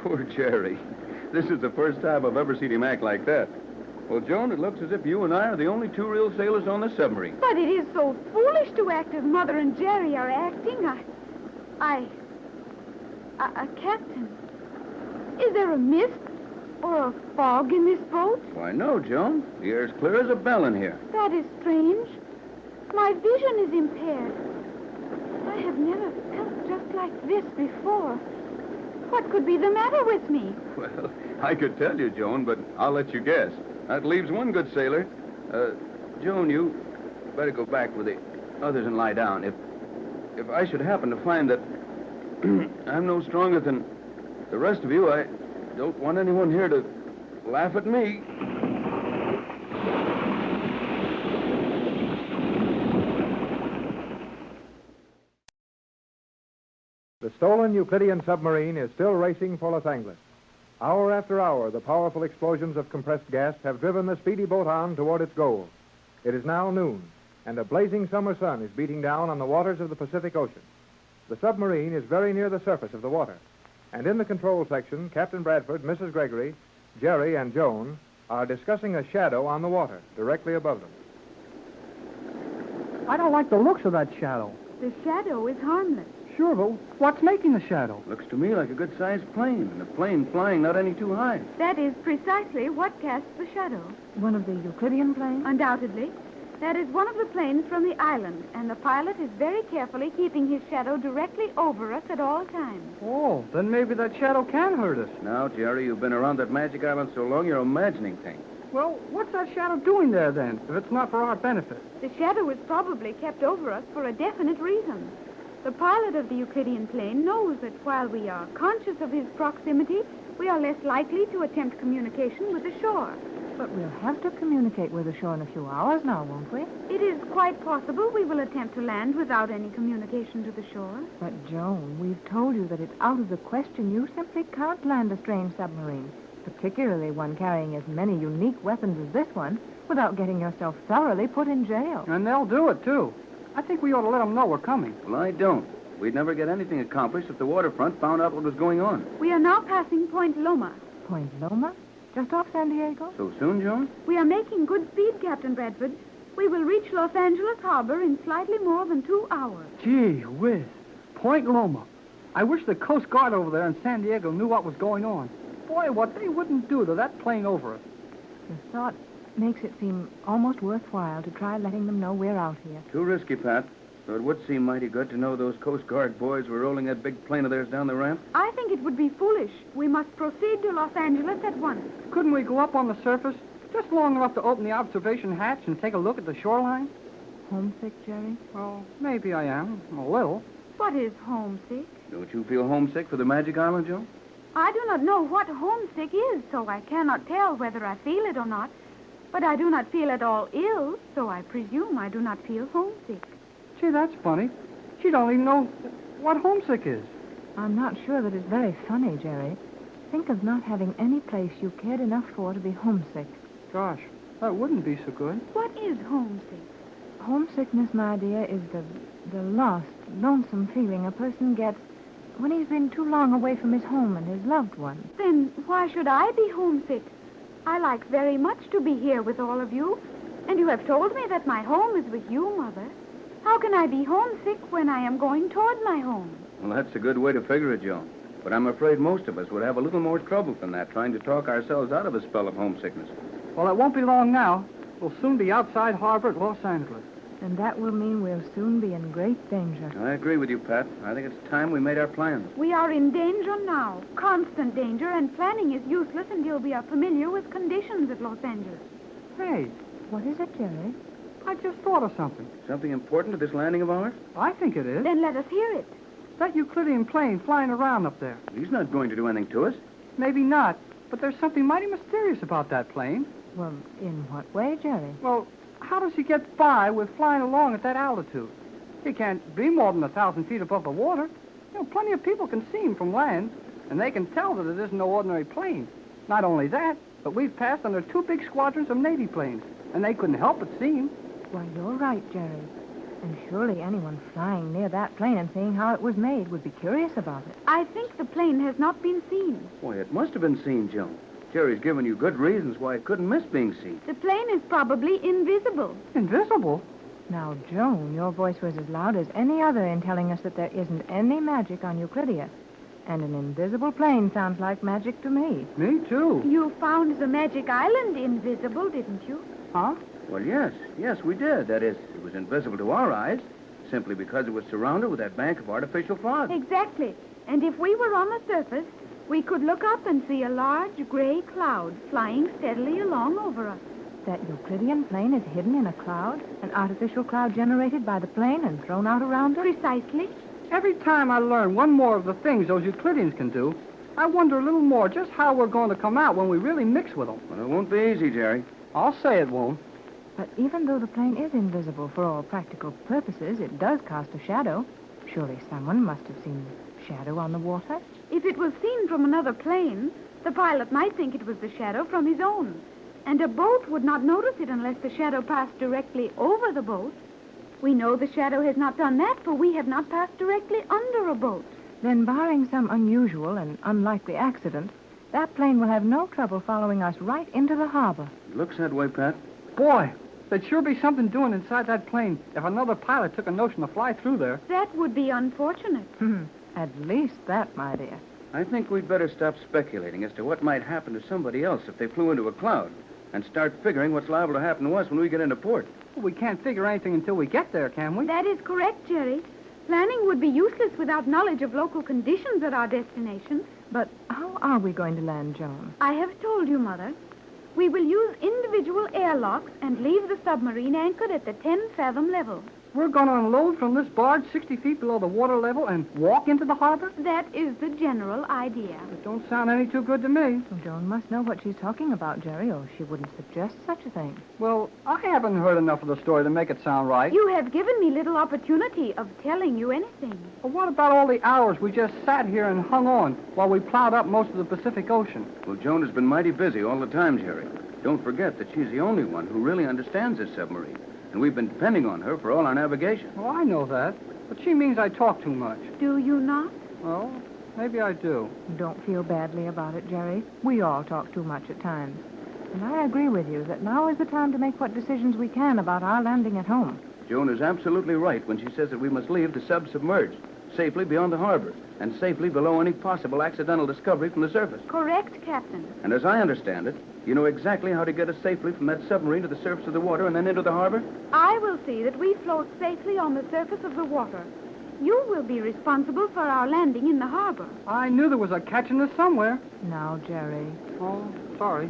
Speaker 14: Poor Jerry. This is the first time I've ever seen him act like that. Well, Joan, it looks as if you and I are the only 2 real sailors on this submarine.
Speaker 11: But it is so foolish to act as Mother and Jerry are acting. Captain, is there a mist or a fog in this boat?
Speaker 14: Why, no, Joan. The air's clear as a bell in here.
Speaker 11: That is strange. My vision is impaired. I have never felt just like this before. What could be the matter with me?
Speaker 14: Well, I could tell you, Joan, but I'll let you guess. That leaves one good sailor. Joan, you better go back with the others and lie down. If I should happen to find that I'm no stronger than the rest of you, I don't want anyone here to laugh at me.
Speaker 1: stolen Euclidean submarine is still racing for Los Angeles. Hour after hour, the powerful explosions of compressed gas have driven the speedy boat on toward its goal. It is now noon, and a blazing summer sun is beating down on the waters of the Pacific Ocean. The submarine is very near the surface of the water, and in the control section, Captain Bradford, Mrs. Gregory, Jerry, and Joan are discussing a shadow on the water directly above them.
Speaker 7: I don't like the looks of that shadow.
Speaker 11: The shadow is harmless.
Speaker 7: Sure, but what's making the shadow?
Speaker 14: Looks to me like a good-sized plane, and a plane flying not any too high.
Speaker 11: That is precisely what casts the shadow.
Speaker 12: One of the Euclidean planes?
Speaker 11: Undoubtedly. That is one of the planes from the island, and the pilot is very carefully keeping his shadow directly over us at all times.
Speaker 7: Oh, then maybe that shadow can hurt us.
Speaker 14: Now, Jerry, you've been around that magic island so long, you're imagining things.
Speaker 7: Well, what's that shadow doing there, then, if it's not for our benefit?
Speaker 11: The shadow is probably kept over us for a definite reason. The pilot of the Euclidean plane knows that while we are conscious of his proximity, we are less likely to attempt communication with the shore.
Speaker 12: But we'll have to communicate with the shore in a few hours now, won't we?
Speaker 11: It is quite possible we will attempt to land without any communication to the shore.
Speaker 12: But, Joan, we've told you that it's out of the question. You simply can't land a strange submarine, particularly one carrying as many unique weapons as this one, without getting yourself thoroughly put in jail.
Speaker 7: And they'll do it, too. I think we ought to let them know we're coming.
Speaker 14: Well, I don't. We'd never get anything accomplished if the waterfront found out what was going on.
Speaker 11: We are now passing Point Loma.
Speaker 12: Point Loma? Just off San Diego?
Speaker 14: So soon, Joan?
Speaker 11: We are making good speed, Captain Bradford. We will reach Los Angeles Harbor in slightly more than 2 hours.
Speaker 7: Gee whiz. Point Loma. I wish the Coast Guard over there in San Diego knew what was going on. Boy, what they wouldn't do to that plane over us.
Speaker 12: The thought makes it seem almost worthwhile to try letting them know we're out here.
Speaker 14: Too risky, Pat. Though it would seem mighty good to know those Coast Guard boys were rolling that big plane of theirs down the ramp.
Speaker 11: I think it would be foolish. We must proceed to Los Angeles at once.
Speaker 7: Couldn't we go up on the surface just long enough to open the observation hatch and take a look at the shoreline?
Speaker 12: Homesick, Jerry?
Speaker 7: Well, maybe I am. A little.
Speaker 11: What is homesick?
Speaker 14: Don't you feel homesick for the Magic Island, Joe?
Speaker 11: I do not know what homesick is, so I cannot tell whether I feel it or not. But I do not feel at all ill, so I presume I do not feel homesick.
Speaker 7: Gee, that's funny. She don't even know what homesick is.
Speaker 12: I'm not sure that it's very funny, Jerry. Think of not having any place you cared enough for to be homesick.
Speaker 7: Gosh, that wouldn't be so good.
Speaker 11: What is homesick?
Speaker 12: Homesickness, my dear, is the lost, lonesome feeling a person gets when he's been too long away from his home and his loved ones.
Speaker 11: Then why should I be homesick? I like very much to be here with all of you, and you have told me that my home is with you, Mother. How can I be homesick when I am going toward my home?
Speaker 14: Well, that's a good way to figure it, Joe. But I'm afraid most of us would have a little more trouble than that trying to talk ourselves out of a spell of homesickness.
Speaker 7: Well, it won't be long now. We'll soon be outside harbor at Los Angeles.
Speaker 12: And that will mean we'll soon be in great danger.
Speaker 14: I agree with you, Pat. I think it's time we made our plans.
Speaker 11: We are in danger now, constant danger, and planning is useless until we are familiar with conditions at Los Angeles.
Speaker 7: Hey,
Speaker 12: what is it, Jerry?
Speaker 7: I just thought of something.
Speaker 14: Something important to this landing of ours?
Speaker 7: I think it is.
Speaker 11: Then let us hear it.
Speaker 7: That Euclidean plane flying around up there.
Speaker 14: He's not going to do anything to us.
Speaker 7: Maybe not, but there's something mighty mysterious about that plane.
Speaker 12: Well, in what way, Jerry?
Speaker 7: Well, how does he get by with flying along at that altitude? He can't be more than 1,000 feet above the water. You know, plenty of people can see him from land, and they can tell that it isn't no ordinary plane. Not only that, but we've passed under 2 big squadrons of Navy planes, and they couldn't help but see him.
Speaker 12: Why, you're right, Jerry. And surely anyone flying near that plane and seeing how it was made would be curious about it.
Speaker 11: I think the plane has not been seen.
Speaker 14: Why, it must have been seen, Joe. Jerry's given you good reasons why it couldn't miss being seen.
Speaker 11: The plane is probably invisible.
Speaker 7: Invisible?
Speaker 12: Now, Joan, your voice was as loud as any other in telling us that there isn't any magic on Euclidia. And an invisible plane sounds like magic to me.
Speaker 7: Me, too.
Speaker 11: You found the magic island invisible, didn't you?
Speaker 7: Huh?
Speaker 14: Well, yes, we did. That is, it was invisible to our eyes, simply because it was surrounded with that bank of artificial fog.
Speaker 11: Exactly. And if we were on the surface, we could look up and see a large gray cloud flying steadily along over us.
Speaker 12: That Euclidean plane is hidden in a cloud? An artificial cloud generated by the plane and thrown out around it?
Speaker 11: Precisely.
Speaker 7: Every time I learn one more of the things those Euclideans can do, I wonder a little more just how we're going to come out when we really mix with them.
Speaker 14: Well, it won't be easy, Jerry.
Speaker 7: I'll say it won't.
Speaker 12: But even though the plane is invisible for all practical purposes, it does cast a shadow. Surely someone must have seen
Speaker 3: shadow on the water.
Speaker 11: If it was seen from another plane, the pilot might think it was the shadow from his own. And a boat would not notice it unless the shadow passed directly over the boat. We know the shadow has not done that, for we have not passed directly under a boat.
Speaker 3: Then, barring some unusual and unlikely accident, that plane will have no trouble following us right into the harbor.
Speaker 14: It looks that way, Pat.
Speaker 7: Boy, there'd sure be something doing inside that plane if another pilot took a notion to fly through there.
Speaker 11: That would be unfortunate.
Speaker 3: At least that, my dear.
Speaker 14: I think we'd better stop speculating as to what might happen to somebody else if they flew into a cloud and start figuring what's liable to happen to us when we get into port.
Speaker 7: Well, we can't figure anything until we get there, can we?
Speaker 11: That is correct, Jerry. Planning would be useless without knowledge of local conditions at our destination.
Speaker 3: But how are we going to land, Joan?
Speaker 11: I have told you, Mother. We will use individual airlocks and leave the submarine anchored at the 10-fathom level.
Speaker 7: We're going to unload from this barge 60 feet below the water level and walk into the harbor?
Speaker 11: That is the general idea.
Speaker 7: It don't sound any too good to me.
Speaker 3: Well, Joan must know what she's talking about, Jerry, or she wouldn't suggest such a thing.
Speaker 7: Well, I haven't heard enough of the story to make it sound right.
Speaker 11: You have given me little opportunity of telling you anything.
Speaker 7: Well, what about all the hours we just sat here and hung on while we plowed up most of the Pacific Ocean?
Speaker 14: Well, Joan has been mighty busy all the time, Jerry. Don't forget that she's the only one who really understands this submarine. And we've been depending on her for all our navigation.
Speaker 7: Oh, I know that. But she means I talk too much.
Speaker 11: Do you not?
Speaker 7: Well, maybe I do.
Speaker 3: Don't feel badly about it, Jerry. We all talk too much at times. And I agree with you that now is the time to make what decisions we can about our landing at home.
Speaker 14: Joan is absolutely right when she says that we must leave the sub submerged, safely beyond the harbor, and safely below any possible accidental discovery from the surface.
Speaker 11: Correct, Captain.
Speaker 14: And as I understand it, you know exactly how to get us safely from that submarine to the surface of the water and then into the harbor?
Speaker 11: I will see that we float safely on the surface of the water. You will be responsible for our landing in the harbor.
Speaker 7: I knew there was a catch in this somewhere.
Speaker 3: Now, Jerry.
Speaker 7: Oh, sorry.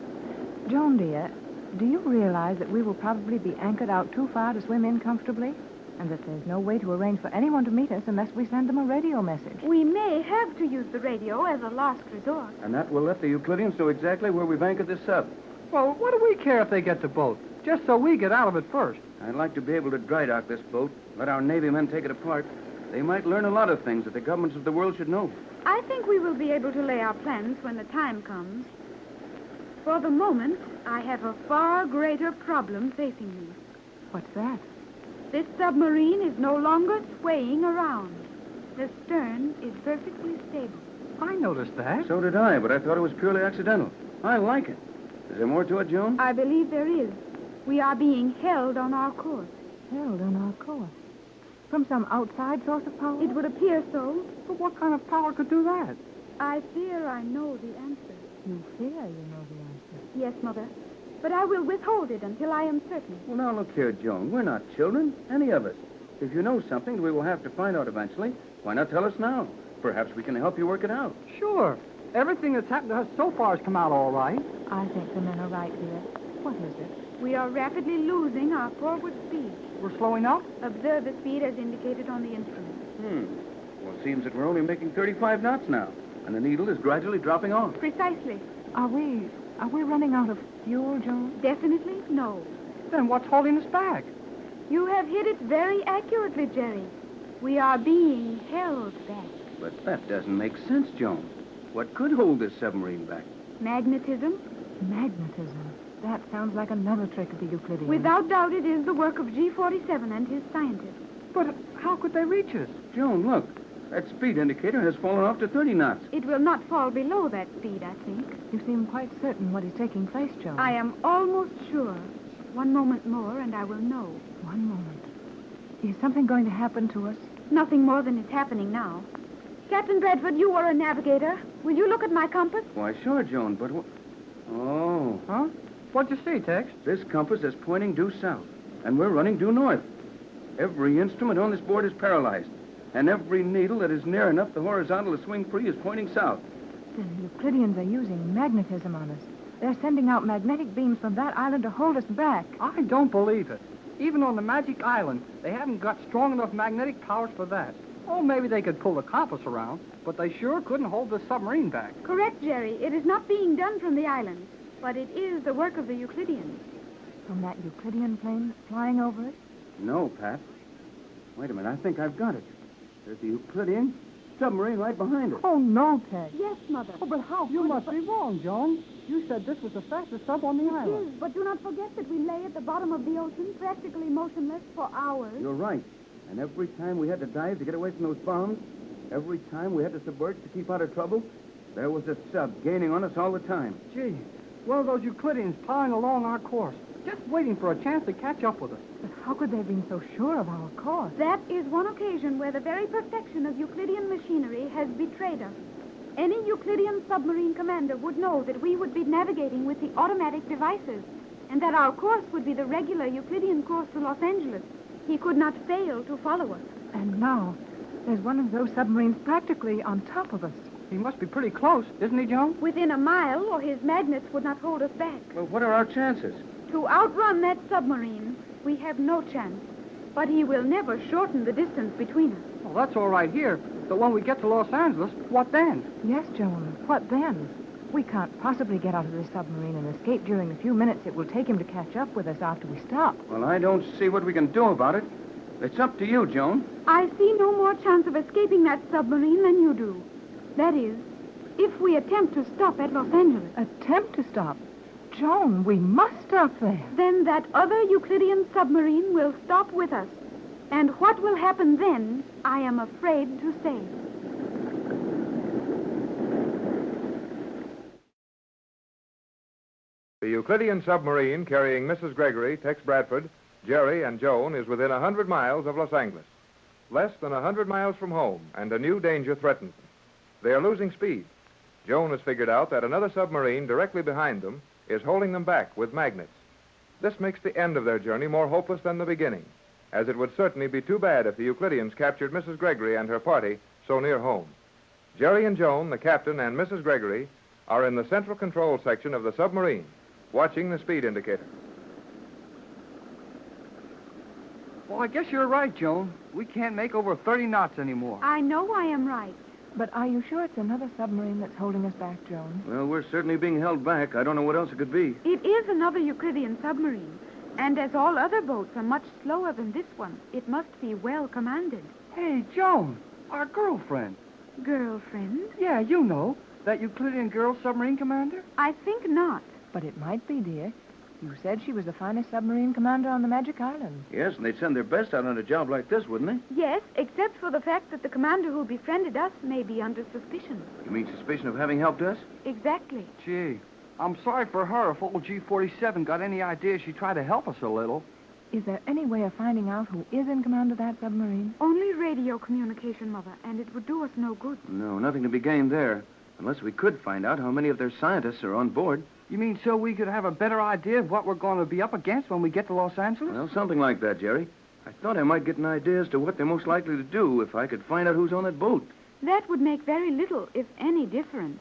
Speaker 3: Joan, dear, do you realize that we will probably be anchored out too far to swim in comfortably? And that there's no way to arrange for anyone to meet us unless we send them a radio message.
Speaker 11: We may have to use the radio as a last resort.
Speaker 14: And that will let the Euclideans know exactly where we've anchored this sub.
Speaker 7: Well, what do we care if they get the boat? Just so we get out of it first.
Speaker 14: I'd like to be able to dry dock this boat, let our Navy men take it apart. They might learn a lot of things that the governments of the world should know.
Speaker 11: I think we will be able to lay our plans when the time comes. For the moment, I have a far greater problem facing me.
Speaker 3: What's that?
Speaker 11: This submarine is no longer swaying around. The stern is perfectly stable.
Speaker 7: I noticed that.
Speaker 14: So did I, but I thought it was purely accidental. I like it. Is there more to it, Joan?
Speaker 11: I believe there is. We are being held on our course.
Speaker 3: Held on our course? From some outside source of power?
Speaker 11: It would appear so.
Speaker 7: But what kind of power could do that?
Speaker 11: I fear I know the answer.
Speaker 3: You fear you know the answer?
Speaker 11: Yes, Mother. But I will withhold it until I am certain.
Speaker 14: Well, now, look here, Joan. We're not children, any of us. If you know something we will have to find out eventually, why not tell us now? Perhaps we can help you work it out.
Speaker 7: Sure. Everything that's happened to us so far has come out all right.
Speaker 3: I think the men are right, dear. What is it?
Speaker 11: We are rapidly losing our forward speed.
Speaker 7: We're slowing up?
Speaker 11: Observe the speed as indicated on the instrument.
Speaker 14: Well, it seems that we're only making 35 knots now, and the needle is gradually dropping off.
Speaker 11: Precisely.
Speaker 3: Are we running out of fuel, Joan?
Speaker 11: Definitely no.
Speaker 7: Then what's holding us back?
Speaker 11: You have hit it very accurately, Jerry. We are being held back.
Speaker 14: But that doesn't make sense, Joan. What could hold this submarine back?
Speaker 11: Magnetism?
Speaker 3: Magnetism. That sounds like another trick of the Euclideans.
Speaker 11: Without doubt, it is the work of G47 and his scientists.
Speaker 7: But how could they reach us?
Speaker 14: Joan, look. That speed indicator has fallen off to 30 knots.
Speaker 11: It will not fall below that speed, I think.
Speaker 3: You seem quite certain what is taking place, Joan.
Speaker 11: I am almost sure. One moment more, and I will know.
Speaker 3: One moment. Is something going to happen to us?
Speaker 11: Nothing more than is happening now. Captain Bradford, you are a navigator. Will you look at my compass?
Speaker 14: Why, sure, Joan, but... Oh.
Speaker 7: Huh? What'd you see, Tex?
Speaker 14: This compass is pointing due south, and we're running due north. Every instrument on this board is paralyzed, and every needle that is near enough the horizontal to swing free is pointing south.
Speaker 3: Then the Euclideans are using magnetism on us. They're sending out magnetic beams from that island to hold us back.
Speaker 7: I don't believe it. Even on the Magic Island, they haven't got strong enough magnetic powers for that. Oh, maybe they could pull the compass around, but they sure couldn't hold the submarine back.
Speaker 11: Correct, Jerry. It is not being done from the island, but it is the work of the Euclideans.
Speaker 3: From that Euclidean plane flying over us?
Speaker 14: No, Pat. Wait a minute. I think I've got it. There's the Euclidean, submarine right behind us.
Speaker 7: Oh, no, Tex.
Speaker 11: Yes, Mother.
Speaker 7: Oh, but how? You must be wrong, Joan. You said this was the fastest sub on the island.
Speaker 11: It is, but do not forget that we lay at the bottom of the ocean, practically motionless for hours.
Speaker 14: You're right. And every time we had to dive to get away from those bombs, every time we had to submerge to keep out of trouble, there was a sub gaining on us all the time.
Speaker 7: Gee, one of those Euclideans plowing along our course, just waiting for a chance to catch up with us.
Speaker 12: But how could they have been so sure of our course?
Speaker 11: That is one occasion where the very perfection of Euclidean machinery has betrayed us. Any Euclidean submarine commander would know that we would be navigating with the automatic devices, and that our course would be the regular Euclidean course to Los Angeles. He could not fail to follow us.
Speaker 12: And now, there's one of those submarines practically on top of us.
Speaker 7: He must be pretty close, isn't he, Joan?
Speaker 11: Within a mile, or his magnets would not hold us back.
Speaker 14: Well, what are our chances?
Speaker 11: To outrun that submarine, we have no chance. But he will never shorten the distance between us.
Speaker 7: Well, that's all right here. But when we get to Los Angeles, what then?
Speaker 12: Yes, Joan. What then? We can't possibly get out of this submarine and escape during the few minutes it will take him to catch up with us after we stop.
Speaker 14: Well, I don't see what we can do about it. It's up to you, Joan.
Speaker 11: I see no more chance of escaping that submarine than you do. That is, if we attempt to stop at Los Angeles.
Speaker 12: Attempt to stop? Joan, we must stop there.
Speaker 11: Then that other Euclidean submarine will stop with us. And what will happen then, I am afraid to say.
Speaker 1: The Euclidean submarine carrying Mrs. Gregory, Tex Bradford, Jerry, and Joan is within 100 miles of Los Angeles. Less than 100 miles from home, and a new danger threatens them. They are losing speed. Joan has figured out that another submarine directly behind them is holding them back with magnets. This makes the end of their journey more hopeless than the beginning, as it would certainly be too bad if the Euclideans captured Mrs. Gregory and her party so near home. Jerry and Joan, the captain, and Mrs. Gregory are in the central control section of the submarine, watching the speed indicator.
Speaker 7: Well, I guess you're right, Joan. We can't make over 30 knots anymore.
Speaker 11: I know I am right.
Speaker 12: But are you sure it's another submarine that's holding us back, Joan?
Speaker 14: Well, we're certainly being held back. I don't know what else it could be.
Speaker 11: It is another Euclidean submarine. And as all other boats are much slower than this one, it must be well commanded.
Speaker 7: Hey, Joan, our girlfriend.
Speaker 11: Girlfriend?
Speaker 7: Yeah, you know. That Euclidean girl submarine commander?
Speaker 11: I think not.
Speaker 12: But it might be, dear. You said she was the finest submarine commander on the Magic Island.
Speaker 14: Yes, and they'd send their best out on a job like this, wouldn't they?
Speaker 11: Yes, except for the fact that the commander who befriended us may be under suspicion.
Speaker 14: You mean suspicion of having helped us?
Speaker 11: Exactly.
Speaker 7: Gee, I'm sorry for her if old G47 got any idea she'd try to help us a little.
Speaker 12: Is there any way of finding out who is in command of that submarine?
Speaker 11: Only radio communication, Mother, and it would do us no good.
Speaker 14: No, nothing to be gained there. Unless we could find out how many of their scientists are on board.
Speaker 7: You mean so we could have a better idea of what we're going to be up against when we get to Los Angeles?
Speaker 14: Well, something like that, Jerry. I thought I might get an idea as to what they're most likely to do if I could find out who's on that boat.
Speaker 11: That would make very little, if any, difference.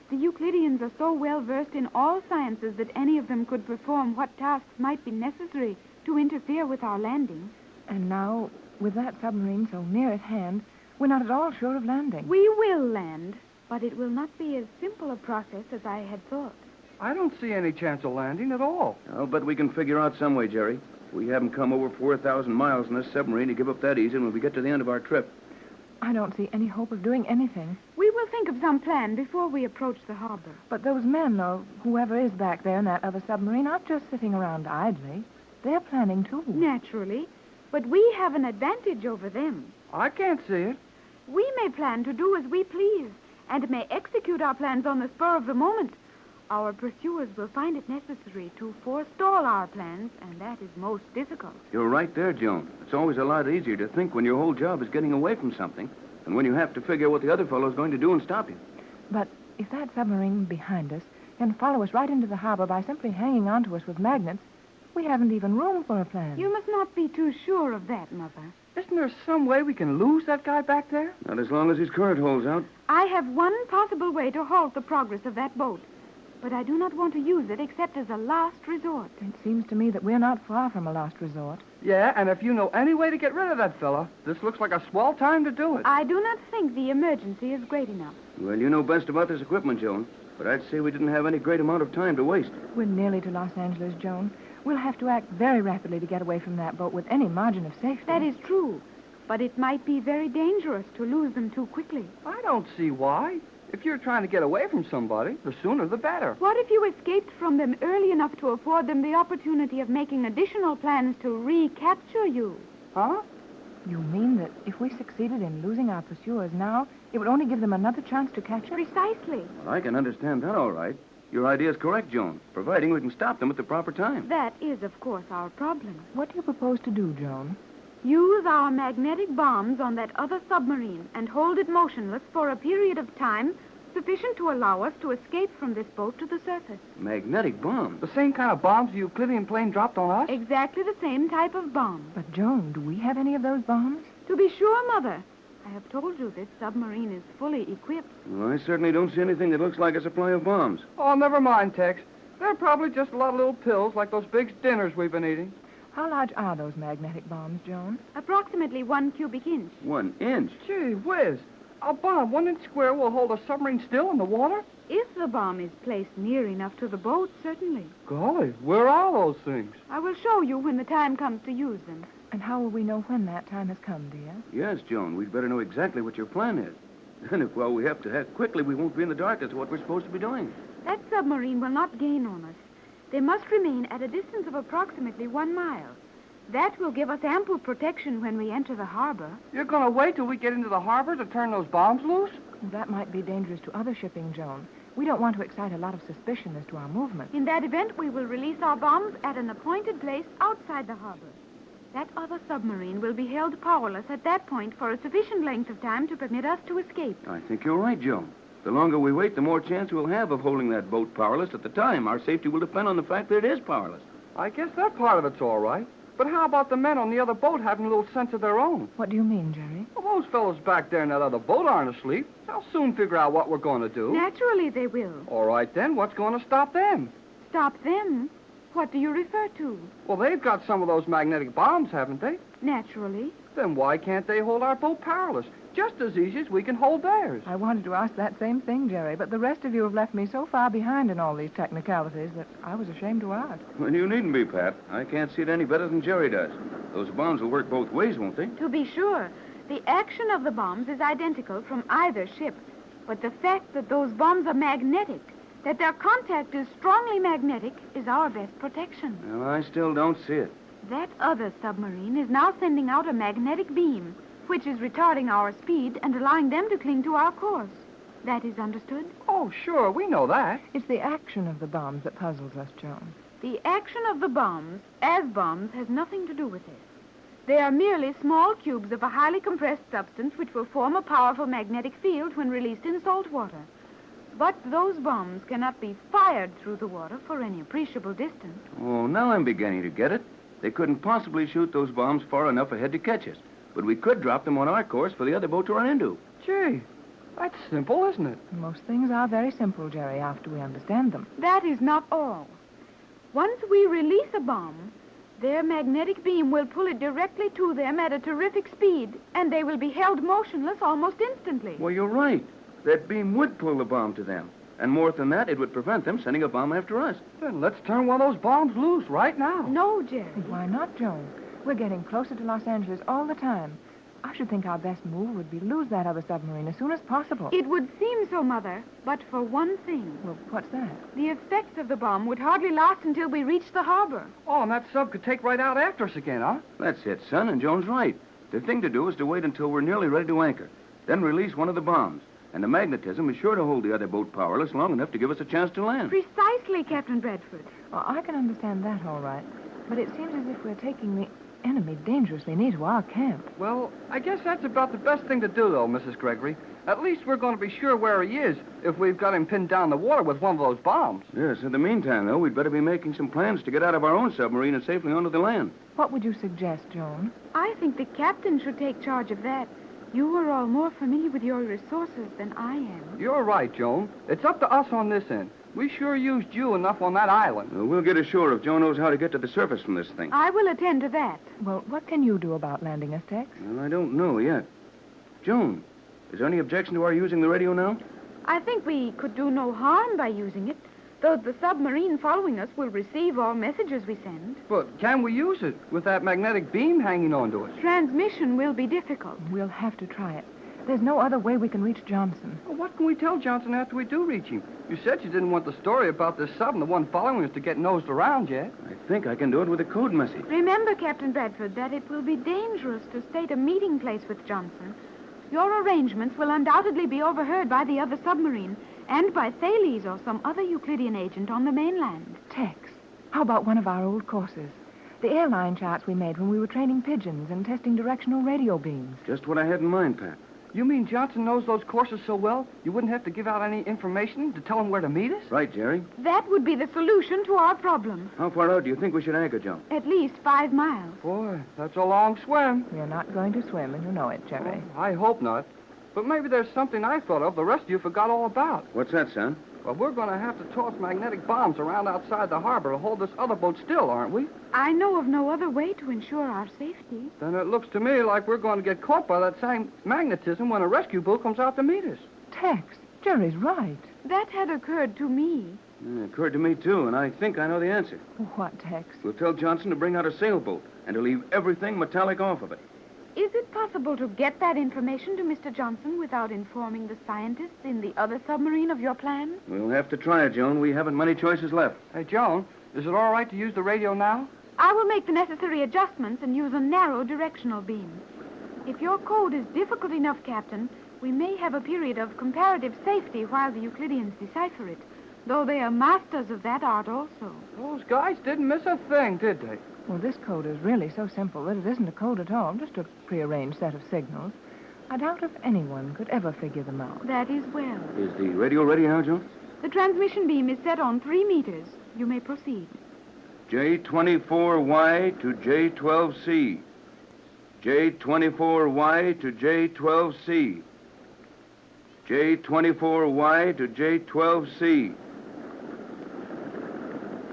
Speaker 11: The Euclideans are so well versed in all sciences that any of them could perform what tasks might be necessary to interfere with our landing.
Speaker 12: And now, with that submarine so near at hand, we're not at all sure of landing.
Speaker 11: We will land, but it will not be as simple a process as I had thought.
Speaker 7: I don't see any chance of landing at all.
Speaker 14: I'll bet we can figure out some way, Jerry. We haven't come over 4,000 miles in this submarine to give up that easy when we get to the end of our trip.
Speaker 12: I don't see any hope of doing anything.
Speaker 11: We will think of some plan before we approach the harbor.
Speaker 12: But those men, or whoever is back there in that other submarine, aren't just sitting around idly. They're planning, too.
Speaker 11: Naturally. But we have an advantage over them.
Speaker 7: I can't see it.
Speaker 11: We may plan to do as we please, and may execute our plans on the spur of the moment. Our pursuers will find it necessary to forestall our plans, and that is most difficult.
Speaker 14: You're right there, Joan. It's always a lot easier to think when your whole job is getting away from something than when you have to figure what the other fellow's going to do and stop you.
Speaker 12: But if that submarine behind us can follow us right into the harbor by simply hanging onto us with magnets, we haven't even room for a plan.
Speaker 11: You must not be too sure of that, Mother.
Speaker 7: Isn't there some way we can lose that guy back there?
Speaker 14: Not as long as his current holds out.
Speaker 11: I have one possible way to halt the progress of that boat. But I do not want to use it except as a last resort.
Speaker 12: It seems to me that we're not far from a last resort.
Speaker 7: Yeah, and if you know any way to get rid of that fella, this looks like a swell time to do it.
Speaker 11: I do not think the emergency is great enough.
Speaker 14: Well, you know best about this equipment, Joan. But I'd say we didn't have any great amount of time to waste.
Speaker 12: We're nearly to Los Angeles, Joan. We'll have to act very rapidly to get away from that boat with any margin of safety.
Speaker 11: That is true. but it might be very dangerous to lose them too quickly.
Speaker 7: I don't see why. If you're trying to get away from somebody, the sooner the better.
Speaker 11: What if you escaped from them early enough to afford them the opportunity of making additional plans to recapture you?
Speaker 7: Huh?
Speaker 12: You mean that if we succeeded in losing our pursuers now, it would only give them another chance to catch us?
Speaker 11: Precisely.
Speaker 14: Well, I can understand that all right. Your idea is correct, Joan, providing we can stop them at the proper time.
Speaker 11: That is, of course, our problem.
Speaker 12: What do you propose to do, Joan?
Speaker 11: Use our magnetic bombs on that other submarine and hold it motionless for a period of time sufficient to allow us to escape from this boat to the surface.
Speaker 14: Magnetic bombs?
Speaker 7: The same kind of bombs the Euclidean plane dropped on us?
Speaker 11: Exactly the same type of bomb.
Speaker 12: But, Joan, do we have any of those bombs?
Speaker 11: To be sure, Mother. I have told you this submarine is fully equipped.
Speaker 14: Well, I certainly don't see anything that looks like a supply of bombs.
Speaker 7: Oh, never mind, Tex. They're probably just a lot of little pills like those big dinners we've been eating.
Speaker 12: How large are those magnetic bombs, Joan?
Speaker 11: Approximately 1 cubic inch.
Speaker 14: 1 inch?
Speaker 7: Gee whiz. A bomb 1 inch square will hold a submarine still in the water?
Speaker 11: If the bomb is placed near enough to the boat, certainly.
Speaker 7: Golly, where are those things?
Speaker 11: I will show you when the time comes to use them.
Speaker 12: And how will we know when that time has come, dear?
Speaker 14: Yes, Joan, we'd better know exactly what your plan is. Then if, well, we have to act quickly, we won't be in the dark as to what we're supposed to be doing.
Speaker 11: That submarine will not gain on us. They must remain at a distance of approximately 1 mile. That will give us ample protection when we enter the harbor.
Speaker 7: You're going to wait till we get into the harbor to turn those bombs loose?
Speaker 12: That might be dangerous to other shipping, Joan. We don't want to excite a lot of suspicion as to our movement.
Speaker 11: In that event, we will release our bombs at an appointed place outside the harbor. That other submarine will be held powerless at that point for a sufficient length of time to permit us to escape.
Speaker 14: I think you're right, Joan. The longer we wait, the more chance we'll have of holding that boat powerless at the time. Our safety will depend on the fact that it is powerless.
Speaker 7: I guess that part of it's all right. But how about the men on the other boat having a little sense of their own?
Speaker 12: What do you mean, Jerry?
Speaker 7: Well, those fellows back there in that other boat aren't asleep. They'll soon figure out what we're going to do.
Speaker 11: Naturally they will.
Speaker 7: All right, then. What's going to stop them?
Speaker 11: Stop them? What do you refer to?
Speaker 7: Well, they've got some of those magnetic bombs, haven't they?
Speaker 11: Naturally.
Speaker 7: Then why can't they hold our boat powerless? Just as easy as we can hold theirs.
Speaker 12: I wanted to ask that same thing, Jerry, but the rest of you have left me so far behind in all these technicalities that I was ashamed to ask.
Speaker 14: Well, you needn't be, Pat. I can't see it any better than Jerry does. Those bombs will work both ways, won't they?
Speaker 11: To be sure. The action of the bombs is identical from either ship. But the fact that those bombs are magnetic, that their contact is strongly magnetic, is our best protection.
Speaker 14: Well, I still don't see it.
Speaker 11: That other submarine is now sending out a magnetic beam, which is retarding our speed and allowing them to cling to our course. That is understood?
Speaker 7: Oh, sure, we know that.
Speaker 12: It's the action of the bombs that puzzles us, Joan.
Speaker 11: The action of the bombs, as bombs, has nothing to do with this. They are merely small cubes of a highly compressed substance which will form a powerful magnetic field when released in salt water. But those bombs cannot be fired through the water for any appreciable distance.
Speaker 14: Oh, now I'm beginning to get it. They couldn't possibly shoot those bombs far enough ahead to catch us. But we could drop them on our course for the other boat to run into.
Speaker 7: Gee, that's simple, isn't it?
Speaker 12: Most things are very simple, Jerry, after we understand them.
Speaker 11: That is not all. Once we release a bomb, their magnetic beam will pull it directly to them at a terrific speed, and they will be held motionless almost instantly.
Speaker 14: Well, you're right. That beam would pull the bomb to them. And more than that, it would prevent them sending a bomb after us.
Speaker 7: Then let's turn one of those bombs loose right now.
Speaker 11: No, Jerry.
Speaker 12: Why not, Joan? We're getting closer to Los Angeles all the time. I should think our best move would be to lose that other submarine as soon as possible.
Speaker 11: It would seem so, Mother, but for one thing.
Speaker 12: Well, what's that?
Speaker 11: The effects of the bomb would hardly last until we reach the harbor.
Speaker 7: Oh, and that sub could take right out after us again, huh?
Speaker 14: That's it, son, and Joan's right. The thing to do is to wait until we're nearly ready to anchor. Then release one of the bombs. And the magnetism is sure to hold the other boat powerless long enough to give us a chance to land.
Speaker 11: Precisely, Captain Bradford.
Speaker 12: Well, I can understand that all right. But it seems as if we're taking the enemy dangerously near to our camp.
Speaker 7: Well, I guess that's about the best thing to do, though, Mrs. Gregory. At least we're going to be sure where he is if we've got him pinned down the water with one of those bombs.
Speaker 14: Yes, in the meantime, though, we'd better be making some plans to get out of our own submarine and safely onto the land.
Speaker 12: What would you suggest, Joan?
Speaker 11: I think the captain should take charge of that. You are all more familiar with your resources than I am.
Speaker 7: You're right, Joan. It's up to us on this end. We sure used you enough on that island.
Speaker 14: Well, we'll get ashore if Joan knows how to get to the surface from this thing.
Speaker 11: I will attend to that.
Speaker 12: Well, what can you do about landing us, Tex?
Speaker 14: Well, I don't know yet. Joan, is there any objection to our using the radio now?
Speaker 11: I think we could do no harm by using it. though the submarine following us will receive all messages we send.
Speaker 7: But can we use it with that magnetic beam hanging onto us?
Speaker 11: Transmission will be difficult.
Speaker 12: We'll have to try it. There's no other way we can reach Johnson.
Speaker 7: Well, what can we tell Johnson after we do reach him? You said you didn't want the story about this sub and the one following us to get nosed around yet.
Speaker 14: I think I can do it with a code message.
Speaker 11: Remember, Captain Bradford, that it will be dangerous to state a meeting place with Johnson. Your arrangements will undoubtedly be overheard by the other submarine and by Thales or some other Euclidean agent on the mainland.
Speaker 12: Tex, how about one of our old courses? The airline charts we made when we were training pigeons and testing directional radio beams.
Speaker 14: Just what I had in mind, Pat.
Speaker 7: You mean Johnson knows those courses so well, you wouldn't have to give out any information to tell him where to meet us?
Speaker 14: Right, Jerry.
Speaker 11: That would be the solution to our problem.
Speaker 14: How far out do you think we should anchor, John?
Speaker 11: At least 5 miles.
Speaker 7: Boy, that's a long swim.
Speaker 12: You're not going to swim, and you know it, Jerry.
Speaker 7: Oh, I hope not. But maybe there's something I thought of the rest of you forgot all about.
Speaker 14: What's that, son?
Speaker 7: Well, we're going to have to toss magnetic bombs around outside the harbor to hold this other boat still, aren't we?
Speaker 11: I know of no other way to ensure our safety.
Speaker 7: Then it looks to me like we're going to get caught by that same magnetism when a rescue boat comes out to meet us.
Speaker 12: Tex, Jerry's right.
Speaker 11: That had occurred to me.
Speaker 14: It occurred to me, too, and I think I know the answer.
Speaker 12: What, Tex?
Speaker 14: We'll tell Johnson to bring out a sailboat and to leave everything metallic off of it.
Speaker 11: Is it possible to get that information to Mr. Johnson without informing the scientists in the other submarine of your plan?
Speaker 14: We'll have to try it, Joan. We haven't many choices left.
Speaker 7: Hey, Joan, is it all right to use the radio now?
Speaker 11: I will make the necessary adjustments and use a narrow directional beam. If your code is difficult enough, Captain, we may have a period of comparative safety while the Euclideans decipher it, though they are masters of that art also.
Speaker 7: Those guys didn't miss a thing, did they?
Speaker 12: Well, this code is really so simple that it isn't a code at all, just a prearranged set of signals. I doubt if anyone could ever figure them out.
Speaker 11: That is well.
Speaker 14: Is the radio ready now, Joan?
Speaker 11: The transmission beam is set on 3 meters. You may proceed.
Speaker 14: J24Y to J12C. J24Y to J12C. J24Y to J12C.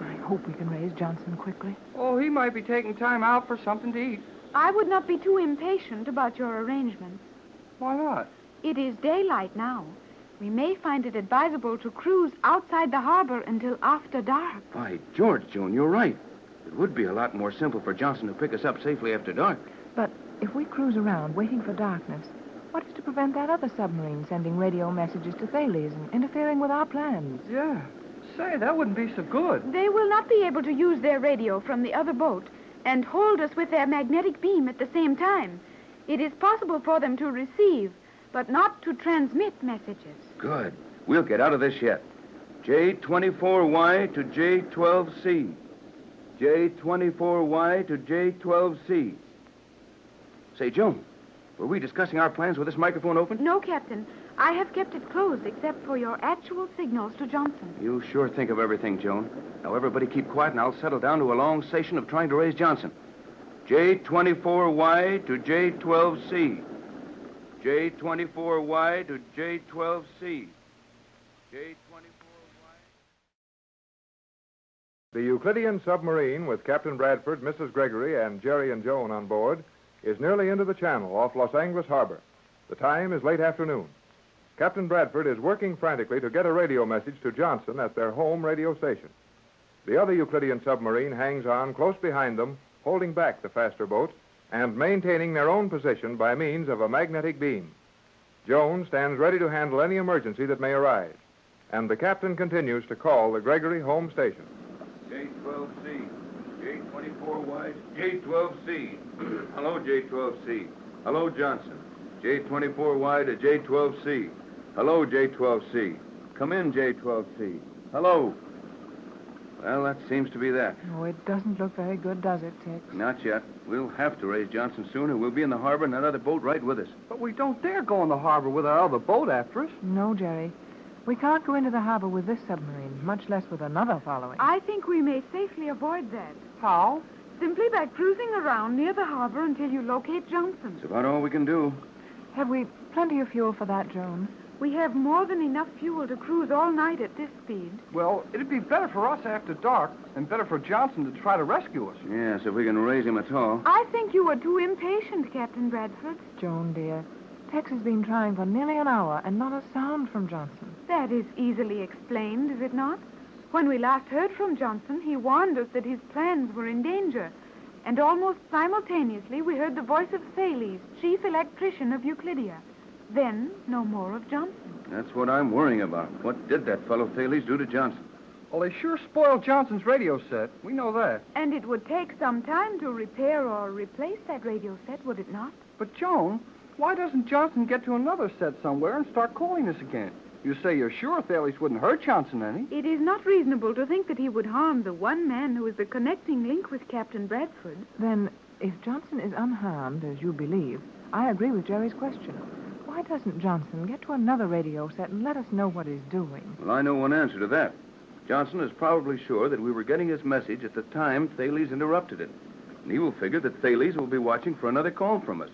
Speaker 12: I hope we can raise Johnson quickly.
Speaker 7: Oh, he might be taking time out for something to eat.
Speaker 11: I would not be too impatient about your arrangements.
Speaker 7: Why not?
Speaker 11: It is daylight now. We may find it advisable to cruise outside the harbor until after dark.
Speaker 14: By George, Joan, you're right. It would be a lot more simple for Johnson to pick us up safely after dark.
Speaker 12: But if we cruise around waiting for darkness, what is to prevent that other submarine sending radio messages to Thales and interfering with our plans?
Speaker 7: Yeah. Say, that wouldn't be so good.
Speaker 11: They will not be able to use their radio from the other boat and hold us with their magnetic beam at the same time. It is possible for them to receive, but not to transmit messages.
Speaker 14: Good. We'll get out of this yet. J24Y to J12C. J24Y to J12C. Say, Joan, were we discussing our plans with this microphone open?
Speaker 11: No, Captain. I have kept it closed except for your actual signals to Johnson.
Speaker 14: You sure think of everything, Joan. Now, everybody keep quiet, and I'll settle down to a long session of trying to raise Johnson. J24Y to J12C. J24Y to J12C. J24Y.
Speaker 1: The Euclidean submarine with Captain Bradford, Mrs. Gregory, and Jerry and Joan on board is nearly into the channel off Los Angeles Harbor. The time is late afternoon. Captain Bradford is working frantically to get a radio message to Johnson at their home radio station. The other Euclidean submarine hangs on close behind them, holding back the faster boat and maintaining their own position by means of a magnetic beam. Joan stands ready to handle any emergency that may arise, and the captain continues to call the Gregory home station.
Speaker 14: J12C. J24Y. J12C. Hello, J12C. Hello, Johnson. J24Y to J12C. Hello, J12C. Come in, J12C. Hello. Well, that seems to be that.
Speaker 12: Oh, it doesn't look very good, does it, Tex?
Speaker 14: Not yet. We'll have to raise Johnson soon, or we'll be in the harbor and that other boat right with us.
Speaker 7: But we don't dare go in the harbor with our other boat after us.
Speaker 12: No, Jerry. We can't go into the harbor with this submarine, much less with another following.
Speaker 11: I think we may safely avoid that.
Speaker 7: How?
Speaker 11: Simply by cruising around near the harbor until you locate Johnson.
Speaker 14: It's about all we can do.
Speaker 12: Have we plenty of fuel for that, Joan?
Speaker 11: We have more than enough fuel to cruise all night at this speed.
Speaker 7: Well, it'd be better for us after dark and better for Johnson to try to rescue us.
Speaker 14: Yes, if we can raise him at all.
Speaker 11: I think you are too impatient, Captain Bradford.
Speaker 12: Joan, dear, Tex has been trying for nearly an hour and not a sound from Johnson.
Speaker 11: That is easily explained, is it not? When we last heard from Johnson, he warned us that his plans were in danger. And almost simultaneously, we heard the voice of Thales, chief electrician of Euclidia. Then, no more of Johnson.
Speaker 14: That's what I'm worrying about. What did that fellow Thales do to Johnson?
Speaker 7: Well, they sure spoiled Johnson's radio set. We know that.
Speaker 11: And it would take some time to repair or replace that radio set, would it not?
Speaker 7: But, Joan, why doesn't Johnson get to another set somewhere and start calling us again? You say you're sure Thales wouldn't hurt Johnson any.
Speaker 11: It is not reasonable to think that he would harm the one man who is the connecting link with Captain Bradford.
Speaker 12: Then, if Johnson is unharmed, as you believe, I agree with Jerry's question. Why doesn't Johnson get to another radio set and let us know what he's doing?
Speaker 14: Well, I know one answer to that. Johnson is probably sure that we were getting his message at the time Thales interrupted it. And he will figure that Thales will be watching for another call from us.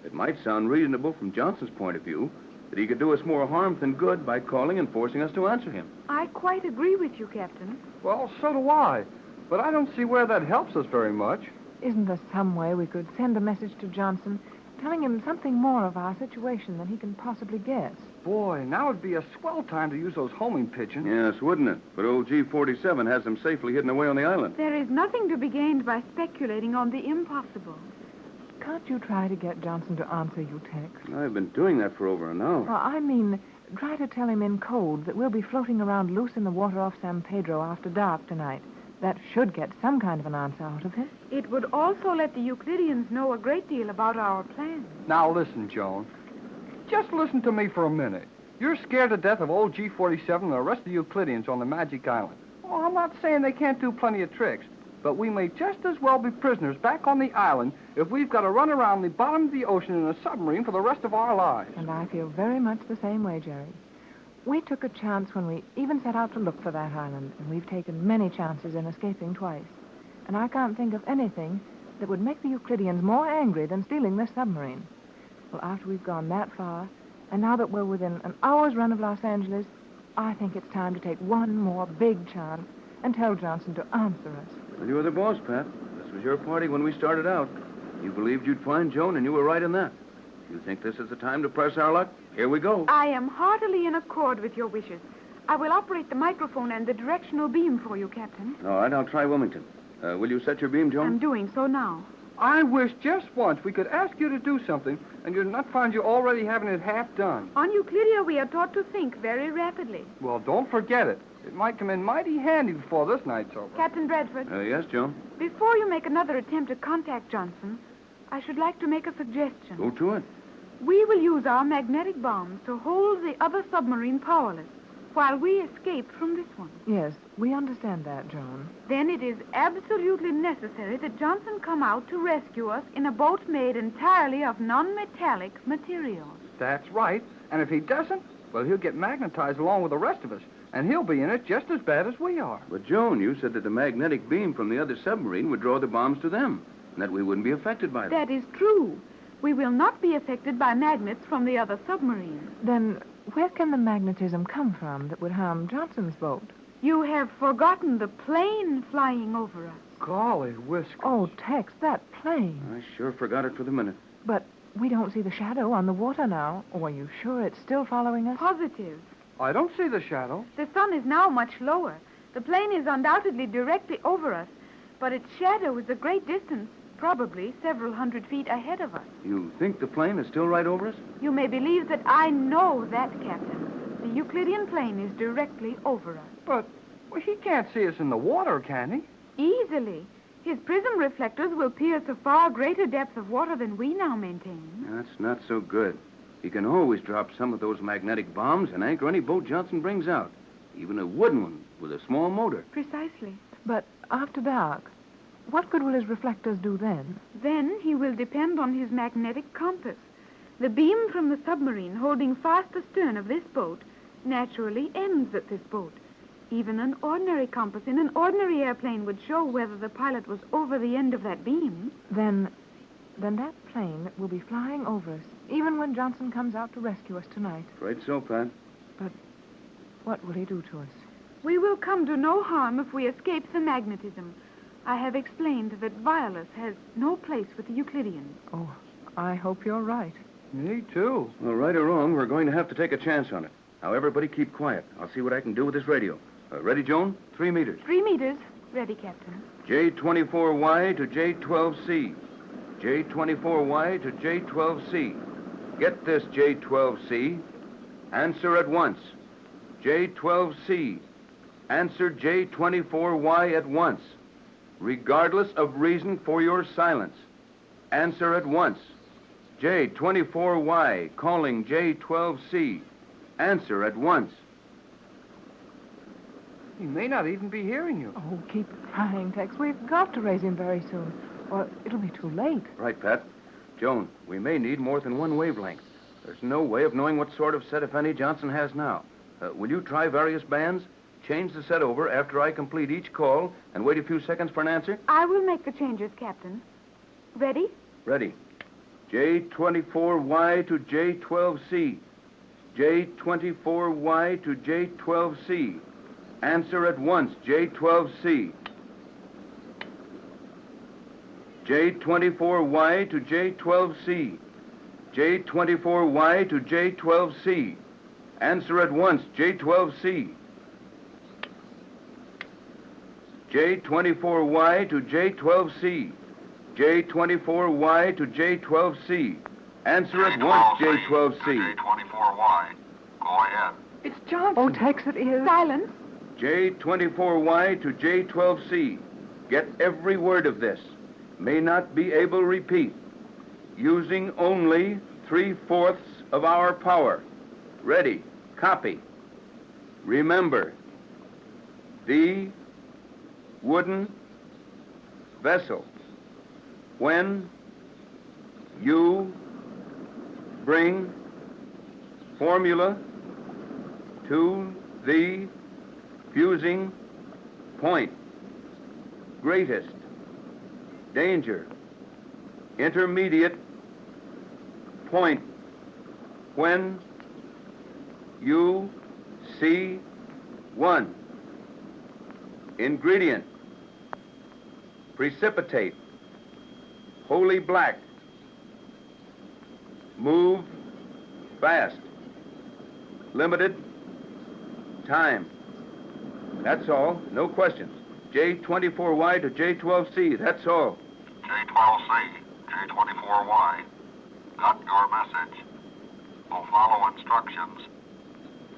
Speaker 14: It might sound reasonable from Johnson's point of view that he could do us more harm than good by calling and forcing us to answer him.
Speaker 11: I quite agree with you, Captain.
Speaker 7: Well, so do I. But I don't see where that helps us very much.
Speaker 12: Isn't there some way we could send a message to Johnson, telling him something more of our situation than he can possibly guess?
Speaker 7: Boy, now would be a swell time to use those homing pigeons.
Speaker 14: Yes, wouldn't it? But old G-47 has them safely hidden away on the island.
Speaker 11: There is nothing to be gained by speculating on the impossible.
Speaker 12: Can't you try to get Johnson to answer you, Tex?
Speaker 14: I've been doing that for over an hour.
Speaker 12: Well, I mean, try to tell him in code that we'll be floating around loose in the water off San Pedro after dark tonight. That should get some kind of an answer out of him.
Speaker 11: It would also let the Euclideans know a great deal about our plans.
Speaker 7: Now listen, Joan. Just listen to me for a minute. You're scared to death of old G-47 and the rest of the Euclideans on the Magic Island. Well, I'm not saying they can't do plenty of tricks, but we may just as well be prisoners back on the island if we've got to run around the bottom of the ocean in a submarine for the rest of our lives.
Speaker 12: And I feel very much the same way, Jerry. We took a chance when we even set out to look for that island, and we've taken many chances in escaping twice. And I can't think of anything that would make the Euclideans more angry than stealing this submarine. Well, after we've gone that far, and now that we're within an hour's run of Los Angeles, I think it's time to take one more big chance and tell Johnson to answer us.
Speaker 14: Well, you were the boss, Pat. This was your party when we started out. You believed you'd find Joan, and you were right in that. You think this is the time to press our luck? Here we go.
Speaker 11: I am heartily in accord with your wishes. I will operate the microphone and the directional beam for you, Captain.
Speaker 14: All right, I'll try Wilmington. Will you set your beam, Joan?
Speaker 11: I'm doing so now.
Speaker 7: I wish just once we could ask you to do something and you'd not find you already having it half done.
Speaker 11: On Euclidia, we are taught to think very rapidly.
Speaker 7: Well, don't forget it. It might come in mighty handy before this night's over.
Speaker 11: Captain Bradford.
Speaker 14: Yes, Joan?
Speaker 11: Before you make another attempt to contact Johnson, I should like to make a suggestion.
Speaker 14: Go to it.
Speaker 11: We will use our magnetic bombs to hold the other submarine powerless while we escape from this one.
Speaker 12: Yes, we understand that, Joan.
Speaker 11: Then it is absolutely necessary that Johnson come out to rescue us in a boat made entirely of non-metallic materials.
Speaker 7: That's right. And if he doesn't, well, he'll get magnetized along with the rest of us, and he'll be in it just as bad as we are.
Speaker 14: But, Joan, you said that the magnetic beam from the other submarine would draw the bombs to them, and that we wouldn't be affected by them.
Speaker 11: That is true. We will not be affected by magnets from the other submarine.
Speaker 12: Then where can the magnetism come from that would harm Johnson's boat?
Speaker 11: You have forgotten the plane flying over us.
Speaker 7: Golly whiskers.
Speaker 12: Oh, Tex, that plane.
Speaker 14: I sure forgot it for the minute.
Speaker 12: But we don't see the shadow on the water now. Oh, are you sure it's still following us?
Speaker 11: Positive.
Speaker 7: I don't see the shadow.
Speaker 11: The sun is now much lower. The plane is undoubtedly directly over us, but its shadow is a great distance, probably several hundred feet ahead of us.
Speaker 14: You think the plane is still right over us?
Speaker 11: You may believe that I know that, Captain. The Euclidean plane is directly over us.
Speaker 7: But he can't see us in the water, can he?
Speaker 11: Easily. His prism reflectors will pierce a far greater depth of water than we now maintain.
Speaker 14: That's not so good. He can always drop some of those magnetic bombs and anchor any boat Johnson brings out, even a wooden one with a small motor.
Speaker 11: Precisely.
Speaker 12: But after dark, what good will his reflectors do then?
Speaker 11: Then he will depend on his magnetic compass. The beam from the submarine holding fast astern of this boat naturally ends at this boat. Even an ordinary compass in an ordinary airplane would show whether the pilot was over the end of that beam.
Speaker 12: Then that plane will be flying over us, even when Johnson comes out to rescue us tonight.
Speaker 14: Afraid so, Pat.
Speaker 12: But what will he do to us?
Speaker 11: We will come to no harm if we escape the magnetism. I have explained that violence has no place with the Euclideans.
Speaker 12: Oh, I hope you're right.
Speaker 7: Me too.
Speaker 14: Well, right or wrong, we're going to have to take a chance on it. Now, everybody keep quiet. I'll see what I can do with this radio. Ready, Joan? 3 meters.
Speaker 11: 3 meters. Ready, Captain.
Speaker 14: J24Y to J12C. J24Y to J12C. Get this, J12C. Answer at once. J12C. Answer J24Y at once, regardless of reason for your silence. Answer at once. J24Y calling J12C. Answer at once.
Speaker 7: He may not even be hearing you.
Speaker 12: Oh, keep trying, Tex. We've got to raise him very soon, or it'll be too late.
Speaker 14: Right, Pat. Joan, we may need more than one wavelength. There's no way of knowing what sort of set, if any, Johnson has now. Will you try various bands? Change the set over after I complete each call and wait a few seconds for an answer?
Speaker 11: I will make the changes, Captain. Ready?
Speaker 14: Ready. J24Y to J12C. J24Y to J12C. Answer at once, J12C. J24Y to J12C. J24Y to J12C. Answer at once, J12C. J24Y to J12C. J24Y to J12C. Answer at once, J12C.
Speaker 15: J24Y. Go ahead.
Speaker 7: It's Johnson.
Speaker 12: Oh, Tex, it is.
Speaker 11: Silence.
Speaker 14: J24Y to J12C. Get every word of this. May not be able to repeat. Using only 3/4 of our power. Ready. Copy. Remember, the wooden vessel. When you bring formula to the fusing point, greatest danger, intermediate point, when you see one ingredient, precipitate, wholly black, move fast, limited time. That's all. No questions. J24Y to J12C. That's all.
Speaker 15: J12C. J24Y. Got your message. Will follow instructions.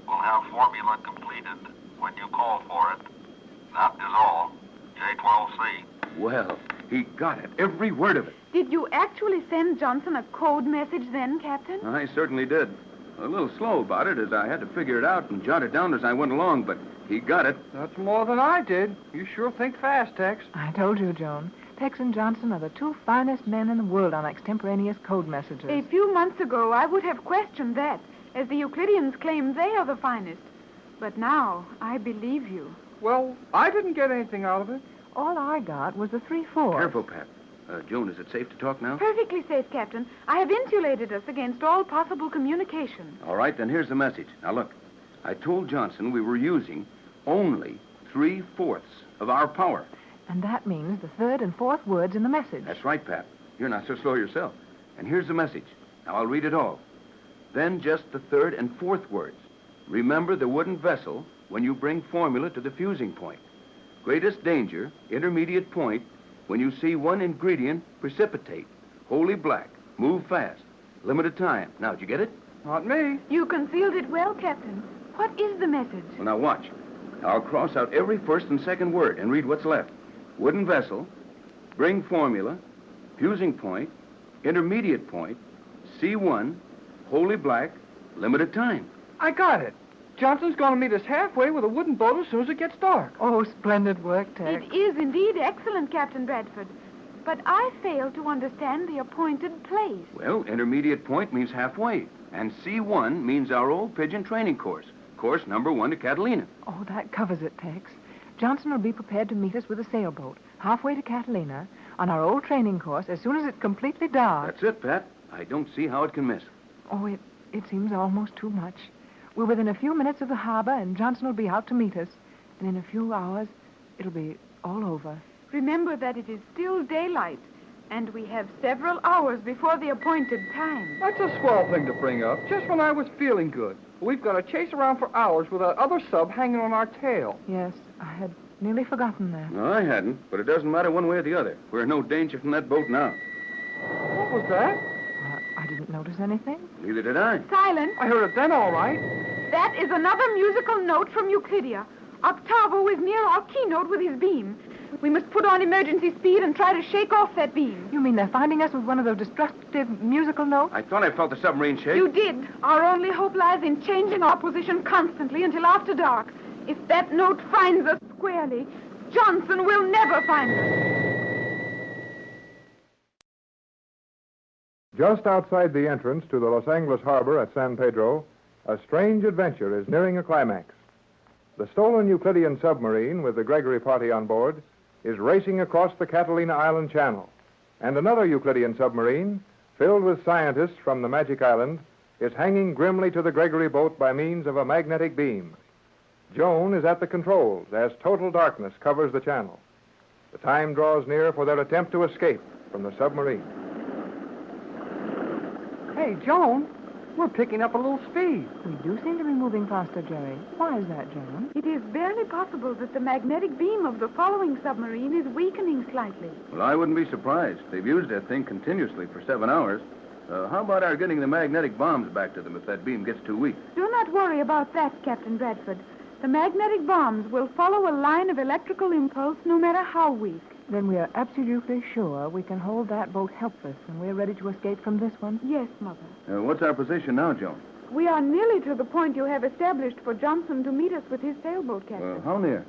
Speaker 15: Will have formula completed when you call for it. That is all. J12C.
Speaker 14: Well, he got it. Every word of it.
Speaker 11: Did you actually send Johnson a code message then, Captain?
Speaker 14: I certainly did. A little slow about it, as I had to figure it out and jot it down as I went along, but he got it.
Speaker 7: That's more than I did. You sure think fast, Tex.
Speaker 12: I told you, Joan. Tex and Johnson are the 2 finest men in the world on extemporaneous code messages.
Speaker 11: A few months ago, I would have questioned that, as the Euclideans claim they are the finest. But now, I believe you.
Speaker 7: Well, I didn't get anything out of it.
Speaker 12: All I got was the 3/4.
Speaker 14: Careful, Pat. Joan, is it safe to talk now?
Speaker 11: Perfectly safe, Captain. I have insulated us against all possible communication.
Speaker 14: All right, then here's the message. Now, look. I told Johnson we were using only 3/4 of our power.
Speaker 12: And that means the 3rd and 4th words in the message.
Speaker 14: That's right, Pat. You're not so slow yourself. And here's the message. Now, I'll read it all. Then just the 3rd and 4th words. Remember the wooden vessel when you bring formula to the fusing point. Greatest danger, intermediate point, when you see one ingredient, precipitate, wholly black, move fast, limited time. Now, did you get it?
Speaker 7: Not me.
Speaker 11: You concealed it well, Captain. What is the message?
Speaker 14: Well, now watch. I'll cross out every first and second word and read what's left. Wooden vessel, bring formula, fusing point, intermediate point, C1, wholly black, limited time.
Speaker 7: I got it. Johnson's going to meet us halfway with a wooden boat as soon as it gets dark.
Speaker 12: Oh, splendid work, Tex.
Speaker 11: It is indeed excellent, Captain Bradford. But I fail to understand the appointed place.
Speaker 14: Well, intermediate point means halfway. And C1 means our old pigeon training course. Course number 1 to Catalina.
Speaker 12: Oh, that covers it, Tex. Johnson will be prepared to meet us with a sailboat, halfway to Catalina, on our old training course as soon as it's completely dark.
Speaker 14: That's it, Pat. I don't see how it can miss.
Speaker 12: Oh, it seems almost too much. We're within a few minutes of the harbor, and Johnson will be out to meet us. And in a few hours, it'll be all over.
Speaker 11: Remember that it is still daylight, and we have several hours before the appointed time.
Speaker 7: That's a swell thing to bring up, just when I was feeling good. We've got to chase around for hours with that other sub hanging on our tail.
Speaker 12: Yes, I had nearly forgotten that.
Speaker 14: No, I hadn't, but it doesn't matter one way or the other. We're in no danger from that boat now.
Speaker 7: What was that?
Speaker 12: I didn't notice anything.
Speaker 14: Neither did I.
Speaker 11: Silence.
Speaker 7: I heard it then, all right.
Speaker 11: That is another musical note from Euclidia. Octavo is near our keynote with his beam. We must put on emergency speed and try to shake off that beam.
Speaker 12: You mean they're finding us with one of those destructive musical notes?
Speaker 14: I thought I felt the submarine shake.
Speaker 11: You did. Our only hope lies in changing our position constantly until after dark. If that note finds us squarely, Johnson will never find us.
Speaker 1: Just outside the entrance to the Los Angeles harbor at San Pedro, a strange adventure is nearing a climax. The stolen Euclidean submarine with the Gregory party on board is racing across the Catalina Island Channel, and another Euclidean submarine, filled with scientists from the Magic Island, is hanging grimly to the Gregory boat by means of a magnetic beam. Joan is at the controls as total darkness covers the channel. The time draws near for their attempt to escape from the submarine.
Speaker 7: Hey, Joan, we're picking up a little speed.
Speaker 12: We do seem to be moving faster, Jerry. Why is that, Joan?
Speaker 11: It is barely possible that the magnetic beam of the following submarine is weakening slightly.
Speaker 14: Well, I wouldn't be surprised. They've used that thing continuously for 7 hours. How about our getting the magnetic bombs back to them if that beam gets too weak?
Speaker 11: Do not worry about that, Captain Bradford. The magnetic bombs will follow a line of electrical impulse no matter how weak.
Speaker 12: Then we are absolutely sure we can hold that boat helpless, and we're ready to escape from this one?
Speaker 11: Yes, Mother.
Speaker 14: What's our position now, Joan?
Speaker 11: We are nearly to the point you have established for Johnson to meet us with his sailboat, Captain.
Speaker 14: How near?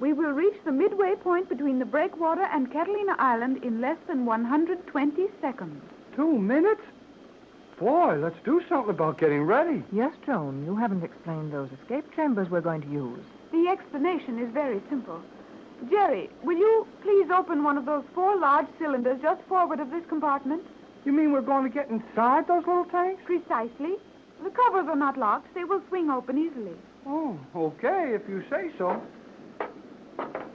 Speaker 11: We will reach the midway point between the breakwater and Catalina Island in less than 120 seconds.
Speaker 7: 2 minutes? Boy, let's do something about getting ready.
Speaker 12: Yes, Joan, you haven't explained those escape chambers we're going to use.
Speaker 11: The explanation is very simple. Jerry, will you please open one of those 4 large cylinders just forward of this compartment?
Speaker 7: You mean we're going to get inside those little tanks?
Speaker 11: Precisely. The covers are not locked. They will swing open easily.
Speaker 7: Oh, okay, if you say so.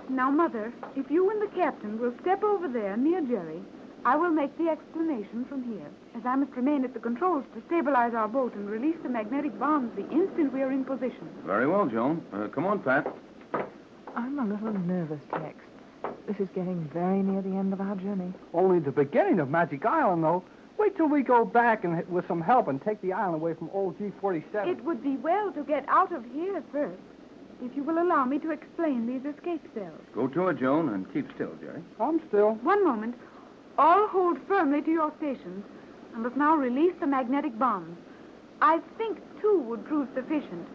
Speaker 11: Now, Mother, if you and the captain will step over there near Jerry, I will make the explanation from here, as I must remain at the controls to stabilize our boat and release the magnetic bombs the instant we are in position.
Speaker 14: Very well, Joan. Come on, Pat.
Speaker 12: I'm a little nervous, Tex. This is getting very near the end of our journey.
Speaker 7: Only the beginning of Magic Island, though. Wait till we go back and with some help and take the island away from old G47.
Speaker 11: It would be well to get out of here first, if you will allow me to explain these escape cells.
Speaker 14: Go to it, Joan, and keep still, Jerry.
Speaker 7: I'm still.
Speaker 11: One moment. All hold firmly to your stations. I must now release the magnetic bombs. I think 2 would prove sufficient.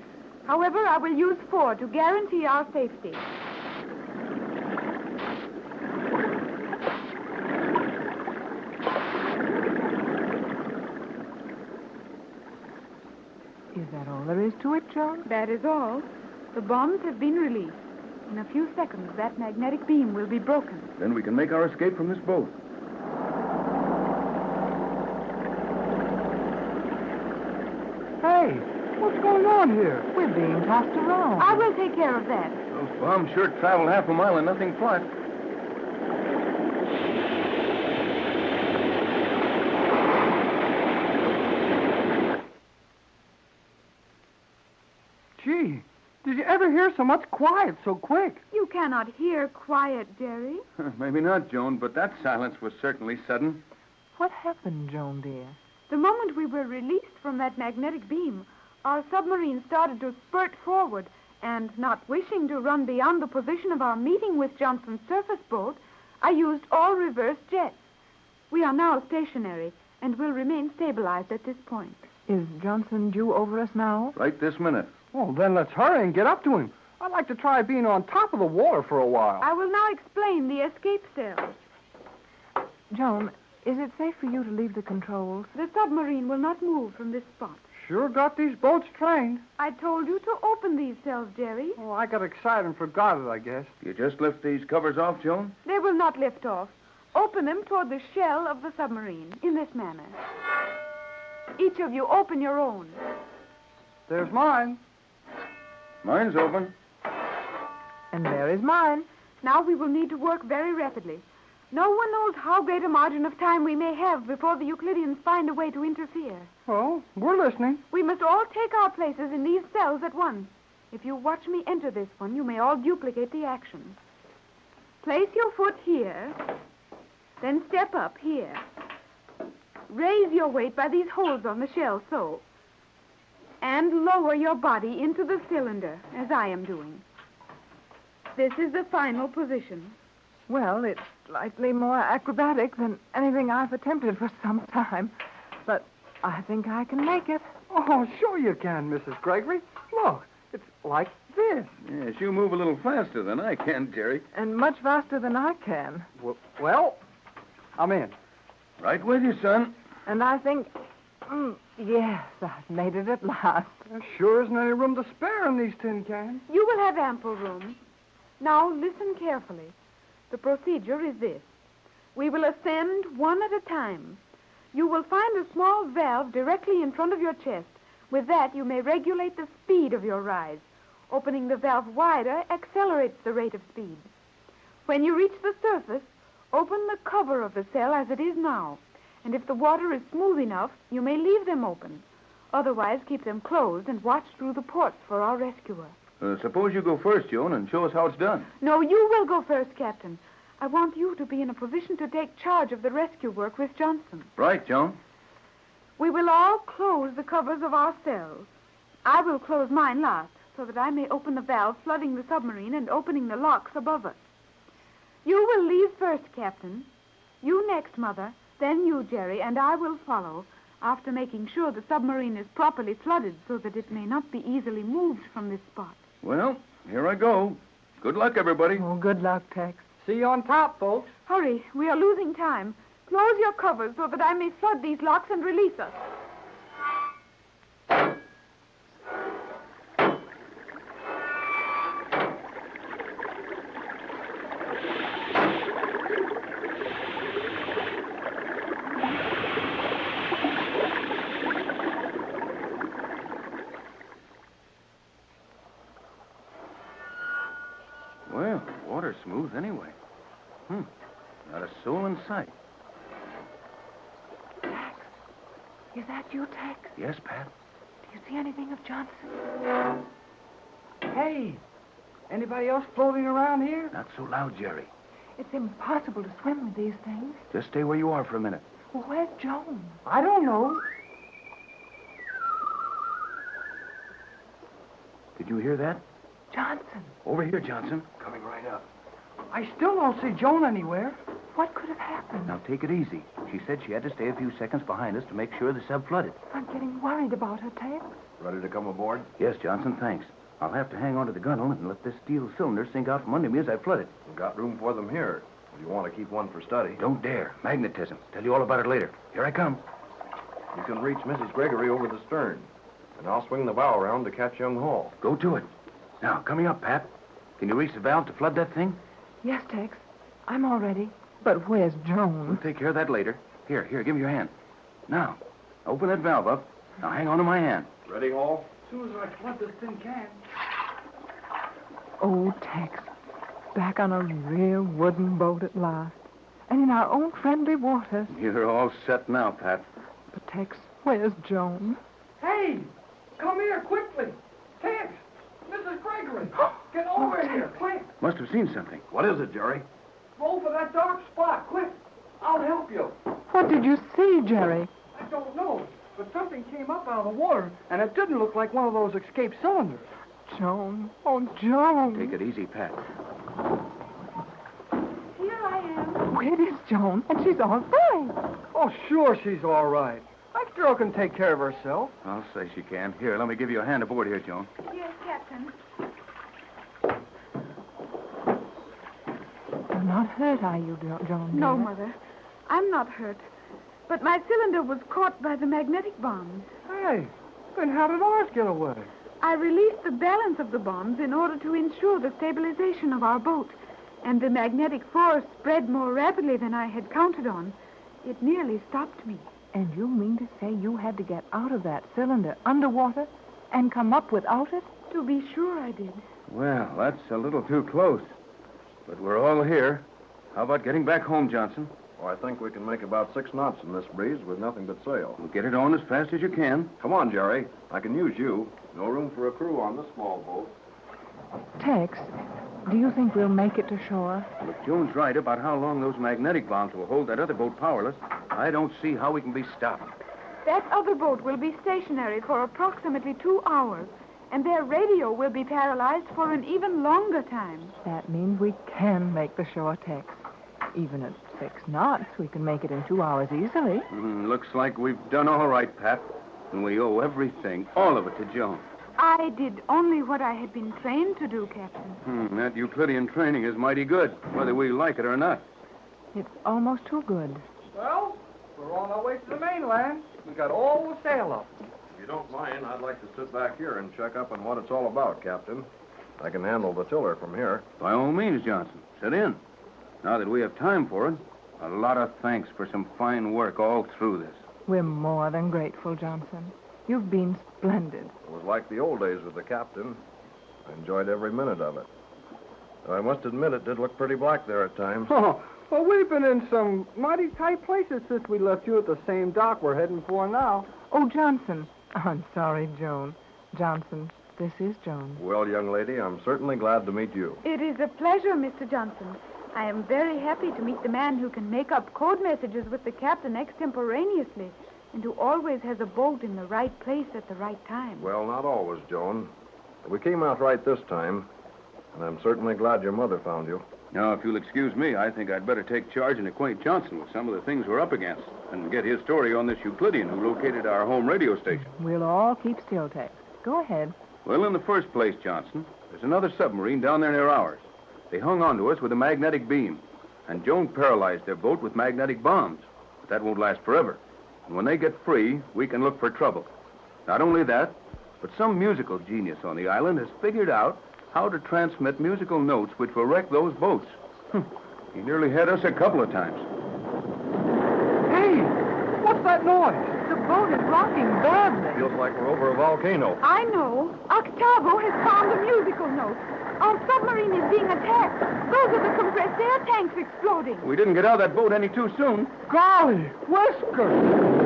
Speaker 11: However, I will use 4 to guarantee our safety.
Speaker 12: Is that all there is to it, Joan?
Speaker 11: That is all. The bombs have been released. In a few seconds, that magnetic beam will be broken.
Speaker 14: Then we can make our escape from this boat.
Speaker 7: Hey, what's going on here?
Speaker 12: We're being tossed around.
Speaker 11: I will take care of that.
Speaker 14: Those bombs sure travel half a mile and nothing flat.
Speaker 7: Gee, did you ever hear so much quiet so quick?
Speaker 11: You cannot hear quiet, Jerry.
Speaker 14: Maybe not, Joan, but that silence was certainly sudden.
Speaker 12: What happened, Joan, dear?
Speaker 11: The moment we were released from that magnetic beam, our submarine started to spurt forward, and not wishing to run beyond the position of our meeting with Johnson's surface boat, I used all reverse jets. We are now stationary and will remain stabilized at this point.
Speaker 12: Is Johnson due over us now?
Speaker 14: Right this minute.
Speaker 7: Well, then let's hurry and get up to him. I'd like to try being on top of the water for a while.
Speaker 11: I will now explain the escape cells.
Speaker 12: Joan, is it safe for you to leave the controls?
Speaker 11: The submarine will not move from this spot.
Speaker 7: Sure got these boats trained.
Speaker 11: I told you to open these cells, Jerry.
Speaker 7: Oh, I got excited and forgot it, I guess.
Speaker 14: You just lift these covers off, Joan?
Speaker 11: They will not lift off. Open them toward the shell of the submarine, in this manner. Each of you open your own.
Speaker 7: There's mine.
Speaker 14: Mine's open.
Speaker 12: And there is mine.
Speaker 11: Now we will need to work very rapidly. No one knows how great a margin of time we may have before the Euclideans find a way to interfere.
Speaker 7: Well, we're listening.
Speaker 11: We must all take our places in these cells at once. If you watch me enter this one, you may all duplicate the action. Place your foot here, then step up here. Raise your weight by these holes on the shell, so. And lower your body into the cylinder, as I am doing. This is the final position.
Speaker 12: Well, it's slightly more acrobatic than anything I've attempted for some time. But I think I can make it.
Speaker 7: Oh, sure you can, Mrs. Gregory. Look, it's like this.
Speaker 14: Yes, you move a little faster than I can, Jerry.
Speaker 12: And much faster than I can.
Speaker 7: Well, I'm in.
Speaker 14: Right with you, son.
Speaker 12: And I think, yes, I've made it at last.
Speaker 7: There sure isn't any room to spare in these tin cans.
Speaker 11: You will have ample room. Now, listen carefully. The procedure is this. We will ascend one at a time. You will find a small valve directly in front of your chest. With that, you may regulate the speed of your rise. Opening the valve wider accelerates the rate of speed. When you reach the surface, open the cover of the cell as it is now. And if the water is smooth enough, you may leave them open. Otherwise, keep them closed and watch through the ports for our rescuer.
Speaker 14: Suppose you go first, Joan, and show us how it's done.
Speaker 11: No, you will go first, Captain. I want you to be in a position to take charge of the rescue work with Johnson.
Speaker 14: Right, Joan.
Speaker 11: We will all close the covers of our cells. I will close mine last, so that I may open the valve flooding the submarine and opening the locks above us. You will leave first, Captain. You next, Mother. Then you, Jerry, and I will follow, after making sure the submarine is properly flooded so that it may not be easily moved from this spot.
Speaker 14: Well, here I go. Good luck, everybody.
Speaker 12: Oh, good luck, Tex.
Speaker 7: See you on top, folks.
Speaker 11: Hurry, we are losing time. Close your covers so that I may flood these locks and release us.
Speaker 14: Well, water's smooth anyway. Not a soul in sight.
Speaker 12: Is that you, Tex?
Speaker 14: Yes, Pat.
Speaker 12: Do you see anything of Johnson?
Speaker 7: Hey, anybody else floating around here?
Speaker 14: Not so loud, Jerry.
Speaker 12: It's impossible to swim with these things.
Speaker 14: Just stay where you are for a minute.
Speaker 12: Well, where's Joan?
Speaker 7: I don't know.
Speaker 14: Did you hear that?
Speaker 12: Johnson.
Speaker 14: Over here, Johnson.
Speaker 7: Coming right up. I still don't see Joan anywhere.
Speaker 12: What could have happened?
Speaker 14: Now, take it easy. She said she had to stay a few seconds behind us to make sure the sub flooded.
Speaker 12: I'm getting worried about her, Tex.
Speaker 14: Ready to come aboard? Yes, Johnson, thanks. I'll have to hang on to the gunwale and let this steel cylinder sink out from under me as I flood it.
Speaker 17: We've got room for them here. If you want to keep one for study.
Speaker 14: Don't dare. Magnetism. Tell you all about it later. Here I come.
Speaker 17: You can reach Mrs. Gregory over the stern. And I'll swing the bow around to catch young Hall.
Speaker 14: Go to it. Now, coming up, Pat. Can you reach the valve to flood that thing?
Speaker 12: Yes, Tex. I'm all ready. But where's Joan?
Speaker 14: We'll take care of that later. Here, give me your hand. Now, open that valve up. Now, hang on to my hand.
Speaker 17: Ready, Hall?
Speaker 7: As soon as I flood this tin can.
Speaker 12: Oh, Tex. Back on a real wooden boat at last. And in our own friendly waters.
Speaker 14: You're all set now, Pat.
Speaker 12: But, Tex, where's Joan?
Speaker 7: Hey, come here quickly. Tex, Mrs. Gregory, get over here, quick.
Speaker 14: Must have seen something.
Speaker 17: What is it, Jerry?
Speaker 7: Go for that dark spot, quick. I'll help you.
Speaker 12: What did you see, Jerry?
Speaker 7: I don't know, but something came up out of the water, and it didn't look like one of those escape cylinders.
Speaker 12: Joan. Oh, Joan.
Speaker 14: Take it easy, Pat.
Speaker 11: Here I am.
Speaker 12: Where is Joan? And she's all right.
Speaker 7: Oh, sure she's all right. That girl can take care of herself.
Speaker 14: I'll say she can. Here, let me give you a hand aboard here, Joan.
Speaker 11: Yes, Captain.
Speaker 12: You're not hurt, are you, Joan?
Speaker 11: No,
Speaker 12: dear?
Speaker 11: Mother. I'm not hurt. But my cylinder was caught by the magnetic bonds.
Speaker 7: Hey, then how did ours get away?
Speaker 11: I released the balance of the bonds in order to ensure the stabilization of our boat. And the magnetic force spread more rapidly than I had counted on. It nearly stopped me.
Speaker 12: And you mean to say you had to get out of that cylinder underwater and come up without it?
Speaker 11: To be sure I did.
Speaker 14: Well, that's a little too close. But we're all here. How about getting back home, Johnson?
Speaker 17: Oh, I think we can make about 6 knots in this breeze with nothing but sail.
Speaker 14: Well, get it on as fast as you can.
Speaker 17: Come on, Jerry. I can use you. No room for a crew on this small boat.
Speaker 12: Tex, do you think we'll make it to shore?
Speaker 14: Well, if Joan's right about how long those magnetic bombs will hold that other boat powerless, I don't see how we can be stopped.
Speaker 11: That other boat will be stationary for approximately 2 hours, and their radio will be paralyzed for an even longer time.
Speaker 12: That means we can make the shore, Tex. Even at 6 knots, we can make it in 2 hours easily.
Speaker 14: Looks like we've done all right, Pat. And we owe everything, all of it, to Joan.
Speaker 11: I did only what I had been trained to do, Captain.
Speaker 14: That Euclidean training is mighty good, whether we like it or not.
Speaker 12: It's almost too good.
Speaker 7: Well, we're on our way to the mainland. We got all the sail up.
Speaker 17: If you don't mind, I'd like to sit back here and check up on what it's all about, Captain. I can handle the tiller from here.
Speaker 14: By all means, Johnson. Sit in. Now that we have time for it, a lot of thanks for some fine work all through this.
Speaker 12: We're more than grateful, Johnson. You've been splendid.
Speaker 17: It was like the old days with the captain. I enjoyed every minute of it. Though I must admit it did look pretty black there at times.
Speaker 7: Oh, well, we've been in some mighty tight places since we left you at the same dock we're heading for now.
Speaker 12: Oh, Johnson. I'm sorry, Joan. Johnson, this is Joan.
Speaker 17: Well, young lady, I'm certainly glad to meet you.
Speaker 11: It is a pleasure, Mr. Johnson. I am very happy to meet the man who can make up code messages with the captain extemporaneously and who always has a boat in the right place at the right time.
Speaker 17: Well, not always, Joan. We came out right this time, and I'm certainly glad your mother found you.
Speaker 14: Now, if you'll excuse me, I think I'd better take charge and acquaint Johnson with some of the things we're up against and get his story on this Euclidean who located our home radio station.
Speaker 12: We'll all keep still, Tex. Go ahead.
Speaker 14: Well, in the first place, Johnson, there's another submarine down there near ours. They hung on to us with a magnetic beam, and Joan paralyzed their boat with magnetic bombs. But that won't last forever. And when they get free, we can look for trouble. Not only that, but some musical genius on the island has figured out how to transmit musical notes which will wreck those boats. He nearly had us a couple of times.
Speaker 7: Hey, what's that noise?
Speaker 12: The boat is rocking badly.
Speaker 17: Feels like we're over a volcano.
Speaker 11: I know. Octavo has found a musical note. Our submarine is being attacked. Those are the compressed air tanks exploding.
Speaker 14: We didn't get out of that boat any too soon.
Speaker 7: Golly, Whiskers!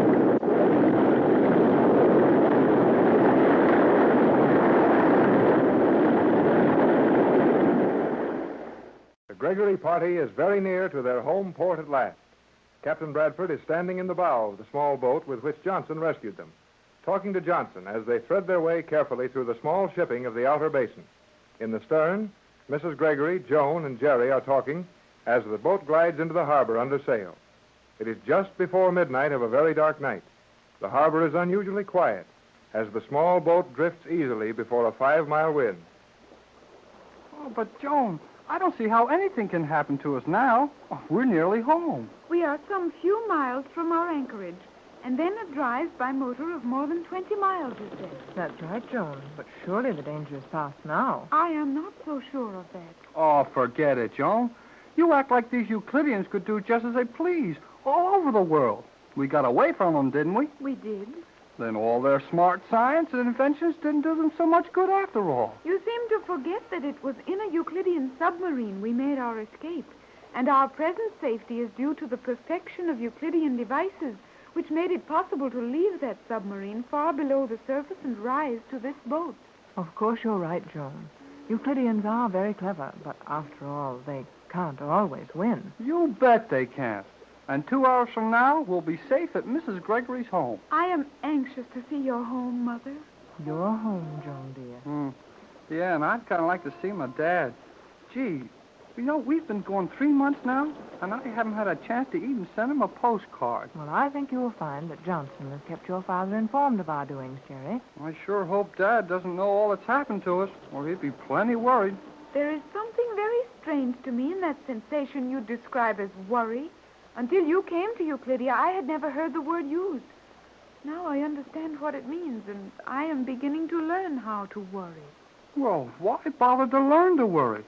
Speaker 1: The Gregory party is very near to their home port at last. Captain Bradford is standing in the bow of the small boat with which Johnson rescued them, talking to Johnson as they thread their way carefully through the small shipping of the outer basin. In the stern, Mrs. Gregory, Joan, and Jerry are talking as the boat glides into the harbor under sail. It is just before midnight of a very dark night. The harbor is unusually quiet as the small boat drifts easily before a 5-mile wind.
Speaker 7: Oh, but Joan, I don't see how anything can happen to us now. Oh, we're nearly home.
Speaker 11: We are some few miles from our anchorage, and then a drive by motor of more than 20 miles is there.
Speaker 12: That's right, Joan. But surely the danger is past now.
Speaker 11: I am not so sure of that.
Speaker 7: Oh, forget it, Joan. You act like these Euclideans could do just as they please all over the world. We got away from them, didn't we?
Speaker 11: We did.
Speaker 7: Then all their smart science and inventions didn't do them so much good after all.
Speaker 11: You seem to forget that it was in a Euclidean submarine we made our escape, and our present safety is due to the perfection of Euclidean devices, which made it possible to leave that submarine far below the surface and rise to this boat.
Speaker 12: Of course you're right, Joan. Euclideans are very clever, but after all, they can't always win.
Speaker 7: You bet they can't. And 2 hours from now, we'll be safe at Mrs. Gregory's home.
Speaker 11: I am anxious to see your home, Mother.
Speaker 12: Your home, Joan, dear.
Speaker 7: Yeah, and I'd kind of like to see my dad. Gee, you know, we've been going 3 months now, and I haven't had a chance to even send him a postcard.
Speaker 12: Well, I think you will find that Johnson has kept your father informed of our doings, Jerry.
Speaker 7: I sure hope Dad doesn't know all that's happened to us, or he'd be plenty worried.
Speaker 11: There is something very strange to me in that sensation you describe as worry. Until you came to Euclidia, I had never heard the word used. Now I understand what it means, and I am beginning to learn how to worry.
Speaker 7: Well, why bother to learn to worry?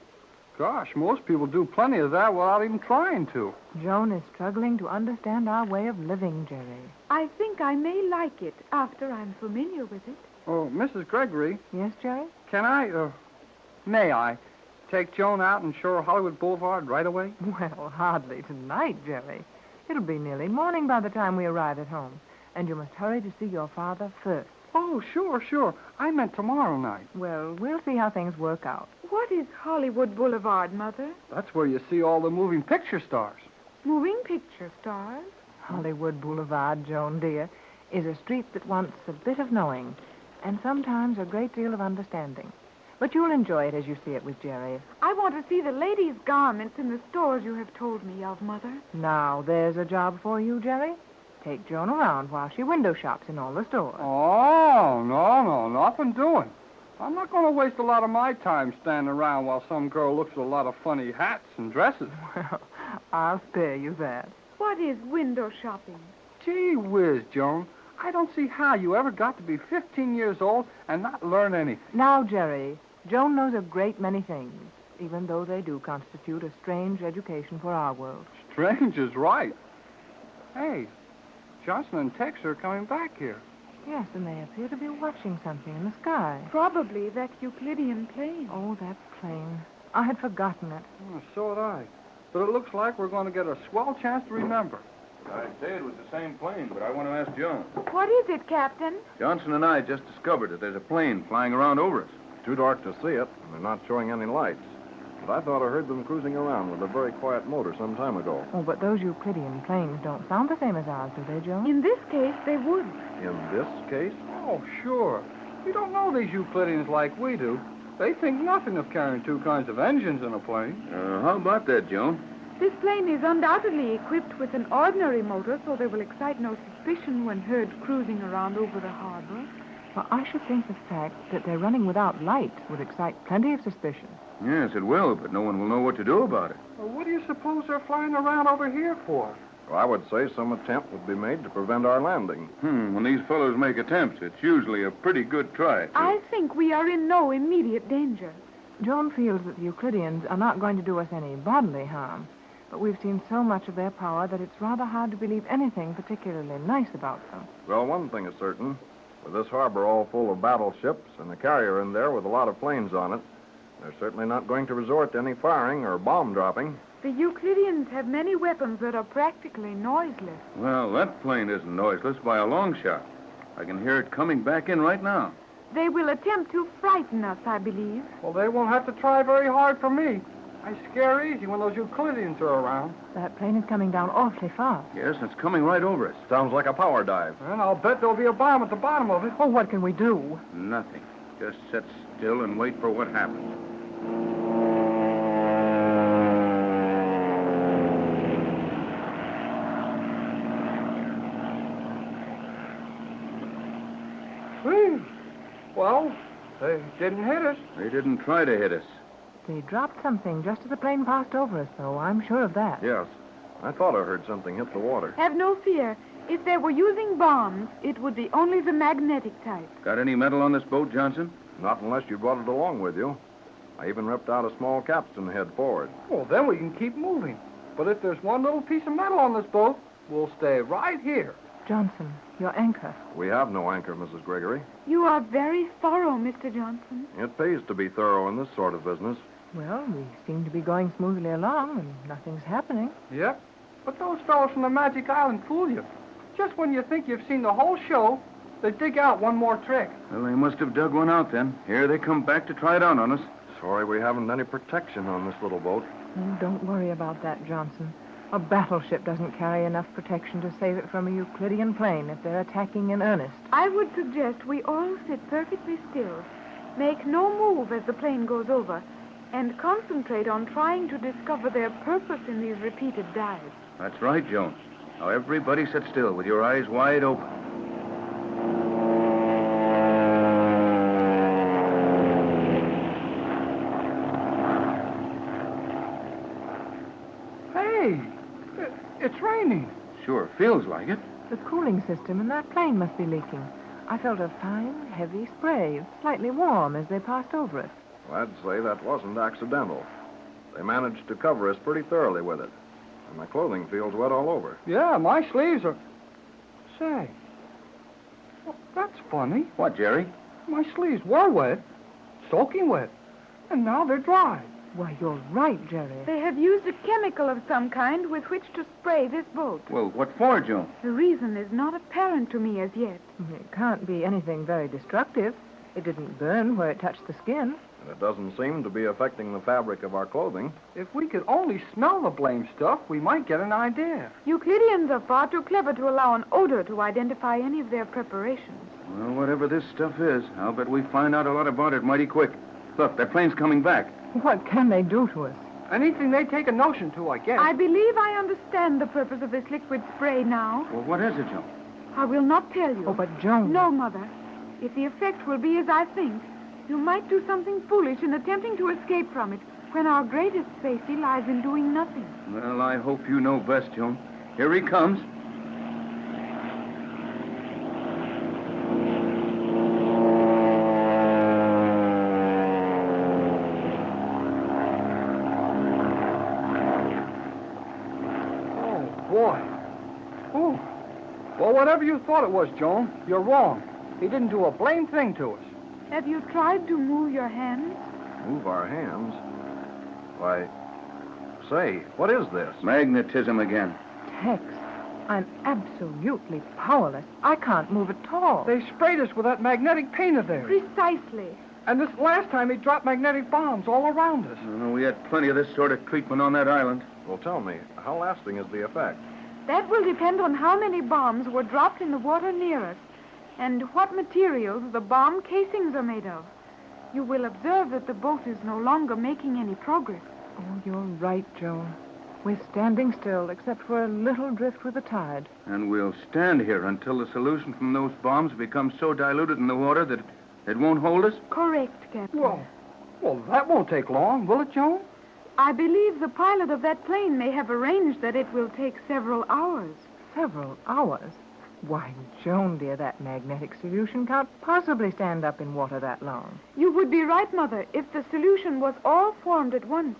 Speaker 7: Gosh, most people do plenty of that without even trying to.
Speaker 12: Joan is struggling to understand our way of living, Jerry.
Speaker 11: I think I may like it after I'm familiar with it.
Speaker 7: Oh, Mrs. Gregory.
Speaker 12: Yes, Jerry?
Speaker 7: May I take Joan out and show her Hollywood Boulevard right away?
Speaker 12: Well, hardly tonight, Jerry. It'll be nearly morning by the time we arrive at home. And you must hurry to see your father first.
Speaker 7: Oh, sure. I meant tomorrow night.
Speaker 12: Well, we'll see how things work out.
Speaker 11: What is Hollywood Boulevard, Mother?
Speaker 7: That's where you see all the moving picture stars.
Speaker 11: Moving picture stars?
Speaker 12: Hollywood Boulevard, Joan, dear, is a street that wants a bit of knowing and sometimes a great deal of understanding. But you'll enjoy it as you see it with Jerry.
Speaker 11: I want to see the ladies' garments in the stores you have told me of, Mother.
Speaker 12: Now, there's a job for you, Jerry. Take Joan around while she window shops in all the stores.
Speaker 7: Oh, no, nothing doing. I'm not going to waste a lot of my time standing around while some girl looks at a lot of funny hats and dresses.
Speaker 12: Well, I'll spare you that.
Speaker 11: What is window shopping?
Speaker 7: Gee whiz, Joan. I don't see how you ever got to be 15 years old and not learn anything.
Speaker 12: Now, Jerry, Joan knows a great many things, even though they do constitute a strange education for our world.
Speaker 7: Strange is right. Hey, Johnson and Tex are coming back here.
Speaker 12: Yes, and they appear to be watching something in the sky.
Speaker 11: Probably that Euclidean plane.
Speaker 12: Oh, that plane. I had forgotten it.
Speaker 7: Oh, so had I. But it looks like we're going to get a swell chance to remember.
Speaker 8: I'd say it was the same plane, but I want to ask Joan.
Speaker 11: What is it, Captain?
Speaker 8: Johnson and I just discovered that there's a plane flying around over us.
Speaker 17: Too dark to see it, and they're not showing any lights. But I thought I heard them cruising around with a very quiet motor some time ago.
Speaker 12: Oh, but those Euclidean planes don't sound the same as ours, do they, Joan?
Speaker 11: In this case, they would.
Speaker 17: In this case?
Speaker 7: Oh, sure. You don't know these Euclideans like we do. They think nothing of carrying two kinds of engines in a plane.
Speaker 8: How about that, Joan?
Speaker 11: This plane is undoubtedly equipped with an ordinary motor, so they will excite no suspicion when heard cruising around over the harbor.
Speaker 12: Well, I should think the fact that they're running without lights would excite plenty of suspicion.
Speaker 8: Yes, it will, but no one will know what to do about it.
Speaker 7: Well, what do you suppose they're flying around over here for?
Speaker 17: Well, I would say some attempt would be made to prevent our landing.
Speaker 8: When these fellows make attempts, it's usually a pretty good try.
Speaker 11: I think we are in no immediate danger.
Speaker 12: Joan feels that the Euclideans are not going to do us any bodily harm. But we've seen so much of their power that it's rather hard to believe anything particularly nice about them.
Speaker 17: Well, one thing is certain. With this harbor all full of battleships and a carrier in there with a lot of planes on it, they're certainly not going to resort to any firing or bomb dropping.
Speaker 11: The Euclideans have many weapons that are practically noiseless.
Speaker 8: Well, that plane isn't noiseless by a long shot. I can hear it coming back in right now.
Speaker 11: They will attempt to frighten us, I believe.
Speaker 7: Well, they won't have to try very hard for me. I scare easy when those Euclideans are around.
Speaker 12: That plane is coming down awfully fast.
Speaker 8: Yes, it's coming right over us.
Speaker 17: Sounds like a power dive.
Speaker 7: And I'll bet there'll be a bomb at the bottom of it.
Speaker 12: Oh, what can we do?
Speaker 8: Nothing. Just sit still and wait for what happens.
Speaker 7: Well, they didn't hit us.
Speaker 8: They didn't try to hit us.
Speaker 12: They dropped something just as the plane passed over us, though. I'm sure of that.
Speaker 17: Yes. I thought I heard something hit the water.
Speaker 11: Have no fear. If they were using bombs, it would be only the magnetic type.
Speaker 8: Got any metal on this boat, Johnson?
Speaker 17: Not unless you brought it along with you. I even ripped out a small capstan head forward.
Speaker 7: Well, then we can keep moving. But if there's one little piece of metal on this boat, we'll stay right here.
Speaker 12: Johnson, your anchor.
Speaker 17: We have no anchor, Mrs. Gregory.
Speaker 11: You are very thorough, Mr. Johnson.
Speaker 17: It pays to be thorough in this sort of business.
Speaker 12: Well, we seem to be going smoothly along, and nothing's happening.
Speaker 7: Yep. But those fellows from the Magic Island fool you. Just when you think you've seen the whole show, they dig out one more trick.
Speaker 8: Well, they must have dug one out then. Here they come back to try it out on us.
Speaker 17: Sorry we haven't any protection on this little boat.
Speaker 12: Oh, don't worry about that, Johnson. A battleship doesn't carry enough protection to save it from a Euclidean plane if they're attacking in earnest.
Speaker 11: I would suggest we all sit perfectly still, make no move as the plane goes over, and concentrate on trying to discover their purpose in these repeated dives.
Speaker 8: That's right, Joan. Now, everybody sit still with your eyes wide open.
Speaker 7: Hey, it's raining.
Speaker 8: Sure, feels like it.
Speaker 12: The cooling system in that plane must be leaking. I felt a fine, heavy spray, slightly warm as they passed over it.
Speaker 17: Well, I'd say that wasn't accidental. They managed to cover us pretty thoroughly with it. And my clothing feels wet all over.
Speaker 7: Yeah, my sleeves are... Say, well, that's funny.
Speaker 8: What, Jerry?
Speaker 7: My sleeves were wet, soaking wet, and now they're dry.
Speaker 12: Why, you're right, Jerry.
Speaker 11: They have used a chemical of some kind with which to spray this boat.
Speaker 14: Well, what for, Joe?
Speaker 11: The reason is not apparent to me as yet.
Speaker 12: It can't be anything very destructive. It didn't burn where it touched the skin.
Speaker 17: And it doesn't seem to be affecting the fabric of our clothing.
Speaker 7: If we could only smell the blame stuff, we might get an idea.
Speaker 11: Euclideans are far too clever to allow an odor to identify any of their preparations.
Speaker 14: Well, whatever this stuff is, I'll bet we find out a lot about it mighty quick. Look, that plane's coming back.
Speaker 12: What can they do to us?
Speaker 7: Anything they take a notion to, I guess.
Speaker 11: I believe I understand the purpose of this liquid spray now.
Speaker 14: Well, what is it, Joe?
Speaker 11: I will not tell you.
Speaker 12: Oh, but Joan...
Speaker 11: No, Mother. If the effect will be as I think, you might do something foolish in attempting to escape from it when our greatest safety lies in doing nothing.
Speaker 14: Well, I hope you know best, Joan. Here he comes.
Speaker 7: Boy. Oh. Well, whatever you thought it was, Joan, you're wrong. He didn't do a blame thing to us.
Speaker 11: Have you tried to move your hands?
Speaker 17: Move our hands? Why, say, what is this?
Speaker 14: Magnetism again.
Speaker 12: Tex, I'm absolutely powerless. I can't move at all.
Speaker 7: They sprayed us with that magnetic paint of theirs.
Speaker 11: Precisely.
Speaker 7: And this last time he dropped magnetic bombs all around us.
Speaker 14: We had plenty of this sort of treatment on that island.
Speaker 17: Well, tell me, how lasting is the effect?
Speaker 11: That will depend on how many bombs were dropped in the water near us and what materials the bomb casings are made of. You will observe that the boat is no longer making any progress.
Speaker 12: Oh, you're right, Joan. We're standing still, except for a little drift with the tide.
Speaker 14: And we'll stand here until the solution from those bombs becomes so diluted in the water that it won't hold us?
Speaker 11: Correct, Captain.
Speaker 7: Well, that won't take long, will it, Joan?
Speaker 11: I believe the pilot of that plane may have arranged that it will take several hours.
Speaker 12: Several hours? Why, Joan, dear, that magnetic solution can't possibly stand up in water that long.
Speaker 11: You would be right, Mother, if the solution was all formed at once.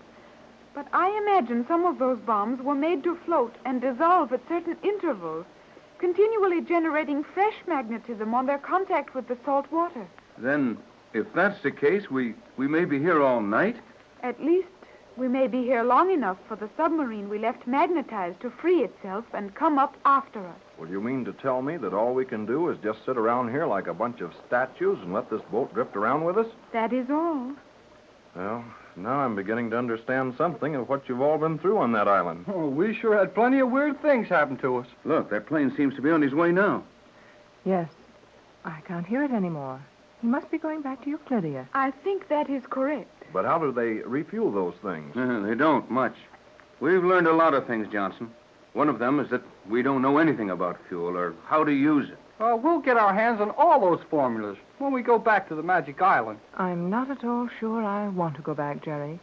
Speaker 11: But I imagine some of those bombs were made to float and dissolve at certain intervals, continually generating fresh magnetism on their contact with the salt water.
Speaker 14: Then, if that's the case, we may be here all night?
Speaker 11: At least we may be here long enough for the submarine we left magnetized to free itself and come up after us.
Speaker 17: Well, you mean to tell me that all we can do is just sit around here like a bunch of statues and let this boat drift around with us?
Speaker 11: That is all.
Speaker 17: Well, now I'm beginning to understand something of what you've all been through on that island.
Speaker 7: Oh, we sure had plenty of weird things happen to us.
Speaker 14: Look, that plane seems to be on his way now.
Speaker 12: Yes. I can't hear it anymore. He must be going back to Euclidia.
Speaker 11: I think that is correct.
Speaker 17: But how do they refuel those things?
Speaker 14: They don't much. We've learned a lot of things, Johnson. One of them is that we don't know anything about fuel or how to use it.
Speaker 7: We'll get our hands on all those formulas when we go back to the Magic Island.
Speaker 12: I'm not at all sure I want to go back, Jerry.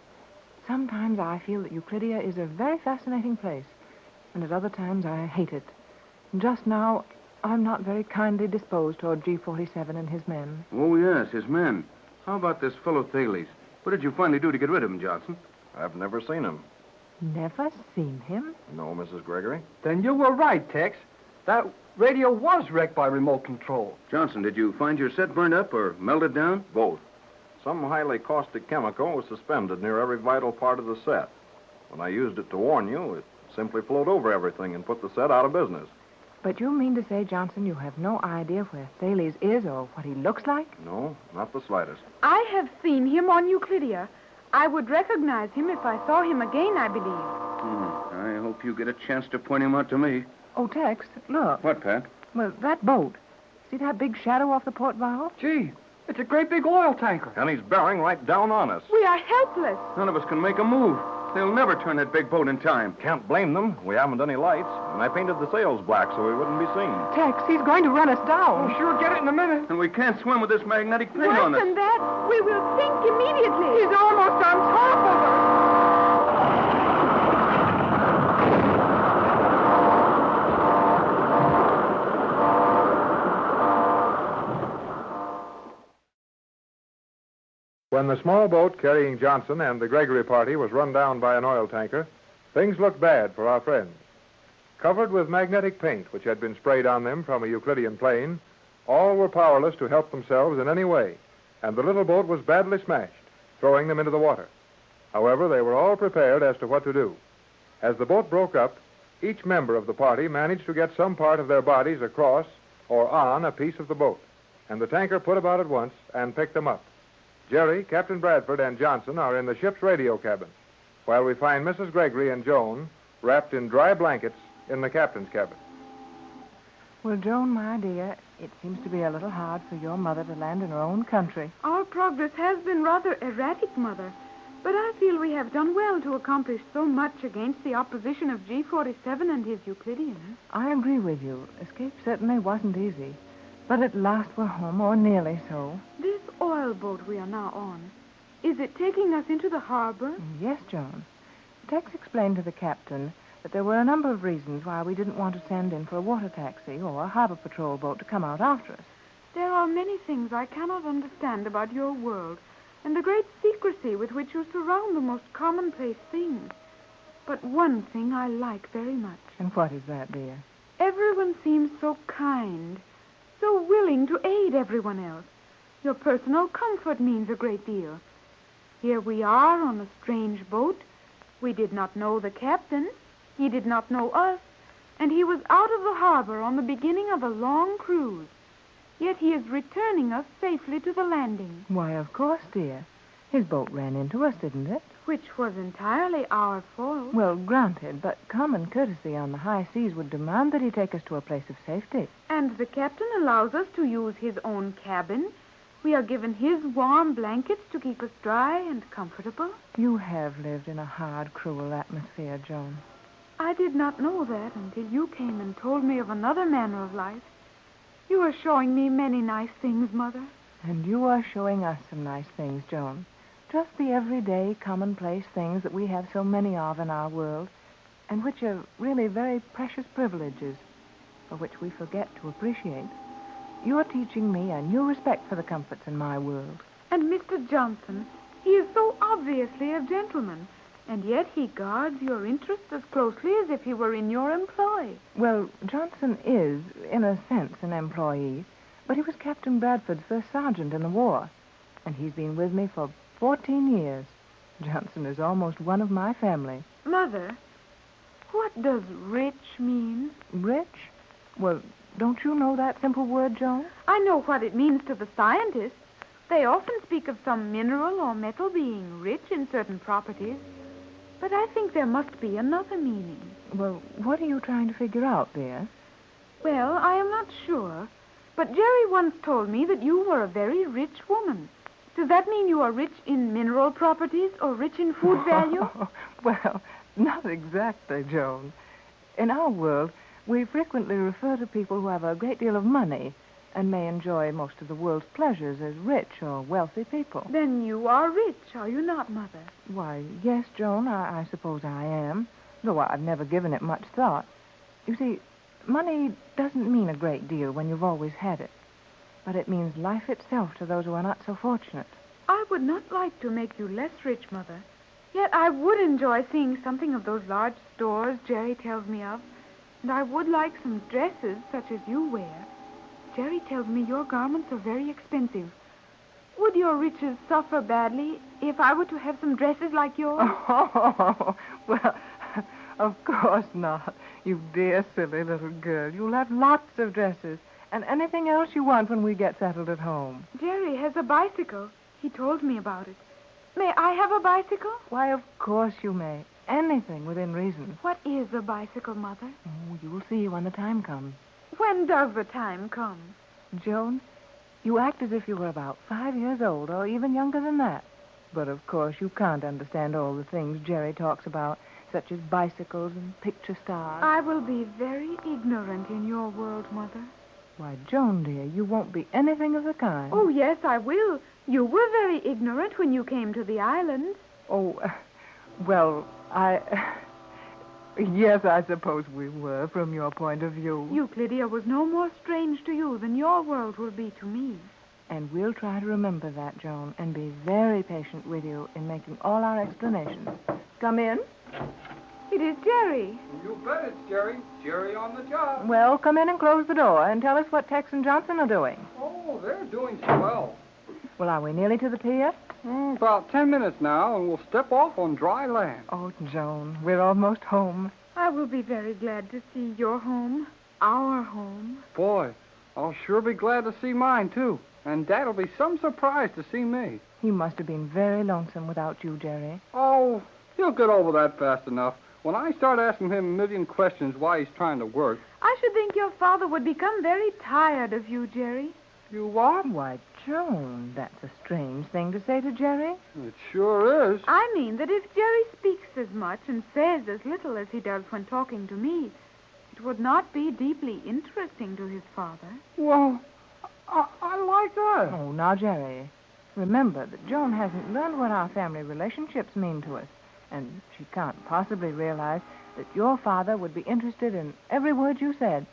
Speaker 12: Sometimes I feel that Euclidia is a very fascinating place, and at other times I hate it. And just now, I'm not very kindly disposed toward G-47 and his men.
Speaker 14: Oh, yes, his men. How about this fellow Thales? What did you finally do to get rid of him, Johnson?
Speaker 17: I've never seen him.
Speaker 12: Never seen him?
Speaker 17: No, Mrs. Gregory.
Speaker 7: Then you were right, Tex. That radio was wrecked by remote control.
Speaker 14: Johnson, did you find your set burned up or melted down?
Speaker 17: Both. Some highly caustic chemical was suspended near every vital part of the set. When I used it to warn you, it simply flowed over everything and put the set out of business.
Speaker 12: But you mean to say, Johnson, you have no idea where Thales is or what he looks like?
Speaker 17: No, not the slightest.
Speaker 11: I have seen him on Euclidia. I would recognize him if I saw him again, I believe.
Speaker 14: I hope you get a chance to point him out to me.
Speaker 12: Oh, Tex, look.
Speaker 14: What, Pat?
Speaker 12: Well, that boat. See that big shadow off the port bow?
Speaker 7: Gee, it's a great big oil tanker.
Speaker 17: And he's bearing right down on us.
Speaker 11: We are helpless.
Speaker 14: None of us can make a move. They'll never turn that big boat in time.
Speaker 17: Can't blame them. We haven't any lights, and I painted the sails black so we wouldn't be seen.
Speaker 12: Tex, he's going to run us down.
Speaker 7: We'll sure get it in a minute.
Speaker 14: And we can't swim with this magnetic paint
Speaker 11: Worse
Speaker 14: on us.
Speaker 11: than that, we will sink immediately.
Speaker 12: He's almost on top of us.
Speaker 1: When the small boat carrying Johnson and the Gregory party was run down by an oil tanker, things looked bad for our friends. Covered with magnetic paint, which had been sprayed on them from a Euclidean plane, all were powerless to help themselves in any way, and the little boat was badly smashed, throwing them into the water. However, they were all prepared as to what to do. As the boat broke up, each member of the party managed to get some part of their bodies across or on a piece of the boat, and the tanker put about at once and picked them up. Jerry, Captain Bradford, and Johnson are in the ship's radio cabin, while we find Mrs. Gregory and Joan wrapped in dry blankets in the captain's cabin.
Speaker 12: Well, Joan, my dear, it seems to be a little hard for your mother to land in her own country.
Speaker 11: Our progress has been rather erratic, Mother, but I feel we have done well to accomplish so much against the opposition of G47 and his Euclideans.
Speaker 12: I agree with you. Escape certainly wasn't easy. But at last we're home, or nearly so.
Speaker 11: This oil boat we are now on, is it taking us into the harbor?
Speaker 12: Yes, Joan. Tex explained to the captain that there were a number of reasons why we didn't want to send in for a water taxi or a harbor patrol boat to come out after us.
Speaker 11: There are many things I cannot understand about your world and the great secrecy with which you surround the most commonplace things. But one thing I like very much.
Speaker 12: And what is that, dear?
Speaker 11: Everyone seems so kind, so willing to aid everyone else. Your personal comfort means a great deal. Here we are on a strange boat. We did not know the captain. He did not know us. And he was out of the harbor on the beginning of a long cruise. Yet he is returning us safely to the landing.
Speaker 12: Why, of course, dear. His boat ran into us, didn't it?
Speaker 11: Which was entirely our fault.
Speaker 12: Well, granted, but common courtesy on the high seas would demand that he take us to a place of safety.
Speaker 11: And the captain allows us to use his own cabin. We are given his warm blankets to keep us dry and comfortable.
Speaker 12: You have lived in a hard, cruel atmosphere, Joan.
Speaker 11: I did not know that until you came and told me of another manner of life. You are showing me many nice things, Mother.
Speaker 12: And you are showing us some nice things, Joan. Just the everyday, commonplace things that we have so many of in our world, and which are really very precious privileges, for which we forget to appreciate. You're teaching me a new respect for the comforts in my world.
Speaker 11: And Mr. Johnson, he is so obviously a gentleman, and yet he guards your interests as closely as if he were in your employ.
Speaker 12: Well, Johnson is, in a sense, an employee, but he was Captain Bradford's first sergeant in the war, and he's been with me for 14 years. Johnson is almost one of my family.
Speaker 11: Mother, what does rich mean?
Speaker 12: Rich? Well, don't you know that simple word, Joan?
Speaker 11: I know what it means to the scientists. They often speak of some mineral or metal being rich in certain properties. But I think there must be another meaning.
Speaker 12: Well, what are you trying to figure out, dear?
Speaker 11: Well, I am not sure. But Jerry once told me that you were a very rich woman. Does that mean you are rich in mineral properties or rich in food value?
Speaker 12: Well, not exactly, Joan. In our world, we frequently refer to people who have a great deal of money and may enjoy most of the world's pleasures as rich or wealthy people.
Speaker 11: Then you are rich, are you not, Mother?
Speaker 12: Why, yes, Joan, I suppose I am, though I've never given it much thought. You see, money doesn't mean a great deal when you've always had it, but it means life itself to those who are not so fortunate.
Speaker 11: I would not like to make you less rich, Mother, yet I would enjoy seeing something of those large stores Jerry tells me of, and I would like some dresses such as you wear. Jerry tells me your garments are very expensive. Would your riches suffer badly if I were to have some dresses like yours?
Speaker 12: Oh, well, of course not. You dear, silly little girl. You'll have lots of dresses and anything else you want when we get settled at home.
Speaker 11: Jerry has a bicycle. He told me about it. May I have a bicycle?
Speaker 12: Why, of course you may. Anything within reason.
Speaker 11: What is a bicycle, Mother?
Speaker 12: Oh, you'll see when the time comes.
Speaker 11: When does the time come?
Speaker 12: Joan, you act as if you were about 5 years old or even younger than that. But, of course, you can't understand all the things Jerry talks about, such as bicycles and picture stars.
Speaker 11: I will be very ignorant in your world, Mother.
Speaker 12: Why, Joan, dear, you won't be anything of the kind.
Speaker 11: Oh, yes, I will. You were very ignorant when you came to the islands.
Speaker 12: Oh, well, Yes, I suppose we were, from your point of view.
Speaker 11: Euclidia was no more strange to you than your world will be to me.
Speaker 12: And we'll try to remember that, Joan, and be very patient with you in making all our explanations. Come in.
Speaker 11: It is Jerry.
Speaker 7: You bet it's Jerry. Jerry on the job.
Speaker 12: Well, come in and close the door and tell us what Tex and Johnson are doing.
Speaker 7: Oh, they're doing swell.
Speaker 12: Well, are we nearly to the pier?
Speaker 7: About 10 minutes now, and we'll step off on dry land.
Speaker 12: Oh, Joan, we're almost home.
Speaker 11: I will be very glad to see your home, our home.
Speaker 7: Boy, I'll sure be glad to see mine, too. And Dad'll be some surprised to see me.
Speaker 12: He must have been very lonesome without you, Jerry.
Speaker 7: Oh, he'll get over that fast enough. When I start asking him a million questions why he's trying to work.
Speaker 11: I should think your father would become very tired of you, Jerry.
Speaker 7: You what?
Speaker 12: Why, Joan, that's a strange thing to say to Jerry.
Speaker 7: It sure is.
Speaker 11: I mean that if Jerry speaks as much and says as little as he does when talking to me, it would not be deeply interesting to his father.
Speaker 7: Well, I like that.
Speaker 12: Oh, now, Jerry, remember that Joan hasn't learned what our family relationships mean to us, and she can't possibly realize that your father would be interested in every word you said,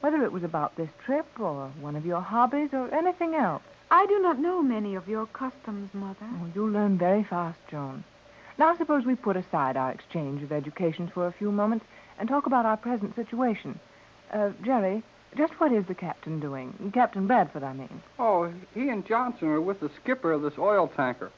Speaker 12: whether it was about this trip or one of your hobbies or anything else.
Speaker 11: I do not know many of your customs, Mother.
Speaker 12: Oh, you'll learn very fast, Joan. Now, suppose we put aside our exchange of educations for a few moments and talk about our present situation. Jerry, just what is the captain doing? Captain Bradford, I mean.
Speaker 7: Oh, he and Johnson are with the skipper of this oil tanker.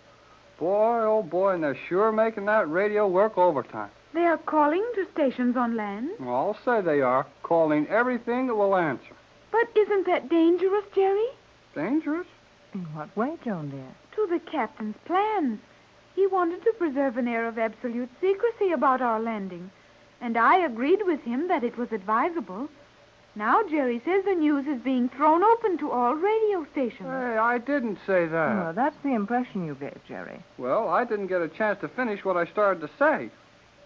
Speaker 7: Boy, oh boy, and they're sure making that radio work overtime.
Speaker 11: They are calling to stations on land?
Speaker 7: Well, I'll say they are, calling everything that will answer.
Speaker 11: But isn't that dangerous, Jerry?
Speaker 7: Dangerous?
Speaker 12: In what way, Joan, dear?
Speaker 11: To the captain's plans. He wanted to preserve an air of absolute secrecy about our landing, and I agreed with him that it was advisable. Now Jerry says the news is being thrown open to all radio stations.
Speaker 7: Hey, I didn't say that.
Speaker 12: Well, that's the impression you gave, Jerry.
Speaker 7: Well, I didn't get a chance to finish what I started to say.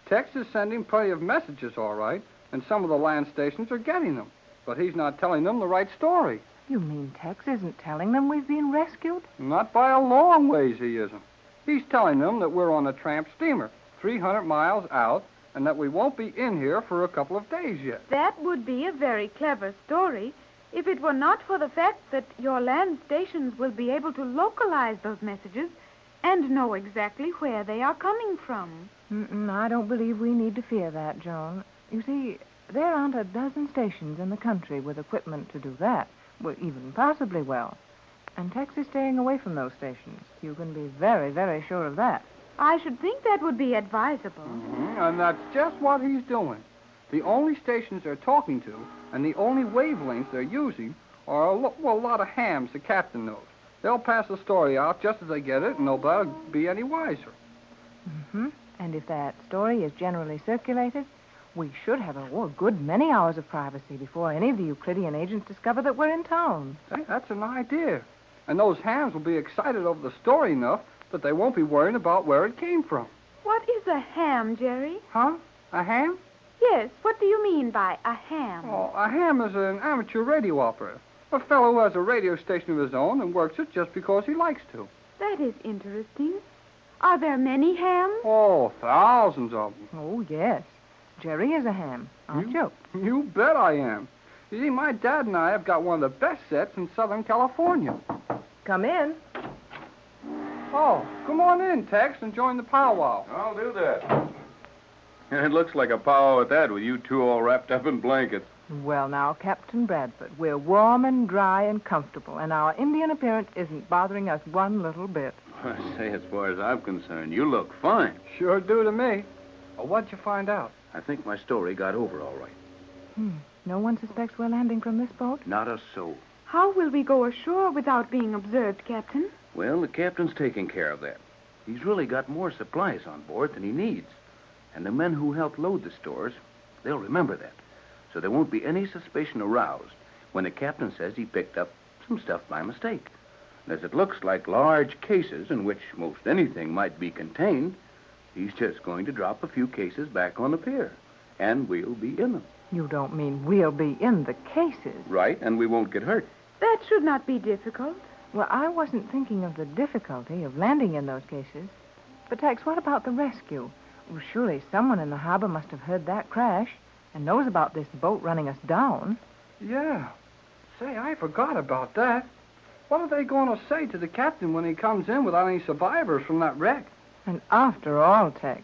Speaker 7: Tex is sending plenty of messages, all right, and some of the land stations are getting them. But he's not telling them the right story.
Speaker 12: You mean Tex isn't telling them we've been rescued?
Speaker 7: Not by a long ways he isn't. He's telling them that we're on a tramp steamer, 300 miles out, and that we won't be in here for a couple of days yet.
Speaker 11: That would be a very clever story if it were not for the fact that your land stations will be able to localize those messages and know exactly where they are coming from.
Speaker 12: I don't believe we need to fear that, Joan. You see, there aren't a dozen stations in the country with equipment to do that, well, even possibly well. And Tex is staying away from those stations. You can be very, very sure of that.
Speaker 11: I should think that would be advisable.
Speaker 7: And that's just what he's doing. The only stations they're talking to and the only wavelengths they're using are a lot of hams the captain knows. They'll pass the story out just as they get it, and nobody will be any wiser.
Speaker 12: And if that story is generally circulated, we should have a good many hours of privacy before any of the Euclidean agents discover that we're in town.
Speaker 7: Hey, that's an idea. And those hams will be excited over the story enough that they won't be worrying about where it came from.
Speaker 11: What is a ham, Jerry?
Speaker 7: Huh? A ham?
Speaker 11: Yes, what do you mean by a ham?
Speaker 7: Oh, a ham is an amateur radio operator. A fellow who has a radio station of his own and works it just because he likes to.
Speaker 11: That is interesting. Are there many hams?
Speaker 7: Oh, thousands of them.
Speaker 12: Oh, yes. Jerry is a ham, aren't you?
Speaker 7: You bet I am. You see, my dad and I have got one of the best sets in Southern California.
Speaker 12: Come in.
Speaker 7: Oh, come on in, Tex, and join the powwow.
Speaker 14: I'll do that. It looks like a powwow at that, with you two all wrapped up in blankets.
Speaker 12: Well, now, Captain Bradford, we're warm and dry and comfortable, and our Indian appearance isn't bothering us one little bit.
Speaker 14: I say, as far as I'm concerned, you look fine.
Speaker 7: Sure do to me. Oh, what'd you find out?
Speaker 14: I think my story got over all right.
Speaker 12: No one suspects we're landing from this boat?
Speaker 14: Not a soul.
Speaker 11: How will we go ashore without being observed, Captain?
Speaker 14: Well, the captain's taking care of that. He's really got more supplies on board than he needs. And the men who helped load the stores, they'll remember that. So there won't be any suspicion aroused when the captain says he picked up some stuff by mistake. And as it looks like large cases in which most anything might be contained, he's just going to drop a few cases back on the pier. And we'll be in them.
Speaker 12: You don't mean we'll be in the cases?
Speaker 14: Right, and we won't get hurt.
Speaker 11: That should not be difficult.
Speaker 12: Well, I wasn't thinking of the difficulty of landing in those cases. But, Tex, what about the rescue? Well, surely someone in the harbor must have heard that crash and knows about this boat running us down.
Speaker 7: Yeah. Say, I forgot about that. What are they going to say to the captain when he comes in without any survivors from that wreck?
Speaker 12: And after all, Tex,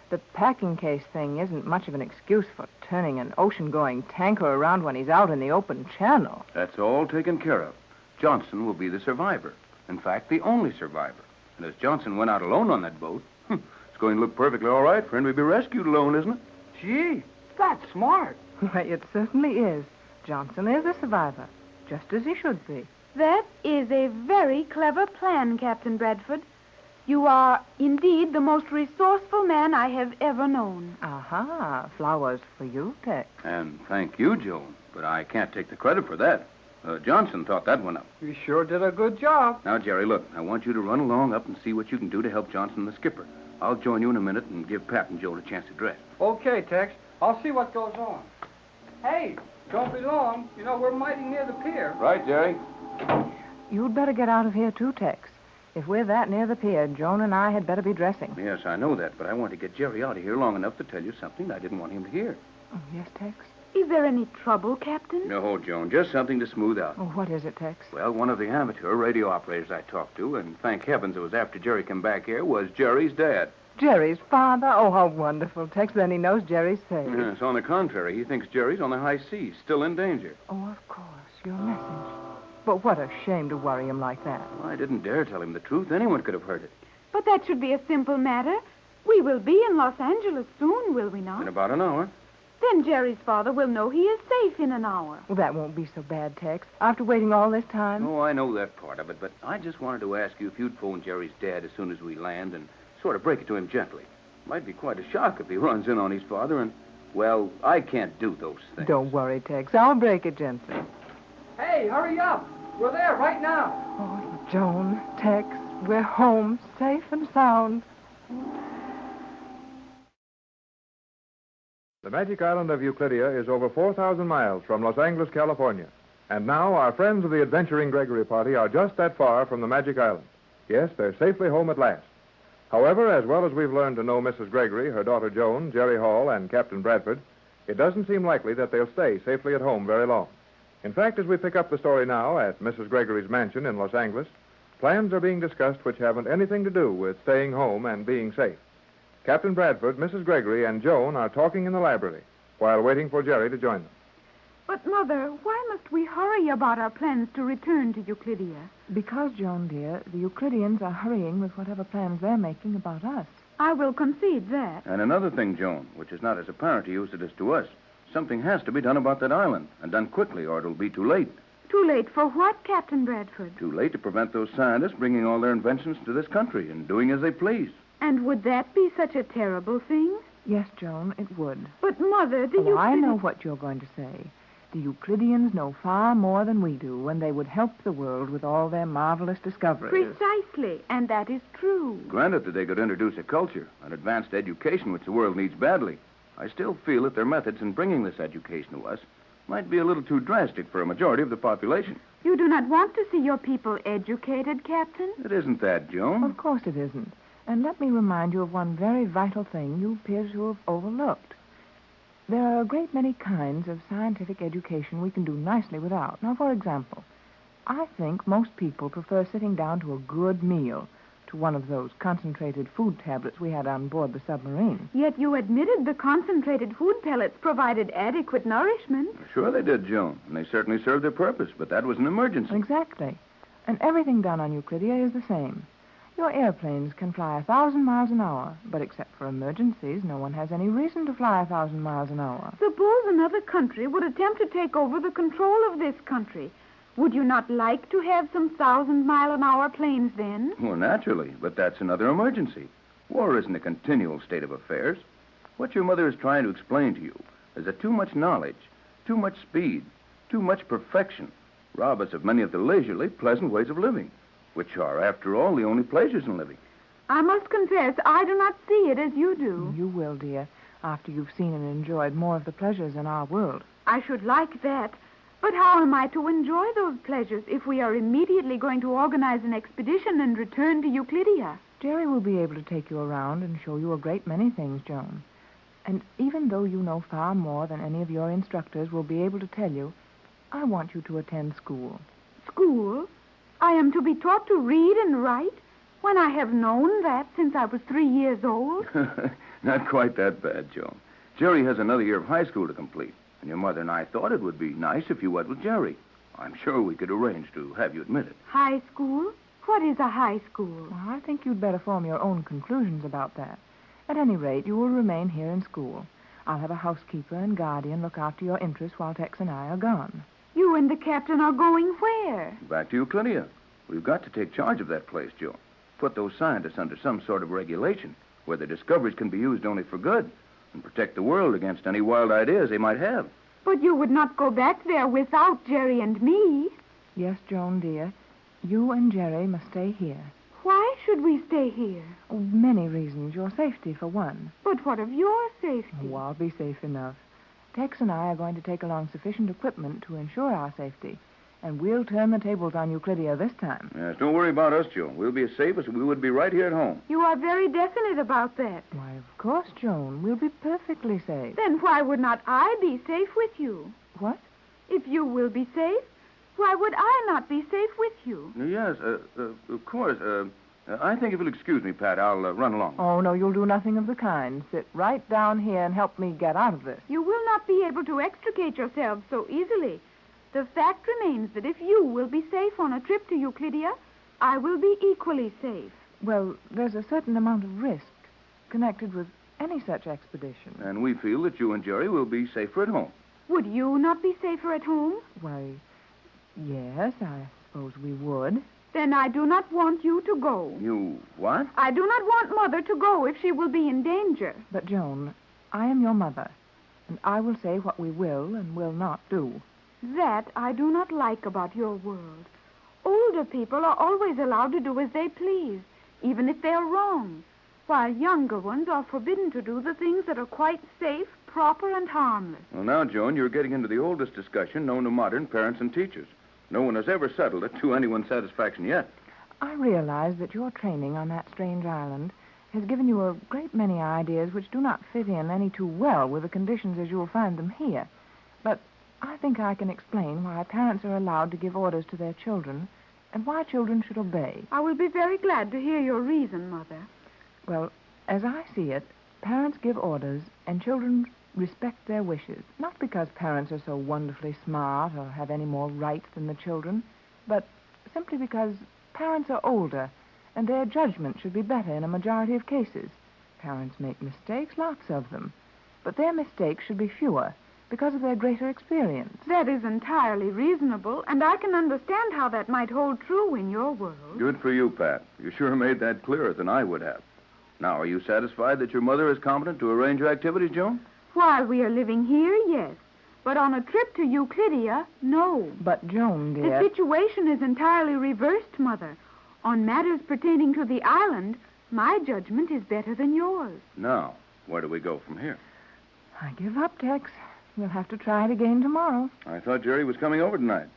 Speaker 12: the packing case thing isn't much of an excuse for turning an ocean-going tanker around when he's out in the open channel.
Speaker 14: That's all taken care of. Johnson will be the survivor. In fact, the only survivor. And as Johnson went out alone on that boat, it's going to look perfectly all right for him to be rescued alone, isn't it?
Speaker 7: Gee, that's smart.
Speaker 12: Why, it certainly is. Johnson is a survivor, just as he should be.
Speaker 11: That is a very clever plan, Captain Bradford. You are indeed the most resourceful man I have ever known.
Speaker 12: Aha, flowers for you, Tex.
Speaker 14: And thank you, Joan. But I can't take the credit for that. Johnson thought that one up.
Speaker 7: You sure did a good job.
Speaker 14: Now, Jerry, look, I want you to run along up and see what you can do to help Johnson, the skipper. I'll join you in a minute and give Pat and Joan a chance to dress.
Speaker 7: Okay, Tex. I'll see what goes on. Hey, don't be long. You know, we're mighty near the pier.
Speaker 14: Right, Jerry.
Speaker 12: You'd better get out of here, too, Tex. If we're that near the pier, Joan and I had better be dressing.
Speaker 14: Yes, I know that, but I want to get Jerry out of here long enough to tell you something I didn't want him to hear.
Speaker 12: Oh, yes, Tex?
Speaker 11: Is there any trouble, Captain?
Speaker 14: No, Joan, just something to smooth out.
Speaker 12: Oh, what is it, Tex?
Speaker 14: Well, one of the amateur radio operators I talked to, and thank heavens it was after Jerry came back here, was Jerry's dad.
Speaker 12: Jerry's father? Oh, how wonderful, Tex. Then he knows Jerry's safe.
Speaker 14: Yes, on the contrary, he thinks Jerry's on the high seas, still in danger.
Speaker 12: Oh, of course, your message. But what a shame to worry him like that.
Speaker 14: Well, I didn't dare tell him the truth. Anyone could have heard it.
Speaker 11: But that should be a simple matter. We will be in Los Angeles soon, will we not?
Speaker 14: In about an hour.
Speaker 11: Then Jerry's father will know he is safe in an hour.
Speaker 12: Well, that won't be so bad, Tex. After waiting all this time.
Speaker 14: Oh, I know that part of it, but I just wanted to ask you if you'd phone Jerry's dad as soon as we land and sort of break it to him gently. Might be quite a shock if he runs in on his father and, well, I can't do those things.
Speaker 12: Don't worry, Tex. I'll break it gently.
Speaker 7: Hey, hurry up. We're there right now.
Speaker 12: Oh, Joan, Tex, we're home, safe and sound.
Speaker 1: The magic island of Euclidia is over 4,000 miles from Los Angeles, California. And now our friends of the Adventuring Gregory party are just that far from the magic island. Yes, they're safely home at last. However, as well as we've learned to know Mrs. Gregory, her daughter Joan, Jerry Hall, and Captain Bradford, it doesn't seem likely that they'll stay safely at home very long. In fact, as we pick up the story now at Mrs. Gregory's mansion in Los Angeles, plans are being discussed which haven't anything to do with staying home and being safe. Captain Bradford, Mrs. Gregory, and Joan are talking in the library while waiting for Jerry to join them.
Speaker 11: But, Mother, why must we hurry about our plans to return to Euclidia?
Speaker 12: Because, Joan, dear, the Euclidians are hurrying with whatever plans they're making about us.
Speaker 11: I will concede that.
Speaker 14: And another thing, Joan, which is not as apparent to you as it is to us. Something has to be done about that island, and done quickly, or it'll be too late.
Speaker 11: Too late for what, Captain Bradford?
Speaker 14: Too late to prevent those scientists bringing all their inventions to this country and doing as they please.
Speaker 11: And would that be such a terrible thing?
Speaker 12: Yes, Joan, it would.
Speaker 11: But, Mother,
Speaker 12: I know what you're going to say. The Euclidians know far more than we do, and they would help the world with all their marvelous discoveries.
Speaker 11: Precisely, and that is true.
Speaker 14: Granted that they could introduce a culture, an advanced education which the world needs badly. I still feel that their methods in bringing this education to us might be a little too drastic for a majority of the population.
Speaker 11: You do not want to see your people educated, Captain?
Speaker 14: It isn't that, Joan.
Speaker 12: Of course it isn't. And let me remind you of one very vital thing you appear to have overlooked. There are a great many kinds of scientific education we can do nicely without. Now, for example, I think most people prefer sitting down to a good meal, to one of those concentrated food tablets we had on board the submarine.
Speaker 11: Yet you admitted the concentrated food pellets provided adequate nourishment.
Speaker 14: Sure they did, Joan, and they certainly served their purpose, but that was an emergency.
Speaker 12: Exactly. And everything done on Euclidia is the same. Your airplanes can fly 1,000 miles an hour, but except for emergencies, no one has any reason to fly 1,000 miles an hour.
Speaker 11: Suppose another country would attempt to take over the control of this country. Would you not like to have some 1,000-mile-an-hour planes then?
Speaker 14: Well, naturally, but that's another emergency. War isn't a continual state of affairs. What your mother is trying to explain to you is that too much knowledge, too much speed, too much perfection rob us of many of the leisurely, pleasant ways of living, which are, after all, the only pleasures in living.
Speaker 11: I must confess, I do not see it as you do.
Speaker 12: You will, dear, after you've seen and enjoyed more of the pleasures in our world.
Speaker 11: I should like that. But how am I to enjoy those pleasures if we are immediately going to organize an expedition and return to Euclidia?
Speaker 12: Jerry will be able to take you around and show you a great many things, Joan. And even though you know far more than any of your instructors will be able to tell you, I want you to attend school.
Speaker 11: School? I am to be taught to read and write when I have known that since I was 3 years old?
Speaker 14: Not quite that bad, Joan. Jerry has another year of high school to complete, and your mother and I thought it would be nice if you went with Jerry. I'm sure we could arrange to have you admitted.
Speaker 11: High school? What is a high school?
Speaker 12: Well, I think you'd better form your own conclusions about that. At any rate, you will remain here in school. I'll have a housekeeper and guardian look after your interests while Tex and I are gone.
Speaker 11: You and the captain are going where?
Speaker 14: Back to Euclidia. We've got to take charge of that place, Joe. Put those scientists under some sort of regulation where their discoveries can be used only for good and protect the world against any wild ideas they might have.
Speaker 11: But you would not go back there without Jerry and me.
Speaker 12: Yes, Joan, dear. You and Jerry must stay here.
Speaker 11: Why should we stay here?
Speaker 12: Oh, many reasons. Your safety, for one.
Speaker 11: But what of your safety?
Speaker 12: Oh, I'll be safe enough. Tex and I are going to take along sufficient equipment to ensure our safety. And we'll turn the tables on Euclidia this time.
Speaker 14: Yes, don't worry about us, Joe. We'll be as safe as we would be right here at home.
Speaker 11: You are very definite about that.
Speaker 12: Why, of course, Joan. We'll be perfectly safe.
Speaker 11: Then why would not I be safe with you?
Speaker 12: What?
Speaker 11: If you will be safe, why would I not be safe with you?
Speaker 14: Yes, of course. I think if you'll excuse me, Pat, I'll run along.
Speaker 12: Oh, no, you'll do nothing of the kind. Sit right down here and help me get out of this.
Speaker 11: You will not be able to extricate yourselves so easily. The fact remains that if you will be safe on a trip to Euclidia, I will be equally safe.
Speaker 12: Well, there's a certain amount of risk connected with any such expedition.
Speaker 14: And we feel that you and Jerry will be safer at home.
Speaker 11: Would you not be safer at home?
Speaker 12: Why, yes, I suppose we would.
Speaker 11: Then I do not want you to go.
Speaker 14: You what?
Speaker 11: I do not want Mother to go if she will be in danger.
Speaker 12: But, Joan, I am your mother, and I will say what we will and will not do.
Speaker 11: That I do not like about your world. Older people are always allowed to do as they please, even if they are wrong, while younger ones are forbidden to do the things that are quite safe, proper, and harmless.
Speaker 14: Well, now, Joan, you're getting into the oldest discussion known to modern parents and teachers. No one has ever settled it to anyone's satisfaction yet.
Speaker 12: I realize that your training on that strange island has given you a great many ideas which do not fit in any too well with the conditions as you'll find them here. But I think I can explain why parents are allowed to give orders to their children and why children should obey.
Speaker 11: I will be very glad to hear your reason, Mother.
Speaker 12: Well, as I see it, parents give orders and children respect their wishes, not because parents are so wonderfully smart or have any more rights than the children, but simply because parents are older and their judgment should be better in a majority of cases. Parents make mistakes, lots of them, but their mistakes should be fewer because of their greater experience.
Speaker 11: That is entirely reasonable, and I can understand how that might hold true in your world.
Speaker 14: Good for you, Pat. You sure made that clearer than I would have. Now, are you satisfied that your mother is competent to arrange your activities, Joan?
Speaker 11: While we are living here, yes. But on a trip to Euclidia, no.
Speaker 12: But, Joan, dear...
Speaker 11: The situation is entirely reversed, Mother. On matters pertaining to the island, my judgment is better than yours.
Speaker 14: Now, where do we go from here?
Speaker 12: I give up, Tex. We'll have to try it again tomorrow.
Speaker 14: I thought Jerry was coming over tonight.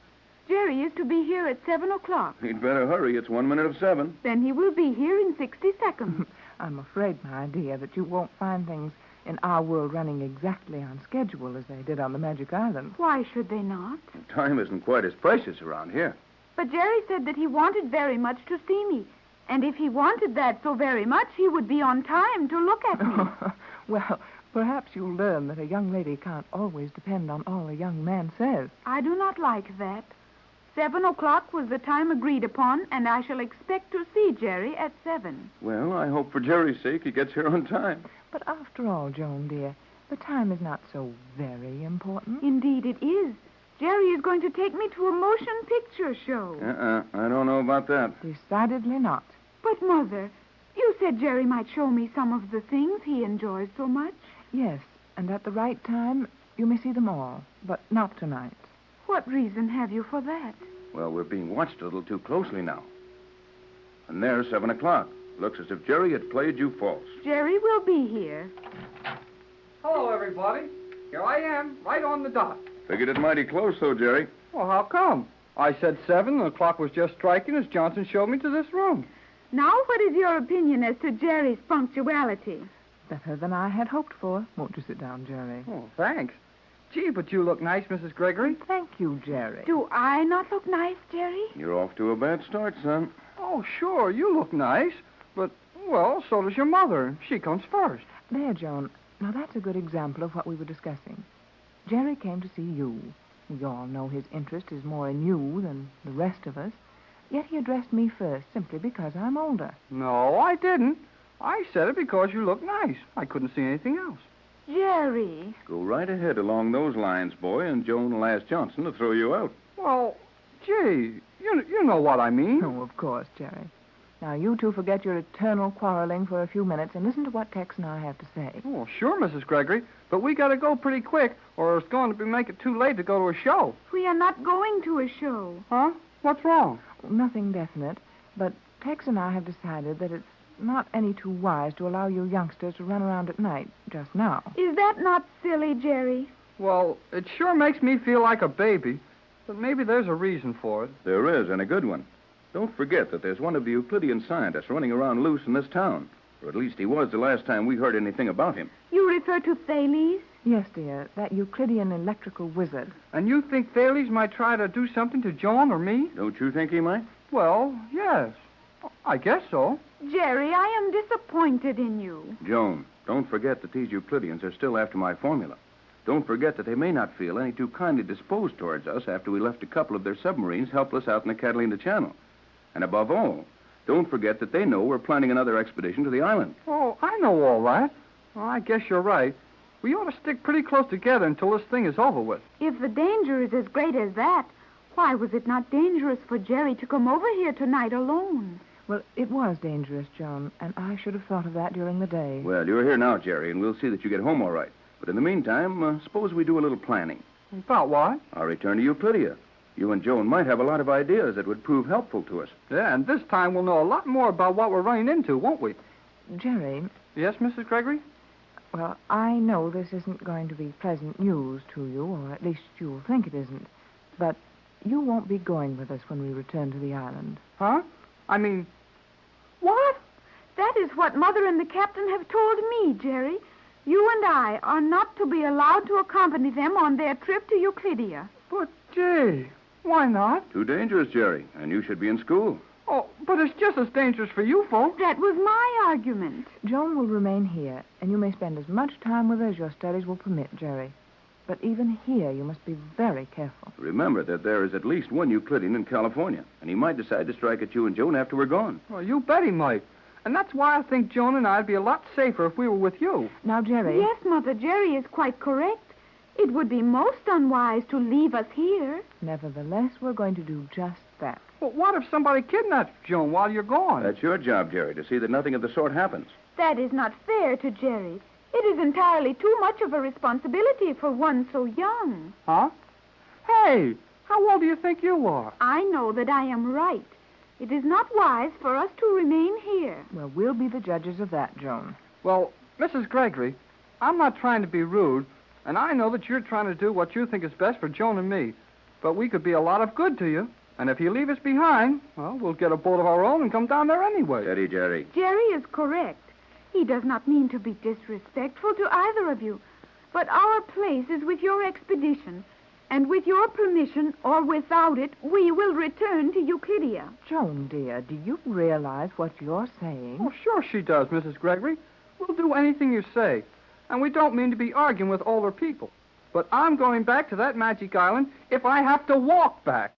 Speaker 11: Jerry is to be here at 7 o'clock.
Speaker 14: He'd better hurry. It's 1 minute of 7.
Speaker 11: Then he will be here in 60 seconds.
Speaker 12: I'm afraid, my dear, that you won't find things in our world running exactly on schedule as they did on the Magic Island.
Speaker 11: Why should they not?
Speaker 14: Time isn't quite as precious around here.
Speaker 11: But Jerry said that he wanted very much to see me. And if he wanted that so very much, he would be on time to look at me.
Speaker 12: Well, perhaps you'll learn that a young lady can't always depend on all a young man says.
Speaker 11: I do not like that. 7 o'clock was the time agreed upon, and I shall expect to see Jerry at 7.
Speaker 14: Well, I hope for Jerry's sake he gets here on time.
Speaker 12: But after all, Joan, dear, the time is not so very important.
Speaker 11: Indeed it is. Jerry is going to take me to a motion picture show.
Speaker 14: I don't know about that.
Speaker 12: Decidedly not.
Speaker 11: But, Mother, you said Jerry might show me some of the things he enjoys so much.
Speaker 12: Yes, and at the right time, you may see them all, but not tonight.
Speaker 11: What reason have you for that?
Speaker 14: Well, we're being watched a little too closely now. And there's 7 o'clock. Looks as if Jerry had played you false.
Speaker 11: Jerry will be here.
Speaker 7: Hello, everybody. Here I am, right on the dot.
Speaker 14: Figured it mighty close, though, Jerry.
Speaker 7: Well, how come? I said 7, and the clock was just striking as Johnson showed me to this room.
Speaker 11: Now, what is your opinion as to Jerry's punctuality?
Speaker 12: Better than I had hoped for. Won't you sit down, Jerry?
Speaker 7: Oh, thanks. Gee, but you look nice, Mrs. Gregory.
Speaker 12: Thank you, Jerry.
Speaker 11: Do I not look nice, Jerry?
Speaker 14: You're off to a bad start, son.
Speaker 7: Oh, sure, you look nice. But, well, so does your mother. She comes first.
Speaker 12: There, Joan. Now, that's a good example of what we were discussing. Jerry came to see you. We all know his interest is more in you than the rest of us. Yet he addressed me first simply because I'm older.
Speaker 7: No, I didn't. I said it because you look nice. I couldn't see anything else.
Speaker 11: Jerry.
Speaker 14: Go right ahead along those lines, boy, and Joan will ask Johnson to throw you out.
Speaker 7: Well, gee, you know what I mean.
Speaker 12: Oh, of course, Jerry. Now, you two forget your eternal quarreling for a few minutes and listen to what Tex and I have to say.
Speaker 7: Oh, sure, Mrs. Gregory. But we got to go pretty quick, or it's going to make it too late to go to a show.
Speaker 11: We are not going to a show.
Speaker 7: Huh? What's wrong?
Speaker 12: Nothing definite, but Tex and I have decided that it's not any too wise to allow you youngsters to run around at night just now.
Speaker 11: Is that not silly, Jerry?
Speaker 7: Well, it sure makes me feel like a baby, but maybe there's a reason for it.
Speaker 14: There is, and a good one. Don't forget that there's one of the Euclidean scientists running around loose in this town. Or at least he was the last time we heard anything about him.
Speaker 11: You refer to Thales?
Speaker 12: Yes, dear, that Euclidean electrical wizard.
Speaker 7: And you think Thales might try to do something to Joan or me?
Speaker 14: Don't you think he might?
Speaker 7: Well, yes. I guess so.
Speaker 11: Jerry, I am disappointed in you.
Speaker 14: Joan, don't forget that these Euclideans are still after my formula. Don't forget that they may not feel any too kindly disposed towards us after we left a couple of their submarines helpless out in the Catalina Channel. And above all, don't forget that they know we're planning another expedition to the island.
Speaker 7: Oh, I know all that. Well, I guess you're right. We ought to stick pretty close together until this thing is over with.
Speaker 11: If the danger is as great as that, why was it not dangerous for Jerry to come over here tonight alone?
Speaker 12: Well, it was dangerous, Joan, and I should have thought of that during the day.
Speaker 14: Well, you're here now, Jerry, and we'll see that you get home all right. But in the meantime, suppose we do a little planning.
Speaker 7: About what?
Speaker 14: Our return to Euclidia. You and Joan might have a lot of ideas that would prove helpful to us.
Speaker 7: Yeah, and this time we'll know a lot more about what we're running into, won't we?
Speaker 12: Jerry.
Speaker 7: Yes, Mrs. Gregory?
Speaker 12: Well, I know this isn't going to be pleasant news to you, or at least you'll think it isn't. But you won't be going with us when we return to the island.
Speaker 7: Huh? I mean, what?
Speaker 11: That is what Mother and the Captain have told me, Jerry. You and I are not to be allowed to accompany them on their trip to Euclidia.
Speaker 7: But, gee, why not?
Speaker 14: Too dangerous, Jerry, and you should be in school.
Speaker 7: Oh, but it's just as dangerous for you folks.
Speaker 11: That was my argument.
Speaker 12: Joan will remain here, and you may spend as much time with her as your studies will permit, Jerry. But even here, you must be very careful.
Speaker 14: Remember that there is at least one Euclidean in California, and he might decide to strike at you and Joan after we're gone.
Speaker 7: Well, you bet he might. And that's why I think Joan and I'd be a lot safer if we were with you.
Speaker 12: Now, Jerry...
Speaker 11: Yes, Mother, Jerry is quite correct. It would be most unwise to leave us here.
Speaker 12: Nevertheless, we're going to do just that.
Speaker 7: But what if somebody kidnaps Joan while you're gone?
Speaker 14: That's your job, Jerry, to see that nothing of the sort happens.
Speaker 11: That is not fair to Jerry. It is entirely too much of a responsibility for one so young.
Speaker 7: Huh? Hey, how old do you think you are?
Speaker 11: I know that I am right. It is not wise for us to remain here.
Speaker 12: Well, we'll be the judges of that, Joan.
Speaker 7: Well, Mrs. Gregory, I'm not trying to be rude, and I know that you're trying to do what you think is best for Joan and me. But we could be a lot of good to you. And if you leave us behind, well, we'll get a boat of our own and come down there anyway.
Speaker 14: Steady, Jerry.
Speaker 11: Jerry is correct. He does not mean to be disrespectful to either of you. But our place is with your expedition. And with your permission, or without it, we will return to Euclidia.
Speaker 12: Joan, dear, do you realize what you're saying?
Speaker 7: Oh, sure she does, Mrs. Gregory. We'll do anything you say. And we don't mean to be arguing with older people. But I'm going back to that magic island if I have to walk back.